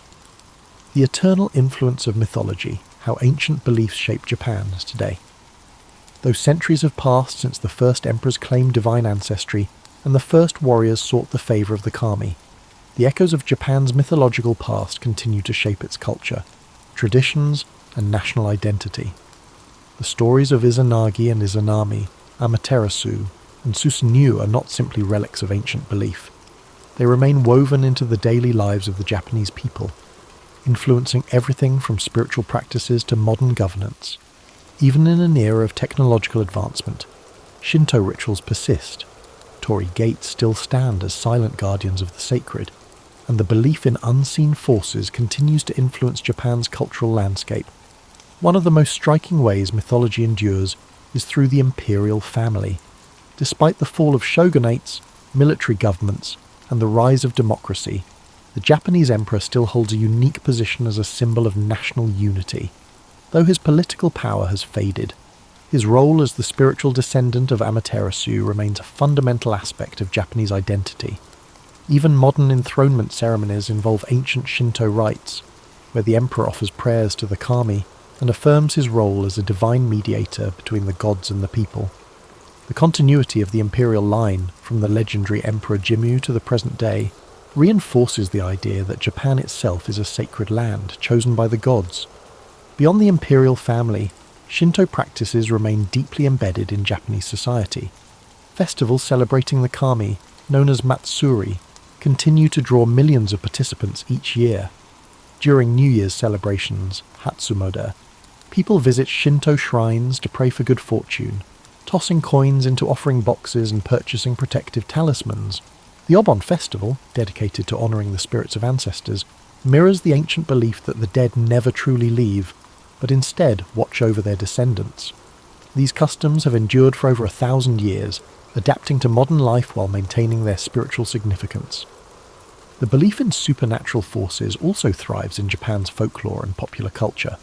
The eternal influence of mythology, how ancient beliefs shape Japan today. Though centuries have passed since the first emperors claimed divine ancestry and the first warriors sought the favour of the kami, the echoes of Japan's mythological past continue to shape its culture, traditions, and national identity. The stories of Izanagi and Izanami, Amaterasu, and Susanoo are not simply relics of ancient belief. They remain woven into the daily lives of the Japanese people, influencing everything from spiritual practices to modern governance. Even in an era of technological advancement, Shinto rituals persist. Torii gates still stand as silent guardians of the sacred, and the belief in unseen forces continues to influence Japan's cultural landscape. One of the most striking ways mythology endures is through the imperial family. Despite the fall of shogunates, military governments, and the rise of democracy, the Japanese emperor still holds a unique position as a symbol of national unity. Though his political power has faded, his role as the spiritual descendant of Amaterasu remains a fundamental aspect of Japanese identity. Even modern enthronement ceremonies involve ancient Shinto rites, where the emperor offers prayers to the kami and affirms his role as a divine mediator between the gods and the people. The continuity of the imperial line, from the legendary Emperor Jimmu to the present day, reinforces the idea that Japan itself is a sacred land chosen by the gods. Beyond the imperial family, Shinto practices remain deeply embedded in Japanese society. Festivals celebrating the kami, known as Matsuri, continue to draw millions of participants each year. During New Year's celebrations, Hatsumoda, people visit Shinto shrines to pray for good fortune, tossing coins into offering boxes and purchasing protective talismans. The Obon festival, dedicated to honouring the spirits of ancestors, mirrors the ancient belief that the dead never truly leave, but instead watch over their descendants. These customs have endured for over 1,000 years, adapting to modern life while maintaining their spiritual significance. The belief in supernatural forces also thrives in Japan's folklore and popular culture.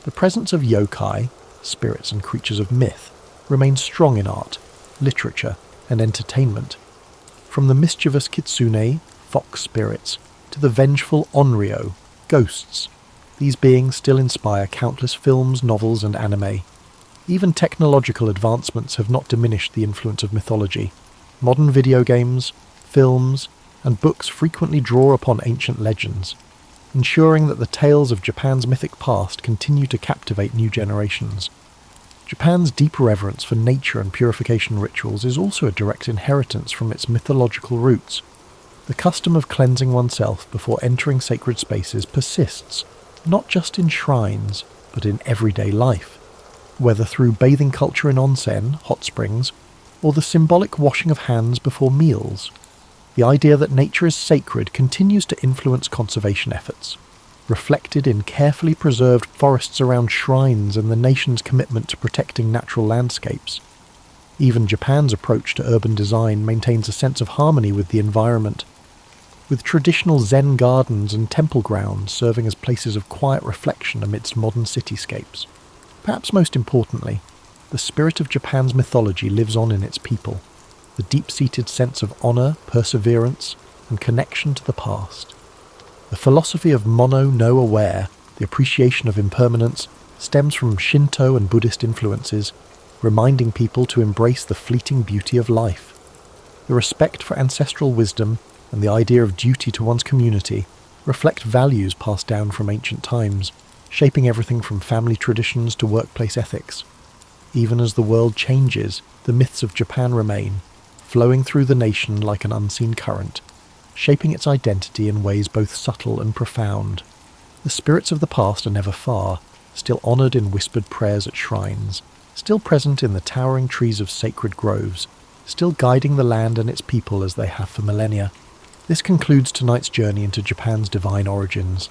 The presence of yokai, spirits and creatures of myth, remains strong in art, literature, and entertainment. From the mischievous kitsune, fox spirits, to the vengeful onryo, ghosts, these beings still inspire countless films, novels, and anime. Even technological advancements have not diminished the influence of mythology. Modern video games, films, and books frequently draw upon ancient legends, ensuring that the tales of Japan's mythic past continue to captivate new generations. Japan's deep reverence for nature and purification rituals is also a direct inheritance from its mythological roots. The custom of cleansing oneself before entering sacred spaces persists, not just in shrines, but in everyday life. Whether through bathing culture in onsen, hot springs, or the symbolic washing of hands before meals, the idea that nature is sacred continues to influence conservation efforts, reflected in carefully preserved forests around shrines and the nation's commitment to protecting natural landscapes. Even Japan's approach to urban design maintains a sense of harmony with the environment, with traditional Zen gardens and temple grounds serving as places of quiet reflection amidst modern cityscapes. Perhaps most importantly, the spirit of Japan's mythology lives on in its people, the deep-seated sense of honour, perseverance, and connection to the past. The philosophy of mono no aware, the appreciation of impermanence, stems from Shinto and Buddhist influences, reminding people to embrace the fleeting beauty of life. The respect for ancestral wisdom and the idea of duty to one's community reflect values passed down from ancient times, shaping everything from family traditions to workplace ethics. Even as the world changes, the myths of Japan remain, flowing through the nation like an unseen current, shaping its identity in ways both subtle and profound. The spirits of the past are never far, still honoured in whispered prayers at shrines, still present in the towering trees of sacred groves, still guiding the land and its people as they have for millennia. This concludes tonight's journey into Japan's divine origins.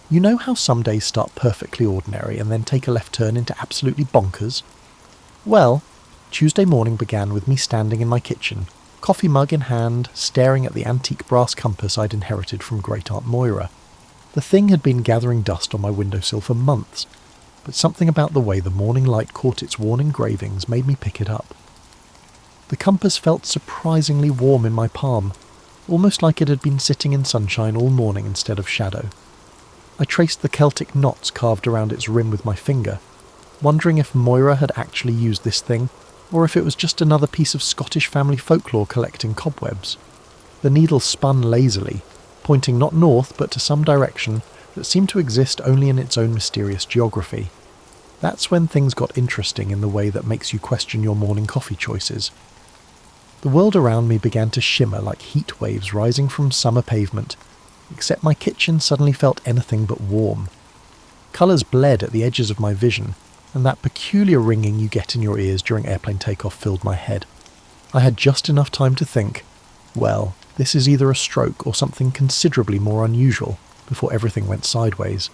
You know how some days start perfectly ordinary and then take a left turn into absolutely bonkers? Well, Tuesday morning began with me standing in my kitchen, coffee mug in hand, staring at the antique brass compass I'd inherited from Great-Aunt Moira. The thing had been gathering dust on my windowsill for months, but something about the way the morning light caught its worn engravings made me pick it up. The compass felt surprisingly warm in my palm, almost like it had been sitting in sunshine all morning instead of shadow. I traced the Celtic knots carved around its rim with my finger, wondering if Moira had actually used this thing, or if it was just another piece of Scottish family folklore collecting cobwebs. The needle spun lazily, pointing not north but to some direction that seemed to exist only in its own mysterious geography. That's when things got interesting in the way that makes you question your morning coffee choices. The world around me began to shimmer like heat waves rising from summer pavement, except my kitchen suddenly felt anything but warm. Colours bled at the edges of my vision, and that peculiar ringing you get in your ears during airplane takeoff filled my head. I had just enough time to think, well, this is either a stroke or something considerably more unusual, before everything went sideways.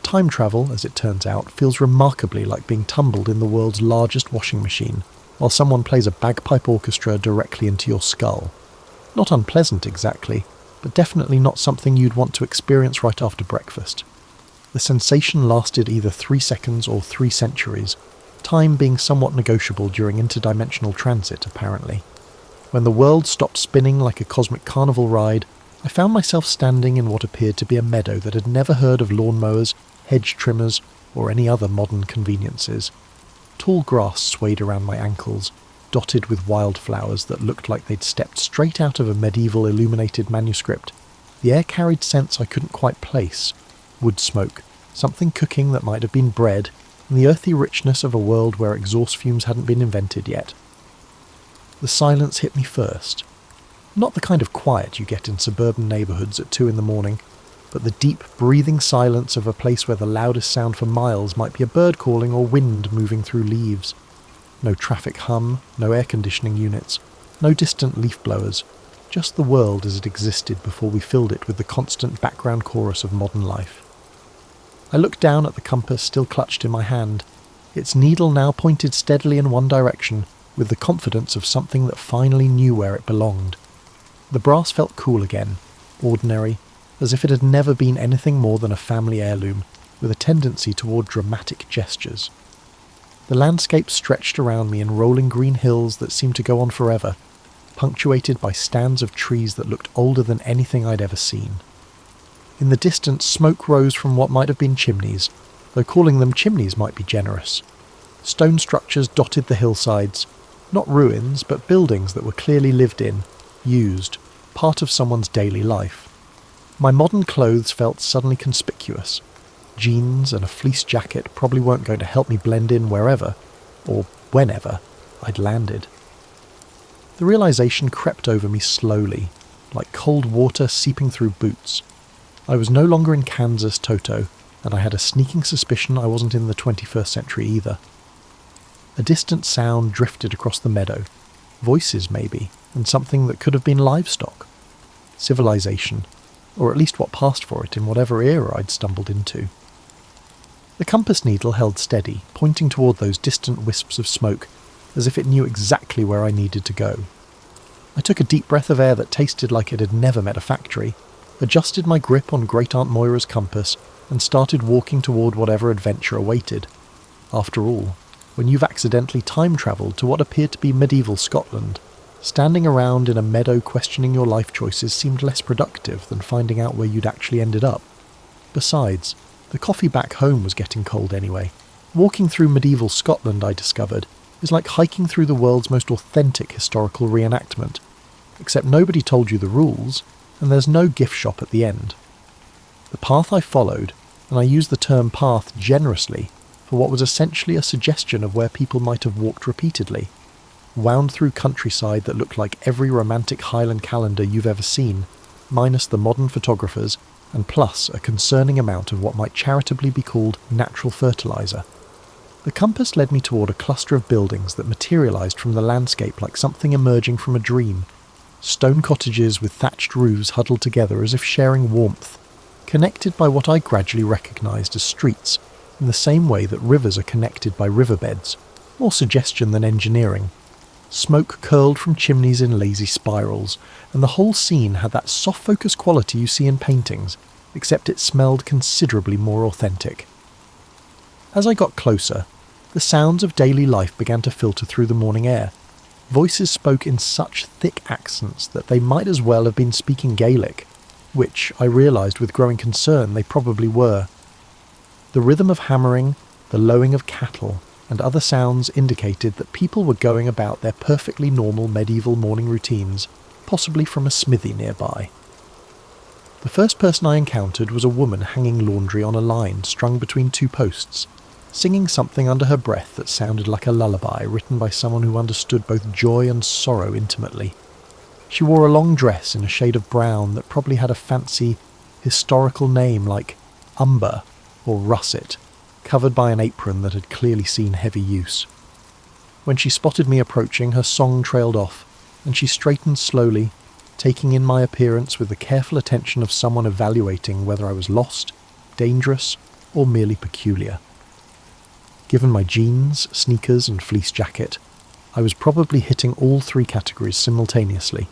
Time travel, as it turns out, feels remarkably like being tumbled in the world's largest washing machine, while someone plays a bagpipe orchestra directly into your skull. Not unpleasant exactly, but definitely not something you'd want to experience right after breakfast. The sensation lasted either 3 seconds or 3 centuries, time being somewhat negotiable during interdimensional transit, apparently. When the world stopped spinning like a cosmic carnival ride, I found myself standing in what appeared to be a meadow that had never heard of lawnmowers, hedge trimmers, or any other modern conveniences. Tall grass swayed around my ankles, dotted with wildflowers that looked like they'd stepped straight out of a medieval illuminated manuscript. The air carried scents I couldn't quite place. Wood smoke, something cooking that might have been bread, and the earthy richness of a world where exhaust fumes hadn't been invented yet. The silence hit me first. Not the kind of quiet you get in suburban neighbourhoods at 2 a.m, but the deep, breathing silence of a place where the loudest sound for miles might be a bird calling or wind moving through leaves. No traffic hum, no air conditioning units, no distant leaf blowers, just the world as it existed before we filled it with the constant background chorus of modern life. I looked down at the compass still clutched in my hand, its needle now pointed steadily in one direction, with the confidence of something that finally knew where it belonged. The brass felt cool again, ordinary, as if it had never been anything more than a family heirloom, with a tendency toward dramatic gestures. The landscape stretched around me in rolling green hills that seemed to go on forever, punctuated by stands of trees that looked older than anything I'd ever seen. In the distance, smoke rose from what might have been chimneys, though calling them chimneys might be generous. Stone structures dotted the hillsides, not ruins, but buildings that were clearly lived in, used, part of someone's daily life. My modern clothes felt suddenly conspicuous. Jeans and a fleece jacket probably weren't going to help me blend in wherever, or whenever, I'd landed. The realization crept over me slowly, like cold water seeping through boots. I was no longer in Kansas, Toto, and I had a sneaking suspicion I wasn't in the 21st century either. A distant sound drifted across the meadow. Voices, maybe, and something that could have been livestock. Civilization, or at least what passed for it in whatever era I'd stumbled into. The compass needle held steady, pointing toward those distant wisps of smoke, as if it knew exactly where I needed to go. I took a deep breath of air that tasted like it had never met a factory, adjusted my grip on Great-Aunt Moira's compass, and started walking toward whatever adventure awaited. After all, when you've accidentally time-travelled to what appeared to be medieval Scotland, standing around in a meadow questioning your life choices seemed less productive than finding out where you'd actually ended up. Besides, the coffee back home was getting cold anyway. Walking through medieval Scotland, I discovered, is like hiking through the world's most authentic historical reenactment, except nobody told you the rules, and there's no gift shop at the end. The path I followed, and I use the term path generously, for what was essentially a suggestion of where people might have walked repeatedly, wound through countryside that looked like every romantic Highland calendar you've ever seen, minus the modern photographers, and plus a concerning amount of what might charitably be called natural fertilizer. The compass led me toward a cluster of buildings that materialized from the landscape like something emerging from a dream. Stone cottages with thatched roofs huddled together as if sharing warmth, connected by what I gradually recognized as streets, in the same way that rivers are connected by riverbeds, more suggestion than engineering. Smoke curled from chimneys in lazy spirals, and the whole scene had that soft focus quality you see in paintings, except it smelled considerably more authentic. As I got closer, the sounds of daily life began to filter through the morning air. Voices spoke in such thick accents that they might as well have been speaking Gaelic, which I realised with growing concern they probably were. The rhythm of hammering, the lowing of cattle, and other sounds indicated that people were going about their perfectly normal medieval morning routines, possibly from a smithy nearby. The first person I encountered was a woman hanging laundry on a line strung between two posts, singing something under her breath that sounded like a lullaby written by someone who understood both joy and sorrow intimately. She wore a long dress in a shade of brown that probably had a fancy, historical name like umber or russet, covered by an apron that had clearly seen heavy use. When she spotted me approaching, her song trailed off, and she straightened slowly, taking in my appearance with the careful attention of someone evaluating whether I was lost, dangerous, or merely peculiar. Given my jeans, sneakers, and fleece jacket, I was probably hitting all three categories simultaneously.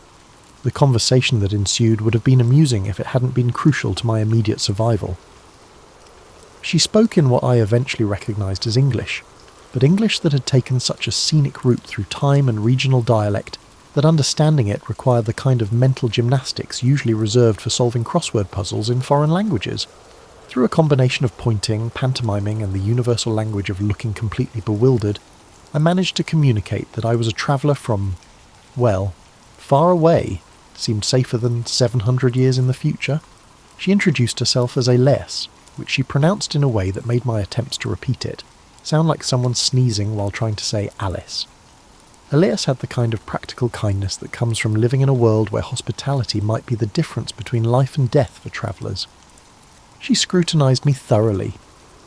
The conversation that ensued would have been amusing if it hadn't been crucial to my immediate survival. She spoke in what I eventually recognised as English, but English that had taken such a scenic route through time and regional dialect that understanding it required the kind of mental gymnastics usually reserved for solving crossword puzzles in foreign languages. Through a combination of pointing, pantomiming, and the universal language of looking completely bewildered, I managed to communicate that I was a traveller from, well, far away, seemed safer than 700 years in the future. She introduced herself as Elias, which she pronounced in a way that made my attempts to repeat it sound like someone sneezing while trying to say Alice. Elias had the kind of practical kindness that comes from living in a world where hospitality might be the difference between life and death for travellers. She scrutinised me thoroughly,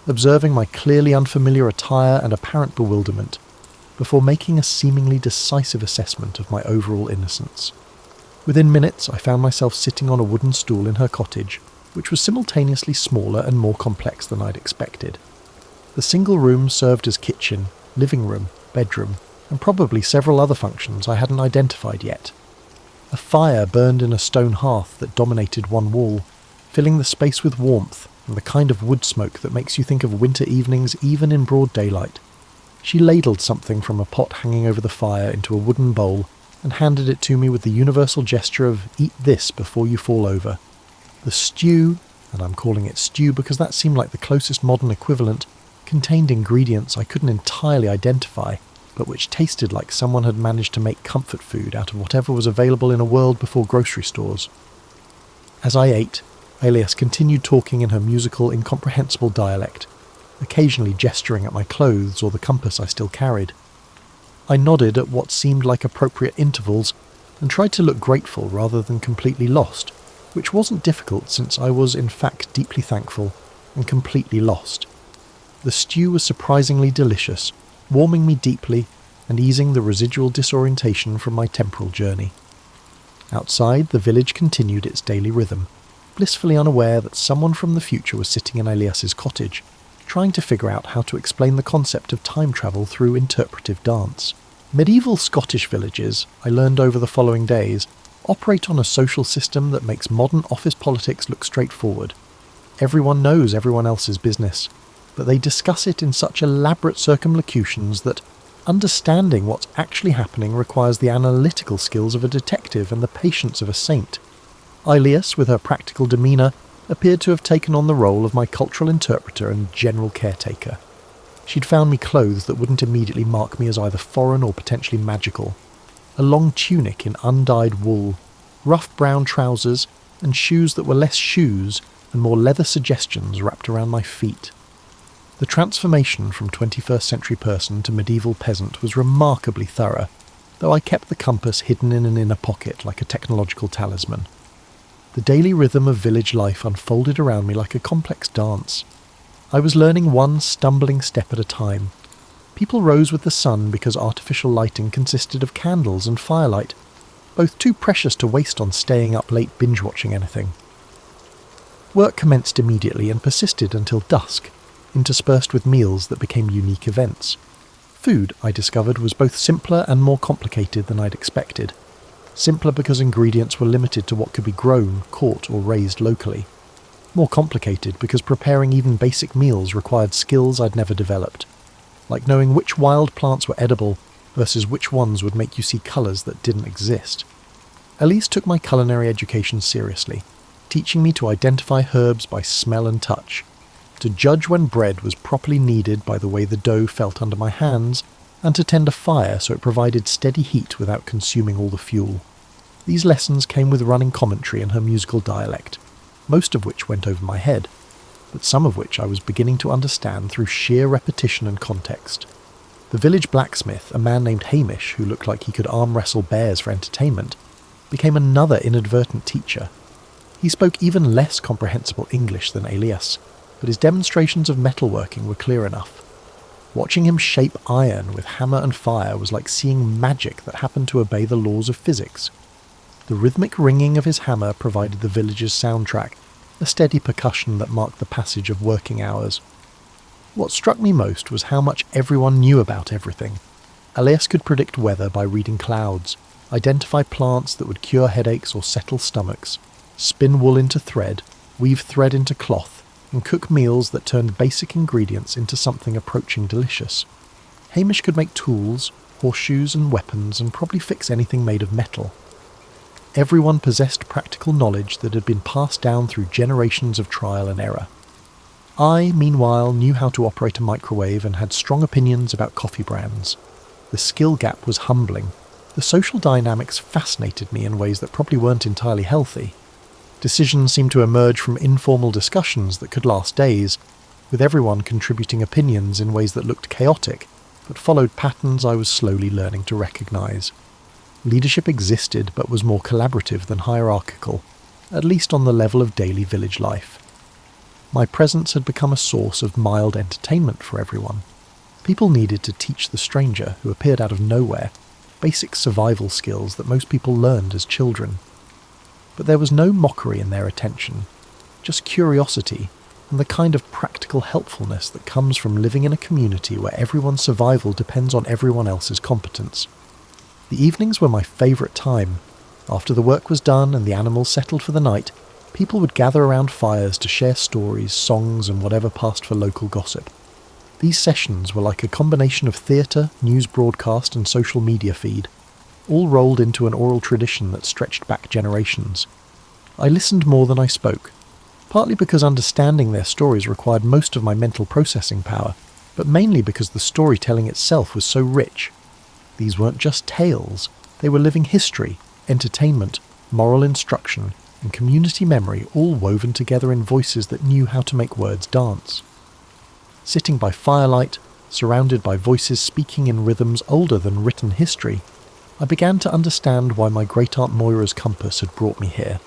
observing my clearly unfamiliar attire and apparent bewilderment, before making a seemingly decisive assessment of my overall innocence. Within minutes, I found myself sitting on a wooden stool in her cottage, which was simultaneously smaller and more complex than I'd expected. The single room served as kitchen, living room, bedroom, and probably several other functions I hadn't identified yet. A fire burned in a stone hearth that dominated one wall, filling the space with warmth and the kind of wood smoke that makes you think of winter evenings even in broad daylight. She ladled something from a pot hanging over the fire into a wooden bowl and handed it to me with the universal gesture of "eat this before you fall over." The stew, and I'm calling it stew because that seemed like the closest modern equivalent, contained ingredients I couldn't entirely identify, but which tasted like someone had managed to make comfort food out of whatever was available in a world before grocery stores. As I ate, Elias continued talking in her musical, incomprehensible dialect, occasionally gesturing at my clothes or the compass I still carried. I nodded at what seemed like appropriate intervals and tried to look grateful rather than completely lost, which wasn't difficult since I was in fact deeply thankful and completely lost. The stew was surprisingly delicious, warming me deeply and easing the residual disorientation from my temporal journey. Outside, the village continued its daily rhythm, blissfully unaware that someone from the future was sitting in Elias's cottage, trying to figure out how to explain the concept of time travel through interpretive dance. Medieval Scottish villages, I learned over the following days, operate on a social system that makes modern office politics look straightforward. Everyone knows everyone else's business, but they discuss it in such elaborate circumlocutions that understanding what's actually happening requires the analytical skills of a detective and the patience of a saint. Elias, with her practical demeanour, appeared to have taken on the role of my cultural interpreter and general caretaker. She'd found me clothes that wouldn't immediately mark me as either foreign or potentially magical. A long tunic in undyed wool, rough brown trousers, and shoes that were less shoes and more leather suggestions wrapped around my feet. The transformation from 21st century person to medieval peasant was remarkably thorough, though I kept the compass hidden in an inner pocket like a technological talisman. The daily rhythm of village life unfolded around me like a complex dance. I was learning one stumbling step at a time. People rose with the sun because artificial lighting consisted of candles and firelight, both too precious to waste on staying up late binge-watching anything. Work commenced immediately and persisted until dusk, interspersed with meals that became unique events. food, I discovered, was both simpler and more complicated than I'd expected. Simpler because ingredients were limited to what could be grown, caught, or raised locally. More complicated because preparing even basic meals required skills I'd never developed, like knowing which wild plants were edible versus which ones would make you see colours that didn't exist. Elise took my culinary education seriously, teaching me to identify herbs by smell and touch, to judge when bread was properly kneaded by the way the dough felt under my hands, and to tend a fire so it provided steady heat without consuming all the fuel. These lessons came with running commentary in her musical dialect, most of which went over my head, but some of which I was beginning to understand through sheer repetition and context. The village blacksmith, a man named Hamish who looked like he could arm wrestle bears for entertainment, became another inadvertent teacher. He spoke even less comprehensible English than Elias, but his demonstrations of metalworking were clear enough. Watching him shape iron with hammer and fire was like seeing magic that happened to obey the laws of physics. The rhythmic ringing of his hammer provided the village's soundtrack, a steady percussion that marked the passage of working hours. What struck me most was how much everyone knew about everything. Elias could predict weather by reading clouds, identify plants that would cure headaches or settle stomachs, spin wool into thread, weave thread into cloth, and cook meals that turned basic ingredients into something approaching delicious. Hamish could make tools, horseshoes and weapons, and probably fix anything made of metal. Everyone possessed practical knowledge that had been passed down through generations of trial and error. I, meanwhile, knew how to operate a microwave and had strong opinions about coffee brands. The skill gap was humbling. The social dynamics fascinated me in ways that probably weren't entirely healthy. Decisions seemed to emerge from informal discussions that could last days, with everyone contributing opinions in ways that looked chaotic, but followed patterns I was slowly learning to recognise. Leadership existed but was more collaborative than hierarchical, at least on the level of daily village life. My presence had become a source of mild entertainment for everyone. People needed to teach the stranger, who appeared out of nowhere, basic survival skills that most people learned as children. But there was no mockery in their attention, just curiosity and the kind of practical helpfulness that comes from living in a community where everyone's survival depends on everyone else's competence. The evenings were my favourite time. After the work was done and the animals settled for the night, people would gather around fires to share stories, songs, and whatever passed for local gossip. These sessions were like a combination of theatre, news broadcast, and social media feed, all rolled into an oral tradition that stretched back generations. I listened more than I spoke, partly because understanding their stories required most of my mental processing power, but mainly because the storytelling itself was so rich. These weren't just tales, they were living history, entertainment, moral instruction, and community memory all woven together in voices that knew how to make words dance. Sitting by firelight, surrounded by voices speaking in rhythms older than written history, I began to understand why my great-aunt Moira's compass had brought me here.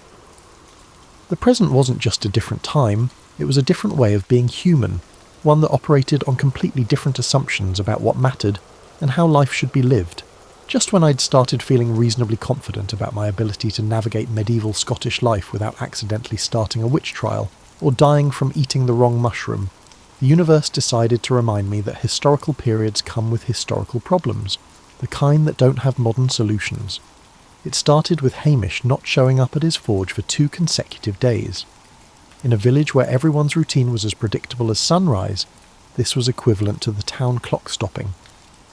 The present wasn't just a different time, it was a different way of being human, one that operated on completely different assumptions about what mattered and how life should be lived. Just when I'd started feeling reasonably confident about my ability to navigate medieval Scottish life without accidentally starting a witch trial, or dying from eating the wrong mushroom, the universe decided to remind me that historical periods come with historical problems, the kind that don't have modern solutions. It started with Hamish not showing up at his forge for 2 consecutive days. In a village where everyone's routine was as predictable as sunrise, this was equivalent to the town clock stopping.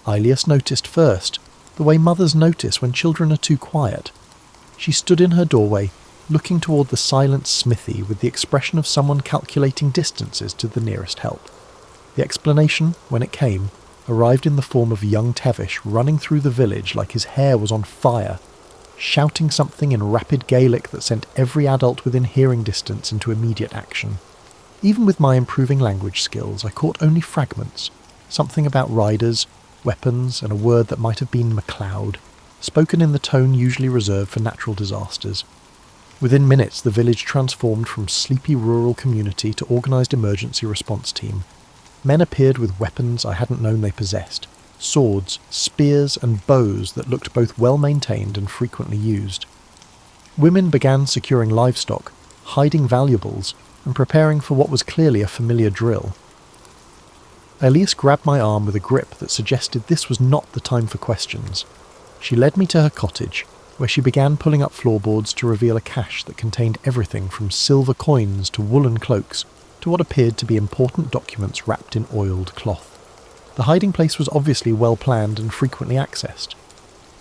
Ilias noticed first, the way mothers notice when children are too quiet. She stood in her doorway, looking toward the silent smithy with the expression of someone calculating distances to the nearest help. The explanation, when it came, arrived in the form of young Tevish running through the village like his hair was on fire, shouting something in rapid Gaelic that sent every adult within hearing distance into immediate action. Even with my improving language skills, I caught only fragments, something about riders, weapons, and a word that might have been MacLeod, spoken in the tone usually reserved for natural disasters. Within minutes, the village transformed from sleepy rural community to organised emergency response team. Men appeared with weapons I hadn't known they possessed, swords, spears, and bows that looked both well-maintained and frequently used. Women began securing livestock, hiding valuables, and preparing for what was clearly a familiar drill. Elias grabbed my arm with a grip that suggested this was not the time for questions. She led me to her cottage, where she began pulling up floorboards to reveal a cache that contained everything from silver coins to woolen cloaks to what appeared to be important documents wrapped in oiled cloth. The hiding place was obviously well planned and frequently accessed.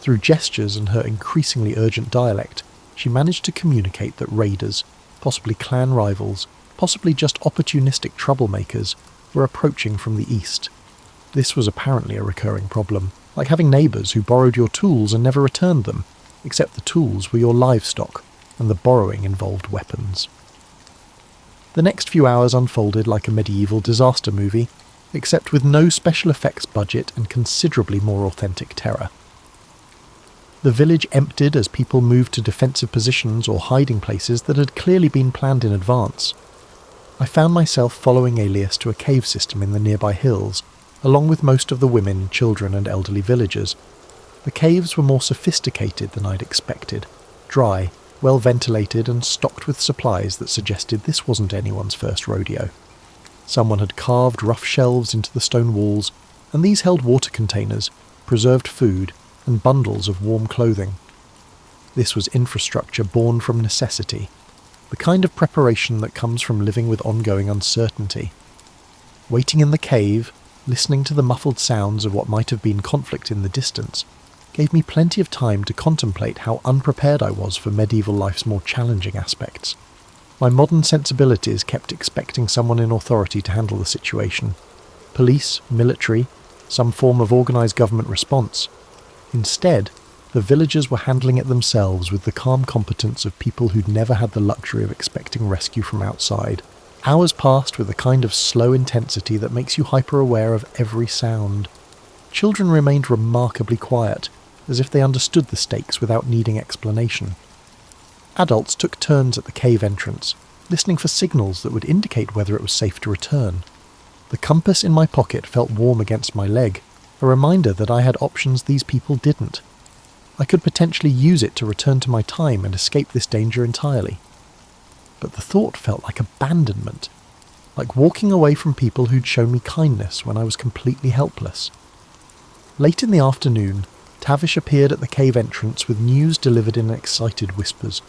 Through gestures and her increasingly urgent dialect, she managed to communicate that raiders, possibly clan rivals, possibly just opportunistic troublemakers, were approaching from the east. This was apparently a recurring problem, like having neighbours who borrowed your tools and never returned them, except the tools were your livestock, and the borrowing involved weapons. The next few hours unfolded like a medieval disaster movie, except with no special effects budget and considerably more authentic terror. The village emptied as people moved to defensive positions or hiding places that had clearly been planned in advance. I found myself following Elias to a cave system in the nearby hills, along with most of the women, children and elderly villagers. The caves were more sophisticated than I'd expected, dry, well ventilated and stocked with supplies that suggested this wasn't anyone's first rodeo. Someone had carved rough shelves into the stone walls, and these held water containers, preserved food, and bundles of warm clothing. This was infrastructure born from necessity, the kind of preparation that comes from living with ongoing uncertainty. Waiting in the cave, listening to the muffled sounds of what might have been conflict in the distance, gave me plenty of time to contemplate how unprepared I was for medieval life's more challenging aspects. My modern sensibilities kept expecting someone in authority to handle the situation. Police, military, some form of organised government response. Instead, the villagers were handling it themselves with the calm competence of people who'd never had the luxury of expecting rescue from outside. Hours passed with a kind of slow intensity that makes you hyper-aware of every sound. Children remained remarkably quiet, as if they understood the stakes without needing explanation. Adults took turns at the cave entrance, listening for signals that would indicate whether it was safe to return. The compass in my pocket felt warm against my leg, a reminder that I had options these people didn't. I could potentially use it to return to my time and escape this danger entirely. But the thought felt like abandonment, like walking away from people who'd shown me kindness when I was completely helpless. Late in the afternoon, Tavish appeared at the cave entrance with news delivered in excited whispers.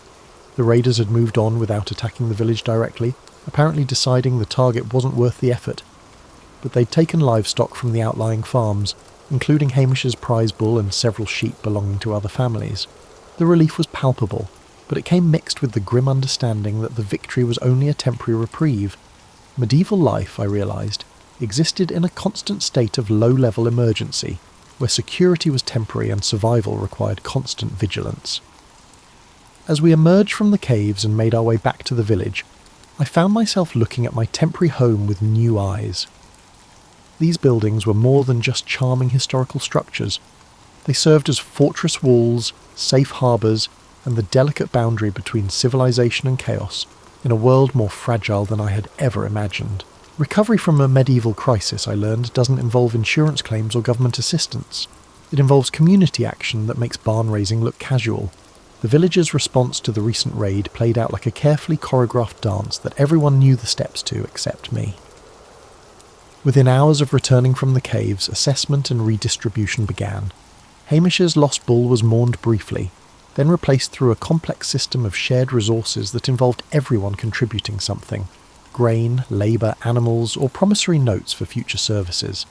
The raiders had moved on without attacking the village directly, apparently deciding the target wasn't worth the effort. But they'd taken livestock from the outlying farms, including Hamish's prize bull and several sheep belonging to other families. The relief was palpable, but it came mixed with the grim understanding that the victory was only a temporary reprieve. Medieval life, I realised, existed in a constant state of low-level emergency, where security was temporary and survival required constant vigilance. As we emerged from the caves and made our way back to the village, I found myself looking at my temporary home with new eyes. These buildings were more than just charming historical structures. They served as fortress walls, safe harbours, and the delicate boundary between civilization and chaos, in a world more fragile than I had ever imagined. Recovery from a medieval crisis, I learned, doesn't involve insurance claims or government assistance. It involves community action that makes barn raising look casual. The villagers' response to the recent raid played out like a carefully choreographed dance that everyone knew the steps to except me. Within hours of returning from the caves, assessment and redistribution began. Hamish's lost bull was mourned briefly, then replaced through a complex system of shared resources that involved everyone contributing something: grain, labour, animals, or promissory notes for future services.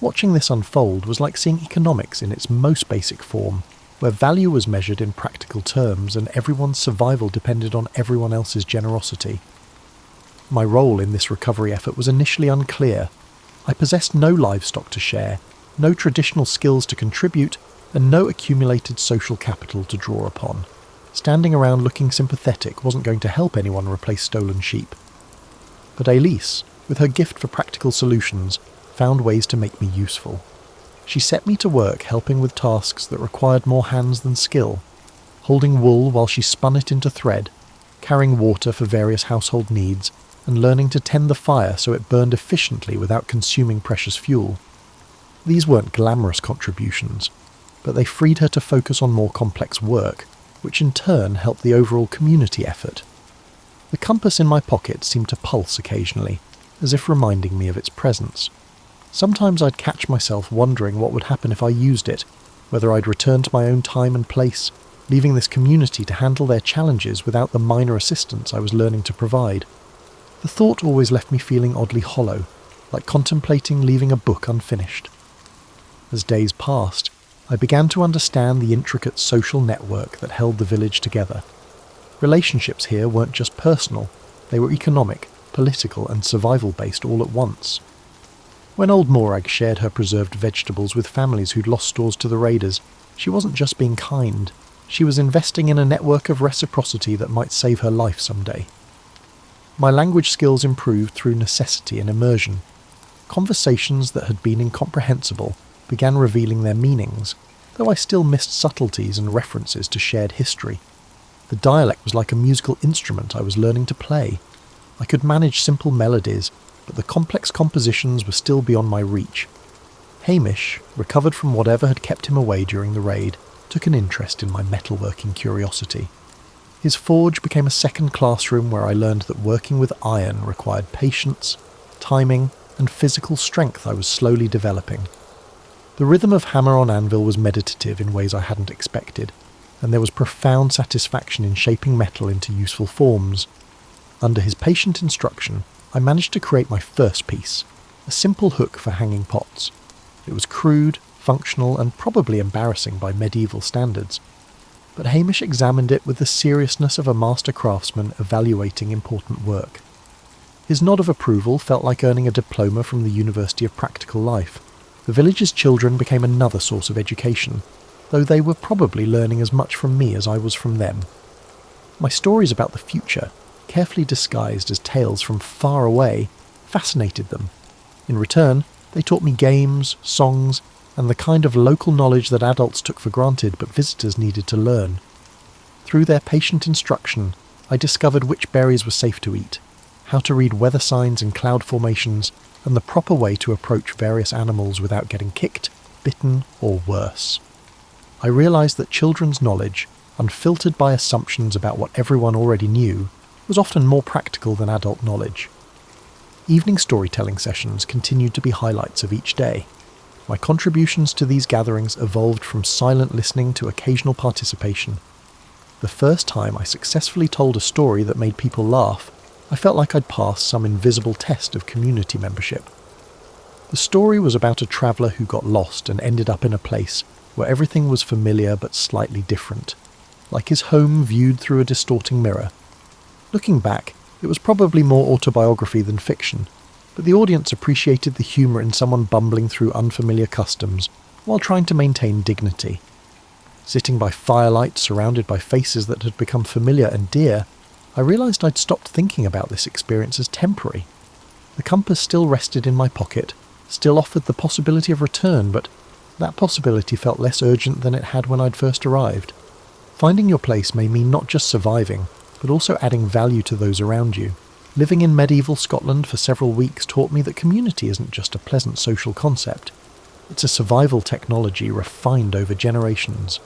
Watching this unfold was like seeing economics in its most basic form, where value was measured in practical terms and everyone's survival depended on everyone else's generosity. My role in this recovery effort was initially unclear. I possessed no livestock to share, no traditional skills to contribute, and no accumulated social capital to draw upon. Standing around looking sympathetic wasn't going to help anyone replace stolen sheep. But Elise, with her gift for practical solutions, found ways to make me useful. She set me to work helping with tasks that required more hands than skill, holding wool while she spun it into thread, carrying water for various household needs, and learning to tend the fire so it burned efficiently without consuming precious fuel. These weren't glamorous contributions, but they freed her to focus on more complex work, which in turn helped the overall community effort. The compass in my pocket seemed to pulse occasionally, as if reminding me of its presence. Sometimes I'd catch myself wondering what would happen if I used it, whether I'd return to my own time and place, leaving this community to handle their challenges without the minor assistance I was learning to provide. The thought always left me feeling oddly hollow, like contemplating leaving a book unfinished. As days passed, I began to understand the intricate social network that held the village together. Relationships here weren't just personal, they were economic, political and survival-based all at once. When old Morag shared her preserved vegetables with families who'd lost stores to the raiders, she wasn't just being kind, she was investing in a network of reciprocity that might save her life someday. My language skills improved through necessity and immersion. Conversations that had been incomprehensible began revealing their meanings, though I still missed subtleties and references to shared history. The dialect was like a musical instrument I was learning to play. I could manage simple melodies, but the complex compositions were still beyond my reach. Hamish, recovered from whatever had kept him away during the raid, took an interest in my metalworking curiosity. His forge became a second classroom where I learned that working with iron required patience, timing, and physical strength I was slowly developing. The rhythm of hammer on anvil was meditative in ways I hadn't expected, and there was profound satisfaction in shaping metal into useful forms. Under his patient instruction, I managed to create my first piece, a simple hook for hanging pots. It was crude, functional, and probably embarrassing by medieval standards. But Hamish examined it with the seriousness of a master craftsman evaluating important work. His nod of approval felt like earning a diploma from the University of Practical Life. The village's children became another source of education, though they were probably learning as much from me as I was from them. My stories about the future, carefully disguised as tales from far away, fascinated them. In return, they taught me games, songs, and the kind of local knowledge that adults took for granted but visitors needed to learn. Through their patient instruction, I discovered which berries were safe to eat, how to read weather signs and cloud formations, and the proper way to approach various animals without getting kicked, bitten, or worse. I realised that children's knowledge, unfiltered by assumptions about what everyone already knew, was often more practical than adult knowledge. Evening storytelling sessions continued to be highlights of each day. My contributions to these gatherings evolved from silent listening to occasional participation. The first time I successfully told a story that made people laugh, I felt like I'd passed some invisible test of community membership. The story was about a traveller who got lost and ended up in a place where everything was familiar but slightly different, like his home viewed through a distorting mirror. Looking back, it was probably more autobiography than fiction, but the audience appreciated the humour in someone bumbling through unfamiliar customs while trying to maintain dignity. Sitting by firelight surrounded by faces that had become familiar and dear, I realised I'd stopped thinking about this experience as temporary. The compass still rested in my pocket, still offered the possibility of return, but that possibility felt less urgent than it had when I'd first arrived. Finding your place may mean not just surviving, but also adding value to those around you. Living in medieval Scotland for several weeks taught me that community isn't just a pleasant social concept. It's a survival technology refined over generations.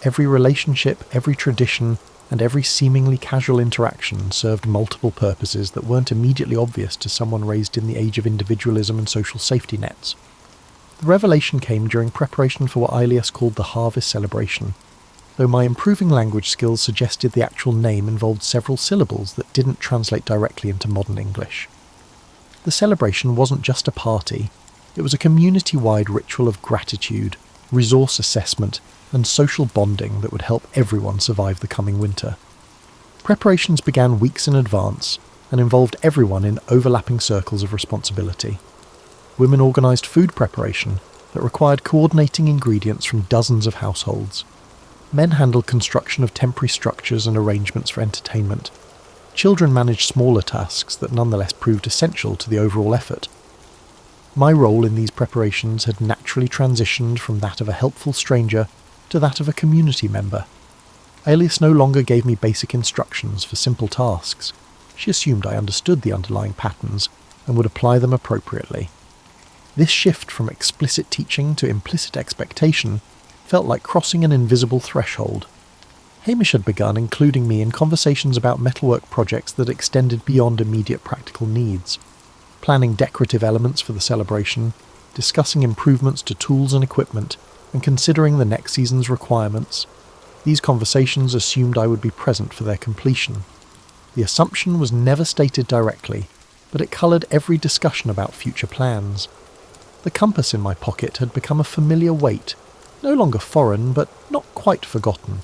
Every relationship, every tradition, and every seemingly casual interaction served multiple purposes that weren't immediately obvious to someone raised in the age of individualism and social safety nets. The revelation came during preparation for what Ilias called the harvest celebration, though my improving language skills suggested the actual name involved several syllables that didn't translate directly into modern English. The celebration wasn't just a party, it was a community-wide ritual of gratitude, resource assessment, and social bonding that would help everyone survive the coming winter. Preparations began weeks in advance and involved everyone in overlapping circles of responsibility. Women organised food preparation that required coordinating ingredients from dozens of households. Men handled construction of temporary structures and arrangements for entertainment. Children managed smaller tasks that nonetheless proved essential to the overall effort. My role in these preparations had naturally transitioned from that of a helpful stranger to that of a community member. Alias no longer gave me basic instructions for simple tasks. She assumed I understood the underlying patterns and would apply them appropriately. This shift from explicit teaching to implicit expectation felt like crossing an invisible threshold. Hamish had begun including me in conversations about metalwork projects that extended beyond immediate practical needs. Planning decorative elements for the celebration, discussing improvements to tools and equipment, and considering the next season's requirements. These conversations assumed I would be present for their completion. The assumption was never stated directly, but it coloured every discussion about future plans. The compass in my pocket had become a familiar weight, no longer foreign, but not quite forgotten.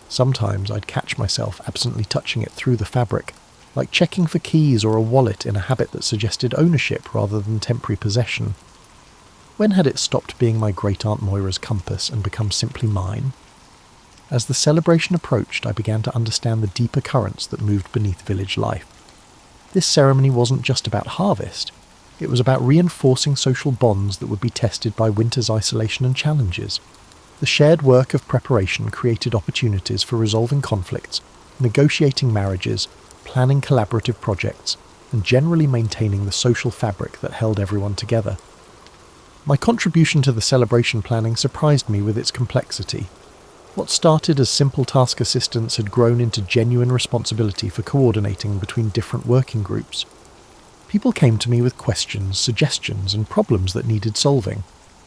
Sometimes I'd catch myself absently touching it through the fabric, like checking for keys or a wallet in a habit that suggested ownership rather than temporary possession. When had it stopped being my great-aunt Moira's compass and become simply mine? As the celebration approached, I began to understand the deeper currents that moved beneath village life. This ceremony wasn't just about harvest. It was about reinforcing social bonds that would be tested by winter's isolation and challenges. The shared work of preparation created opportunities for resolving conflicts, negotiating marriages, planning collaborative projects, and generally maintaining the social fabric that held everyone together. My contribution to the celebration planning surprised me with its complexity. What started as simple task assistance had grown into genuine responsibility for coordinating between different working groups. People came to me with questions, suggestions, and problems that needed solving.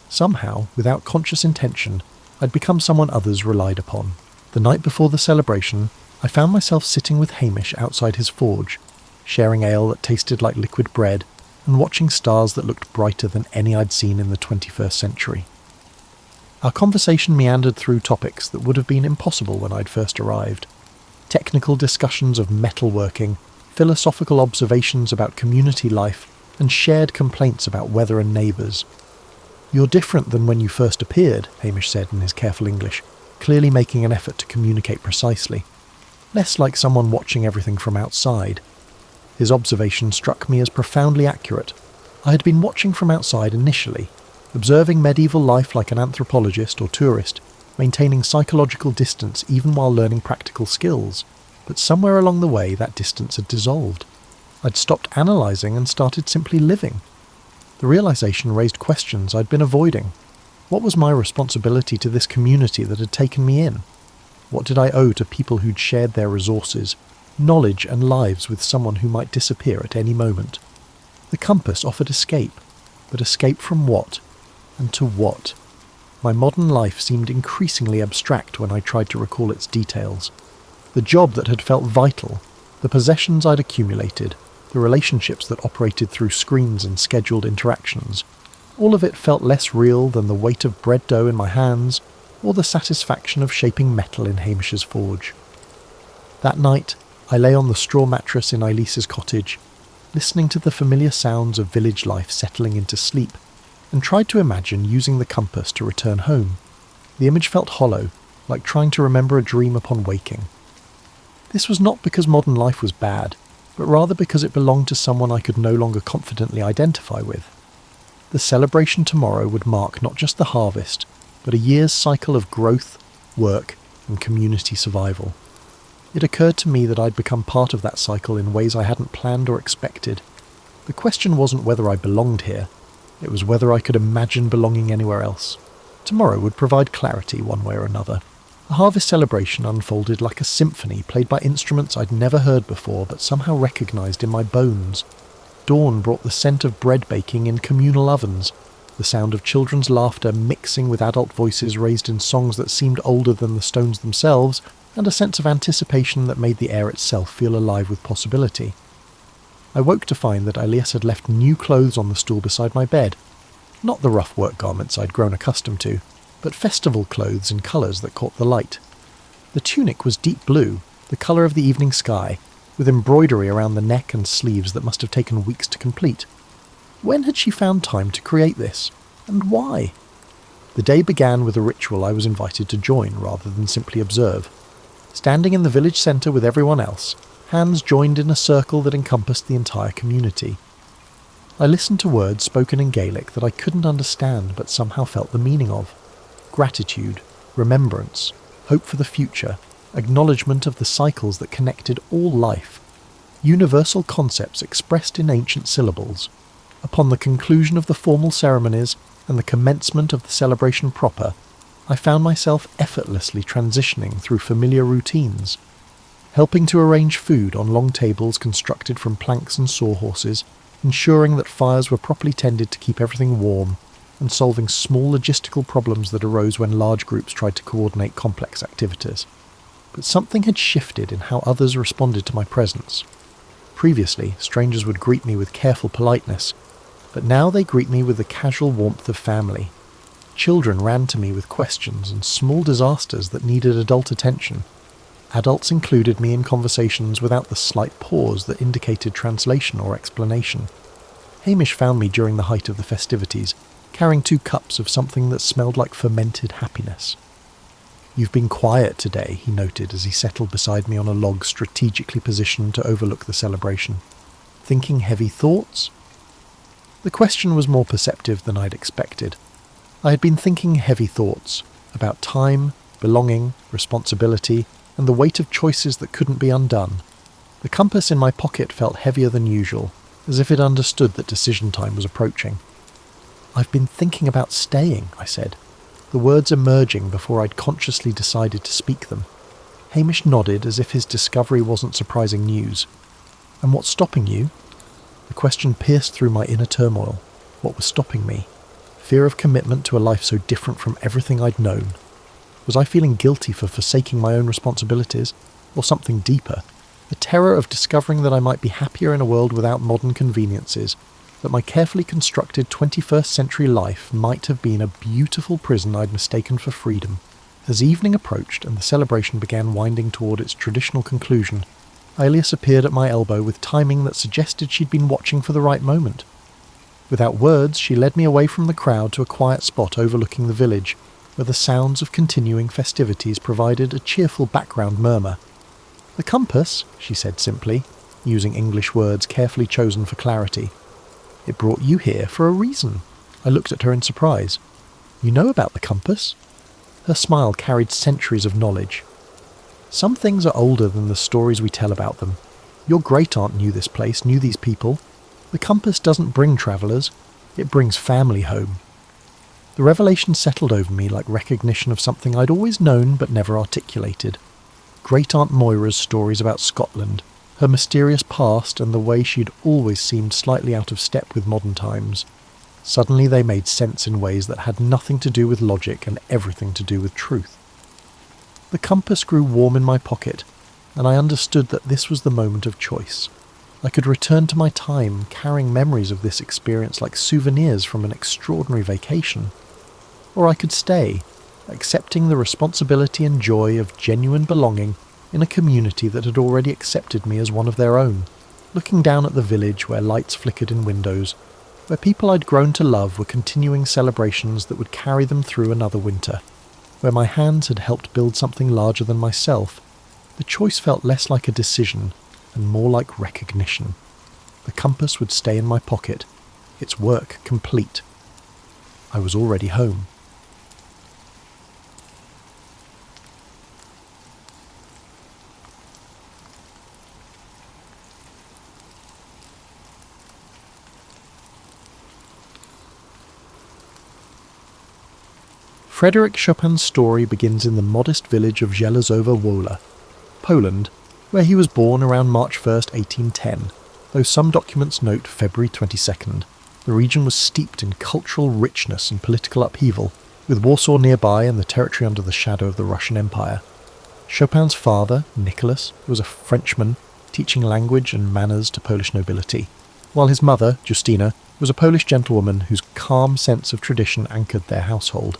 Somehow, without conscious intention, I'd become someone others relied upon. The night before the celebration, I found myself sitting with Hamish outside his forge, sharing ale that tasted like liquid bread, and watching stars that looked brighter than any I'd seen in the 21st century. Our conversation meandered through topics that would have been impossible when I'd first arrived. Technical discussions of metalworking, philosophical observations about community life, and shared complaints about weather and neighbours. "You're different than when you first appeared," Hamish said in his careful English, clearly making an effort to communicate precisely. "Less like someone watching everything from outside." His observation struck me as profoundly accurate. I had been watching from outside initially, observing medieval life like an anthropologist or tourist, maintaining psychological distance even while learning practical skills, but somewhere along the way that distance had dissolved. I'd stopped analysing and started simply living. The realisation raised questions I'd been avoiding. What was my responsibility to this community that had taken me in? What did I owe to people who'd shared their resources, knowledge and lives with someone who might disappear at any moment? The compass offered escape, but escape from what? And to what? My modern life seemed increasingly abstract when I tried to recall its details. The job that had felt vital, the possessions I'd accumulated, the relationships that operated through screens and scheduled interactions, all of it felt less real than the weight of bread dough in my hands or the satisfaction of shaping metal in Hamish's forge. That night, I lay on the straw mattress in Elise's cottage, listening to the familiar sounds of village life settling into sleep, and tried to imagine using the compass to return home. The image felt hollow, like trying to remember a dream upon waking. This was not because modern life was bad, but rather because it belonged to someone I could no longer confidently identify with. The celebration tomorrow would mark not just the harvest, but a year's cycle of growth, work, and community survival. It occurred to me that I'd become part of that cycle in ways I hadn't planned or expected. The question wasn't whether I belonged here, it was whether I could imagine belonging anywhere else. Tomorrow would provide clarity one way or another. The harvest celebration unfolded like a symphony played by instruments I'd never heard before but somehow recognised in my bones. Dawn brought the scent of bread baking in communal ovens, the sound of children's laughter mixing with adult voices raised in songs that seemed older than the stones themselves, and a sense of anticipation that made the air itself feel alive with possibility. I woke to find that Elias had left new clothes on the stool beside my bed. Not the rough work garments I'd grown accustomed to, but festival clothes in colours that caught the light. The tunic was deep blue, the colour of the evening sky, with embroidery around the neck and sleeves that must have taken weeks to complete. When had she found time to create this? And why? The day began with a ritual I was invited to join rather than simply observe. Standing in the village centre with everyone else, hands joined in a circle that encompassed the entire community. I listened to words spoken in Gaelic that I couldn't understand but somehow felt the meaning of. Gratitude, remembrance, hope for the future, acknowledgement of the cycles that connected all life. Universal concepts expressed in ancient syllables. Upon the conclusion of the formal ceremonies and the commencement of the celebration proper, I found myself effortlessly transitioning through familiar routines, helping to arrange food on long tables constructed from planks and sawhorses, ensuring that fires were properly tended to keep everything warm, and solving small logistical problems that arose when large groups tried to coordinate complex activities. But something had shifted in how others responded to my presence. Previously, strangers would greet me with careful politeness, but now they greet me with the casual warmth of family. Children ran to me with questions and small disasters that needed adult attention. Adults included me in conversations without the slight pause that indicated translation or explanation. Hamish found me during the height of the festivities, carrying 2 cups of something that smelled like fermented happiness. "You've been quiet today," he noted as he settled beside me on a log strategically positioned to overlook the celebration. "Thinking heavy thoughts?" The question was more perceptive than I'd expected. I had been thinking heavy thoughts about time, belonging, responsibility, and the weight of choices that couldn't be undone. The compass in my pocket felt heavier than usual, as if it understood that decision time was approaching. "I've been thinking about staying," I said, the words emerging before I'd consciously decided to speak them. Hamish nodded as if his discovery wasn't surprising news. "And what's stopping you?" The question pierced through my inner turmoil. What was stopping me? Fear of commitment to a life so different from everything I'd known. Was I feeling guilty for forsaking my own responsibilities, or something deeper? The terror of discovering that I might be happier in a world without modern conveniences, that my carefully constructed 21st century life might have been a beautiful prison I'd mistaken for freedom. As evening approached and the celebration began winding toward its traditional conclusion, Alias appeared at my elbow with timing that suggested she'd been watching for the right moment. Without words, she led me away from the crowd to a quiet spot overlooking the village, where the sounds of continuing festivities provided a cheerful background murmur. "The compass," she said simply, using English words carefully chosen for clarity. "It brought you here for a reason." I looked at her in surprise. "You know about the compass?" Her smile carried centuries of knowledge. "Some things are older than the stories we tell about them. Your great-aunt knew this place, knew these people. The compass doesn't bring travellers, it brings family home." The revelation settled over me like recognition of something I'd always known but never articulated. Great-aunt Moira's stories about Scotland, her mysterious past and the way she'd always seemed slightly out of step with modern times. Suddenly they made sense in ways that had nothing to do with logic and everything to do with truth. The compass grew warm in my pocket, and I understood that this was the moment of choice. I could return to my time, carrying memories of this experience like souvenirs from an extraordinary vacation. Or I could stay, accepting the responsibility and joy of genuine belonging in a community that had already accepted me as one of their own, looking down at the village where lights flickered in windows, where people I'd grown to love were continuing celebrations that would carry them through another winter, where my hands had helped build something larger than myself. The choice felt less like a decision and more like recognition. The compass would stay in my pocket, its work complete. I was already home. Frédéric Chopin's story begins in the modest village of Żelazowa-Wola, Poland, where he was born around March 1st, 1810, though some documents note February 22nd. The region was steeped in cultural richness and political upheaval, with Warsaw nearby and the territory under the shadow of the Russian Empire. Chopin's father, Nicholas, was a Frenchman, teaching language and manners to Polish nobility, while his mother, Justina, was a Polish gentlewoman whose calm sense of tradition anchored their household.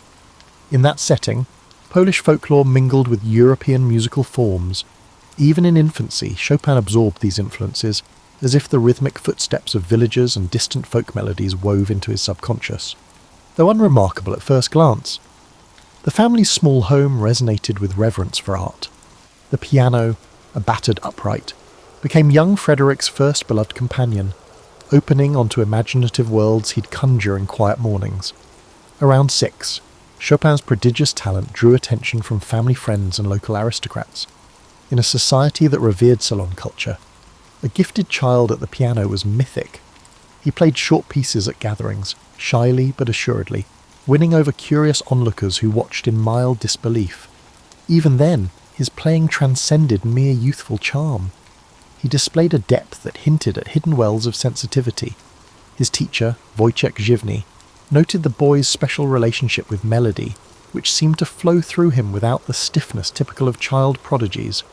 In that setting, Polish folklore mingled with European musical forms. Even in infancy, Chopin absorbed these influences, as if the rhythmic footsteps of villagers and distant folk melodies wove into his subconscious. Though unremarkable at first glance, the family's small home resonated with reverence for art. The piano, a battered upright, became young Frédéric's first beloved companion, opening onto imaginative worlds he'd conjure in quiet mornings. Around 6, Chopin's prodigious talent drew attention from family friends and local aristocrats. In a society that revered salon culture, a gifted child at the piano was mythic. He played short pieces at gatherings, shyly but assuredly, winning over curious onlookers who watched in mild disbelief. Even then, his playing transcended mere youthful charm. He displayed a depth that hinted at hidden wells of sensitivity. His teacher, Wojciech Żywny, noted the boy's special relationship with melody, which seemed to flow through him without the stiffness typical of child prodigies.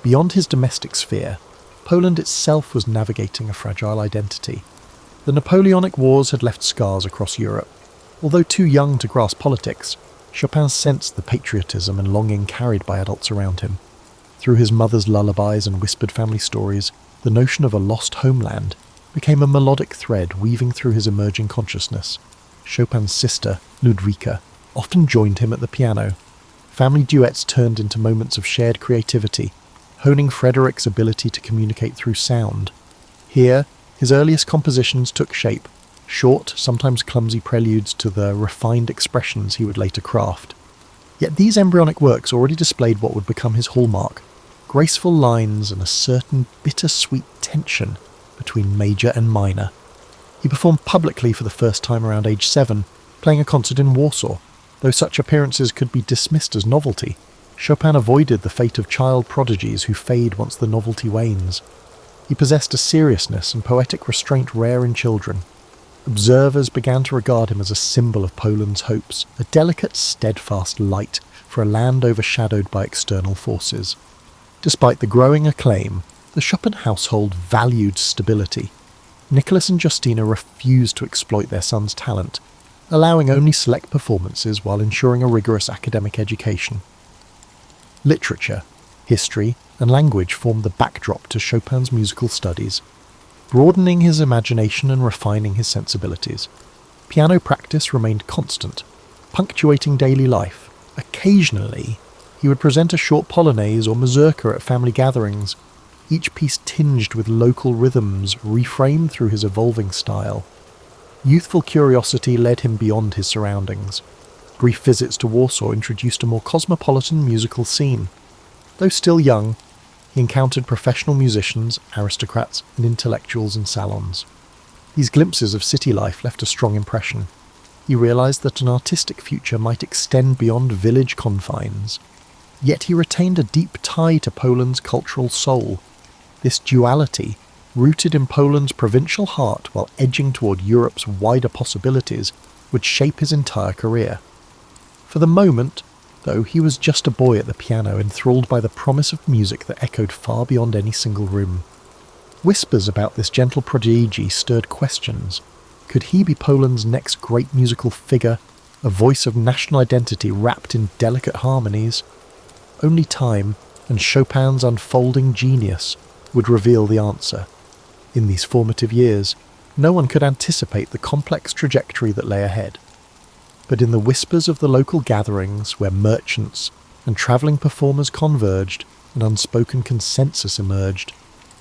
Beyond his domestic sphere, Poland itself was navigating a fragile identity. The Napoleonic Wars had left scars across Europe. Although too young to grasp politics, Chopin sensed the patriotism and longing carried by adults around him. Through his mother's lullabies and whispered family stories, the notion of a lost homeland became a melodic thread weaving through his emerging consciousness. Chopin's sister, Ludwika, often joined him at the piano. Family duets turned into moments of shared creativity, honing Frédéric's ability to communicate through sound. Here, his earliest compositions took shape, short, sometimes clumsy preludes to the refined expressions he would later craft. Yet these embryonic works already displayed what would become his hallmark: graceful lines and a certain bittersweet tension between major and minor. He performed publicly for the first time around age 7, playing a concert in Warsaw. Though such appearances could be dismissed as novelty, Chopin avoided the fate of child prodigies who fade once the novelty wanes. He possessed a seriousness and poetic restraint rare in children. Observers began to regard him as a symbol of Poland's hopes, a delicate, steadfast light for a land overshadowed by external forces. Despite the growing acclaim, the Chopin household valued stability. Nicholas and Justina refused to exploit their son's talent, allowing only select performances while ensuring a rigorous academic education. Literature, history, and language formed the backdrop to Chopin's musical studies, broadening his imagination and refining his sensibilities. Piano practice remained constant, punctuating daily life. Occasionally, he would present a short polonaise or mazurka at family gatherings, each piece tinged with local rhythms reframed through his evolving style. Youthful curiosity led him beyond his surroundings. Brief visits to Warsaw introduced a more cosmopolitan musical scene. Though still young, he encountered professional musicians, aristocrats, and intellectuals in salons. These glimpses of city life left a strong impression. He realized that an artistic future might extend beyond village confines. Yet he retained a deep tie to Poland's cultural soul. This duality, rooted in Poland's provincial heart while edging toward Europe's wider possibilities, would shape his entire career. For the moment, though, he was just a boy at the piano, enthralled by the promise of music that echoed far beyond any single room. Whispers about this gentle prodigy stirred questions. Could he be Poland's next great musical figure, a voice of national identity wrapped in delicate harmonies? Only time and Chopin's unfolding genius would reveal the answer. In these formative years, no one could anticipate the complex trajectory that lay ahead. But in the whispers of the local gatherings where merchants and travelling performers converged, an unspoken consensus emerged.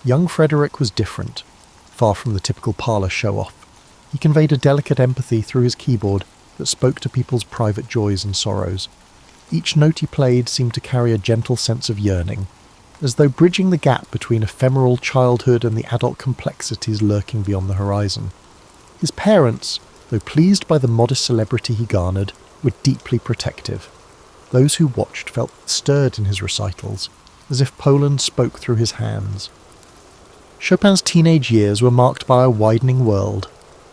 Young Frédéric was different, far from the typical parlour show-off. He conveyed a delicate empathy through his keyboard that spoke to people's private joys and sorrows. Each note he played seemed to carry a gentle sense of yearning, as though bridging the gap between ephemeral childhood and the adult complexities lurking beyond the horizon. His parents, though pleased by the modest celebrity he garnered, were deeply protective. Those who watched felt stirred in his recitals, as if Poland spoke through his hands. Chopin's teenage years were marked by a widening world,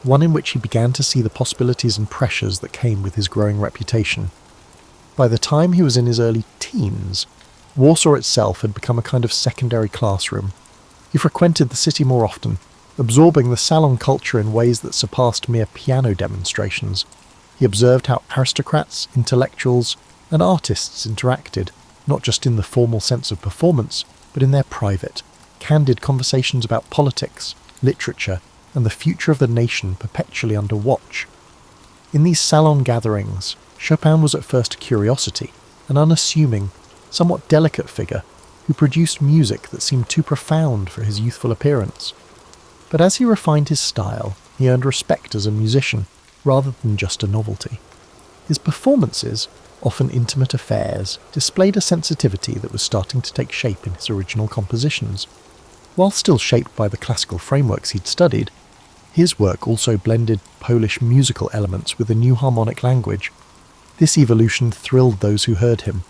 one in which he began to see the possibilities and pressures that came with his growing reputation. By the time he was in his early teens, Warsaw itself had become a kind of secondary classroom. He frequented the city more often, absorbing the salon culture in ways that surpassed mere piano demonstrations. He observed how aristocrats, intellectuals, and artists interacted, not just in the formal sense of performance, but in their private, candid conversations about politics, literature, and the future of the nation perpetually under watch. In these salon gatherings, Chopin was at first a curiosity, an unassuming, somewhat delicate figure who produced music that seemed too profound for his youthful appearance. But as he refined his style, he earned respect as a musician, rather than just a novelty. His performances, often intimate affairs, displayed a sensitivity that was starting to take shape in his original compositions. While still shaped by the classical frameworks he'd studied, his work also blended Polish musical elements with a new harmonic language. This evolution thrilled those who heard him,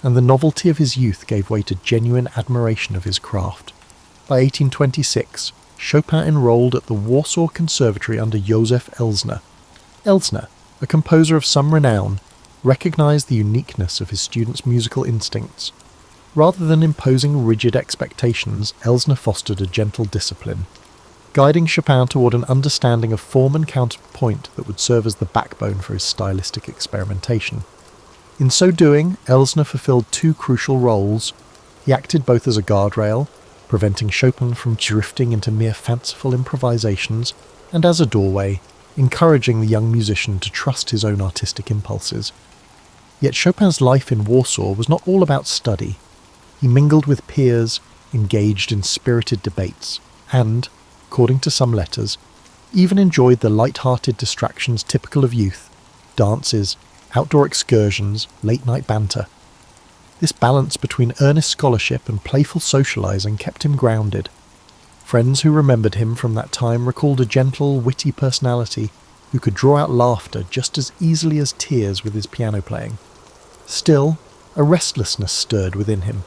and the novelty of his youth gave way to genuine admiration of his craft. By 1826, Chopin enrolled at the Warsaw Conservatory under Józef Elsner. Elsner, a composer of some renown, recognised the uniqueness of his students' musical instincts. Rather than imposing rigid expectations, Elsner fostered a gentle discipline, guiding Chopin toward an understanding of form and counterpoint that would serve as the backbone for his stylistic experimentation. In so doing, Elsner fulfilled two crucial roles. He acted both as a guardrail, preventing Chopin from drifting into mere fanciful improvisations, and as a doorway, encouraging the young musician to trust his own artistic impulses. Yet Chopin's life in Warsaw was not all about study. He mingled with peers, engaged in spirited debates, and, according to some letters, even enjoyed the light-hearted distractions typical of youth: dances, outdoor excursions, late-night banter. This balance between earnest scholarship and playful socializing kept him grounded. Friends who remembered him from that time recalled a gentle, witty personality who could draw out laughter just as easily as tears with his piano playing. Still, a restlessness stirred within him.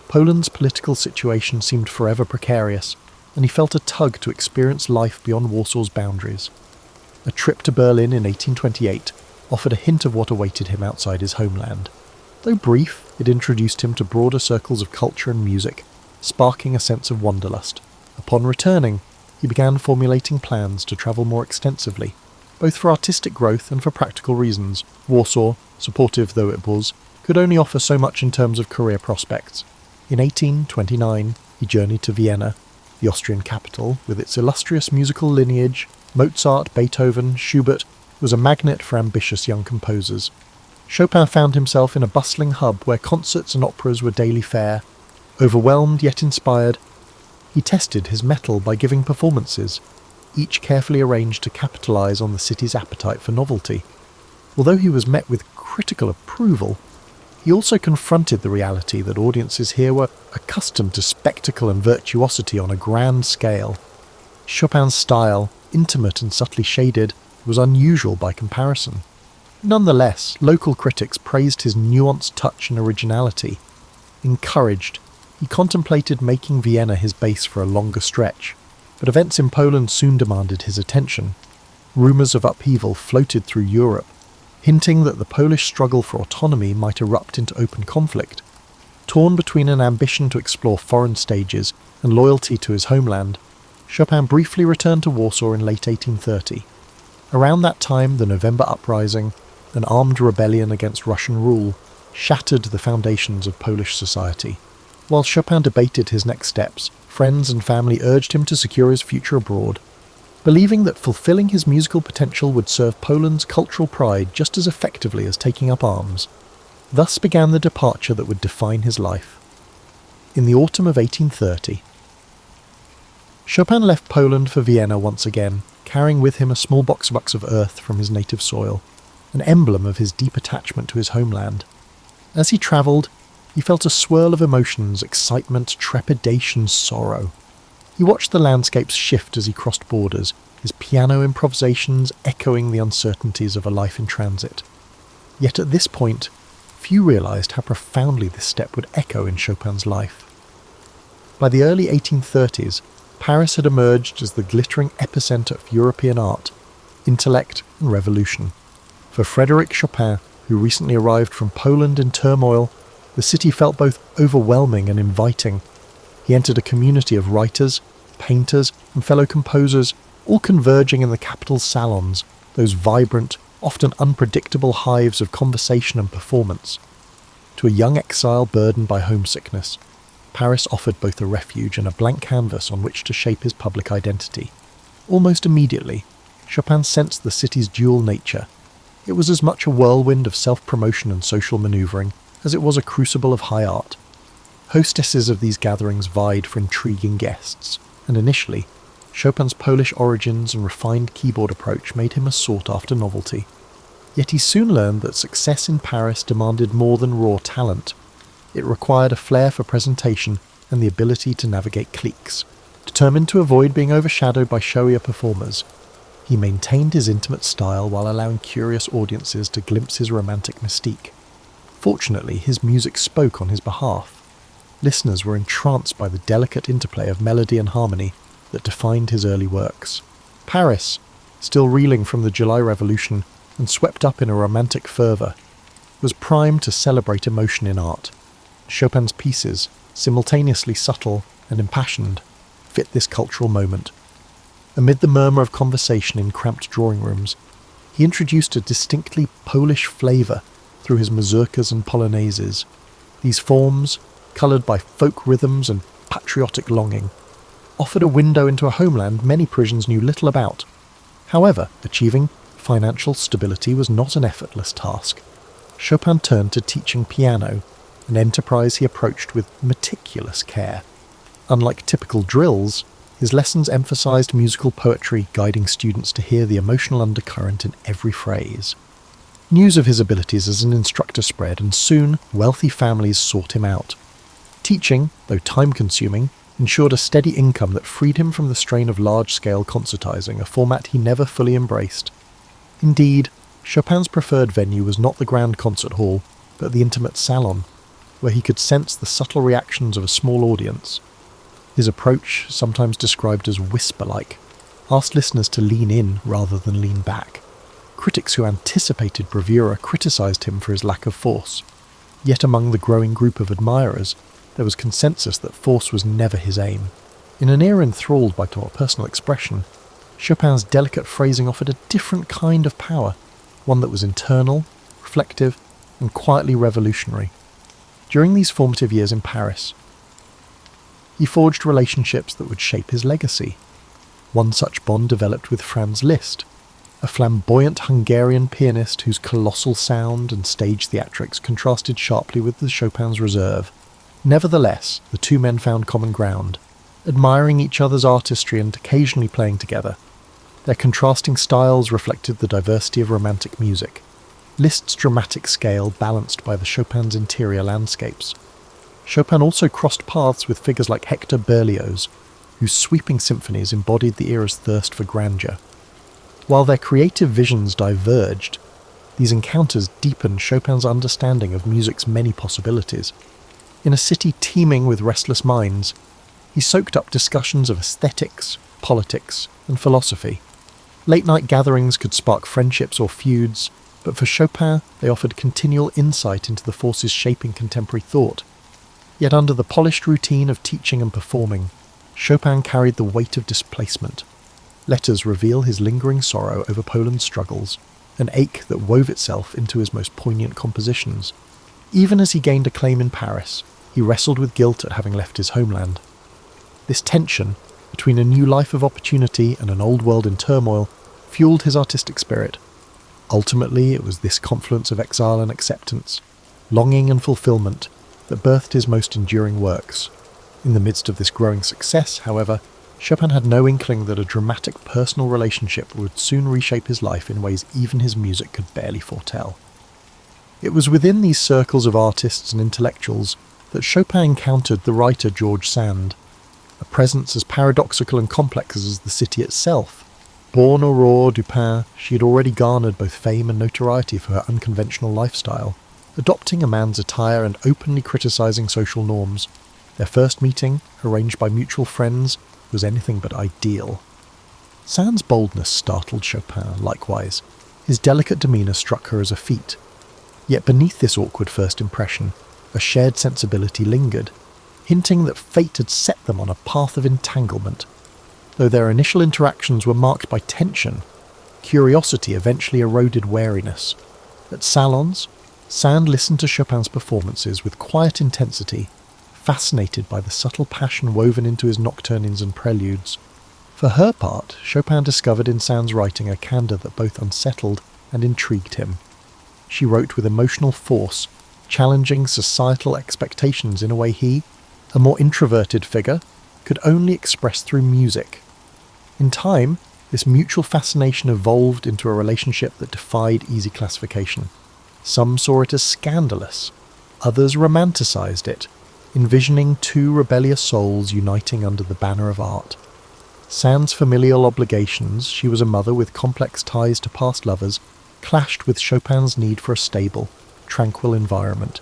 Poland's political situation seemed forever precarious, and he felt a tug to experience life beyond Warsaw's boundaries. A trip to Berlin in 1828 offered a hint of what awaited him outside his homeland. Though brief, it introduced him to broader circles of culture and music, sparking a sense of wanderlust. Upon returning, he began formulating plans to travel more extensively, both for artistic growth and for practical reasons. Warsaw, supportive though it was, could only offer so much in terms of career prospects. In 1829, he journeyed to Vienna, the Austrian capital, with its illustrious musical lineage. Mozart, Beethoven, Schubert was a magnet for ambitious young composers. Chopin found himself in a bustling hub where concerts and operas were daily fare. Overwhelmed yet inspired, he tested his mettle by giving performances, each carefully arranged to capitalise on the city's appetite for novelty. Although he was met with critical approval, he also confronted the reality that audiences here were accustomed to spectacle and virtuosity on a grand scale. Chopin's style, intimate and subtly shaded, was unusual by comparison. Nonetheless, local critics praised his nuanced touch and originality. Encouraged, he contemplated making Vienna his base for a longer stretch, but events in Poland soon demanded his attention. Rumours of upheaval floated through Europe, hinting that the Polish struggle for autonomy might erupt into open conflict. Torn between an ambition to explore foreign stages and loyalty to his homeland, Chopin briefly returned to Warsaw in late 1830. Around that time, the November Uprising, an armed rebellion against Russian rule, shattered the foundations of Polish society. While Chopin debated his next steps, friends and family urged him to secure his future abroad, believing that fulfilling his musical potential would serve Poland's cultural pride just as effectively as taking up arms. Thus began the departure that would define his life. In the autumn of 1830, Chopin left Poland for Vienna once again, carrying with him a small box of earth from his native soil, an emblem of his deep attachment to his homeland. As he travelled, he felt a swirl of emotions: excitement, trepidation, sorrow. He watched the landscapes shift as he crossed borders, his piano improvisations echoing the uncertainties of a life in transit. Yet at this point, few realised how profoundly this step would echo in Chopin's life. By the early 1830s, Paris had emerged as the glittering epicentre of European art, intellect and revolution. For Frédéric Chopin, who recently arrived from Poland in turmoil, the city felt both overwhelming and inviting. He entered a community of writers, painters and fellow composers, all converging in the capital's salons, those vibrant, often unpredictable hives of conversation and performance. To a young exile burdened by homesickness, Paris offered both a refuge and a blank canvas on which to shape his public identity. Almost immediately, Chopin sensed the city's dual nature. It was as much a whirlwind of self-promotion and social manoeuvring as it was a crucible of high art. Hostesses of these gatherings vied for intriguing guests, and initially, Chopin's Polish origins and refined keyboard approach made him a sought-after novelty. Yet he soon learned that success in Paris demanded more than raw talent. It required a flair for presentation and the ability to navigate cliques. Determined to avoid being overshadowed by showier performers, he maintained his intimate style while allowing curious audiences to glimpse his romantic mystique. Fortunately, his music spoke on his behalf. Listeners were entranced by the delicate interplay of melody and harmony that defined his early works. Paris, still reeling from the July Revolution and swept up in a romantic fervour, was primed to celebrate emotion in art. Chopin's pieces, simultaneously subtle and impassioned, fit this cultural moment. Amid the murmur of conversation in cramped drawing rooms, he introduced a distinctly Polish flavour through his mazurkas and polonaises. These forms, coloured by folk rhythms and patriotic longing, offered a window into a homeland many Parisians knew little about. However, achieving financial stability was not an effortless task. Chopin turned to teaching piano, an enterprise he approached with meticulous care. Unlike typical drills, his lessons emphasized musical poetry, guiding students to hear the emotional undercurrent in every phrase. News of his abilities as an instructor spread, and soon wealthy families sought him out. Teaching, though time-consuming, ensured a steady income that freed him from the strain of large-scale concertizing, a format he never fully embraced. Indeed, Chopin's preferred venue was not the grand concert hall, but the intimate salon, where he could sense the subtle reactions of a small audience. His approach, sometimes described as whisper-like, asked listeners to lean in rather than lean back. Critics who anticipated bravura criticized him for his lack of force. Yet among the growing group of admirers, there was consensus that force was never his aim. In an era enthralled by personal expression, Chopin's delicate phrasing offered a different kind of power, one that was internal, reflective, and quietly revolutionary. During these formative years in Paris, he forged relationships that would shape his legacy. One such bond developed with Franz Liszt, a flamboyant Hungarian pianist whose colossal sound and stage theatrics contrasted sharply with the Chopin's reserve. Nevertheless, the two men found common ground, admiring each other's artistry and occasionally playing together. Their contrasting styles reflected the diversity of romantic music, Liszt's dramatic scale balanced by the Chopin's interior landscapes. Chopin also crossed paths with figures like Hector Berlioz, whose sweeping symphonies embodied the era's thirst for grandeur. While their creative visions diverged, these encounters deepened Chopin's understanding of music's many possibilities. In a city teeming with restless minds, he soaked up discussions of aesthetics, politics, and philosophy. Late-night gatherings could spark friendships or feuds, but for Chopin they offered continual insight into the forces shaping contemporary thought. Yet under the polished routine of teaching and performing, Chopin carried the weight of displacement. Letters reveal his lingering sorrow over Poland's struggles, an ache that wove itself into his most poignant compositions. Even as he gained acclaim in Paris, he wrestled with guilt at having left his homeland. This tension, between a new life of opportunity and an old world in turmoil, fueled his artistic spirit. Ultimately, it was this confluence of exile and acceptance, longing and fulfillment, that birthed his most enduring works. In the midst of this growing success, however, Chopin had no inkling that a dramatic personal relationship would soon reshape his life in ways even his music could barely foretell. It was within these circles of artists and intellectuals that Chopin encountered the writer George Sand, a presence as paradoxical and complex as the city itself. Born Aurore Dupin, she had already garnered both fame and notoriety for her unconventional lifestyle, adopting a man's attire and openly criticizing social norms. Their first meeting, arranged by mutual friends, was anything but ideal. Sand's boldness startled Chopin, likewise. His delicate demeanour struck her as a feat. Yet beneath this awkward first impression, a shared sensibility lingered, hinting that fate had set them on a path of entanglement. Though their initial interactions were marked by tension, curiosity eventually eroded wariness. At salons, Sand listened to Chopin's performances with quiet intensity, fascinated by the subtle passion woven into his nocturnes and preludes. For her part, Chopin discovered in Sand's writing a candour that both unsettled and intrigued him. She wrote with emotional force, challenging societal expectations in a way he, a more introverted figure, could only express through music. In time, this mutual fascination evolved into a relationship that defied easy classification. Some saw it as scandalous, others romanticized it, envisioning two rebellious souls uniting under the banner of art. Sand's familial obligations, she was a mother with complex ties to past lovers, clashed with Chopin's need for a stable, tranquil environment.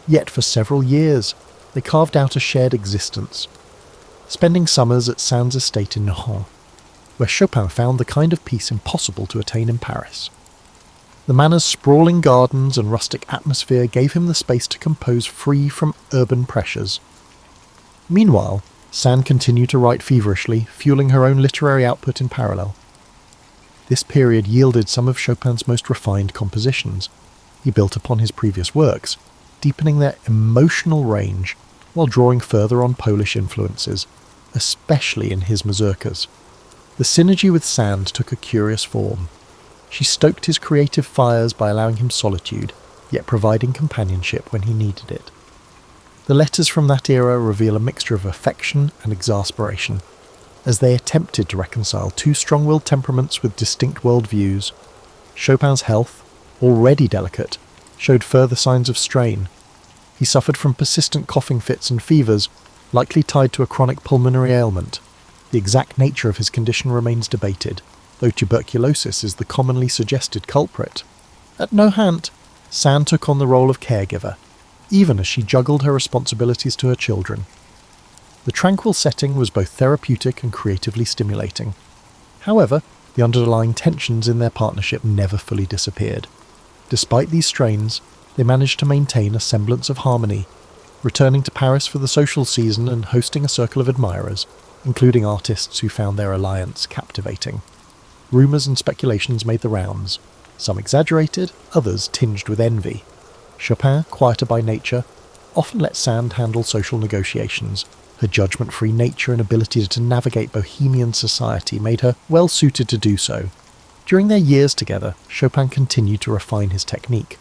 Yet for several years, they carved out a shared existence, spending summers at Sand's estate in Nohant, where Chopin found the kind of peace impossible to attain in Paris. The manor's sprawling gardens and rustic atmosphere gave him the space to compose free from urban pressures. Meanwhile, Sand continued to write feverishly, fueling her own literary output in parallel. This period yielded some of Chopin's most refined compositions. He built upon his previous works, deepening their emotional range while drawing further on Polish influences, especially in his mazurkas. The synergy with Sand took a curious form. She stoked his creative fires by allowing him solitude, yet providing companionship when he needed it. The letters from that era reveal a mixture of affection and exasperation, as they attempted to reconcile two strong-willed temperaments with distinct worldviews. Chopin's health, already delicate, showed further signs of strain. He suffered from persistent coughing fits and fevers, likely tied to a chronic pulmonary ailment. The exact nature of his condition remains debated, though tuberculosis is the commonly suggested culprit. At no hint, Sand took on the role of caregiver, even as she juggled her responsibilities to her children. The tranquil setting was both therapeutic and creatively stimulating. However, the underlying tensions in their partnership never fully disappeared. Despite these strains, they managed to maintain a semblance of harmony, returning to Paris for the social season and hosting a circle of admirers, including artists who found their alliance captivating. Rumours and speculations made the rounds, some exaggerated, others tinged with envy. Chopin, quieter by nature, often let Sand handle social negotiations. Her judgment-free nature and ability to navigate bohemian society made her well suited to do so. During their years together, Chopin continued to refine his technique.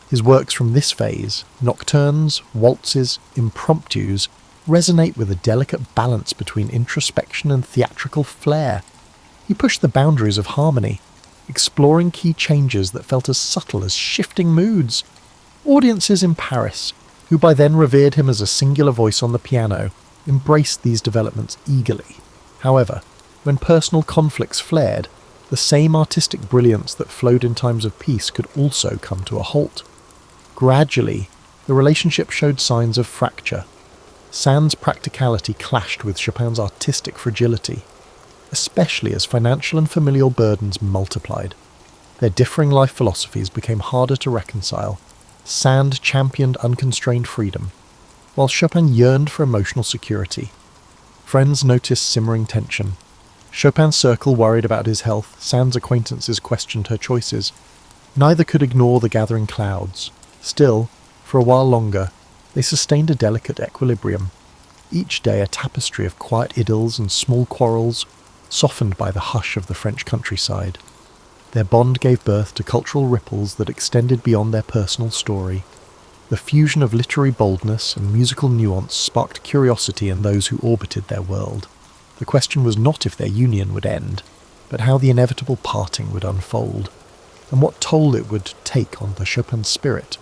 His works from this phase, nocturnes, waltzes, impromptus, resonate with a delicate balance between introspection and theatrical flair. He pushed the boundaries of harmony, exploring key changes that felt as subtle as shifting moods. Audiences in Paris, who by then revered him as a singular voice on the piano, embraced these developments eagerly. However, when personal conflicts flared, the same artistic brilliance that flowed in times of peace could also come to a halt. Gradually, the relationship showed signs of fracture. Sand's practicality clashed with Chopin's artistic fragility, especially as financial and familial burdens multiplied. Their differing life philosophies became harder to reconcile. Sand championed unconstrained freedom, while Chopin yearned for emotional security. Friends noticed simmering tension. Chopin's circle worried about his health, Sand's acquaintances questioned her choices. Neither could ignore the gathering clouds. Still, for a while longer, they sustained a delicate equilibrium, each day a tapestry of quiet idylls and small quarrels, softened by the hush of the French countryside. Their bond gave birth to cultural ripples that extended beyond their personal story. The fusion of literary boldness and musical nuance sparked curiosity in those who orbited their world. The question was not if their union would end, but how the inevitable parting would unfold, and what toll it would take on the Chopin spirit,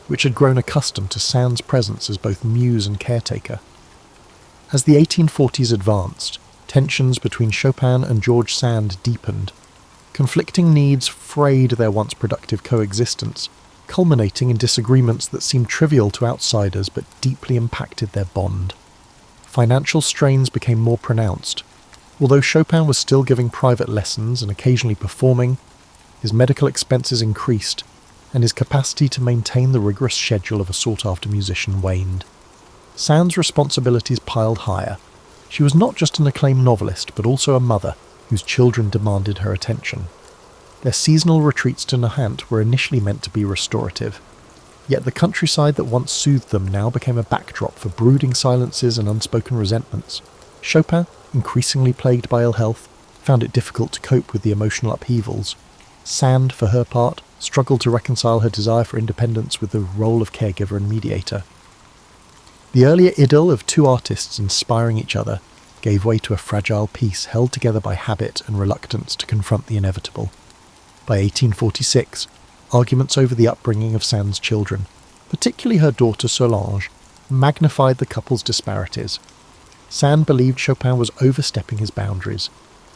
which had grown accustomed to Sand's presence as both muse and caretaker. As the 1840s advanced, tensions between Chopin and George Sand deepened. Conflicting needs frayed their once productive coexistence, culminating in disagreements that seemed trivial to outsiders but deeply impacted their bond. Financial strains became more pronounced. Although Chopin was still giving private lessons and occasionally performing, his medical expenses increased, and his capacity to maintain the rigorous schedule of a sought-after musician waned. Sand's responsibilities piled higher. She was not just an acclaimed novelist, but also a mother, whose children demanded her attention. Their seasonal retreats to Nahant were initially meant to be restorative, yet the countryside that once soothed them now became a backdrop for brooding silences and unspoken resentments. Chopin, increasingly plagued by ill health, found it difficult to cope with the emotional upheavals. Sand, for her part, struggled to reconcile her desire for independence with the role of caregiver and mediator. The earlier idyll of two artists inspiring each other gave way to a fragile piece held together by habit and reluctance to confront the inevitable. By 1846, arguments over the upbringing of Sand's children, particularly her daughter Solange, magnified the couple's disparities. Sand believed Chopin was overstepping his boundaries.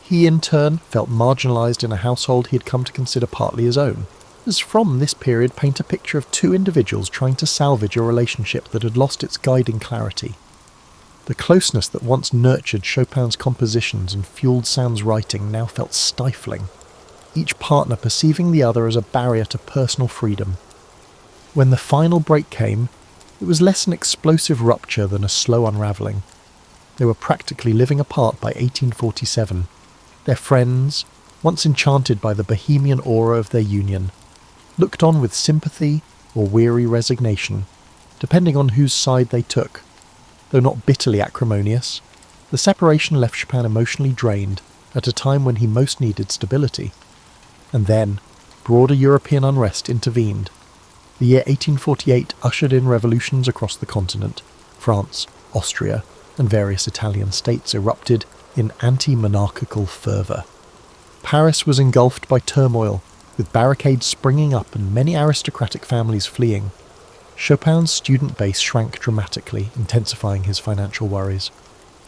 He, in turn, felt marginalised in a household he had come to consider partly his own. As from this period paint a picture of two individuals trying to salvage a relationship that had lost its guiding clarity. The closeness that once nurtured Chopin's compositions and fueled Sand's writing now felt stifling, each partner perceiving the other as a barrier to personal freedom. When the final break came, it was less an explosive rupture than a slow unravelling. They were practically living apart by 1847. Their friends, once enchanted by the bohemian aura of their union, looked on with sympathy or weary resignation, depending on whose side they took. Though not bitterly acrimonious, the separation left Chopin emotionally drained at a time when he most needed stability. And then, broader European unrest intervened. The year 1848 ushered in revolutions across the continent. France, Austria, and various Italian states erupted in anti-monarchical fervour. Paris was engulfed by turmoil, with barricades springing up and many aristocratic families fleeing. Chopin's student base shrank dramatically, intensifying his financial worries.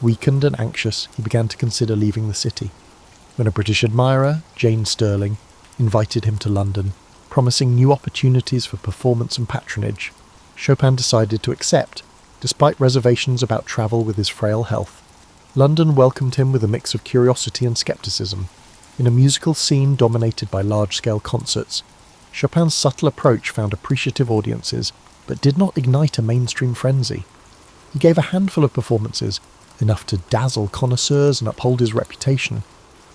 Weakened and anxious, he began to consider leaving the city, when a British admirer, Jane Stirling, invited him to London, promising new opportunities for performance and patronage. Chopin decided to accept, despite reservations about travel with his frail health. London welcomed him with a mix of curiosity and scepticism. In a musical scene dominated by large-scale concerts, Chopin's subtle approach found appreciative audiences, but did not ignite a mainstream frenzy. He gave a handful of performances, enough to dazzle connoisseurs and uphold his reputation.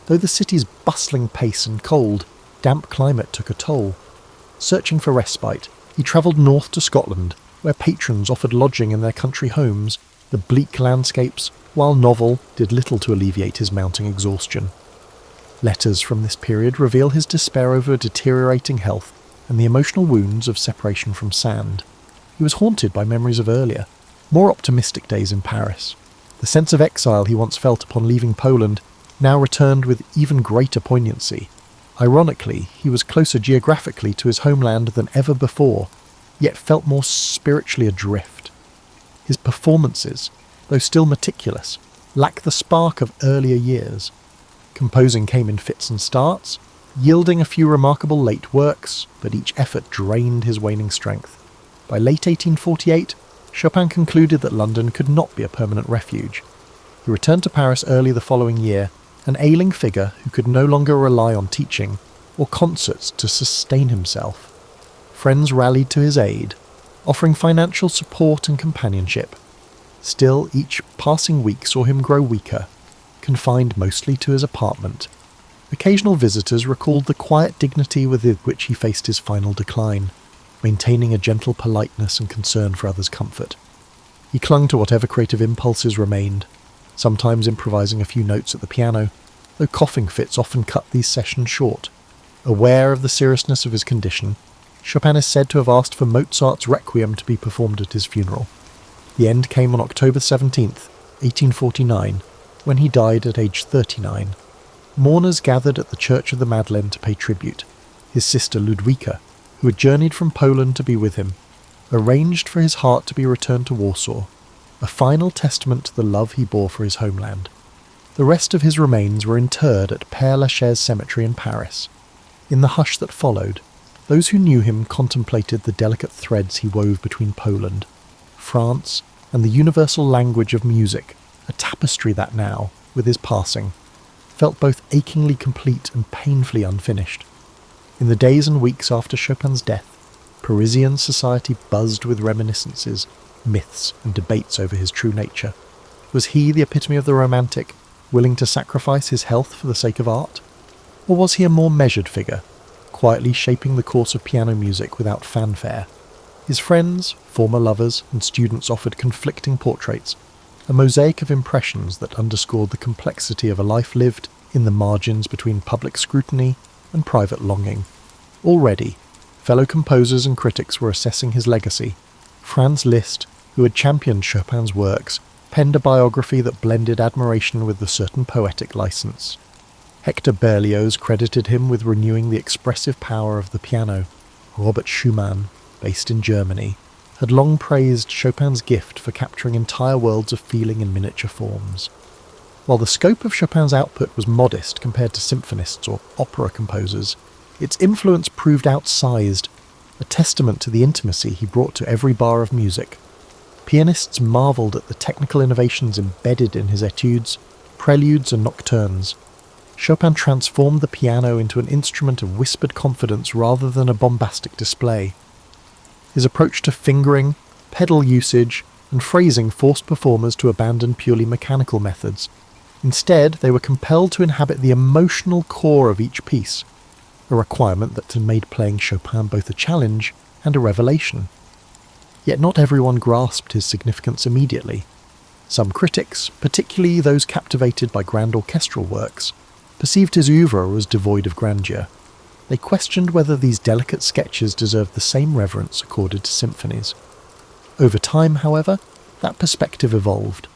Though the city's bustling pace and cold, damp climate took a toll. Searching for respite, he travelled north to Scotland, where patrons offered lodging in their country homes. The bleak landscapes, while novel, did little to alleviate his mounting exhaustion. Letters from this period reveal his despair over deteriorating health and the emotional wounds of separation from Sand. He was haunted by memories of earlier, more optimistic days in Paris. The sense of exile he once felt upon leaving Poland now returned with even greater poignancy. Ironically, he was closer geographically to his homeland than ever before, yet felt more spiritually adrift. His performances, though still meticulous, lack the spark of earlier years. Composing came in fits and starts, yielding a few remarkable late works, but each effort drained his waning strength. By late 1848, Chopin concluded that London could not be a permanent refuge. He returned to Paris early the following year, an ailing figure who could no longer rely on teaching or concerts to sustain himself. Friends rallied to his aid, offering financial support and companionship. Still, each passing week saw him grow weaker, confined mostly to his apartment. Occasional visitors recalled the quiet dignity with which he faced his final decline, maintaining a gentle politeness and concern for others' comfort. He clung to whatever creative impulses remained, sometimes improvising a few notes at the piano, though coughing fits often cut these sessions short. Aware of the seriousness of his condition, Chopin is said to have asked for Mozart's Requiem to be performed at his funeral. The end came on October 17th, 1849, when he died at age 39. Mourners gathered at the Church of the Madeleine to pay tribute. His sister Ludwika, who had journeyed from Poland to be with him, arranged for his heart to be returned to Warsaw, a final testament to the love he bore for his homeland. The rest of his remains were interred at Père Lachaise Cemetery in Paris. In the hush that followed, those who knew him contemplated the delicate threads he wove between Poland, France, and the universal language of music, a tapestry that now, with his passing, felt both achingly complete and painfully unfinished. In the days and weeks after Chopin's death, Parisian society buzzed with reminiscences, myths, and debates over his true nature. Was he the epitome of the romantic, willing to sacrifice his health for the sake of art? Or was he a more measured figure, quietly shaping the course of piano music without fanfare? His friends, former lovers, and students offered conflicting portraits, a mosaic of impressions that underscored the complexity of a life lived in the margins between public scrutiny and private longing. Already, fellow composers and critics were assessing his legacy. Franz Liszt, who had championed Chopin's works, penned a biography that blended admiration with a certain poetic license. Hector Berlioz credited him with renewing the expressive power of the piano. Robert Schumann, based in Germany, had long praised Chopin's gift for capturing entire worlds of feeling in miniature forms. While the scope of Chopin's output was modest compared to symphonists or opera composers, its influence proved outsized, a testament to the intimacy he brought to every bar of music. Pianists marvelled at the technical innovations embedded in his etudes, preludes and nocturnes. Chopin transformed the piano into an instrument of whispered confidence rather than a bombastic display. His approach to fingering, pedal usage, and phrasing forced performers to abandon purely mechanical methods. Instead, they were compelled to inhabit the emotional core of each piece, a requirement that made playing Chopin both a challenge and a revelation. Yet not everyone grasped his significance immediately. Some critics, particularly those captivated by grand orchestral works, perceived his oeuvre as devoid of grandeur. They questioned whether these delicate sketches deserved the same reverence accorded to symphonies. Over time, however, that perspective evolved.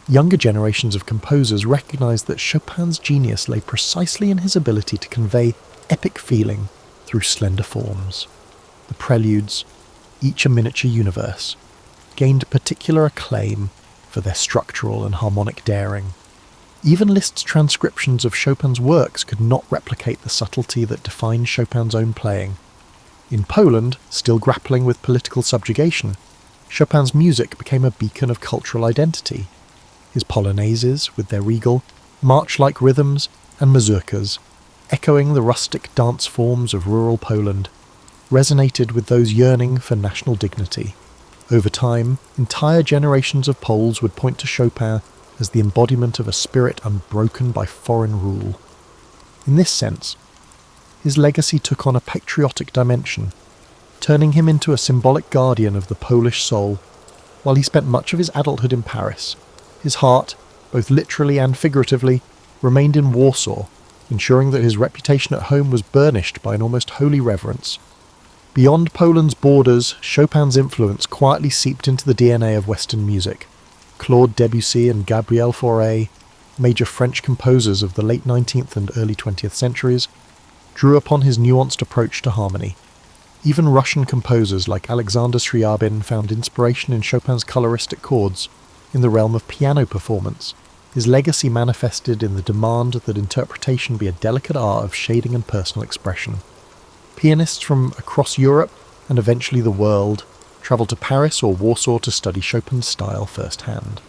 Younger generations of composers recognized that Chopin's genius lay precisely in his ability to convey epic feeling through slender forms. The preludes, each a miniature universe, gained particular acclaim for their structural and harmonic daring. Even Liszt's transcriptions of Chopin's works could not replicate the subtlety that defined Chopin's own playing. In Poland, still grappling with political subjugation, Chopin's music became a beacon of cultural identity. His polonaises, with their regal, march-like rhythms, and mazurkas, echoing the rustic dance forms of rural Poland, resonated with those yearning for national dignity. Over time, entire generations of Poles would point to Chopin as the embodiment of a spirit unbroken by foreign rule. In this sense, his legacy took on a patriotic dimension, turning him into a symbolic guardian of the Polish soul. While he spent much of his adulthood in Paris, his heart, both literally and figuratively, remained in Warsaw, ensuring that his reputation at home was burnished by an almost holy reverence. Beyond Poland's borders, Chopin's influence quietly seeped into the DNA of Western music. Claude Debussy and Gabriel Fauré, major French composers of the late 19th and early 20th centuries, drew upon his nuanced approach to harmony. Even Russian composers like Alexander Scriabin found inspiration in Chopin's coloristic chords. In the realm of piano performance, his legacy manifested in the demand that interpretation be a delicate art of shading and personal expression. Pianists from across Europe, and eventually the world, travelled to Paris or Warsaw to study Chopin's style firsthand.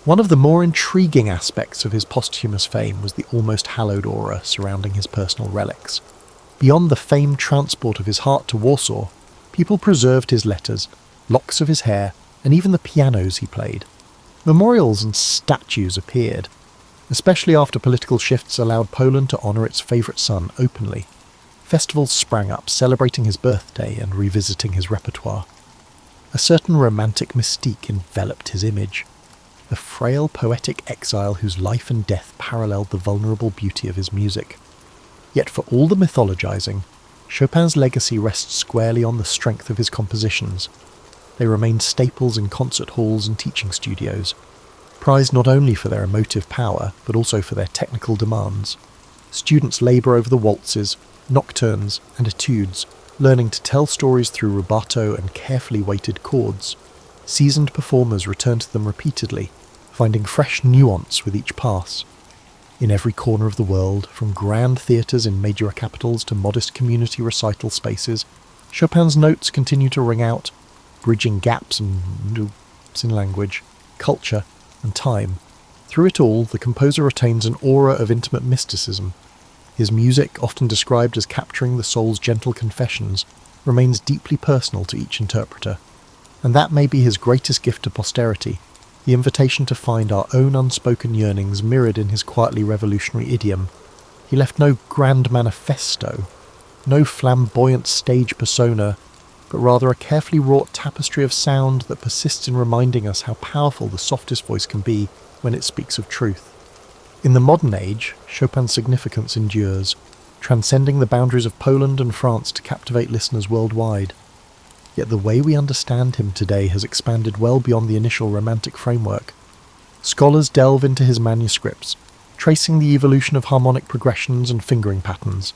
One of the more intriguing aspects of his posthumous fame was the almost hallowed aura surrounding his personal relics. Beyond the famed transport of his heart to Warsaw, people preserved his letters, locks of his hair, and even the pianos he played. Memorials and statues appeared, especially after political shifts allowed Poland to honour its favourite son openly. Festivals sprang up celebrating his birthday and revisiting his repertoire. A certain romantic mystique enveloped his image, the frail poetic exile whose life and death paralleled the vulnerable beauty of his music. Yet for all the mythologizing, Chopin's legacy rests squarely on the strength of his compositions. They remain staples in concert halls and teaching studios, prized not only for their emotive power, but also for their technical demands. Students labour over the waltzes, nocturnes, and etudes, learning to tell stories through rubato and carefully weighted chords. Seasoned performers return to them repeatedly, finding fresh nuance with each pass. In every corner of the world, from grand theatres in major capitals to modest community recital spaces, Chopin's notes continue to ring out, bridging gaps in language, culture, and time. Through it all, the composer retains an aura of intimate mysticism. His music, often described as capturing the soul's gentle confessions, remains deeply personal to each interpreter. And that may be his greatest gift to posterity, the invitation to find our own unspoken yearnings mirrored in his quietly revolutionary idiom. He left no grand manifesto, no flamboyant stage persona, but rather a carefully wrought tapestry of sound that persists in reminding us how powerful the softest voice can be when it speaks of truth. In the modern age, Chopin's significance endures, transcending the boundaries of Poland and France to captivate listeners worldwide. Yet the way we understand him today has expanded well beyond the initial romantic framework. Scholars delve into his manuscripts, tracing the evolution of harmonic progressions and fingering patterns.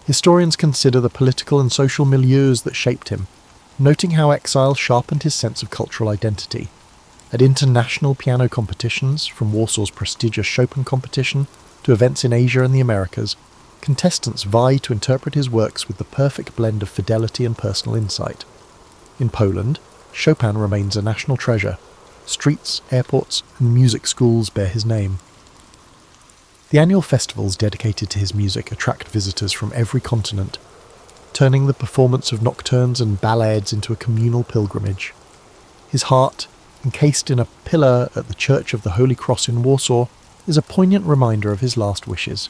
Historians consider the political and social milieus that shaped him, noting how exile sharpened his sense of cultural identity. At international piano competitions, from Warsaw's prestigious Chopin competition to events in Asia and the Americas, contestants vie to interpret his works with the perfect blend of fidelity and personal insight. In Poland, Chopin remains a national treasure. Streets, airports, and music schools bear his name. The annual festivals dedicated to his music attract visitors from every continent, turning the performance of nocturnes and ballades into a communal pilgrimage. His heart, encased in a pillar at the Church of the Holy Cross in Warsaw, is a poignant reminder of his last wishes.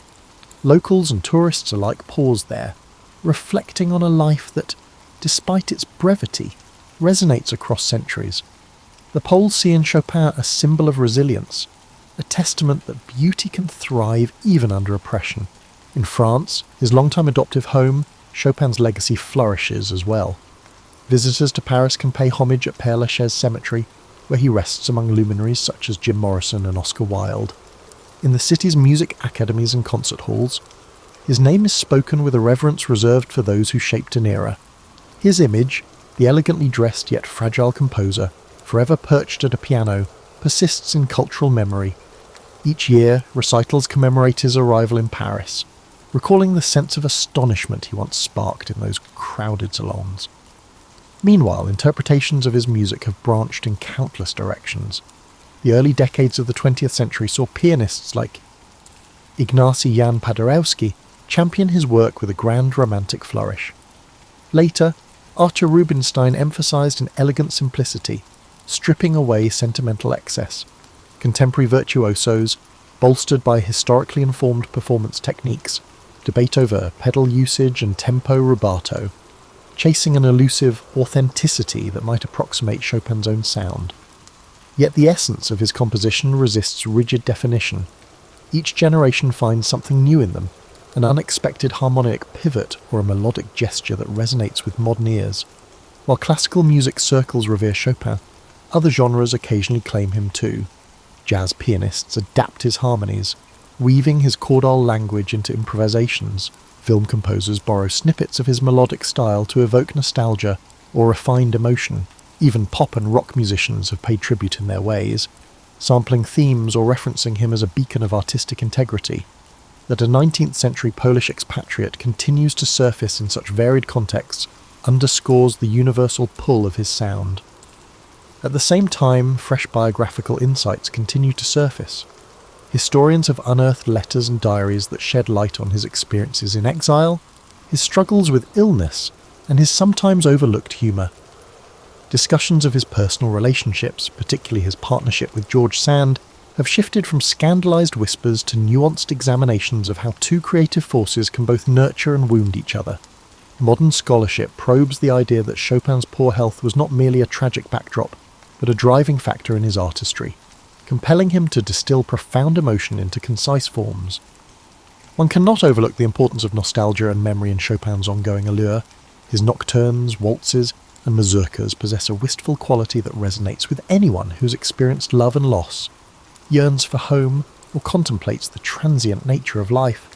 Locals and tourists alike pause there, reflecting on a life that, despite its brevity, resonates across centuries. The Poles see in Chopin a symbol of resilience, a testament that beauty can thrive even under oppression. In France, his longtime adoptive home, Chopin's legacy flourishes as well. Visitors to Paris can pay homage at Père Lachaise Cemetery, where he rests among luminaries such as Jim Morrison and Oscar Wilde. In the city's music academies and concert halls, his name is spoken with a reverence reserved for those who shaped an era. His image, the elegantly dressed yet fragile composer, forever perched at a piano, persists in cultural memory. Each year, recitals commemorate his arrival in Paris, recalling the sense of astonishment he once sparked in those crowded salons. Meanwhile, interpretations of his music have branched in countless directions. The early decades of the 20th century saw pianists like Ignacy Jan Paderewski champion his work with a grand romantic flourish. Later, Artur Rubinstein emphasized an elegant simplicity, stripping away sentimental excess. Contemporary virtuosos, bolstered by historically informed performance techniques, debate over pedal usage and tempo rubato, chasing an elusive authenticity that might approximate Chopin's own sound. Yet the essence of his composition resists rigid definition. Each generation finds something new in them, an unexpected harmonic pivot or a melodic gesture that resonates with modern ears. While classical music circles revere Chopin, other genres occasionally claim him too. Jazz pianists adapt his harmonies, weaving his chordal language into improvisations. Film composers borrow snippets of his melodic style to evoke nostalgia or refined emotion. Even pop and rock musicians have paid tribute in their ways, sampling themes or referencing him as a beacon of artistic integrity. That a 19th century Polish expatriate continues to surface in such varied contexts underscores the universal pull of his sound. At the same time, fresh biographical insights continue to surface. Historians have unearthed letters and diaries that shed light on his experiences in exile, his struggles with illness, and his sometimes overlooked humour. Discussions of his personal relationships, particularly his partnership with George Sand, have shifted from scandalised whispers to nuanced examinations of how two creative forces can both nurture and wound each other. Modern scholarship probes the idea that Chopin's poor health was not merely a tragic backdrop, but a driving factor in his artistry, compelling him to distill profound emotion into concise forms. One cannot overlook the importance of nostalgia and memory in Chopin's ongoing allure. His nocturnes, waltzes, and mazurkas possess a wistful quality that resonates with anyone who's experienced love and loss, yearns for home, or contemplates the transient nature of life.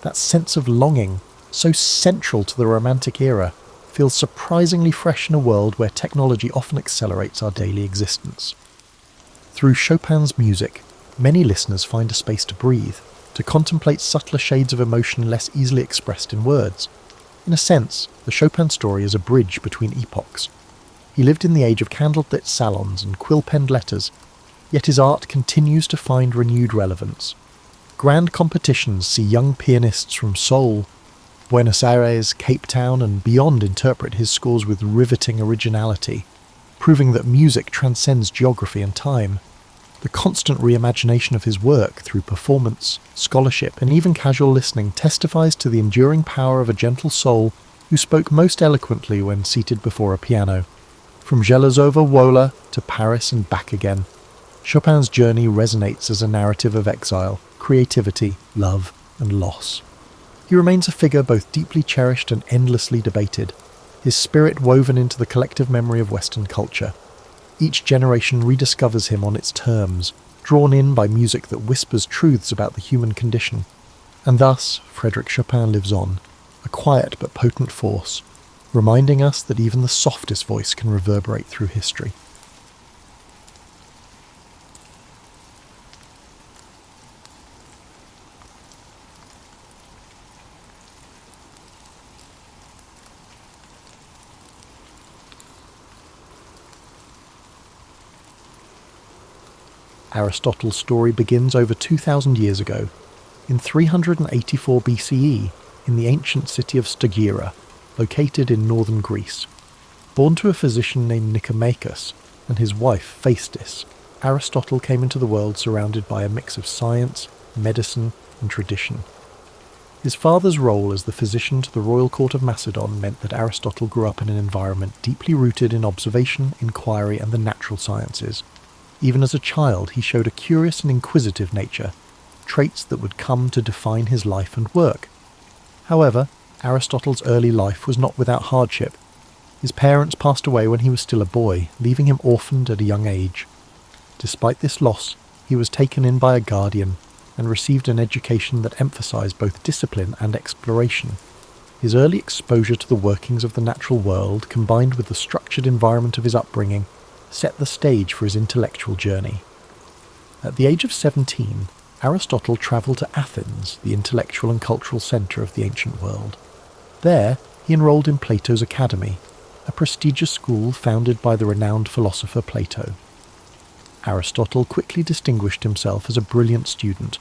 That sense of longing, so central to the Romantic era, feels surprisingly fresh in a world where technology often accelerates our daily existence. Through Chopin's music, many listeners find a space to breathe, to contemplate subtler shades of emotion less easily expressed in words. In a sense, the Chopin story is a bridge between epochs. He lived in the age of candlelit salons and quill-penned letters, yet his art continues to find renewed relevance. Grand competitions see young pianists from Seoul, Buenos Aires, Cape Town, and beyond interpret his scores with riveting originality, proving that music transcends geography and time. The constant reimagination of his work through performance, scholarship, and even casual listening testifies to the enduring power of a gentle soul who spoke most eloquently when seated before a piano. From Zhelezova Wola to Paris and back again, Chopin's journey resonates as a narrative of exile, creativity, love, and loss. He remains a figure both deeply cherished and endlessly debated, his spirit woven into the collective memory of Western culture. Each generation rediscovers him on its terms, drawn in by music that whispers truths about the human condition. And thus, Frédéric Chopin lives on, a quiet but potent force, reminding us that even the softest voice can reverberate through history. Aristotle's story begins over 2,000 years ago, in 384 BCE, in the ancient city of Stagira, located in northern Greece. Born to a physician named Nicomachus and his wife Phaestis, Aristotle came into the world surrounded by a mix of science, medicine, and tradition. His father's role as the physician to the royal court of Macedon meant that Aristotle grew up in an environment deeply rooted in observation, inquiry, and the natural sciences. Even as a child, he showed a curious and inquisitive nature, traits that would come to define his life and work. However, Aristotle's early life was not without hardship. His parents passed away when he was still a boy, leaving him orphaned at a young age. Despite this loss, he was taken in by a guardian and received an education that emphasized both discipline and exploration. His early exposure to the workings of the natural world, combined with the structured environment of his upbringing, set the stage for his intellectual journey. At the age of 17, Aristotle travelled to Athens, the intellectual and cultural centre of the ancient world. There, he enrolled in Plato's Academy, a prestigious school founded by the renowned philosopher Plato. Aristotle quickly distinguished himself as a brilliant student,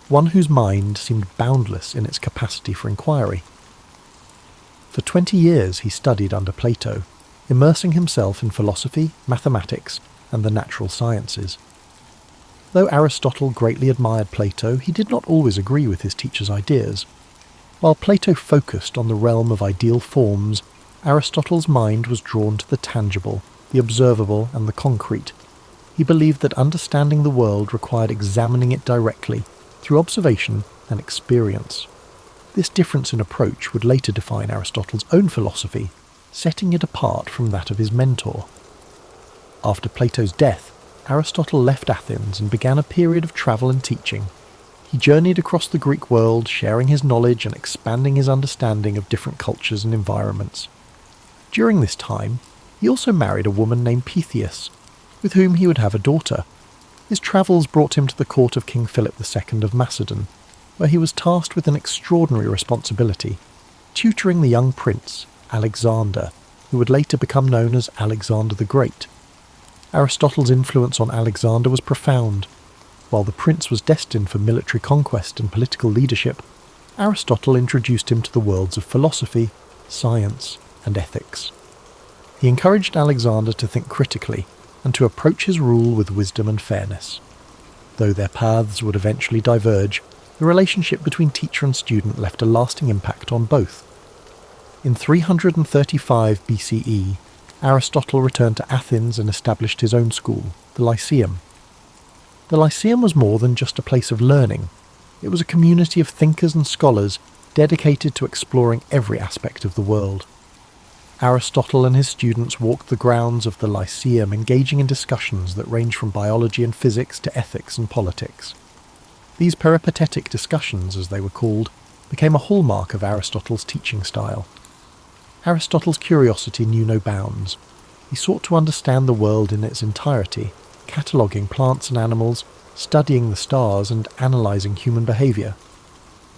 one whose mind seemed boundless in its capacity for inquiry. For 20 years he studied under Plato, immersing himself in philosophy, mathematics, and the natural sciences. Though Aristotle greatly admired Plato, he did not always agree with his teacher's ideas. While Plato focused on the realm of ideal forms, Aristotle's mind was drawn to the tangible, the observable, and the concrete. He believed that understanding the world required examining it directly, through observation and experience. This difference in approach would later define Aristotle's own philosophy, setting it apart from that of his mentor. After Plato's death, Aristotle left Athens and began a period of travel and teaching. He journeyed across the Greek world, sharing his knowledge and expanding his understanding of different cultures and environments. During this time, he also married a woman named Pythias, with whom he would have a daughter. His travels brought him to the court of King Philip II of Macedon, where he was tasked with an extraordinary responsibility, tutoring the young prince, Alexander, who would later become known as Alexander the Great. Aristotle's influence on Alexander was profound. While the prince was destined for military conquest and political leadership, Aristotle introduced him to the worlds of philosophy, science, and ethics. He encouraged Alexander to think critically and to approach his rule with wisdom and fairness. Though their paths would eventually diverge, the relationship between teacher and student left a lasting impact on both. In 335 BCE, Aristotle returned to Athens and established his own school, the Lyceum. The Lyceum was more than just a place of learning. It was a community of thinkers and scholars dedicated to exploring every aspect of the world. Aristotle and his students walked the grounds of the Lyceum, engaging in discussions that range from biology and physics to ethics and politics. These peripatetic discussions, as they were called, became a hallmark of Aristotle's teaching style. Aristotle's curiosity knew no bounds. He sought to understand the world in its entirety, cataloguing plants and animals, studying the stars, and analysing human behaviour.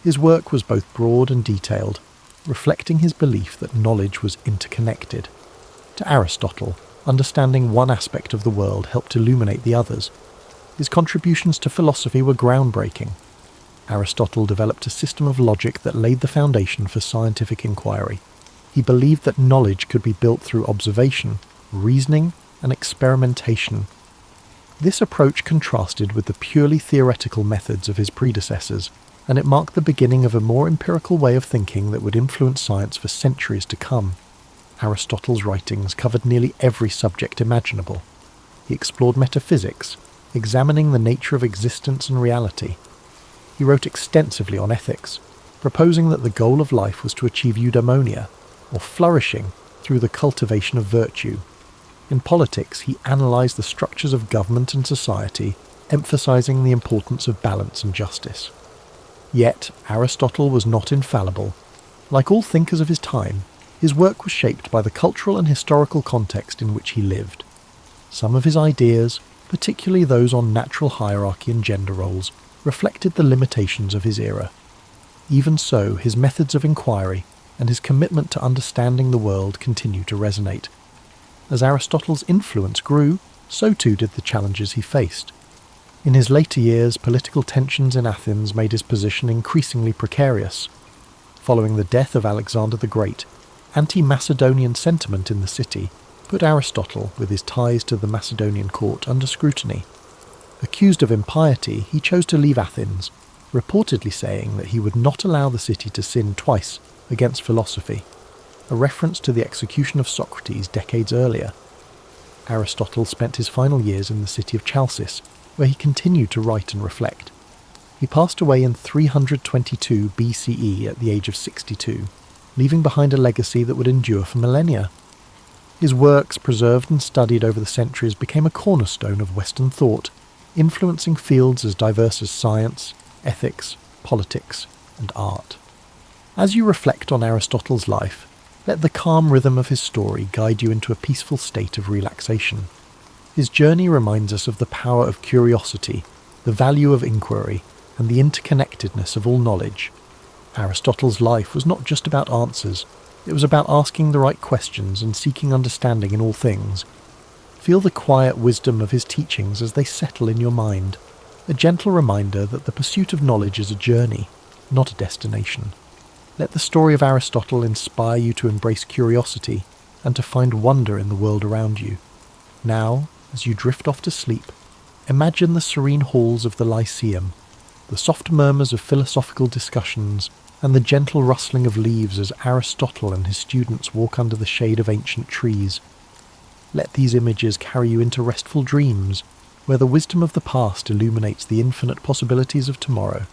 His work was both broad and detailed, reflecting his belief that knowledge was interconnected. To Aristotle, understanding one aspect of the world helped illuminate the others. His contributions to philosophy were groundbreaking. Aristotle developed a system of logic that laid the foundation for scientific inquiry. He believed that knowledge could be built through observation, reasoning, and experimentation. This approach contrasted with the purely theoretical methods of his predecessors, and it marked the beginning of a more empirical way of thinking that would influence science for centuries to come. Aristotle's writings covered nearly every subject imaginable. He explored metaphysics, examining the nature of existence and reality. He wrote extensively on ethics, proposing that the goal of life was to achieve eudaimonia, or flourishing through the cultivation of virtue. In politics, he analysed the structures of government and society, emphasising the importance of balance and justice. Yet, Aristotle was not infallible. Like all thinkers of his time, his work was shaped by the cultural and historical context in which he lived. Some of his ideas, particularly those on natural hierarchy and gender roles, reflected the limitations of his era. Even so, his methods of inquiry and his commitment to understanding the world continue to resonate. As Aristotle's influence grew, so too did the challenges he faced. In his later years, political tensions in Athens made his position increasingly precarious. Following the death of Alexander the Great, anti-Macedonian sentiment in the city put Aristotle, with his ties to the Macedonian court, under scrutiny. Accused of impiety, he chose to leave Athens, reportedly saying that he would not allow the city to sin twice against philosophy, a reference to the execution of Socrates decades earlier. Aristotle spent his final years in the city of Chalcis, where he continued to write and reflect. He passed away in 322 BCE at the age of 62, leaving behind a legacy that would endure for millennia. His works, preserved and studied over the centuries, became a cornerstone of Western thought, influencing fields as diverse as science, ethics, politics, and art. As you reflect on Aristotle's life, let the calm rhythm of his story guide you into a peaceful state of relaxation. His journey reminds us of the power of curiosity, the value of inquiry, and the interconnectedness of all knowledge. Aristotle's life was not just about answers, it was about asking the right questions and seeking understanding in all things. Feel the quiet wisdom of his teachings as they settle in your mind, a gentle reminder that the pursuit of knowledge is a journey, not a destination. Let the story of Aristotle inspire you to embrace curiosity and to find wonder in the world around you. Now, as you drift off to sleep, imagine the serene halls of the Lyceum, the soft murmurs of philosophical discussions, and the gentle rustling of leaves as Aristotle and his students walk under the shade of ancient trees. Let these images carry you into restful dreams, where the wisdom of the past illuminates the infinite possibilities of tomorrow.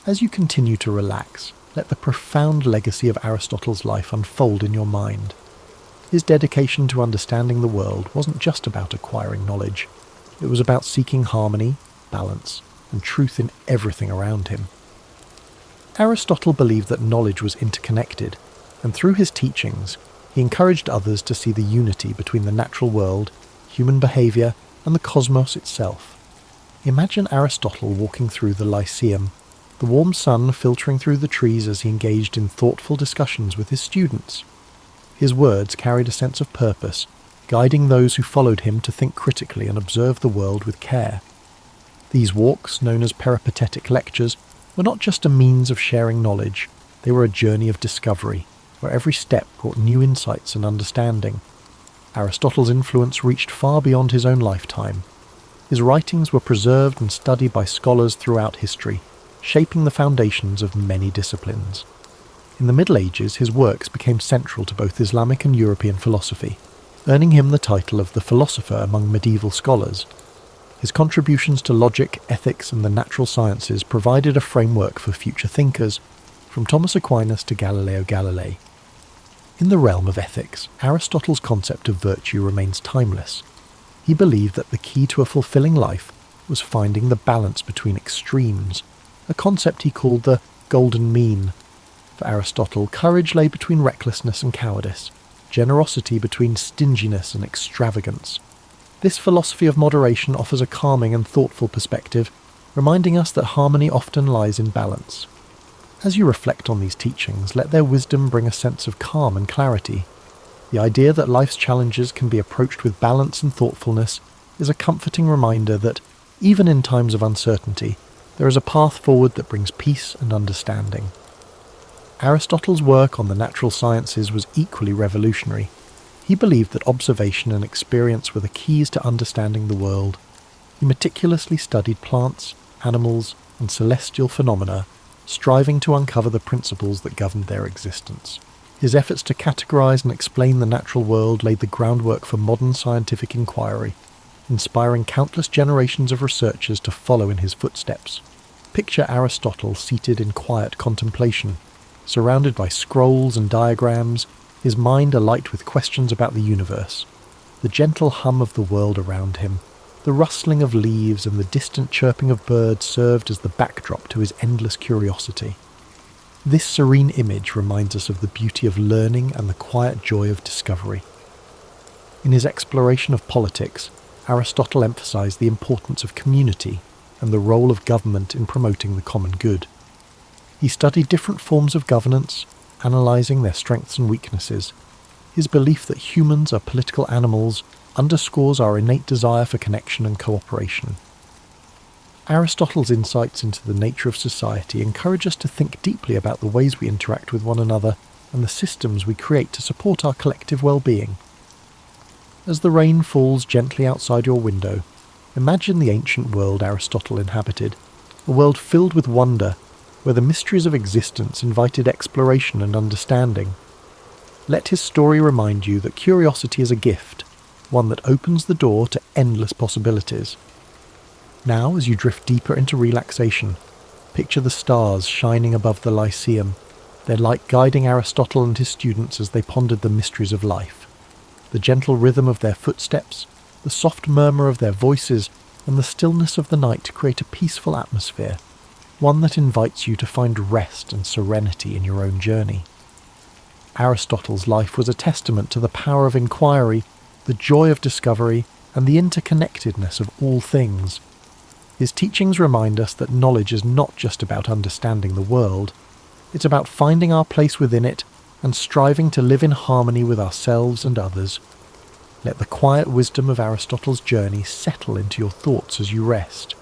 As you continue to relax, let the profound legacy of Aristotle's life unfold in your mind. His dedication to understanding the world wasn't just about acquiring knowledge. It was about seeking harmony, balance, and truth in everything around him. Aristotle believed that knowledge was interconnected, and through his teachings, he encouraged others to see the unity between the natural world, human behaviour, and the cosmos itself. Imagine Aristotle walking through the Lyceum, the warm sun filtering through the trees as he engaged in thoughtful discussions with his students. His words carried a sense of purpose, guiding those who followed him to think critically and observe the world with care. These walks, known as peripatetic lectures, were not just a means of sharing knowledge, they were a journey of discovery, where every step brought new insights and understanding. Aristotle's influence reached far beyond his own lifetime. His writings were preserved and studied by scholars throughout history, shaping the foundations of many disciplines. In the Middle Ages, his works became central to both Islamic and European philosophy, earning him the title of the philosopher among medieval scholars. His contributions to logic, ethics, and the natural sciences provided a framework for future thinkers, from Thomas Aquinas to Galileo Galilei. In the realm of ethics, Aristotle's concept of virtue remains timeless. He believed that the key to a fulfilling life was finding the balance between extremes, a concept he called the golden mean. For Aristotle, courage lay between recklessness and cowardice, generosity between stinginess and extravagance. This philosophy of moderation offers a calming and thoughtful perspective, reminding us that harmony often lies in balance. As you reflect on these teachings, let their wisdom bring a sense of calm and clarity. The idea that life's challenges can be approached with balance and thoughtfulness is a comforting reminder that, even in times of uncertainty, there is a path forward that brings peace and understanding. Aristotle's work on the natural sciences was equally revolutionary. He believed that observation and experience were the keys to understanding the world. He meticulously studied plants, animals, and celestial phenomena, striving to uncover the principles that governed their existence. His efforts to categorize and explain the natural world laid the groundwork for modern scientific inquiry, inspiring countless generations of researchers to follow in his footsteps. Picture Aristotle seated in quiet contemplation, surrounded by scrolls and diagrams, his mind alight with questions about the universe. The gentle hum of the world around him, the rustling of leaves and the distant chirping of birds served as the backdrop to his endless curiosity. This serene image reminds us of the beauty of learning and the quiet joy of discovery. In his exploration of politics, Aristotle emphasized the importance of community and the role of government in promoting the common good. He studied different forms of governance, analyzing their strengths and weaknesses. His belief that humans are political animals underscores our innate desire for connection and cooperation. Aristotle's insights into the nature of society encourage us to think deeply about the ways we interact with one another and the systems we create to support our collective well-being. As the rain falls gently outside your window, imagine the ancient world Aristotle inhabited, a world filled with wonder, where the mysteries of existence invited exploration and understanding. Let his story remind you that curiosity is a gift, one that opens the door to endless possibilities. Now, as you drift deeper into relaxation, picture the stars shining above the Lyceum, their light guiding Aristotle and his students as they pondered the mysteries of life. The gentle rhythm of their footsteps, the soft murmur of their voices, and the stillness of the night create a peaceful atmosphere, one that invites you to find rest and serenity in your own journey. Aristotle's life was a testament to the power of inquiry, the joy of discovery, and the interconnectedness of all things. His teachings remind us that knowledge is not just about understanding the world, it's about finding our place within it and striving to live in harmony with ourselves and others. Let the quiet wisdom of Aristotle's journey settle into your thoughts as you rest.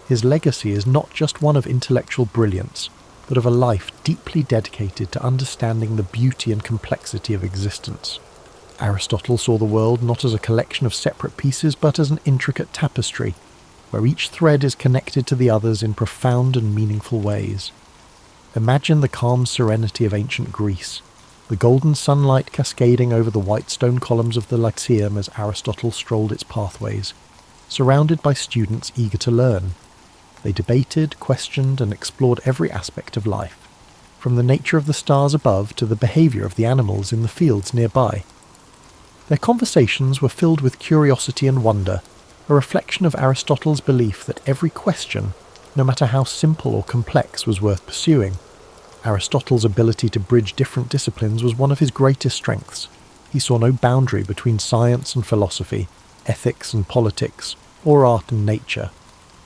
His legacy is not just one of intellectual brilliance, but of a life deeply dedicated to understanding the beauty and complexity of existence. Aristotle saw the world not as a collection of separate pieces, but as an intricate tapestry, where each thread is connected to the others in profound and meaningful ways. Imagine the calm serenity of ancient Greece, the golden sunlight cascading over the white stone columns of the Lyceum as Aristotle strolled its pathways, surrounded by students eager to learn. They debated, questioned, and explored every aspect of life, from the nature of the stars above to the behaviour of the animals in the fields nearby. Their conversations were filled with curiosity and wonder, a reflection of Aristotle's belief that every question, no matter how simple or complex, was worth pursuing. Aristotle's ability to bridge different disciplines was one of his greatest strengths. He saw no boundary between science and philosophy, ethics and politics, or art and nature.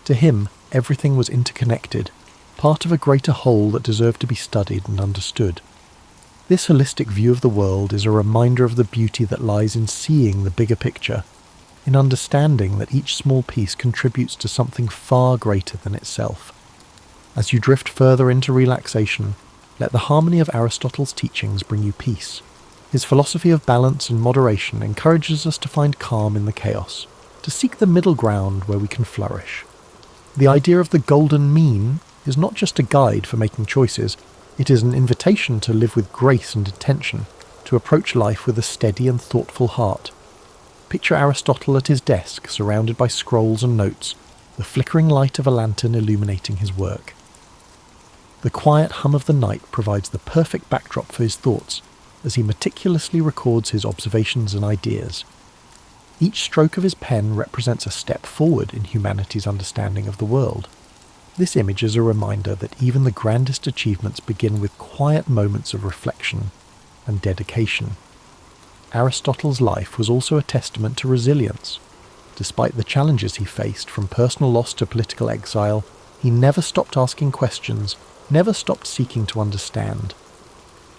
To him, everything was interconnected, part of a greater whole that deserved to be studied and understood. This holistic view of the world is a reminder of the beauty that lies in seeing the bigger picture, in understanding that each small piece contributes to something far greater than itself. As you drift further into relaxation, let the harmony of Aristotle's teachings bring you peace. His philosophy of balance and moderation encourages us to find calm in the chaos, to seek the middle ground where we can flourish. The idea of the golden mean is not just a guide for making choices, it is an invitation to live with grace and intention, to approach life with a steady and thoughtful heart. Picture Aristotle at his desk, surrounded by scrolls and notes, the flickering light of a lantern illuminating his work. The quiet hum of the night provides the perfect backdrop for his thoughts, as he meticulously records his observations and ideas. Each stroke of his pen represents a step forward in humanity's understanding of the world. This image is a reminder that even the grandest achievements begin with quiet moments of reflection and dedication. Aristotle's life was also a testament to resilience. Despite the challenges he faced, from personal loss to political exile, he never stopped asking questions, never stopped seeking to understand.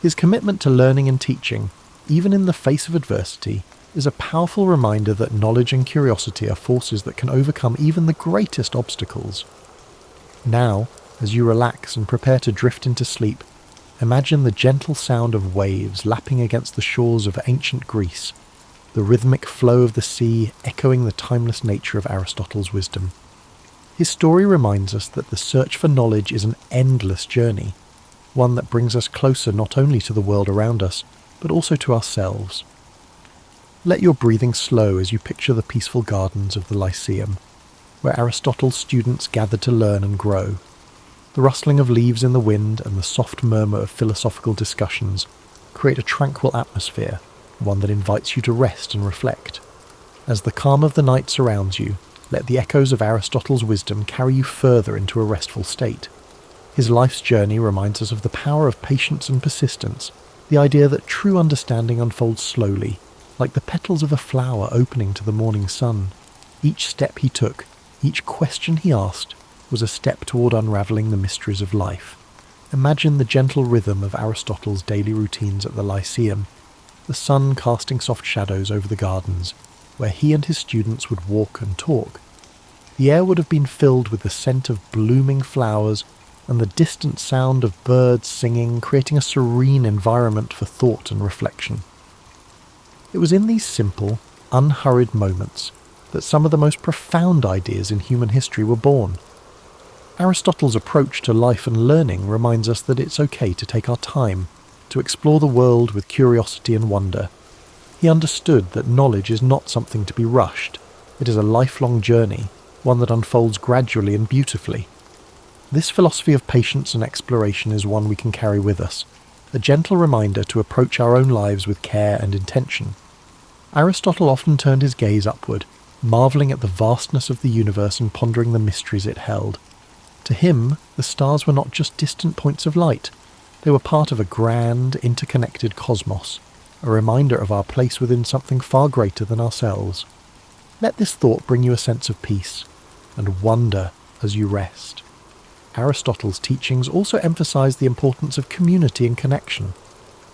His commitment to learning and teaching, even in the face of adversity, is a powerful reminder that knowledge and curiosity are forces that can overcome even the greatest obstacles. Now, as you relax and prepare to drift into sleep, imagine the gentle sound of waves lapping against the shores of ancient Greece, the rhythmic flow of the sea echoing the timeless nature of Aristotle's wisdom. His story reminds us that the search for knowledge is an endless journey, one that brings us closer not only to the world around us, but also to ourselves. Let your breathing slow as you picture the peaceful gardens of the Lyceum, where Aristotle's students gathered to learn and grow. The rustling of leaves in the wind and the soft murmur of philosophical discussions create a tranquil atmosphere, one that invites you to rest and reflect. As the calm of the night surrounds you, let the echoes of Aristotle's wisdom carry you further into a restful state. His life's journey reminds us of the power of patience and persistence, the idea that true understanding unfolds slowly, like the petals of a flower opening to the morning sun. Each step he took, each question he asked, was a step toward unravelling the mysteries of life. Imagine the gentle rhythm of Aristotle's daily routines at the Lyceum, the sun casting soft shadows over the gardens, where he and his students would walk and talk. The air would have been filled with the scent of blooming flowers and the distant sound of birds singing, creating a serene environment for thought and reflection. It was in these simple, unhurried moments that some of the most profound ideas in human history were born. Aristotle's approach to life and learning reminds us that it's okay to take our time, to explore the world with curiosity and wonder. He understood that knowledge is not something to be rushed. It is a lifelong journey, one that unfolds gradually and beautifully. This philosophy of patience and exploration is one we can carry with us, a gentle reminder to approach our own lives with care and intention. Aristotle often turned his gaze upward, marvelling at the vastness of the universe and pondering the mysteries it held. To him, the stars were not just distant points of light. They were part of a grand, interconnected cosmos, a reminder of our place within something far greater than ourselves. Let this thought bring you a sense of peace and wonder as you rest. Aristotle's teachings also emphasized the importance of community and connection.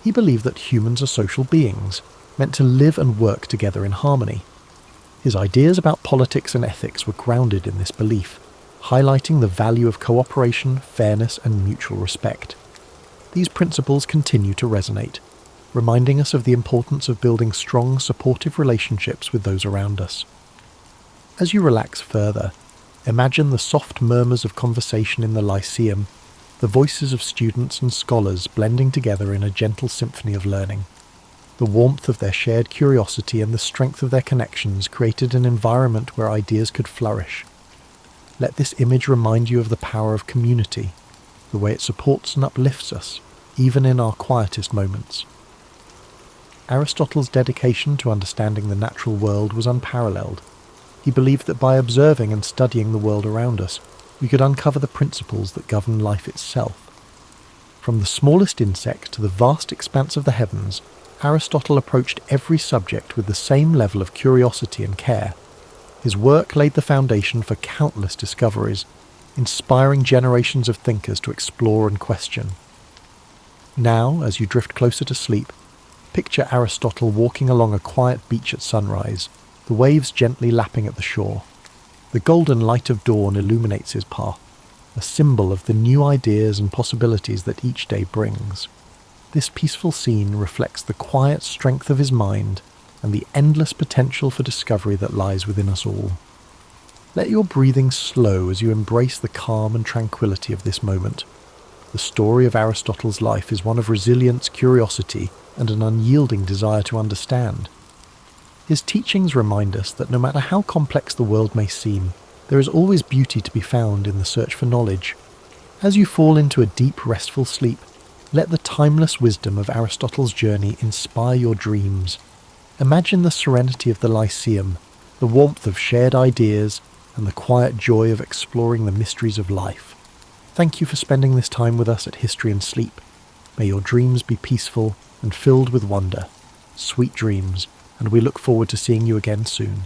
He believed that humans are social beings, meant to live and work together in harmony. His ideas about politics and ethics were grounded in this belief, highlighting the value of cooperation, fairness, and mutual respect. These principles continue to resonate, reminding us of the importance of building strong, supportive relationships with those around us. As you relax further, imagine the soft murmurs of conversation in the Lyceum, the voices of students and scholars blending together in a gentle symphony of learning. The warmth of their shared curiosity and the strength of their connections created an environment where ideas could flourish. Let this image remind you of the power of community, the way it supports and uplifts us, even in our quietest moments. Aristotle's dedication to understanding the natural world was unparalleled. He believed that by observing and studying the world around us, we could uncover the principles that govern life itself. From the smallest insect to the vast expanse of the heavens, Aristotle approached every subject with the same level of curiosity and care. His work laid the foundation for countless discoveries, inspiring generations of thinkers to explore and question. Now, as you drift closer to sleep, picture Aristotle walking along a quiet beach at sunrise, the waves gently lapping at the shore. The golden light of dawn illuminates his path, a symbol of the new ideas and possibilities that each day brings. This peaceful scene reflects the quiet strength of his mind and the endless potential for discovery that lies within us all. Let your breathing slow as you embrace the calm and tranquility of this moment. The story of Aristotle's life is one of resilience, curiosity, and an unyielding desire to understand. His teachings remind us that no matter how complex the world may seem, there is always beauty to be found in the search for knowledge. As you fall into a deep, restful sleep, let the timeless wisdom of Aristotle's journey inspire your dreams. Imagine the serenity of the Lyceum, the warmth of shared ideas, and the quiet joy of exploring the mysteries of life. Thank you for spending this time with us at History and Sleep. May your dreams be peaceful and filled with wonder. Sweet dreams, and we look forward to seeing you again soon.